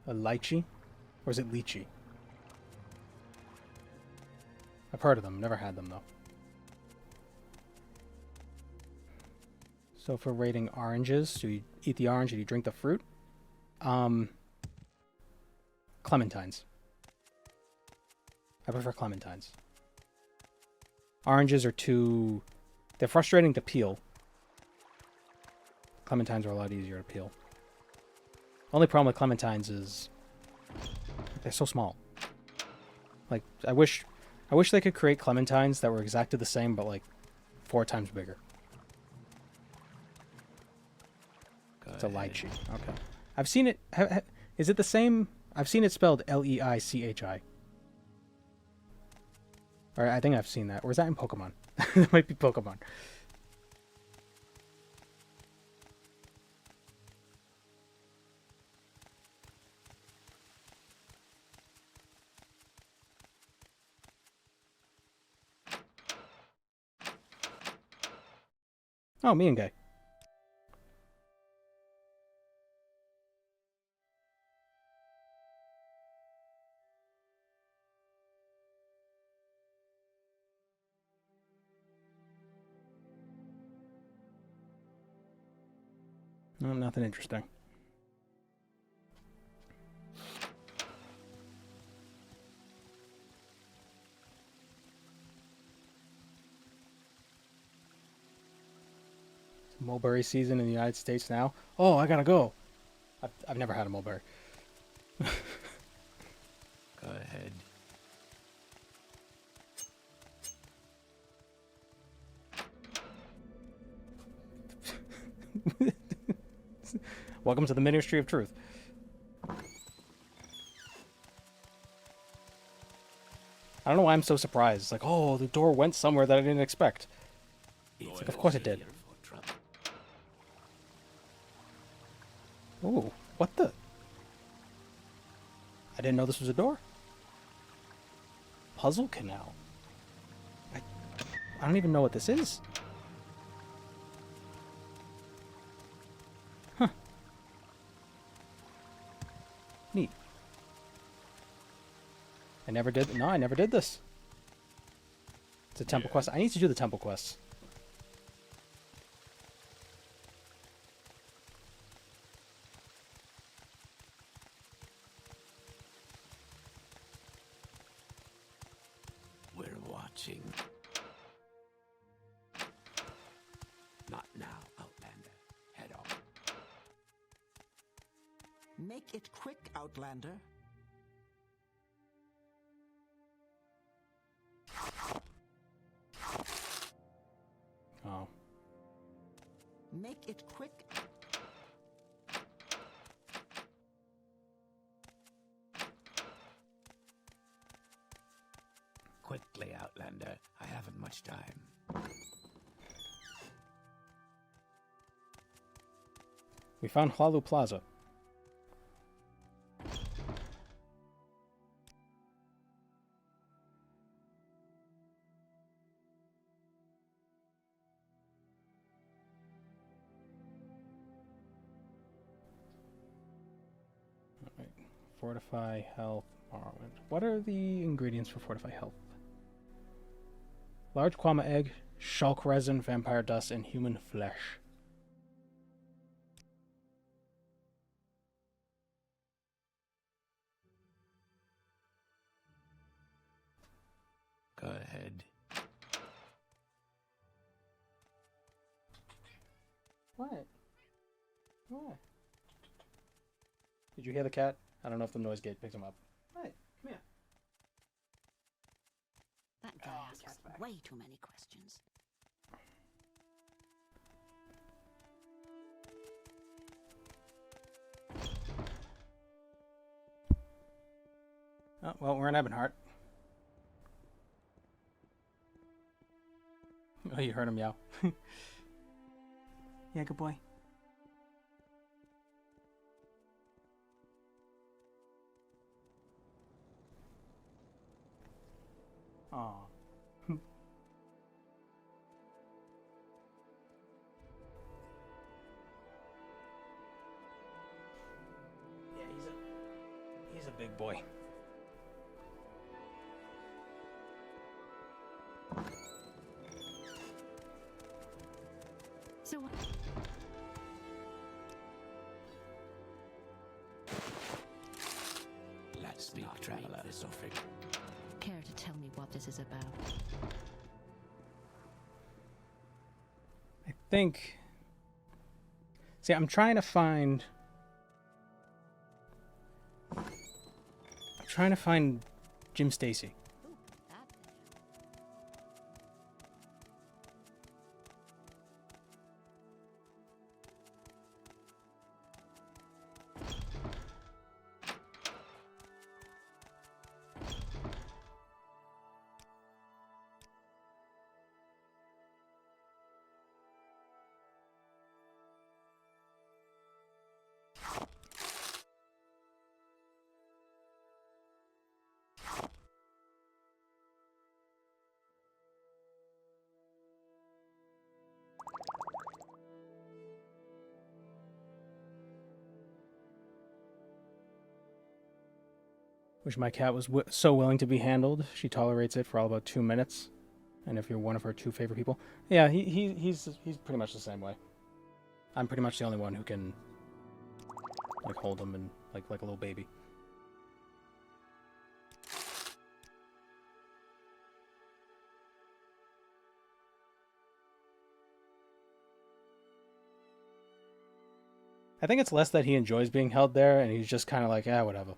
A lychee? Or is it lychee? I've heard of them, never had them though. So for rating oranges, do you eat the orange or do you drink the fruit? Clementines. I prefer clementines. Oranges are too... They're frustrating to peel. Clementines are a lot easier to peel. Only problem with clementines is they're so small. Like, I wish they could create clementines that were exactly the same, but like 4 times bigger. It's a lychee. Okay. I've seen it. Is it the same? I've seen it spelled Leichi. Or I think I've seen that. Or is that in Pokemon? It might be Pokemon. Oh, me and Guy. No, nothing interesting. It's mulberry season in the United States now. Oh, I gotta go. I've never had a mulberry. Go ahead. Welcome to the Ministry of Truth. I don't know why I'm so surprised. It's like, oh, the door went somewhere that I didn't expect. It's like, of course it did. Ooh, what the? I didn't know this was a door. Puzzle canal. I don't even know what this is. Huh. Neat. I never did this. It's a temple quest. I need to do the temple quests. We're watching. Not now, Outlander. Head off. Make it quick, Outlander. Oh. Make it quick. Quickly, Outlander. I haven't much time. We found Hlalu Plaza. Alright. Fortify health, Morrowind. What are the ingredients for fortify health? Large Kwama egg, shulk resin, vampire dust, and human flesh. Go ahead. What? What? Did you hear the cat? I don't know if the noise gate picked him up. Hey, come here. That guy asks way too many questions. Oh, well, we're in Ebonheart. Oh, you heard him meow. Yeah, good boy. Aw. Yeah, he's a big boy. So Let's speak, traveler. care to tell me what this is about? I think... See, I'm trying to find Jim Stacy. Wish my cat was so willing to be handled. She tolerates it for all about 2 minutes. And if you're one of her 2 favorite people... Yeah, he's pretty much the same way. I'm pretty much the only one who can... like, hold him and like a little baby. I think it's less that he enjoys being held there, and he's just kind of like, whatever.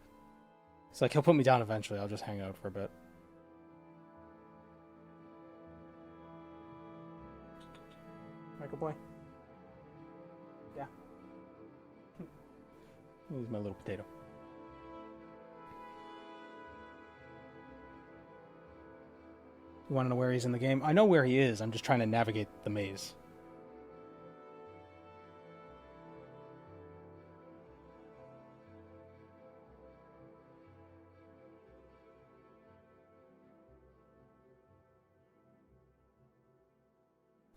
It's like, he'll put me down eventually, I'll just hang out for a bit. Michael boy? Yeah. He's my little potato. You want to know where he's in the game? I know where he is, I'm just trying to navigate the maze.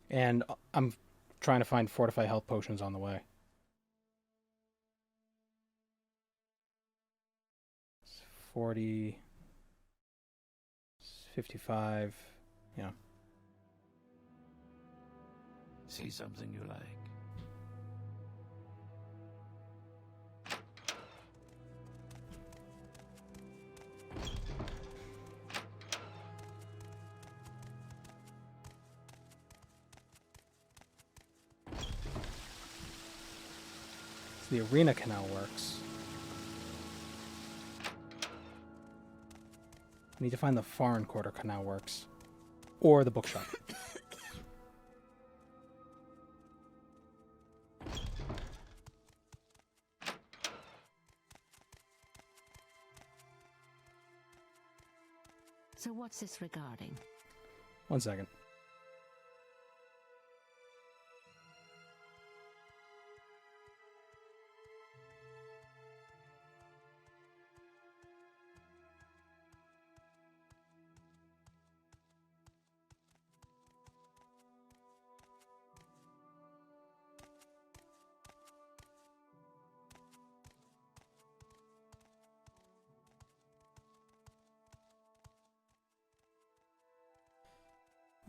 And I'm trying to find fortify health potions on the way. 40, 55, yeah. See something you like. The arena canal works. We need to find the foreign quarter canal works. Or the bookshop. So what's this regarding? 1 second.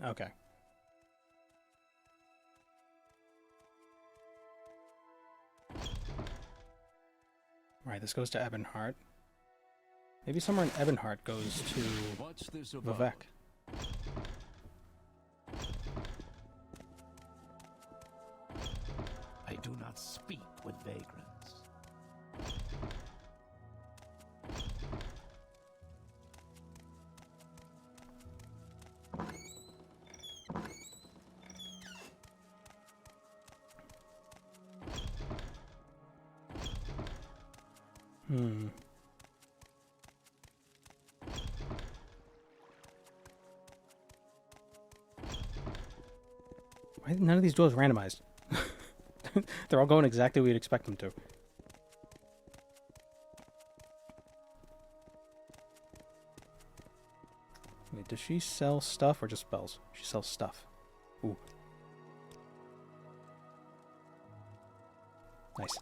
Okay. Alright, this goes to Ebonheart. Maybe somewhere in Ebonheart goes to What's this about? Vivek. I do not speak with vagrants. Why none of these doors randomized? They're all going exactly where you'd expect them to. Wait, does she sell stuff or just spells? She sells stuff. Ooh. Nice.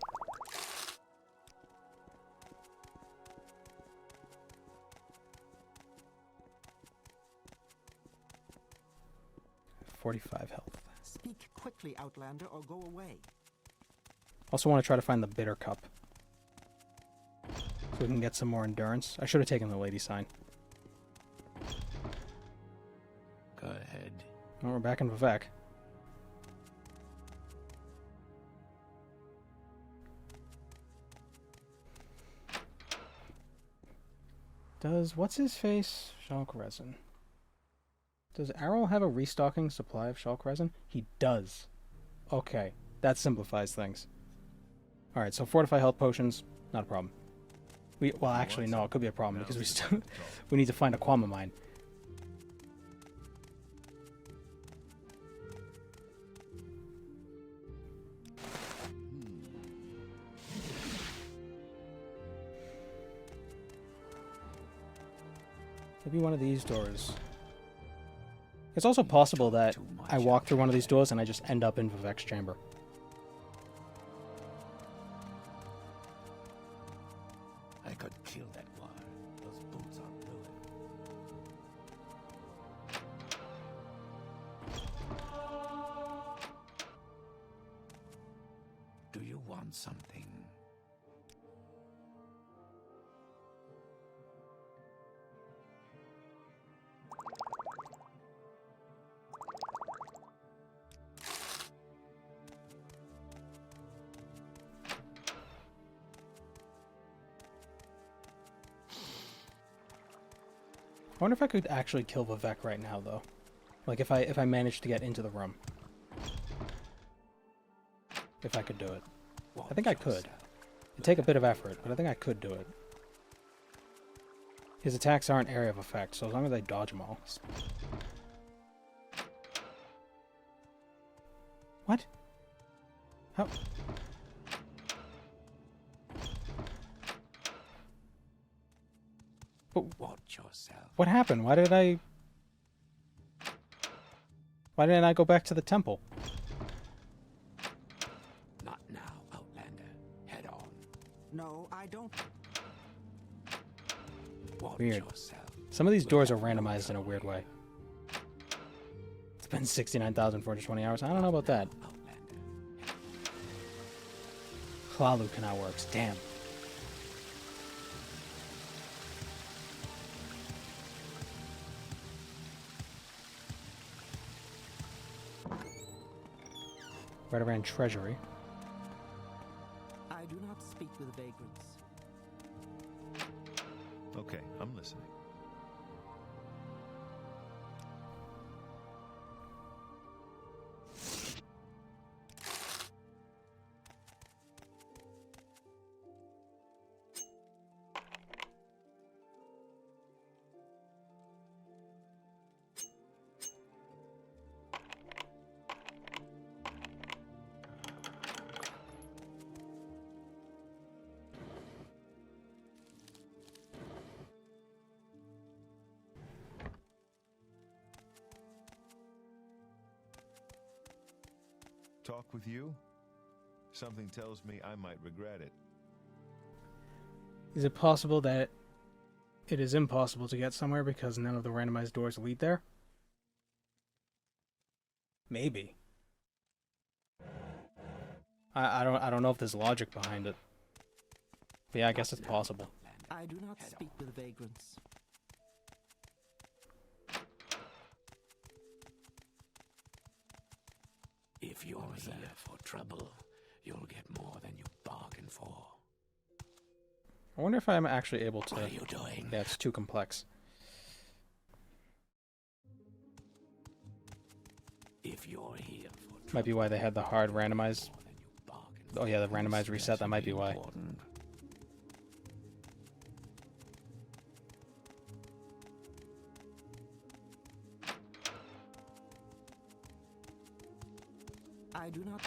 .45 health. Speak quickly, Outlander, or go away. Also want to try to find the bitter cup. So we can get some more endurance. I should have taken the lady sign. Go ahead. Well, we're back in Vivek. Does what's-his-face Shulk resin? Does Arrow have a restocking supply of Shulk resin? He does. Okay, that simplifies things. Alright, so fortify health potions, not a problem. Well, actually, no, it could be a problem because we still we need to find a Kwama mine. Maybe one of these doors. It's also possible that I walk through one of these doors and I just end up in Vivek's chamber. I could kill that guard. Those boots are ruined. Do you want something? I wonder if I could actually kill Vivek right now, though. Like, if I managed to get into the room. If I could do it. I think I could. It'd take a bit of effort, but I think I could do it. His attacks aren't area of effect, so as long as I dodge them all. What? How? But Watch yourself. what happened? Why didn't I go back to the temple? Not now, Outlander. Head on. No, I don't. Watch Weird. yourself. Some of these doors are randomized in a weird way. It's been 69,420 hours. I don't know about that. Hlalu canal works. Damn. Right around Treasury. I do not speak with vagrants. Okay, I'm listening. Talk with you? Something tells me I might regret it. Is it possible that it is impossible to get somewhere because none of the randomized doors lead there? Maybe. I don't know if there's logic behind it. But yeah, I guess it's possible. I do not speak with vagrants. If you're here for trouble, you'll get more than you bargained for. I wonder if I'm actually able to... What are you doing? Yeah, it's too complex. If you're here for trouble, Might be why they had the hard randomized... Oh yeah, the randomized reset, that might be why. I do not...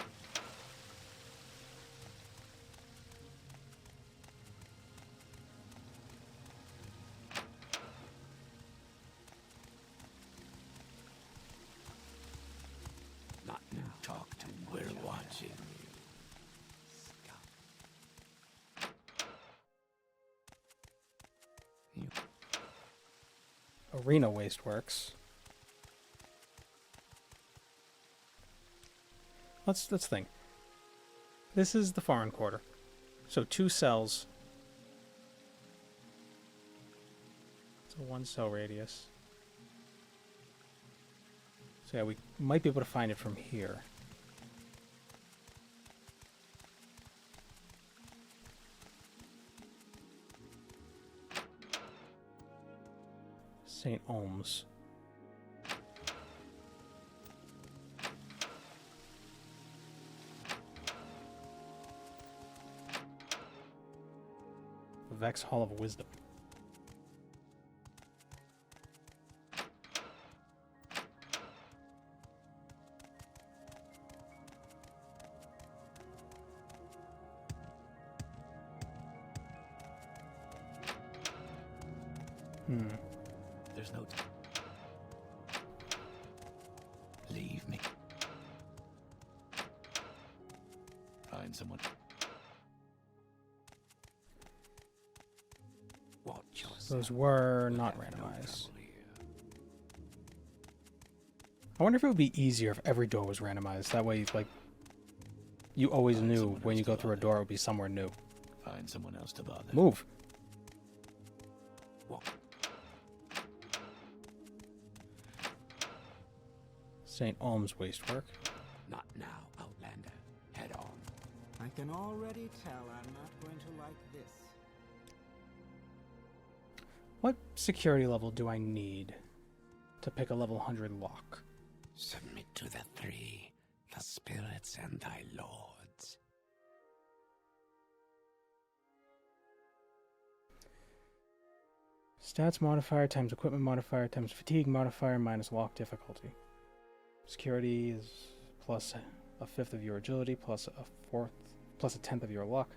Not now. Talk to me. We're watching you. Arena Wasteworks. Let's think. This is the foreign quarter. So 2 cells. It's a 1 cell radius. So yeah, we might be able to find it from here. St. Ohms. Vex Hall of Wisdom. There's no time. Leave me. Find someone. Those were not randomized. I wonder if it would be easier if every door was randomized. That way, like, you always knew when you go through a door, it would be somewhere new. Find someone else to bother. Move. What? St. Ohms Wastework. Not now, Outlander. Head on. I can already tell I'm not going to like this. What security level do I need to pick a level 100 lock? Submit to the 3, the spirits and thy lords. Stats modifier times equipment modifier times fatigue modifier minus lock difficulty. Security is plus a 5th of your agility, plus a 4th, plus a 10th of your luck.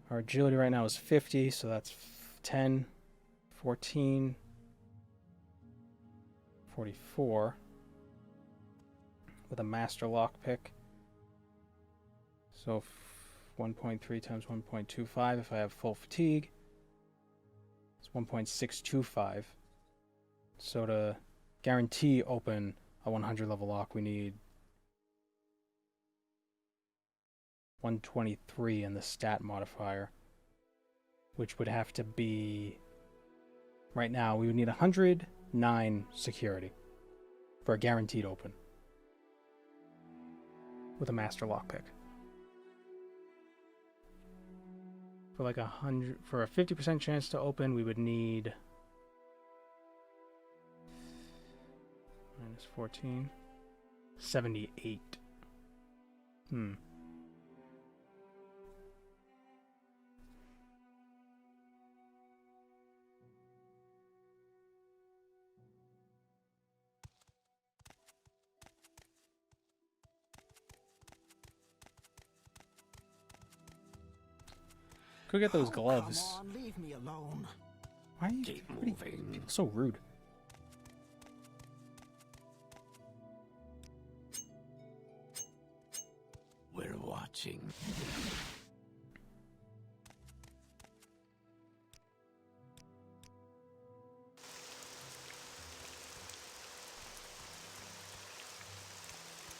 Our agility right now is 50, so that's 10, 14, 44. With a master lock pick. So 1.3 times 1.25 if I have full fatigue. It's 1.625. So to guarantee open a 100 level lock, we need 123 in the stat modifier, which would have to be, right now, we would need 109 security for a guaranteed open with a master lockpick. For like for a 50% chance to open, we would need minus 14, 78. Could get those gloves. Come on, leave me alone. Why are you people so rude? watching.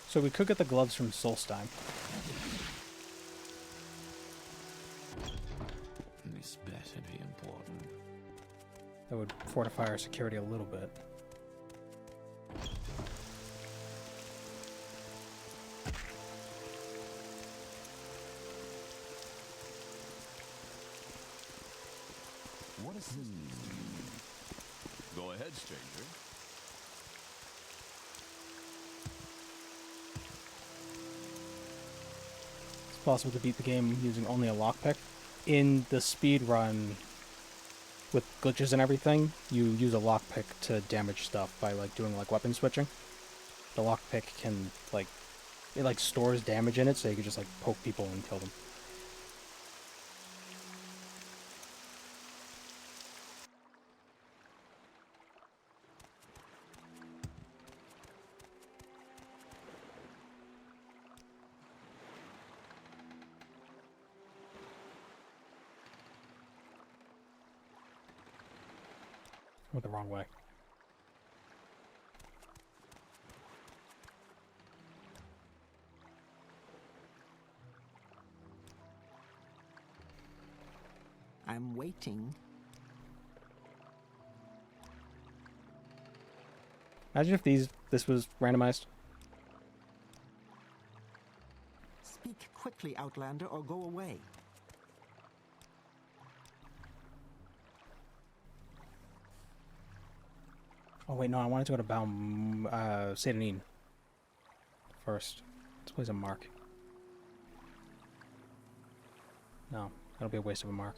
So we could get the gloves from Solstein. This better be important. That would fortify our security a little bit. What assistance do you need? Go ahead, stranger. It's possible to beat the game using only a lockpick. In the speed run, with glitches and everything, you use a lockpick to damage stuff by like doing like weapon switching. The lockpick can like it like stores damage in it, so you can just like poke people and kill them. Went the wrong way. I'm waiting. Imagine if this was randomized. Speak quickly, Outlander, or go away. Oh wait, no, I wanted to go to Satanin first. This place a mark. No, that'll be a waste of a mark.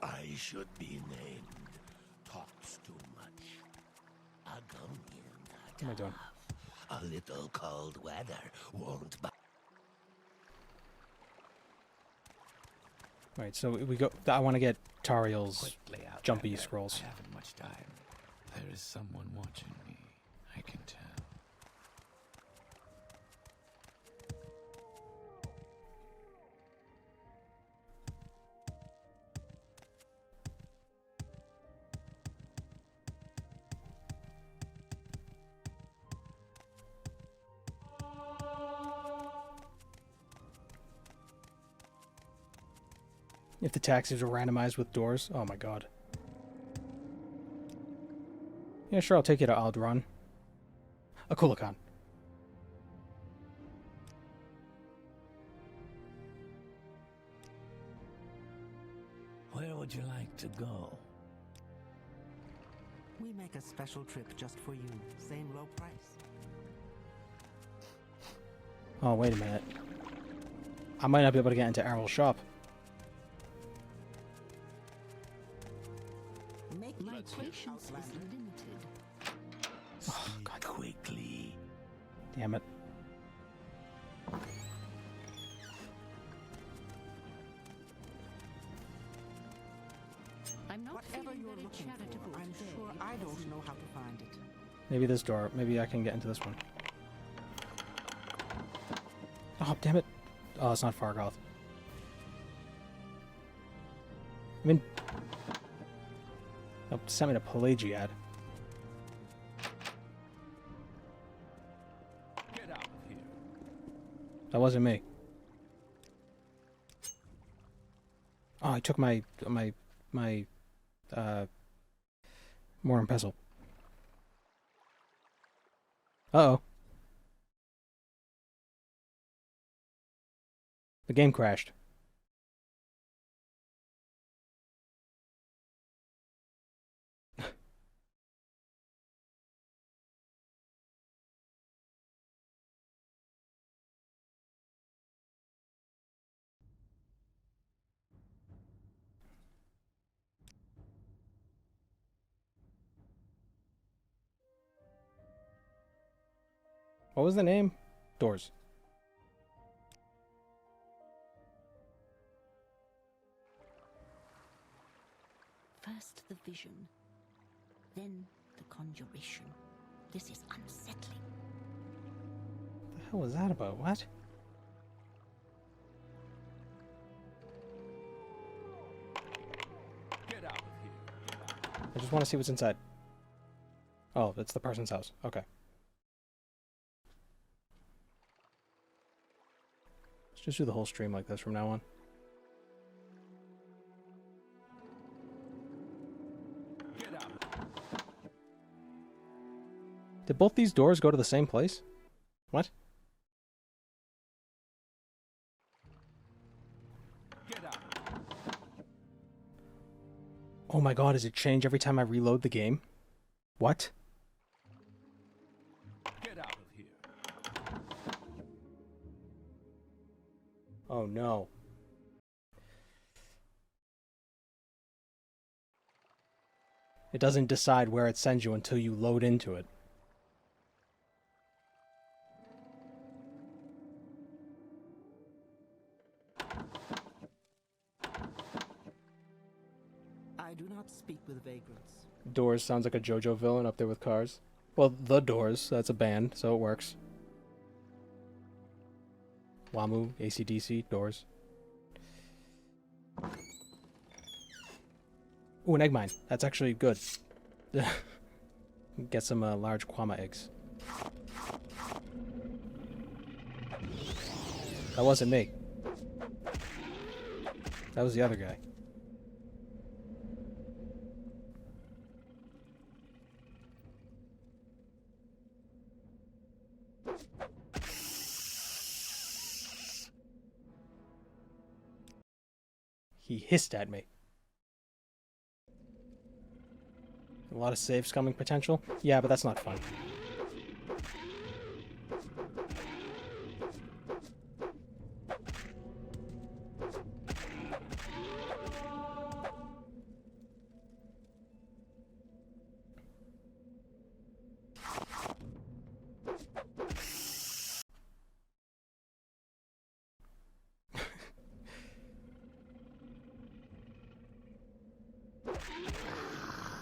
I should be named. Talks too much. What am I doing? A little cold weather won't. Right, so we go. I want to get Tariel's jumpy scrolls. I haven't much time. There is someone watching me. I can tell. If the taxis are randomized with doors, oh my god. Yeah, sure, I'll take you to Aldron. Akulakan. Where would you like to go? We make a special trip just for you. Same low price. Oh, wait a minute. I might not be able to get into Errol's shop. My patience is limited. Oh, God. Quickly. Damn it. I'm not Whatever feeling you're very looking charitable for, I'm today. sure I don't know how to find it. Maybe this door. Maybe I can get into this one. Oh, damn it. Oh, it's not Fargoth. I mean... Oh, sent me to Pelagiad. Get out of here. That wasn't me. Oh, I took my Mortar and Pestle. Uh-oh. The game crashed. What was the name? Doors. First the vision, then the conjuration. This is unsettling. What the hell was that about? What? just want to see what's inside. Oh, it's the person's house. Okay. Let's just do the whole stream like this from now on. Did both these doors go to the same place? What? Oh my god, does it change every time I reload the game? What? Get out of here. Oh no. It doesn't decide where it sends you until you load into it. I do not speak with vagrants. Doors sounds like a JoJo villain up there with cars. Well, The Doors, that's a band, so it works. WAMU, AC/DC, Doors. Ooh, an egg mine. That's actually good. Get some large Kwama eggs. That wasn't me. That was the other guy. He hissed at me. A lot of saves coming potential? Yeah, but that's not fun.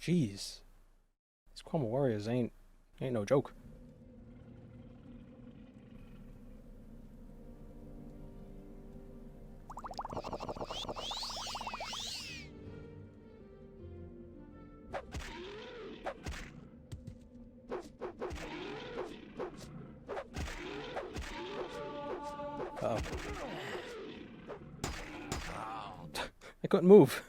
Jeez. These Kwama warriors ain't no joke. Uh-oh. I couldn't move.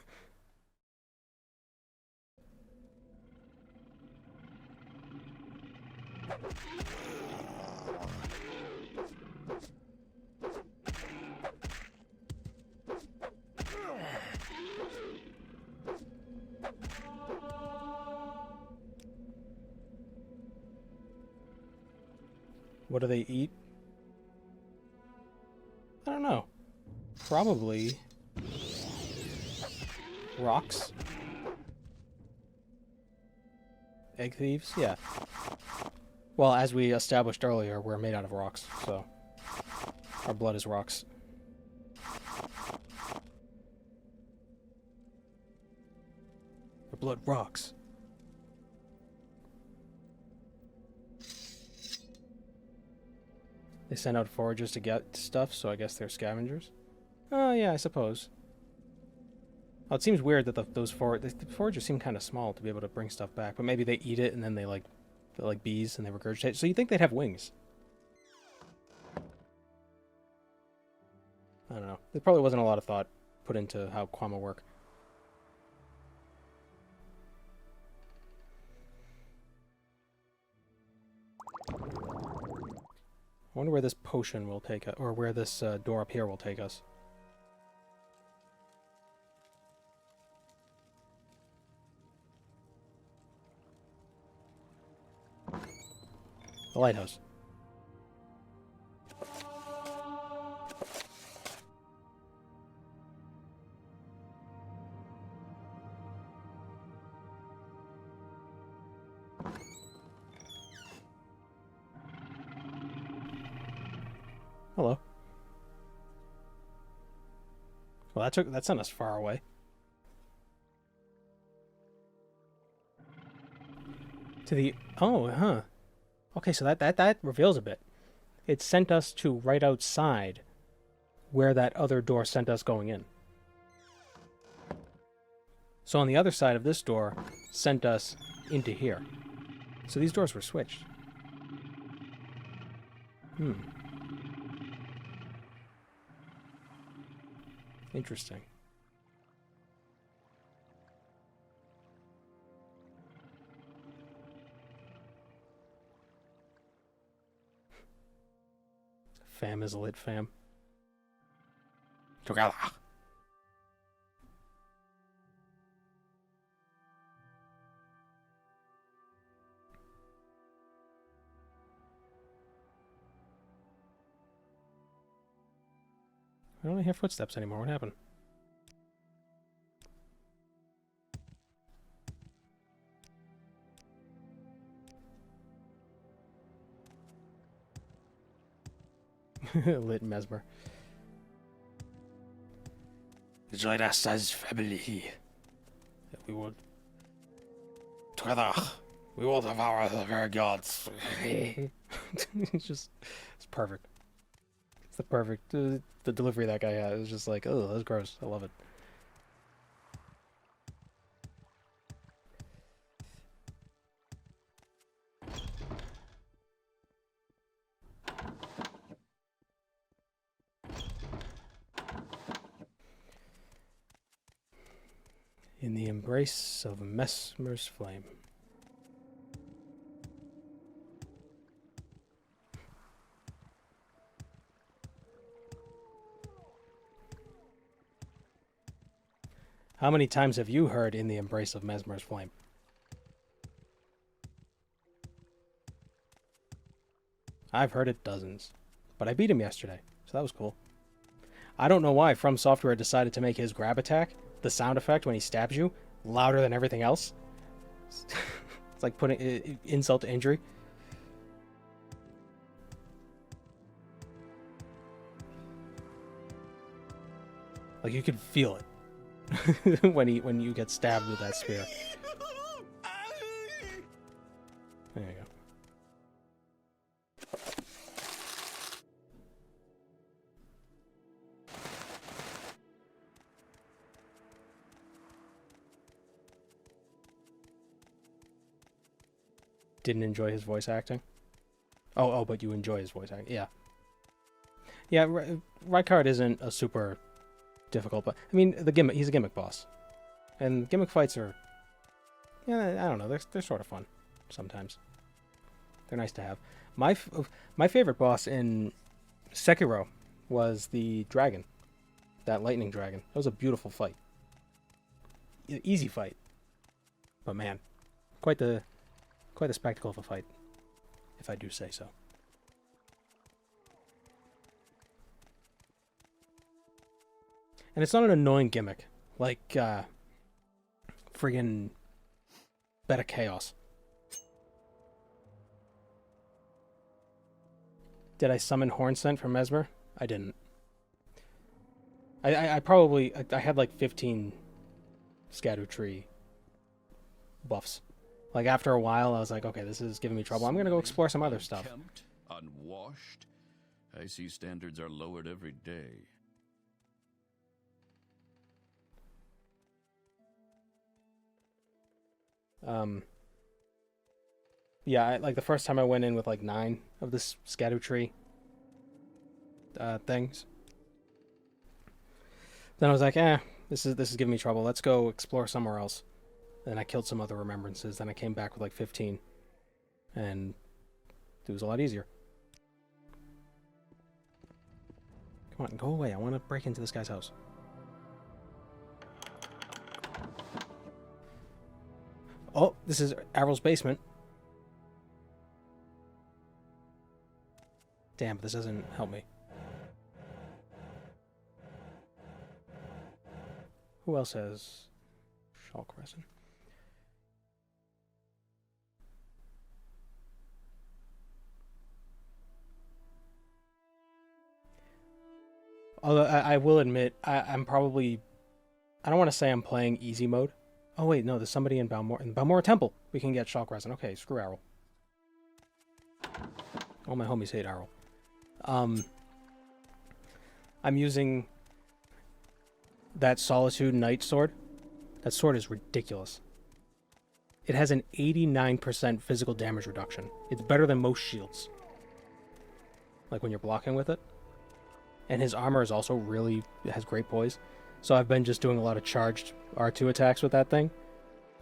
What do they eat? I don't know. Probably rocks. Egg thieves? Yeah. Well, as we established earlier, we're made out of rocks, so our blood is rocks. Our blood rocks. They send out foragers to get stuff, so I guess they're scavengers. Oh, yeah, I suppose. Oh, it seems weird that the foragers seem kind of small to be able to bring stuff back, but maybe they eat it and then they're like bees and they regurgitate. So you'd think they'd have wings. I don't know. There probably wasn't a lot of thought put into how Kwama work. I wonder where this potion will take us, or where this door up here will take us. The lighthouse. Hello. Well, that sent us far away. To the Okay, so that reveals a bit. It sent us to right outside where that other door sent us going in. So on the other side of this door sent us into here. So these doors were switched. Interesting. Fam is lit, fam. Together. I don't hear footsteps anymore. What happened? Lit Mesmer. Join us as family. We will together. We will devour the very gods. It's perfect. It's the perfect. The delivery that guy had is just like, oh, that's gross. I love it. In the embrace of Mesmer's flame. How many times have you heard in the embrace of Mesmer's flame? I've heard it dozens. But I beat him yesterday, so that was cool. I don't know why From Software decided to make his grab attack, the sound effect when he stabs you, louder than everything else. It's like putting insult to injury. Like you could feel it when you get stabbed with that spear. There you go. Didn't enjoy his voice acting. Oh, but you enjoy his voice acting. Yeah. Yeah, Rykard isn't a super difficult, but I mean, he's a gimmick boss. And gimmick fights are, yeah, I don't know, they're sort of fun sometimes. They're nice to have. My favorite boss in Sekiro was the dragon, that lightning dragon. That was a beautiful fight. Easy fight. But man, quite the spectacle of a fight, if I do say so. And it's not an annoying gimmick, like, friggin' Beta Chaos. Did I summon Hornsent from Mesmer? I didn't. I had like 15 Scatter Tree buffs. Like, after a while, I was like, okay, this is giving me trouble. I'm gonna go explore some other stuff. Unkempt, unwashed. I see standards are lowered every day. Yeah, like the first time I went in with like 9 of this Scatter Tree things. Then I was like, this is giving me trouble. Let's go explore somewhere else. Then I killed some other remembrances. Then I came back with like 15. And it was a lot easier. Come on, go away. I want to break into this guy's house. Oh, this is Errol's basement. Damn, this doesn't help me. Who else has Shulk Resin? Although I will admit, I'm probably... I don't want to say I'm playing easy mode. Oh wait, no, there's somebody in Balmora Temple. We can get Shulk Resin. Okay, screw Errol. All my homies hate Errol. I'm using that Solitude Knight sword. That sword is ridiculous. It has an 89% physical damage reduction. It's better than most shields. Like when you're blocking with it. And his armor is also really, has great poise. So I've been just doing a lot of charged R2 attacks with that thing.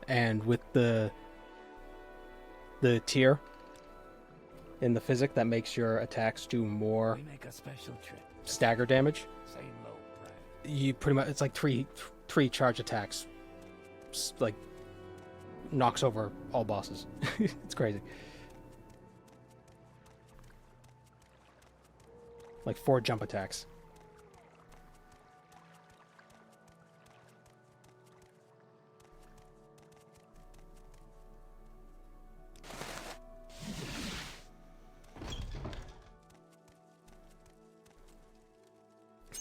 And with the tier in the physic that makes your attacks do more stagger damage. You pretty much, it's like three charge attacks. Like, knocks over all bosses. It's crazy. Like 4 jump attacks.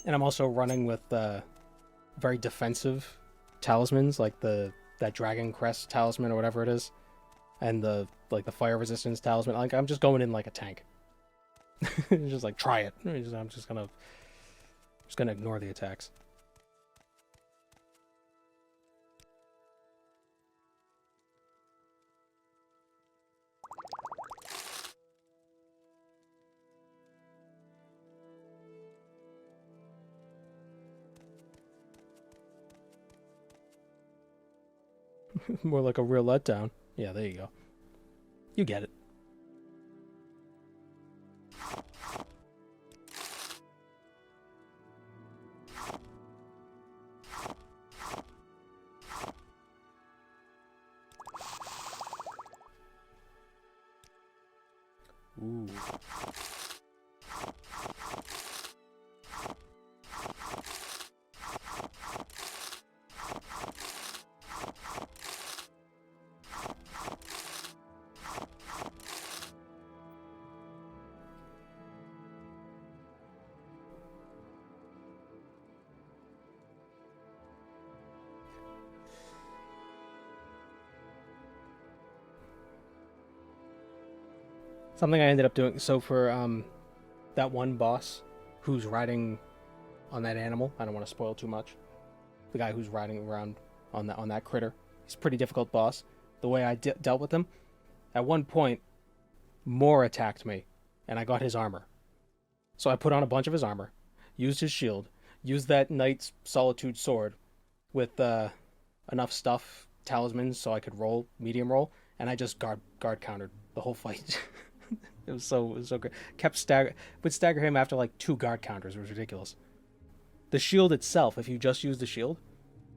And I'm also running with very defensive talismans, like that Dragon Crest talisman or whatever it is, and the fire resistance talisman. Like I'm just going in like a tank. Just like try it. I'm just gonna ignore the attacks. More like a real letdown. Yeah, there you go. You get it. Ooh. Something I ended up doing, so for that one boss who's riding on that animal, I don't want to spoil too much. The guy who's riding around on that critter, he's a pretty difficult boss. The way I dealt with him, at one point, Moore attacked me, and I got his armor. So I put on a bunch of his armor, used his shield, used that Knight's Solitude sword with enough stuff, talismans, so I could roll, medium roll, and I just guard countered the whole fight. It was so great. Would stagger him after like 2 guard counters. It was ridiculous. The shield itself, if you just used the shield,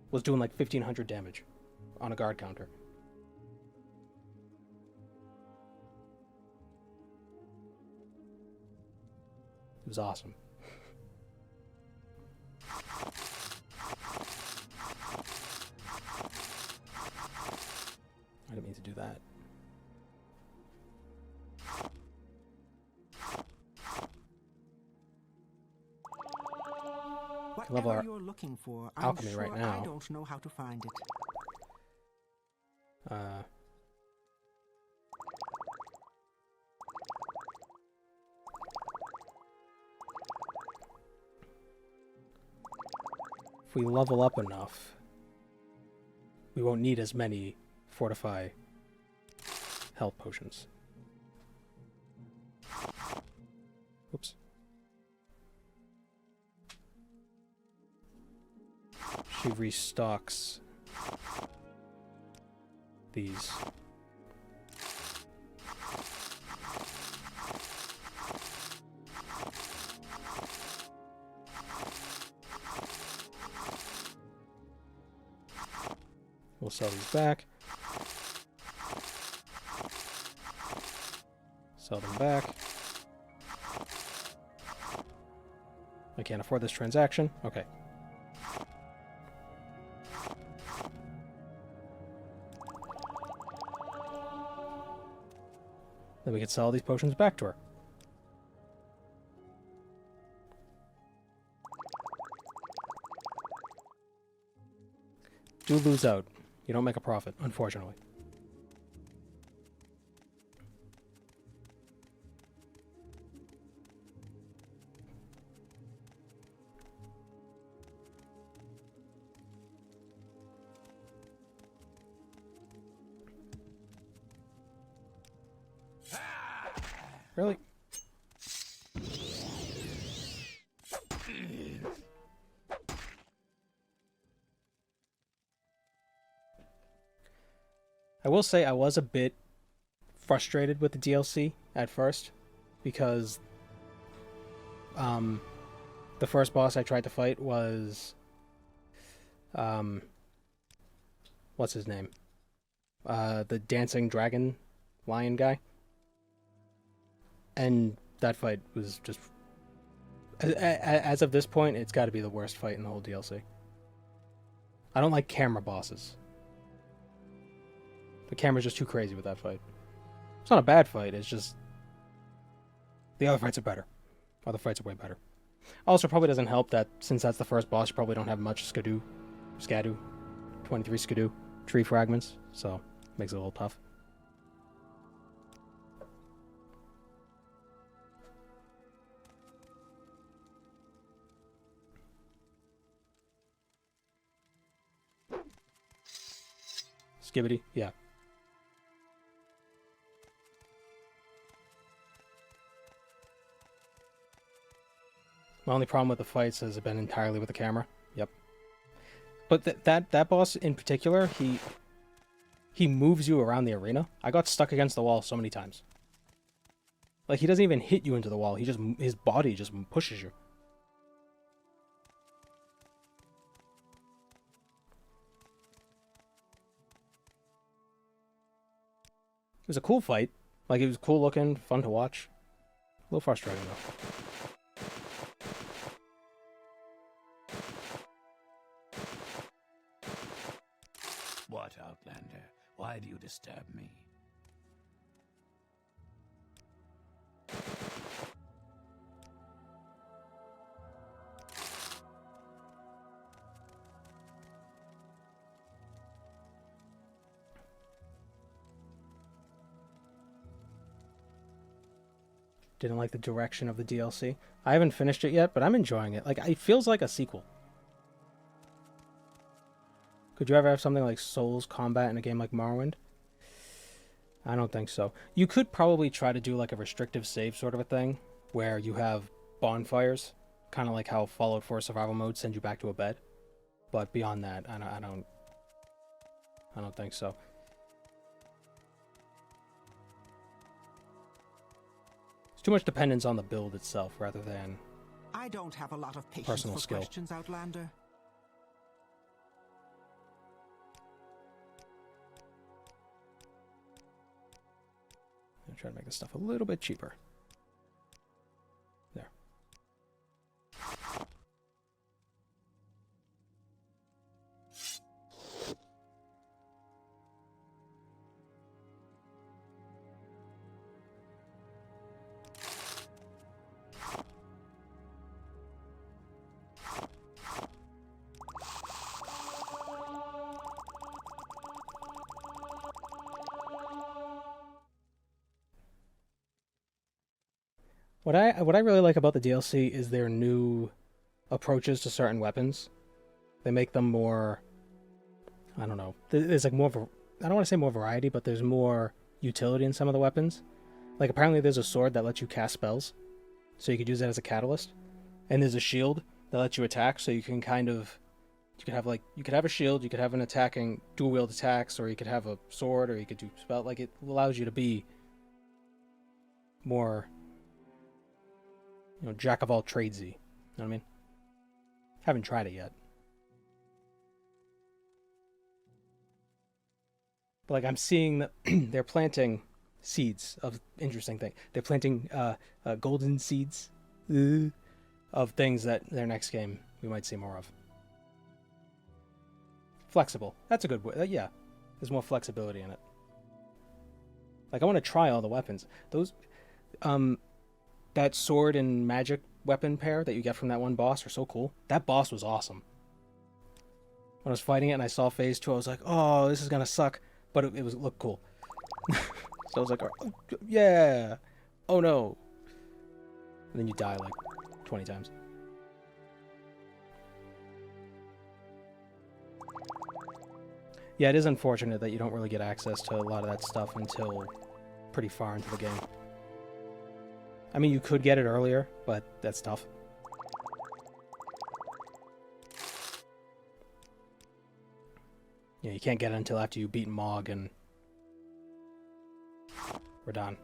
was doing like 1500 damage on a guard counter. It was awesome. I didn't mean to do that. Whatever you're looking for, I'm alchemy sure right now. I don't know how to find it. If we level up enough, we won't need as many fortify health potions. Oops. She restocks these. We'll sell these back. Sell them back. I can't afford this transaction. Okay. Then we can sell these potions back to her. Do lose out. You don't make a profit, unfortunately. Really? I will say I was a bit frustrated with the DLC at first, because the first boss I tried to fight was what's his name? The dancing dragon lion guy. And that fight was just, as of this point, it's got to be the worst fight in the whole DLC. I don't like camera bosses. The camera's just too crazy with that fight. It's not a bad fight, it's just the other fights are better. Other fights are way better. Also, probably doesn't help that since that's the first boss, you probably don't have much Skadoo, 23 Skadoo tree fragments, so makes it a little tough. Skibbity, yeah. My only problem with the fights has been entirely with the camera. Yep. But that boss in particular, he moves you around the arena. I got stuck against the wall so many times. Like, he doesn't even hit you into the wall. His body just pushes you. It was a cool fight. Like, it was cool looking, fun to watch. A little frustrating, though. What, Outlander? Why do you disturb me? Didn't like the direction of the DLC. I haven't finished it yet, but I'm enjoying it. Like, it feels like a sequel. Could you ever have something like Souls combat in a game like Morrowind? I don't think so. You could probably try to do like a restrictive save sort of a thing, where you have bonfires, kind of like how Fallout 4 survival mode sends you back to a bed. But beyond that, I don't think so. Too much dependence on the build itself rather than I don't have a lot of patience personal for skill. questions, Outlander. I'm trying to make this stuff a little bit cheaper. There. What I really like about the DLC is their new approaches to certain weapons. They make them more, I don't know, there's like more of a, I don't want to say more variety, but there's more utility in some of the weapons. Like, apparently there's a sword that lets you cast spells, so you could use that as a catalyst. And there's a shield that lets you attack, so you can kind of, you could have a shield, you could have an attacking dual-wield attacks, or you could have a sword, or you could do spell. Like, it allows you to be more, you know, jack of all tradesy. You know what I mean? Haven't tried it yet. But like, I'm seeing that they're planting seeds of interesting things. They're planting golden seeds of things that their next game we might see more of. Flexible. That's a good way. Yeah, there's more flexibility in it. Like, I want to try all the weapons. Those, that sword and magic weapon pair that you get from that one boss are so cool. That boss was awesome. When I was fighting it and I saw phase 2, I was like, oh, this is gonna suck. But it looked cool. So I was like, oh, yeah. Oh no. And then you die like 20 times. Yeah, it is unfortunate that you don't really get access to a lot of that stuff until pretty far into the game. I mean, you could get it earlier, but that's tough. Yeah, you can't get it until after you beat Mog, and we're done.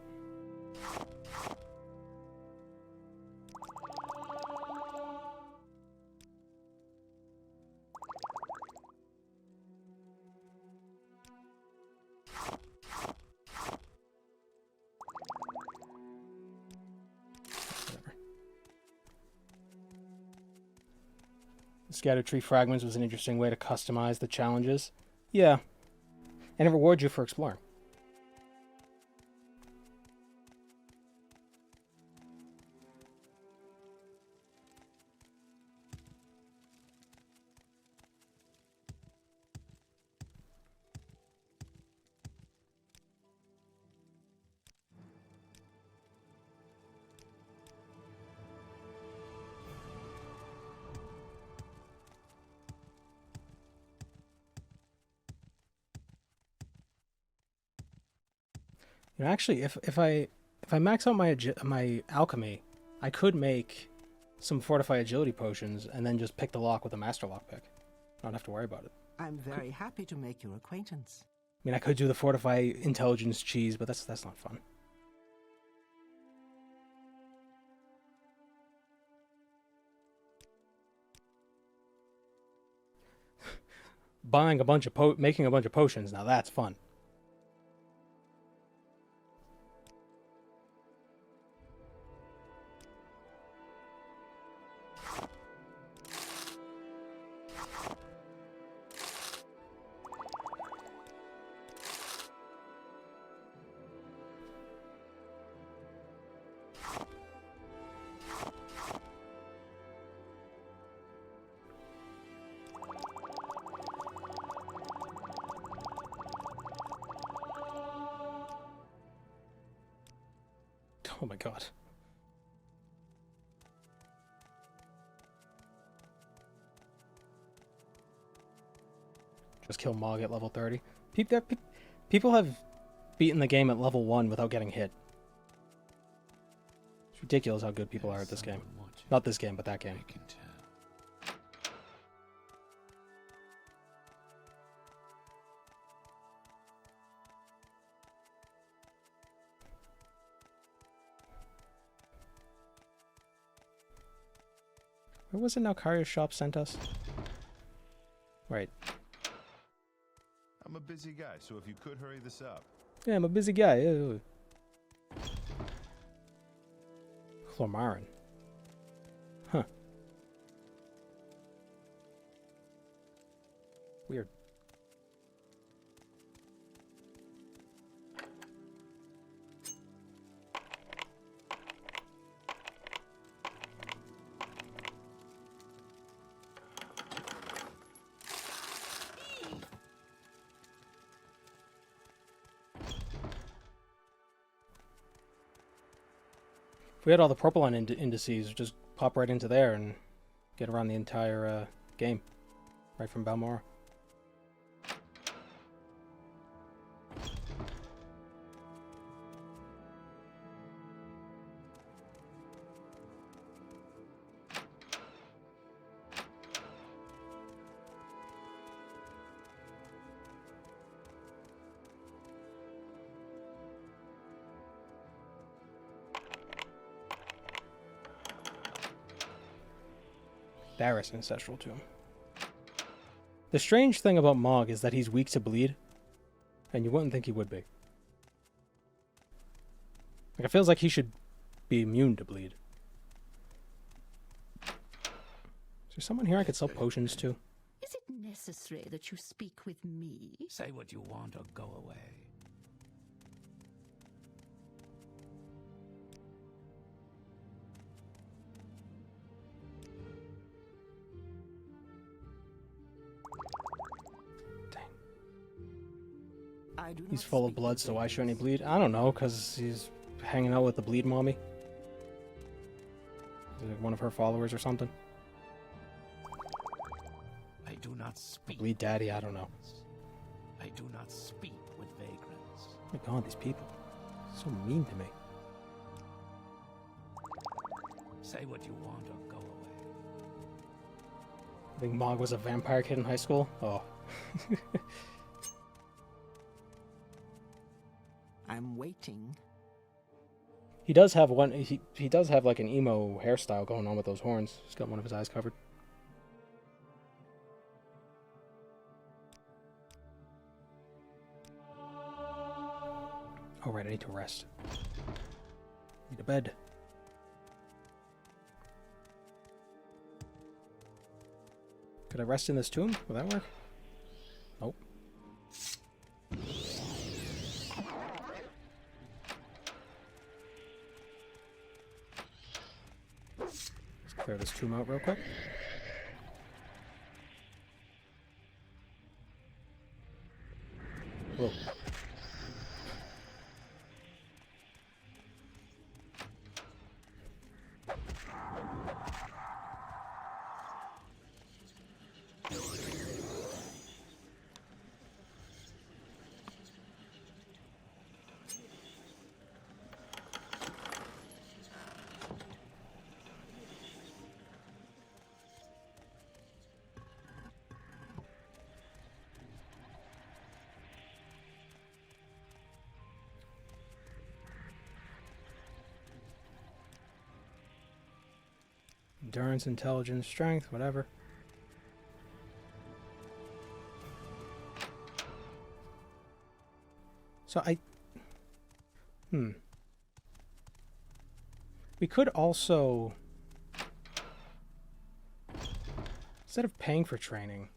Scatter tree fragments was an interesting way to customize the challenges. Yeah. And it rewards you for exploring. You know, actually, if I max out my alchemy, I could make some fortify agility potions and then just pick the lock with a master lock pick. Not have to worry about it. I'm very happy to make your acquaintance. I mean, I could do the fortify intelligence cheese, but that's not fun. Buying a bunch of making a bunch of potions, now that's fun. Oh my god. Just kill Mog at level 30. People have beaten the game at level 1 without getting hit. It's ridiculous how good people are at this game. Not this game, but that game. Where was it now Karya's shop sent us? Right. I'm a busy guy, so if you could hurry this up. Yeah, I'm a busy guy. Ew. Chlormarin. Huh. Weird. If we had all the purple on indices, just pop right into there and get around the entire game. Right from Balmora. Barris Ancestral Tomb. The strange thing about Mog is that he's weak to bleed, and you wouldn't think he would be. Like, it feels like he should be immune to bleed. Is there someone here I could sell potions to? Is it necessary that you speak with me? Say what you want or go away. He's full of blood, so why shouldn't he bleed? I don't know, because he's hanging out with the bleed mommy. Is it one of her followers or something? I do not speak. Bleed daddy, I don't know. I do not speak with vagrants. Oh my god, these people. So mean to me. Say what you want or go away. I think Mog was a vampire kid in high school. Oh. I'm waiting. He does have one. He does have like an emo hairstyle going on with those horns. He's got one of his eyes covered. All right, I need to rest. Need a bed. Could I rest in this tomb? Will that work? Nope. Let's clear this tomb out real quick. Whoa. Endurance, intelligence, strength, whatever. So we could also, instead of paying for training,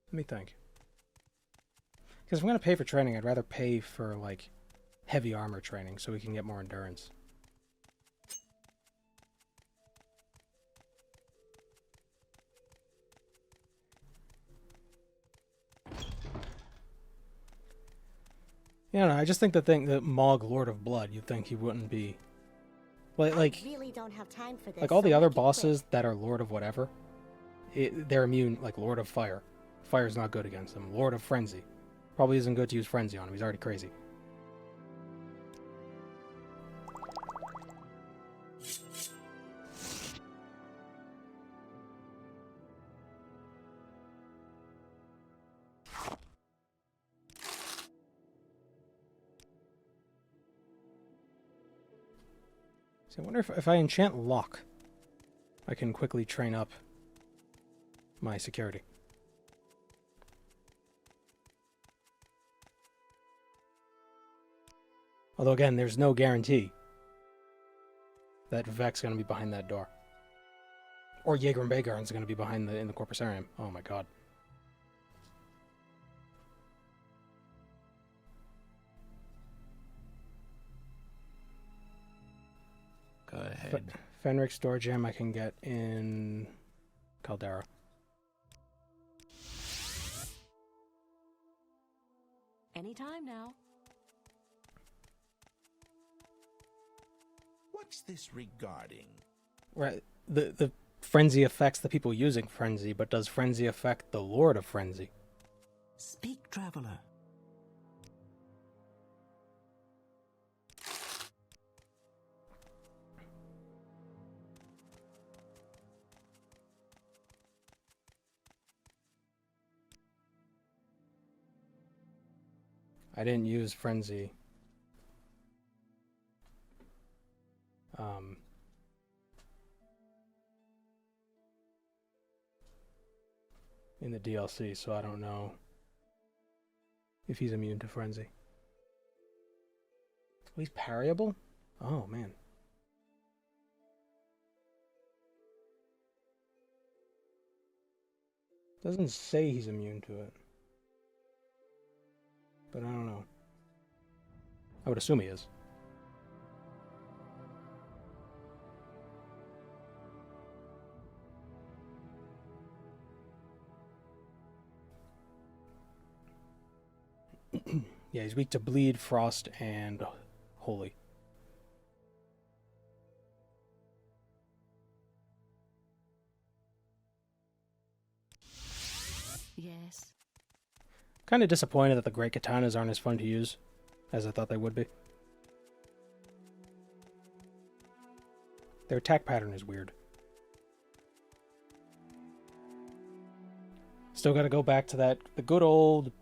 let me think. Because if I'm going to pay for training, I'd rather pay for, like, heavy armor training so we can get more endurance. Yeah, no, I just think that Mog, Lord of Blood, you'd think he wouldn't be... Like, I really don't have time for this. like all the so other make it quick. bosses that are Lord of whatever, they're immune, like Lord of Fire. Fire's not good against them. Lord of Frenzy. Probably isn't good to use Frenzy on him, he's already crazy. So I wonder if I enchant Lock, I can quickly train up my security. Although again, there's no guarantee that Vec's going to be behind that door. Or Jaeger and Bagarn's going to be behind in the Corpusarium. Oh my god. Go ahead. Fenric Store Gem I can get in Caldera. Anytime now. What's this regarding? Right. The frenzy affects the people using frenzy, but does frenzy affect the Lord of Frenzy? Speak, traveler. I didn't use frenzy. In the DLC, so I don't know if he's immune to frenzy. Oh, he's parryable? Oh, man. Doesn't say he's immune to it. But I don't know. I would assume he is. Yeah, he's weak to bleed, frost, and holy. Yes. Kind of disappointed that the great katanas aren't as fun to use as I thought they would be. Their attack pattern is weird. Still gotta go back to the good old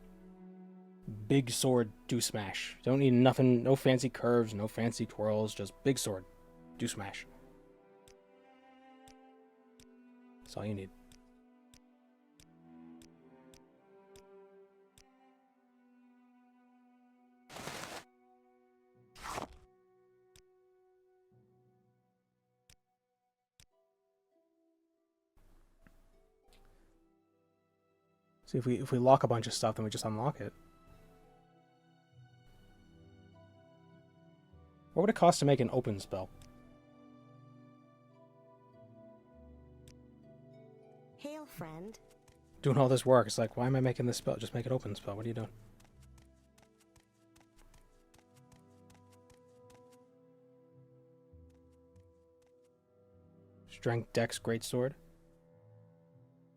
big sword do smash. Don't need nothing, no fancy curves, no fancy twirls, just big sword do smash. That's all you need. See, if we lock a bunch of stuff, then we just unlock it. What would it cost to make an open spell? Hail, friend. Doing all this work, it's like, why am I making this spell? Just make it open spell. What are you doing? Strength, Dex, Greatsword.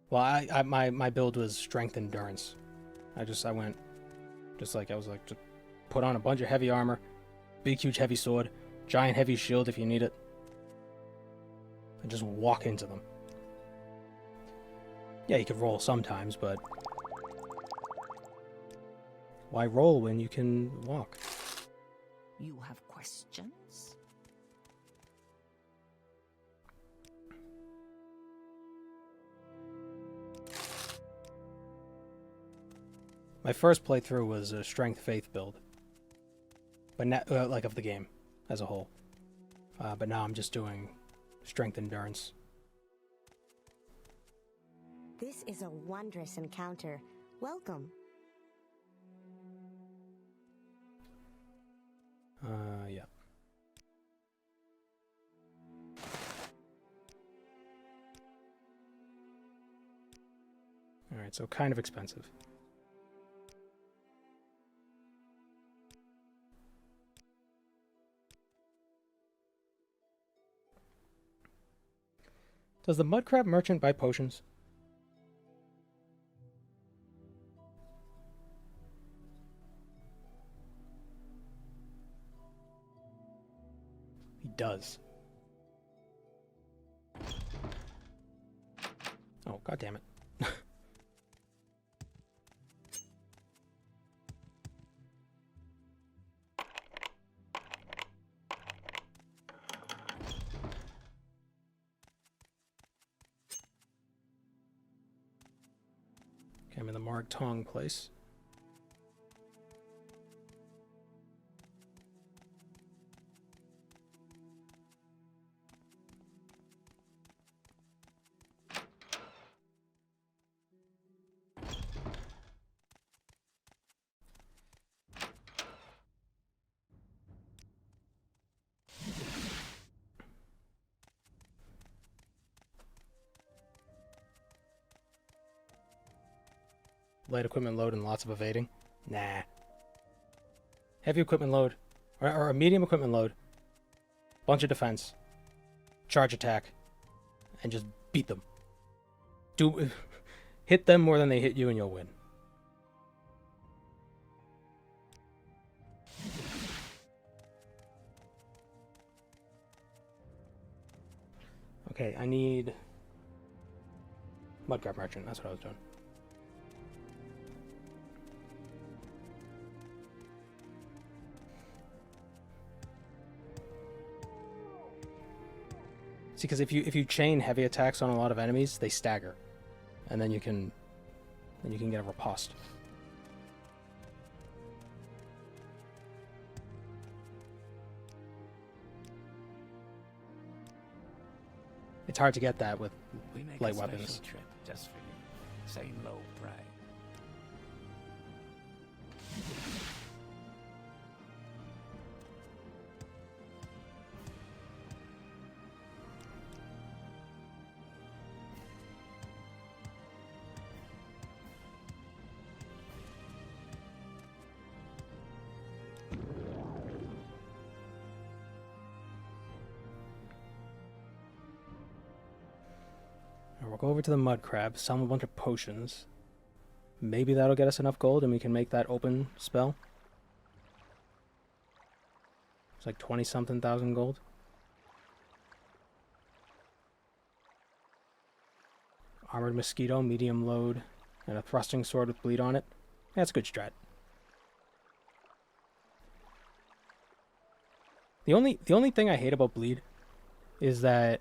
Well, my build was Strength, Endurance. I was like, just put on a bunch of heavy armor, big huge heavy sword, giant heavy shield if you need it, and just walk into them. Yeah, you could roll sometimes, but why roll when you can walk? You have questions? My first playthrough was a Strength Faith build, but now, like of the game as a whole. But now I'm just doing Strength Endurance. This is a wondrous encounter. Welcome. Yeah. Alright, so kind of expensive. Does the Mudcrab merchant buy potions? He does. Oh, god damn it. Okay, I'm in the Marg Tong place. Light equipment load and lots of evading? Nah. Heavy equipment load. Or a medium equipment load. Bunch of defense. Charge attack. And just beat them. Hit them more than they hit you and you'll win. Okay, I need Mudcrab Merchant. That's what I was doing. See, because if you chain heavy attacks on a lot of enemies, they stagger, and then you can get a riposte. It's hard to get that with light weapons. Trip just for you. Same low price. We'll go over to the Mud Crab, sell him a bunch of potions. Maybe that'll get us enough gold and we can make that open spell. It's like 20-something thousand gold. Armored Mosquito, medium load, and a thrusting sword with bleed on it. That's a good strat. The only thing I hate about bleed is that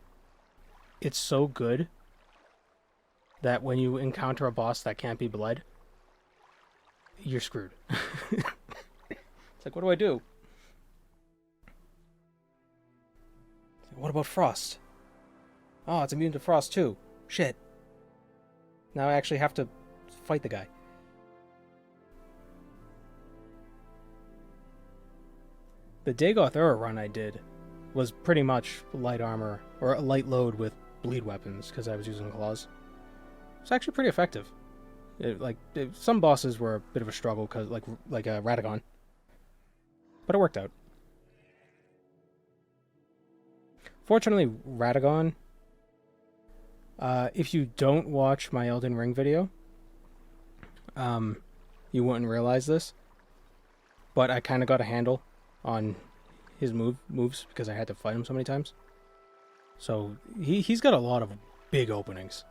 it's so good that when you encounter a boss that can't be bled, you're screwed. It's like, what do I do? What about frost? Oh, it's immune to frost too. Shit. Now I actually have to fight the guy. The Dagoth Ura run I did was pretty much light armor, or a light load with bleed weapons, because I was using claws. It's actually pretty effective. Some bosses were a bit of a struggle, cause like Radagon. But it worked out. Fortunately, Radagon, if you don't watch my Elden Ring video, you wouldn't realize this, but I kind of got a handle on his moves because I had to fight him so many times. So he's got a lot of big openings.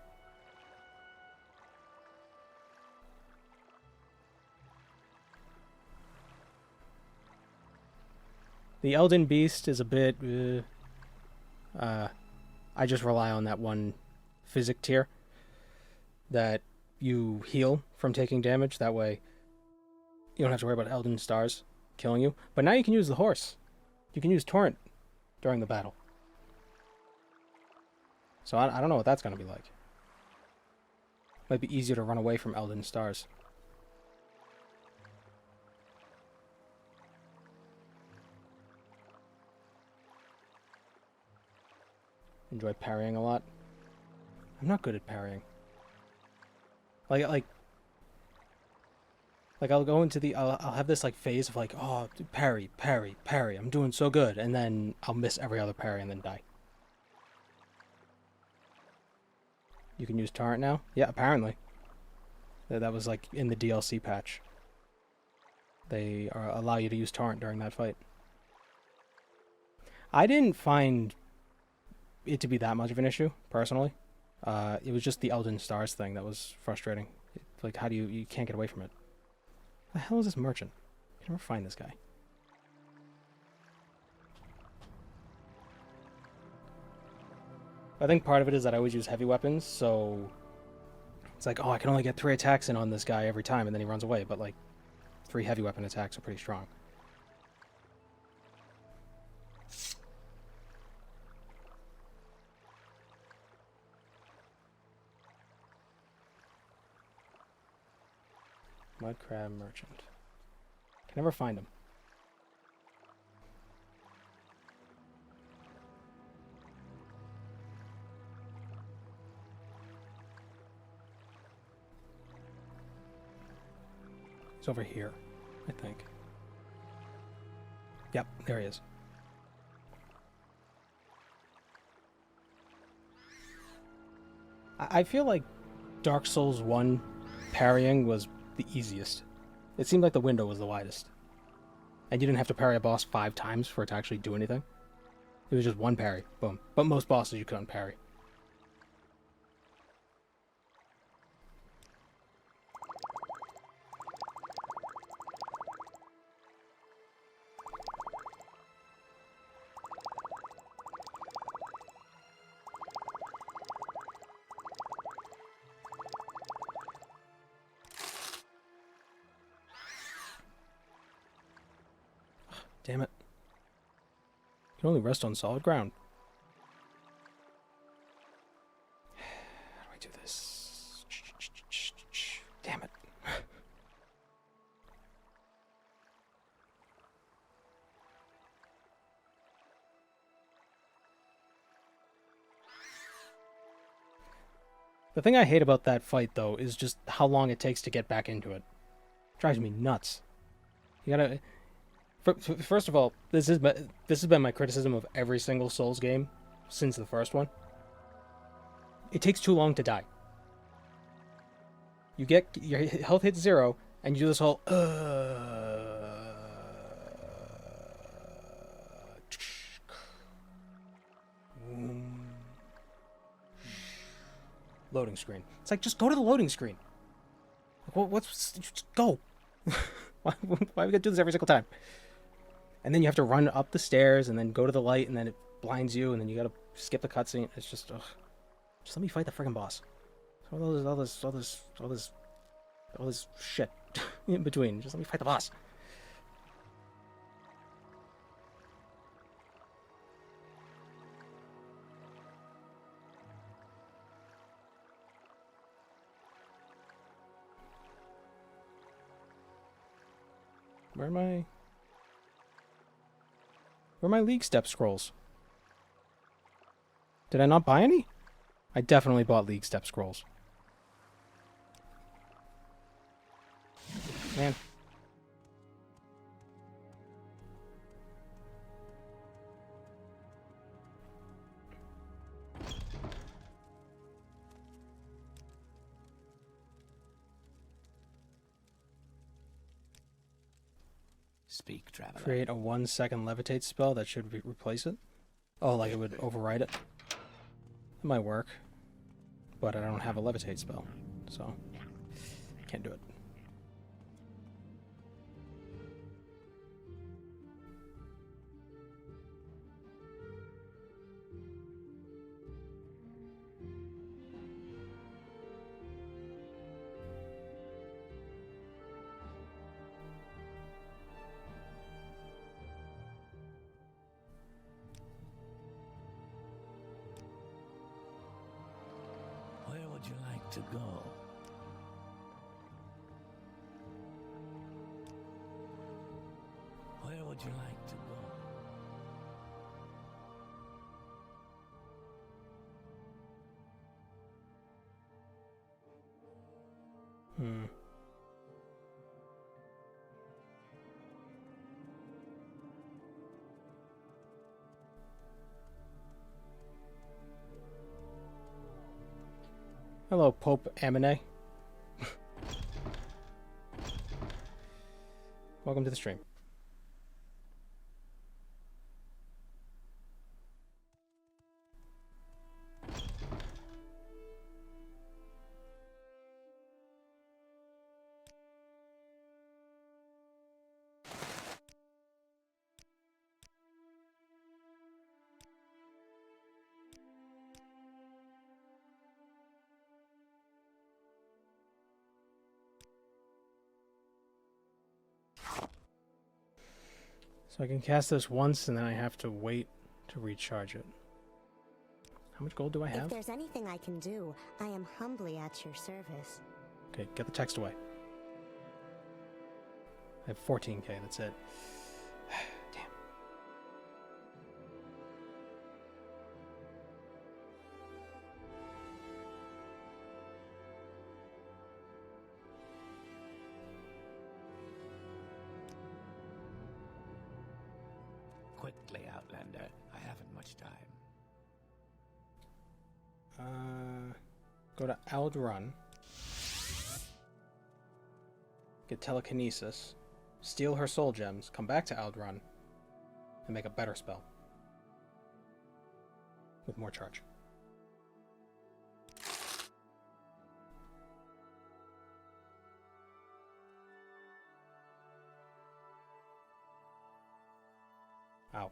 The Elden Beast is a bit... I just rely on that one physic tier that you heal from taking damage. That way you don't have to worry about Elden Stars killing you. But now you can use the horse. You can use Torrent during the battle. So I don't know what that's going to be like. Might be easier to run away from Elden Stars. Enjoy parrying a lot. I'm not good at parrying. Like I'll go into the I'll have this like phase of like, oh, parry, parry, parry. I'm doing so good, and then I'll miss every other parry and then die. You can use Torrent now? Yeah, apparently. That was like in the DLC patch. They allow you to use Torrent during that fight. I didn't find it to be that much of an issue, personally. It was just the Elden Stars thing that was frustrating. Like, how do you can't get away from it. The hell is this merchant? I can never find this guy. I think part of it is that I always use heavy weapons, so it's like, oh, I can only get 3 attacks in on this guy every time, and then he runs away, but like 3 heavy weapon attacks are pretty strong. Mud Crab Merchant. Can never find him. He's over here, I think. Yep, there he is. I feel like Dark Souls 1 parrying was the easiest. It seemed like the window was the widest. And you didn't have to parry a boss 5 times for it to actually do anything. It was just one parry, boom. But most bosses you couldn't parry. Damn it. You can only rest on solid ground. How do I do this? Damn it. The thing I hate about that fight, though, is just how long it takes to get back into it. It drives me nuts. You gotta... First of all, this has been my criticism of every single Souls game since the first one. It takes too long to die. You get your health hits 0, and you do this whole Loading screen. It's like, just go to the loading screen. Like, just go. why we gotta do this every single time? And then you have to run up the stairs and then go to the light and then it blinds you and then you gotta skip the cutscene. It's just, ugh. Just let me fight the friggin' boss. All this shit in between. Just let me fight the boss. Where are my League Step scrolls? Did I not buy any? I definitely bought League Step scrolls. Man. Speak, traveler. Create a 1-second levitate spell that should replace it. Oh, like it would override it. It might work, but I don't have a levitate spell, so can't do it. Where would you like to go? Where would you like to go? Hello, Pope Amine. Welcome to the stream. So I can cast this once and then I have to wait to recharge it. How much gold do I have? If there's anything I can do, I am humbly at your service. Okay, get the text away. I have 14k, that's it. Damn. Quickly, Outlander. I haven't much time. Go to Outrun. Get telekinesis. Steal her soul gems. Come back to Outrun. And make a better spell. With more charge. Ow.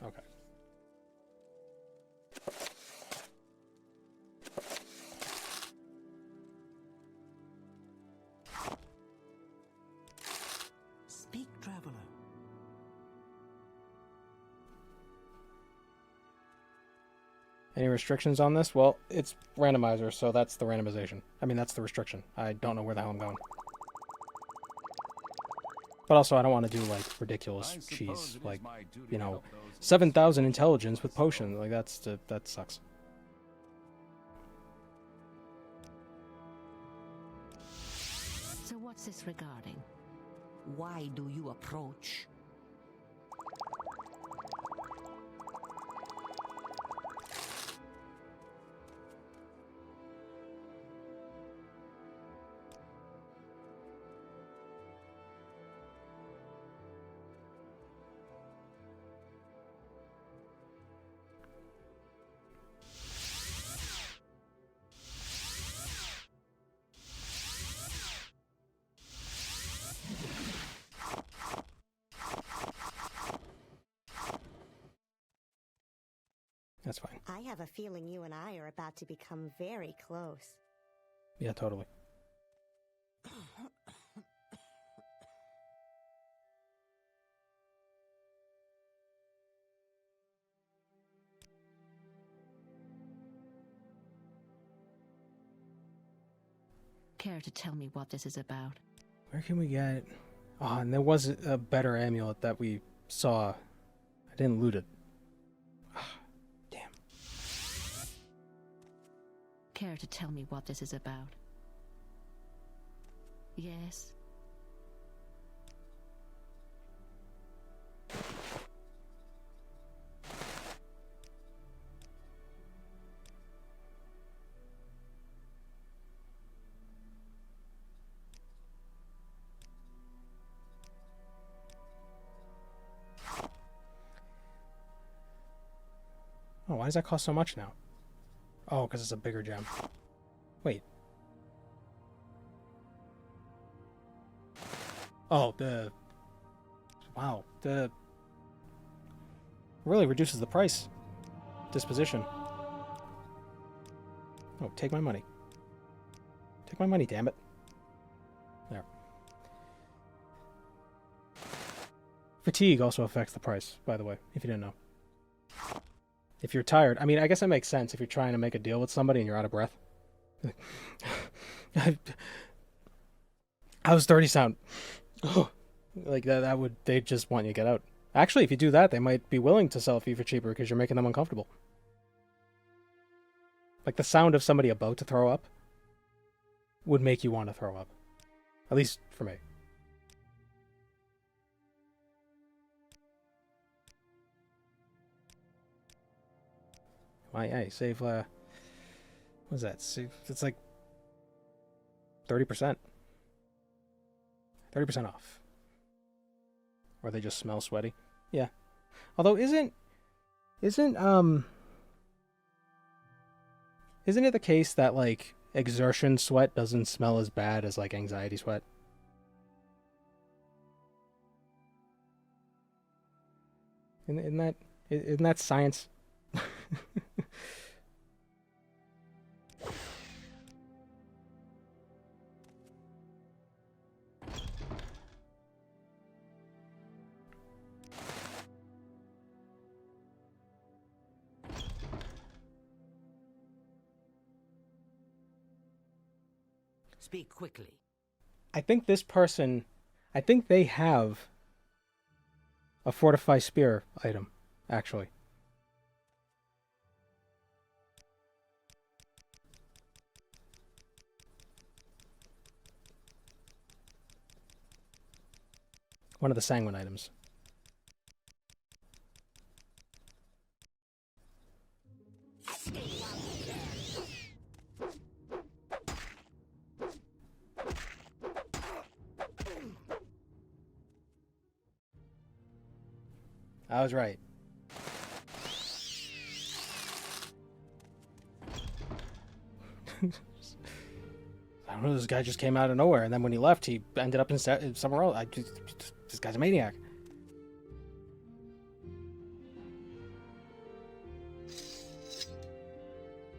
Okay. Speak, traveler. Any restrictions on this? Well, it's randomizer, so that's the randomization. I mean, that's the restriction. I don't know where the hell I'm going. But also, I don't want to do, like, ridiculous cheese. Like, you know, 7,000 intelligence with potion. Like, that sucks. So what's this regarding? Why do you approach? That's fine. I have a feeling you and I are about to become very close. Yeah, totally. Care to tell me what this is about? Where can we get... Oh, and there was a better amulet that we saw. I didn't loot it. Damn. Care to tell me what this is about? Yes. Oh, why does that cost so much now? Oh, because it's a bigger gem. Wait. Oh, the... Wow, the... Really reduces the price. Disposition. Oh, take my money. Take my money, damn it. There. Fatigue also affects the price, by the way, if you didn't know. If you're tired, I mean, I guess that makes sense if you're trying to make a deal with somebody and you're out of breath. I was 30 sound. Like that would, they just want you to get out. Actually, if you do that, they might be willing to sell it for cheaper because you're making them uncomfortable. Like the sound of somebody about to throw up would make you want to throw up. At least for me. Hey, save, what is that? Save, it's like 30%. 30% off. Or they just smell sweaty. Yeah. Although isn't it the case that like exertion sweat doesn't smell as bad as like anxiety sweat? Isn't that science? Speak quickly. I think this person, I think they have a fortify spear item, actually. One of the sanguine items. I was right. I don't know, this guy just came out of nowhere, and then when he left, he ended up in somewhere else. This guy's a maniac.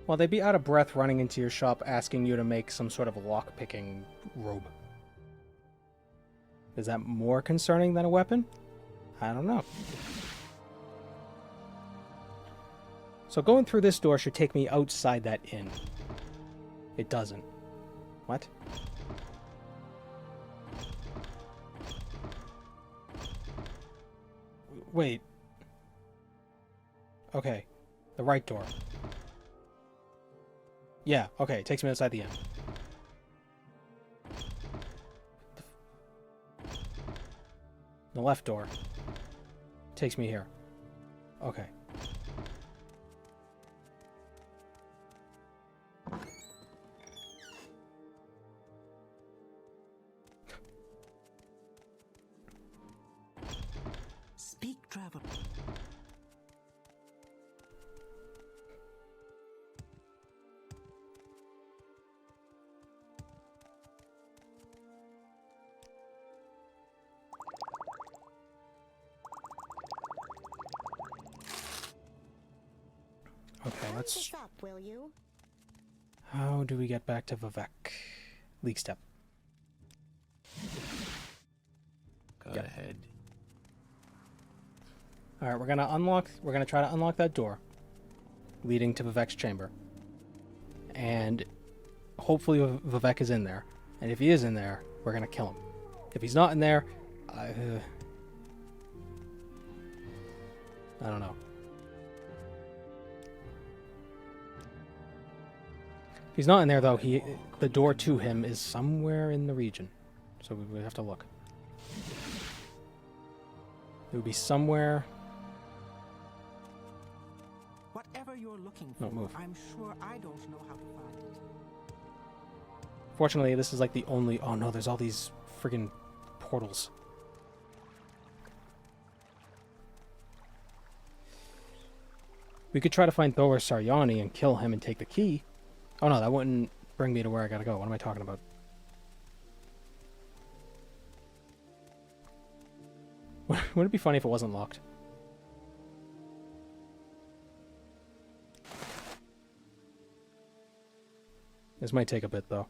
Well, they'd be out of breath running into your shop asking you to make some sort of lock-picking robe. Is that more concerning than a weapon? I don't know. So going through this door should take me outside that inn. It doesn't. What? Wait. Okay. The right door. Yeah, okay. It takes me outside the inn. The left door takes me here. Okay. Speak, traveler. Okay, let's... This up, will you? How do we get back to Vivek? Leak step. Go ahead. Alright, we're gonna try to unlock that door leading to Vivek's chamber. And hopefully Vivek is in there. And if he is in there, we're gonna kill him. If he's not in there, I don't know. If he's not in there, though, the door to him is somewhere in the region. So we would have to look. It would be somewhere... Whatever you're looking for, Don't move. I'm sure I don't know how to find it. Fortunately, this is like the only... Oh no, there's all these friggin' portals. We could try to find Thor Saryani and kill him and take the key. Oh no, that wouldn't bring me to where I gotta go. What am I talking about? Wouldn't it be funny if it wasn't locked? This might take a bit, though.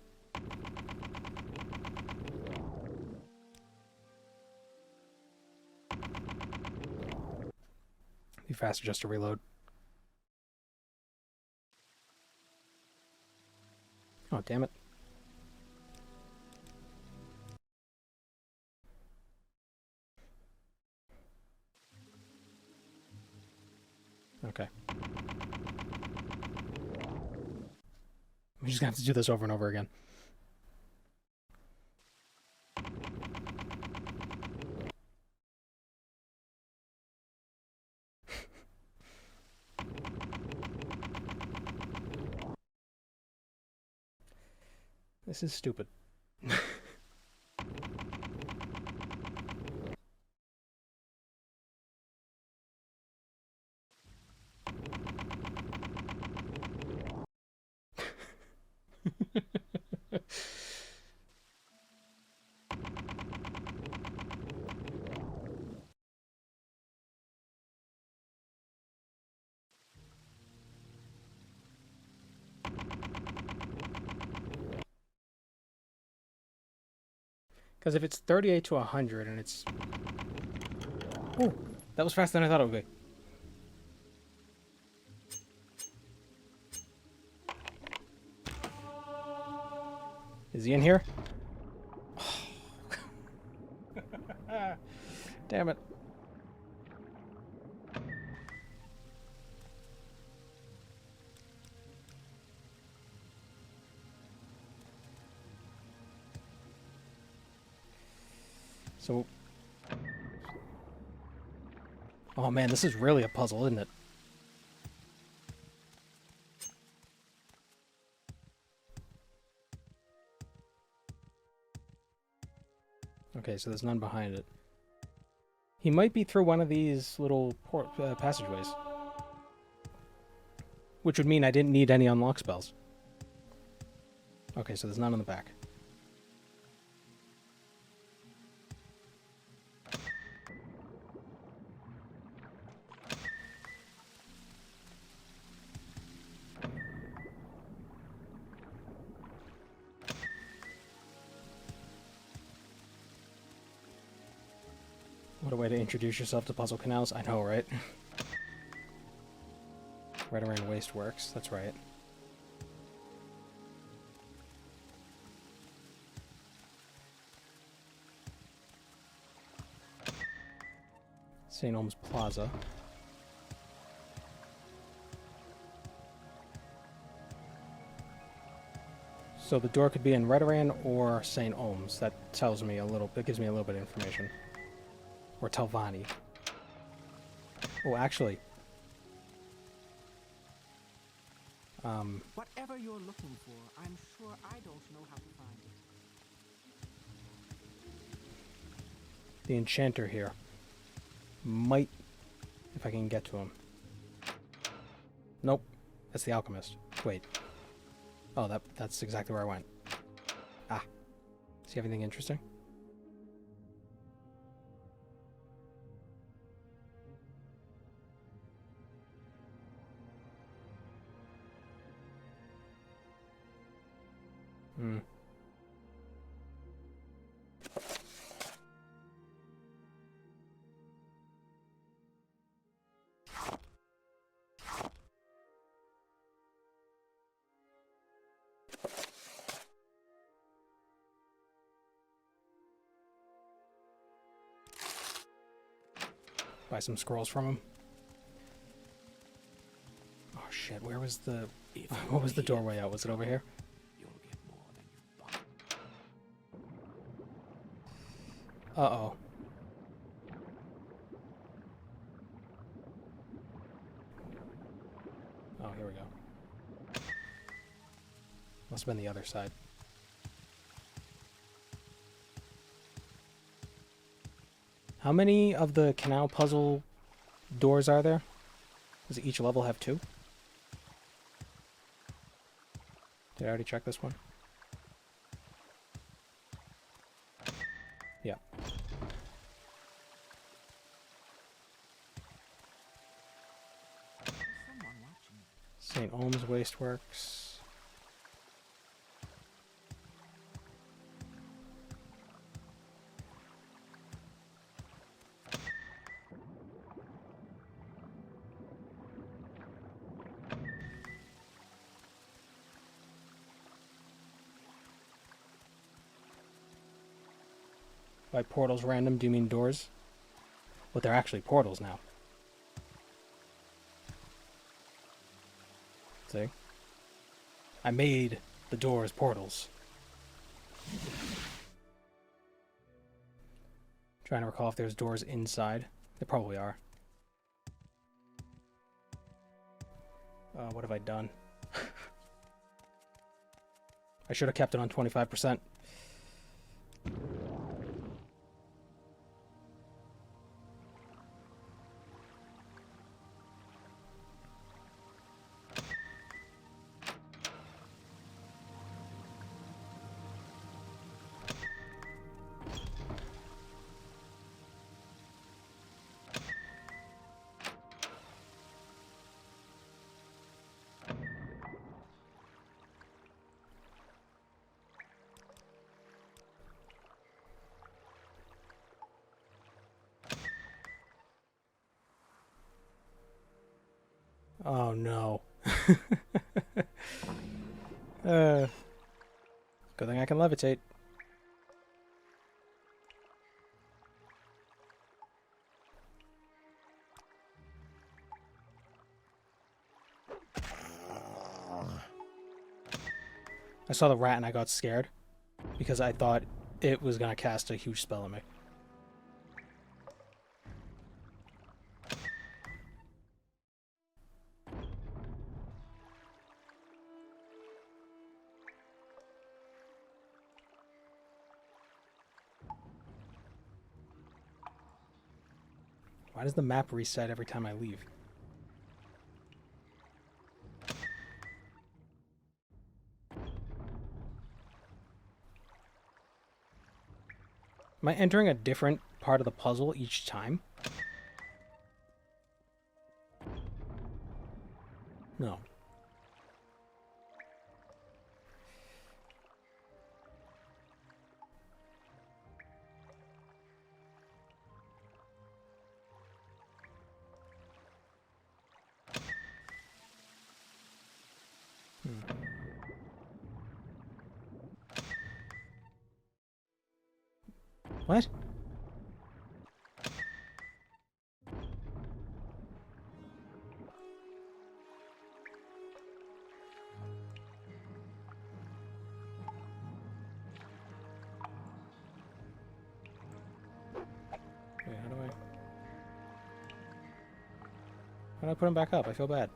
Be faster just to reload. Oh, damn it. Okay. We're just gonna have to do this over and over again. This is stupid. Because if it's 38 to 100 and it's... Oh, that was faster than I thought it would be. Is he in here? Damn it. So... Oh man, this is really a puzzle, isn't it? Okay, so there's none behind it. He might be through one of these little passageways. Which would mean I didn't need any unlock spells. Okay, so there's none on the back. What a way to introduce yourself to puzzle canals. I know, right? Right around waste works. That's right. St. Olm's Plaza. So the door could be in Redoran or St. Olm's. That tells me a little, that gives me a little bit of information. Or Telvanni. Oh, actually. Whatever you're looking for, I'm sure I don't know how to find it. The enchanter here. Might, if I can get to him. Nope. That's the alchemist. Wait. Oh, that's exactly where I went. Ah. See anything interesting? Hmm. Buy some scrolls from him. Oh shit, where was the... What was the doorway out? Was it over here? Uh-oh. Oh, here we go. Must have been the other side. How many of the canal puzzle doors are there? Does each level have 2? Did I already check this one? Yeah. St. Ohm's Wasteworks. By portals random, do you mean doors? But they're actually portals now. See? I made the doors portals. Trying to recall if there's doors inside. There probably are. What have I done? I should have kept it on 25%. Oh no. Good thing I can levitate. I saw the rat and I got scared because I thought it was gonna cast a huge spell on me. Why does the map reset every time I leave? Am I entering a different part of the puzzle each time? No. What? Wait, how do I... Why did I put him back up? I feel bad.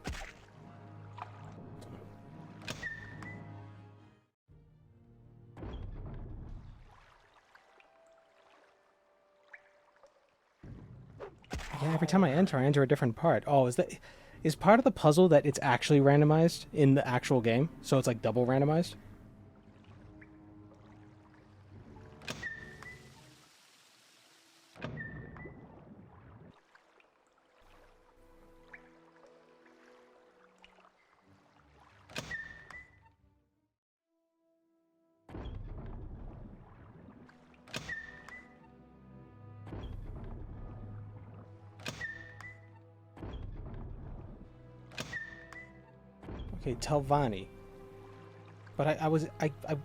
Yeah, every time I enter a different part. Oh, is part of the puzzle that it's actually randomized in the actual game? So it's like double randomized? Okay, Telvanni. But I was... What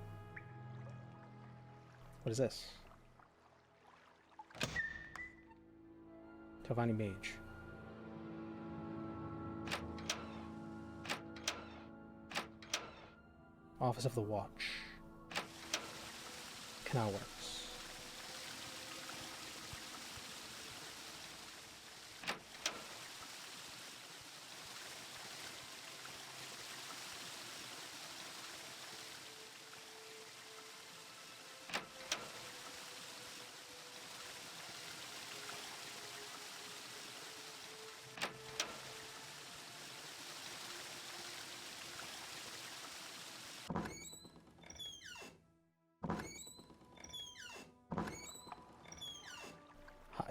is this? Telvanni Mage. Office of the Watch. Canal Works.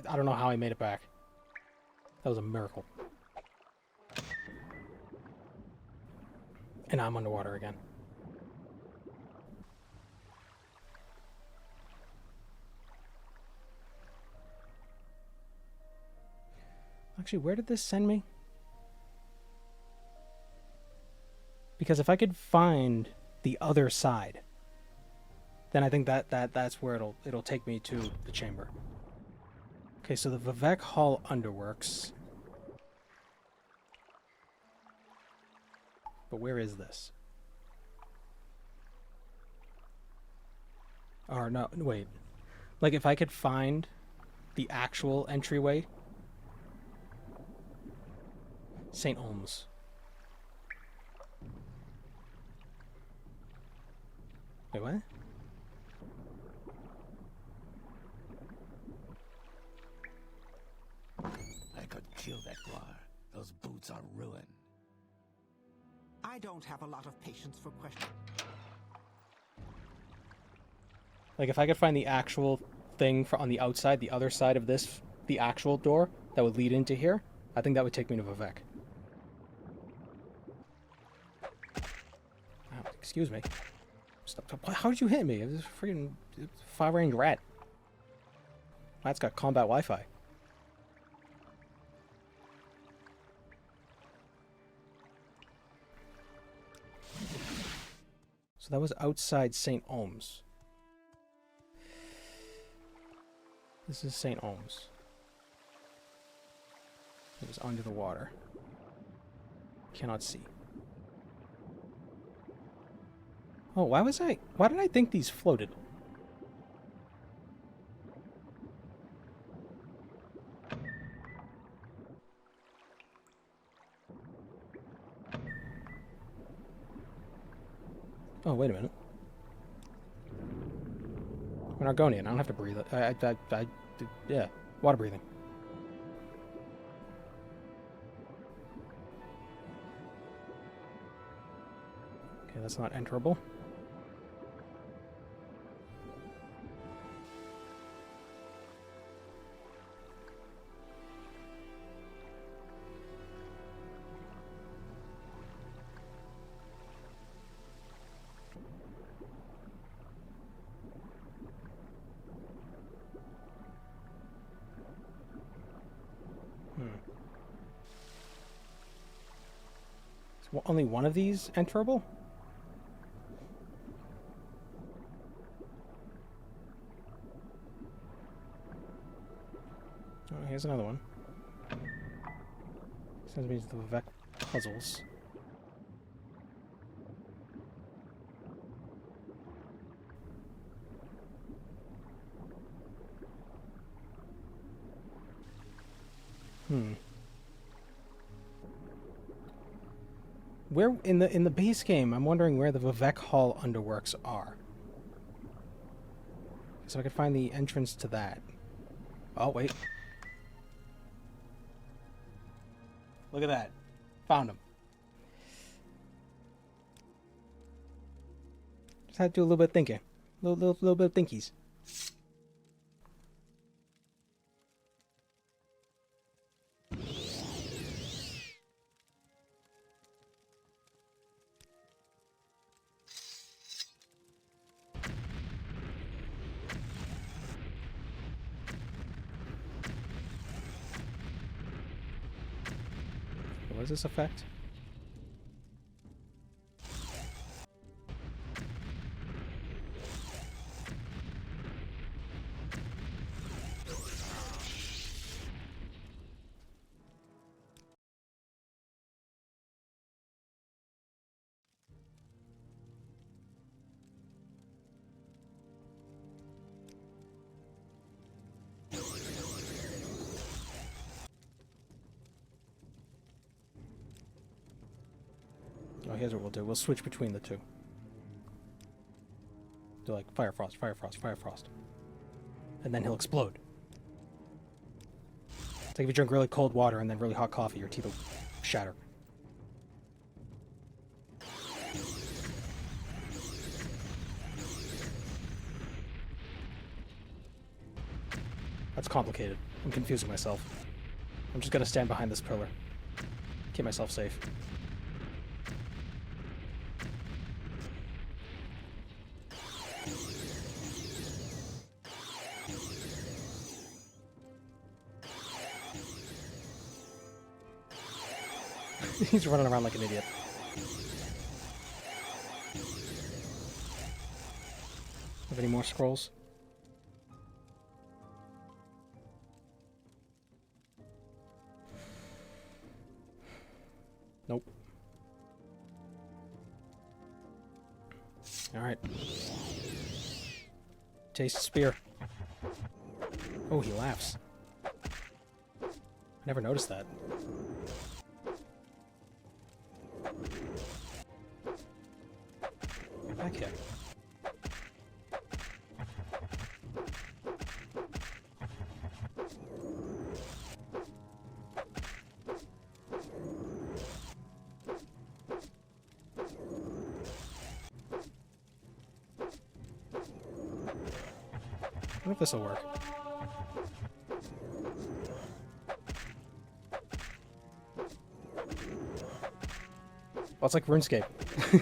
I don't know how I made it back. That was a miracle. And I'm underwater again. Actually, where did this send me? Because if I could find the other side, then I think that's where it'll take me to the chamber. Okay, so the Vivek Hall Underworks. But where is this? Or no, wait. Like if I could find the actual entryway. St. Olms. Wait, what? I could kill that guar. Those boots are ruin. I don't have a lot of patience for questions. Like if I could find the actual thing on the outside, the other side of this, the actual door that would lead into here, I think that would take me to Vivek. Oh, excuse me. Stop. How did you hit me? It was a freaking fire-range rat. That's got combat Wi-Fi. So that was outside St. Olms. This is St. Olms. It was under the water. Cannot see. Oh, why did I think these floated? Oh, wait a minute. We're Argonian. I don't have to breathe it. Yeah, water breathing. Okay, that's not enterable. Is only one of these enterable? Oh, here's another one. Sends me to the Vivek puzzles. Where in the base game, I'm wondering where the Vivek Hall underworks are. So I could find the entrance to that. Oh, wait. Look at that. Found him. Just had to do a little bit of thinking. Little bit of thinkies. What is this effect? Oh, here's what we'll do. We'll switch between the two. Do like Fire Frost, Fire Frost, Fire Frost. And then he'll explode. It's like if you drink really cold water and then really hot coffee, your teeth will shatter. That's complicated. I'm confusing myself. I'm just gonna stand behind this pillar. Keep myself safe. He's running around like an idiot. Have any more scrolls? Nope. Alright. Taste spear. Oh, he laughs. I never noticed that. Back here. I wonder if this will work. Oh, it's like RuneScape.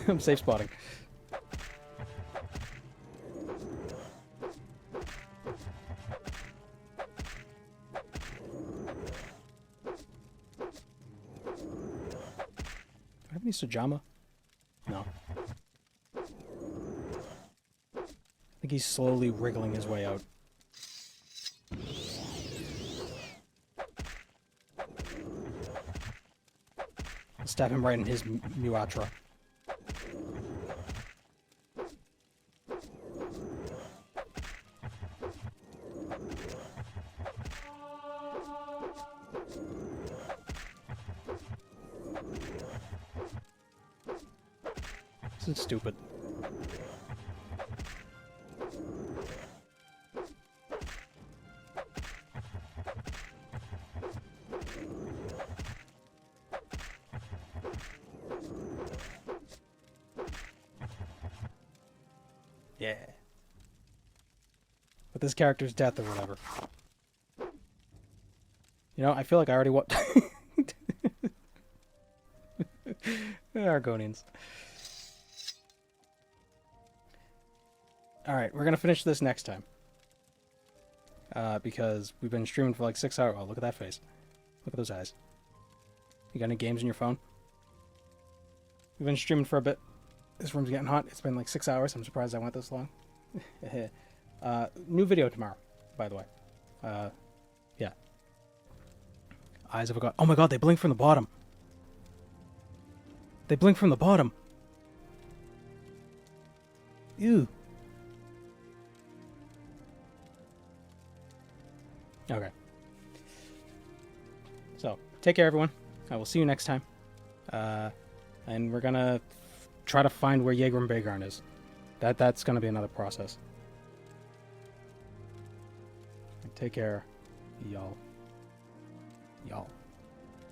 I'm safe spotting. Do I have any Sujama? No. I think he's slowly wriggling his way out. I'll stab him right in his Muatra. This is stupid. Yeah. With this character's death or whatever. You know, I feel like I already Argonians. Alright, we're gonna finish this next time. Because we've been streaming for like 6 hours. Oh, look at that face. Look at those eyes. You got any games in your phone? We've been streaming for a bit. This room's getting hot. It's been like 6 hours. I'm surprised I went this long. New video tomorrow, by the way. Yeah. Eyes of a god. Oh my god, they blink from the bottom. They blink from the bottom. Ew. Okay. So, take care, everyone. I will see you next time. and we're gonna try to find where Jaeger and Baygarn is. That's gonna be another process. Take care, y'all. Y'all.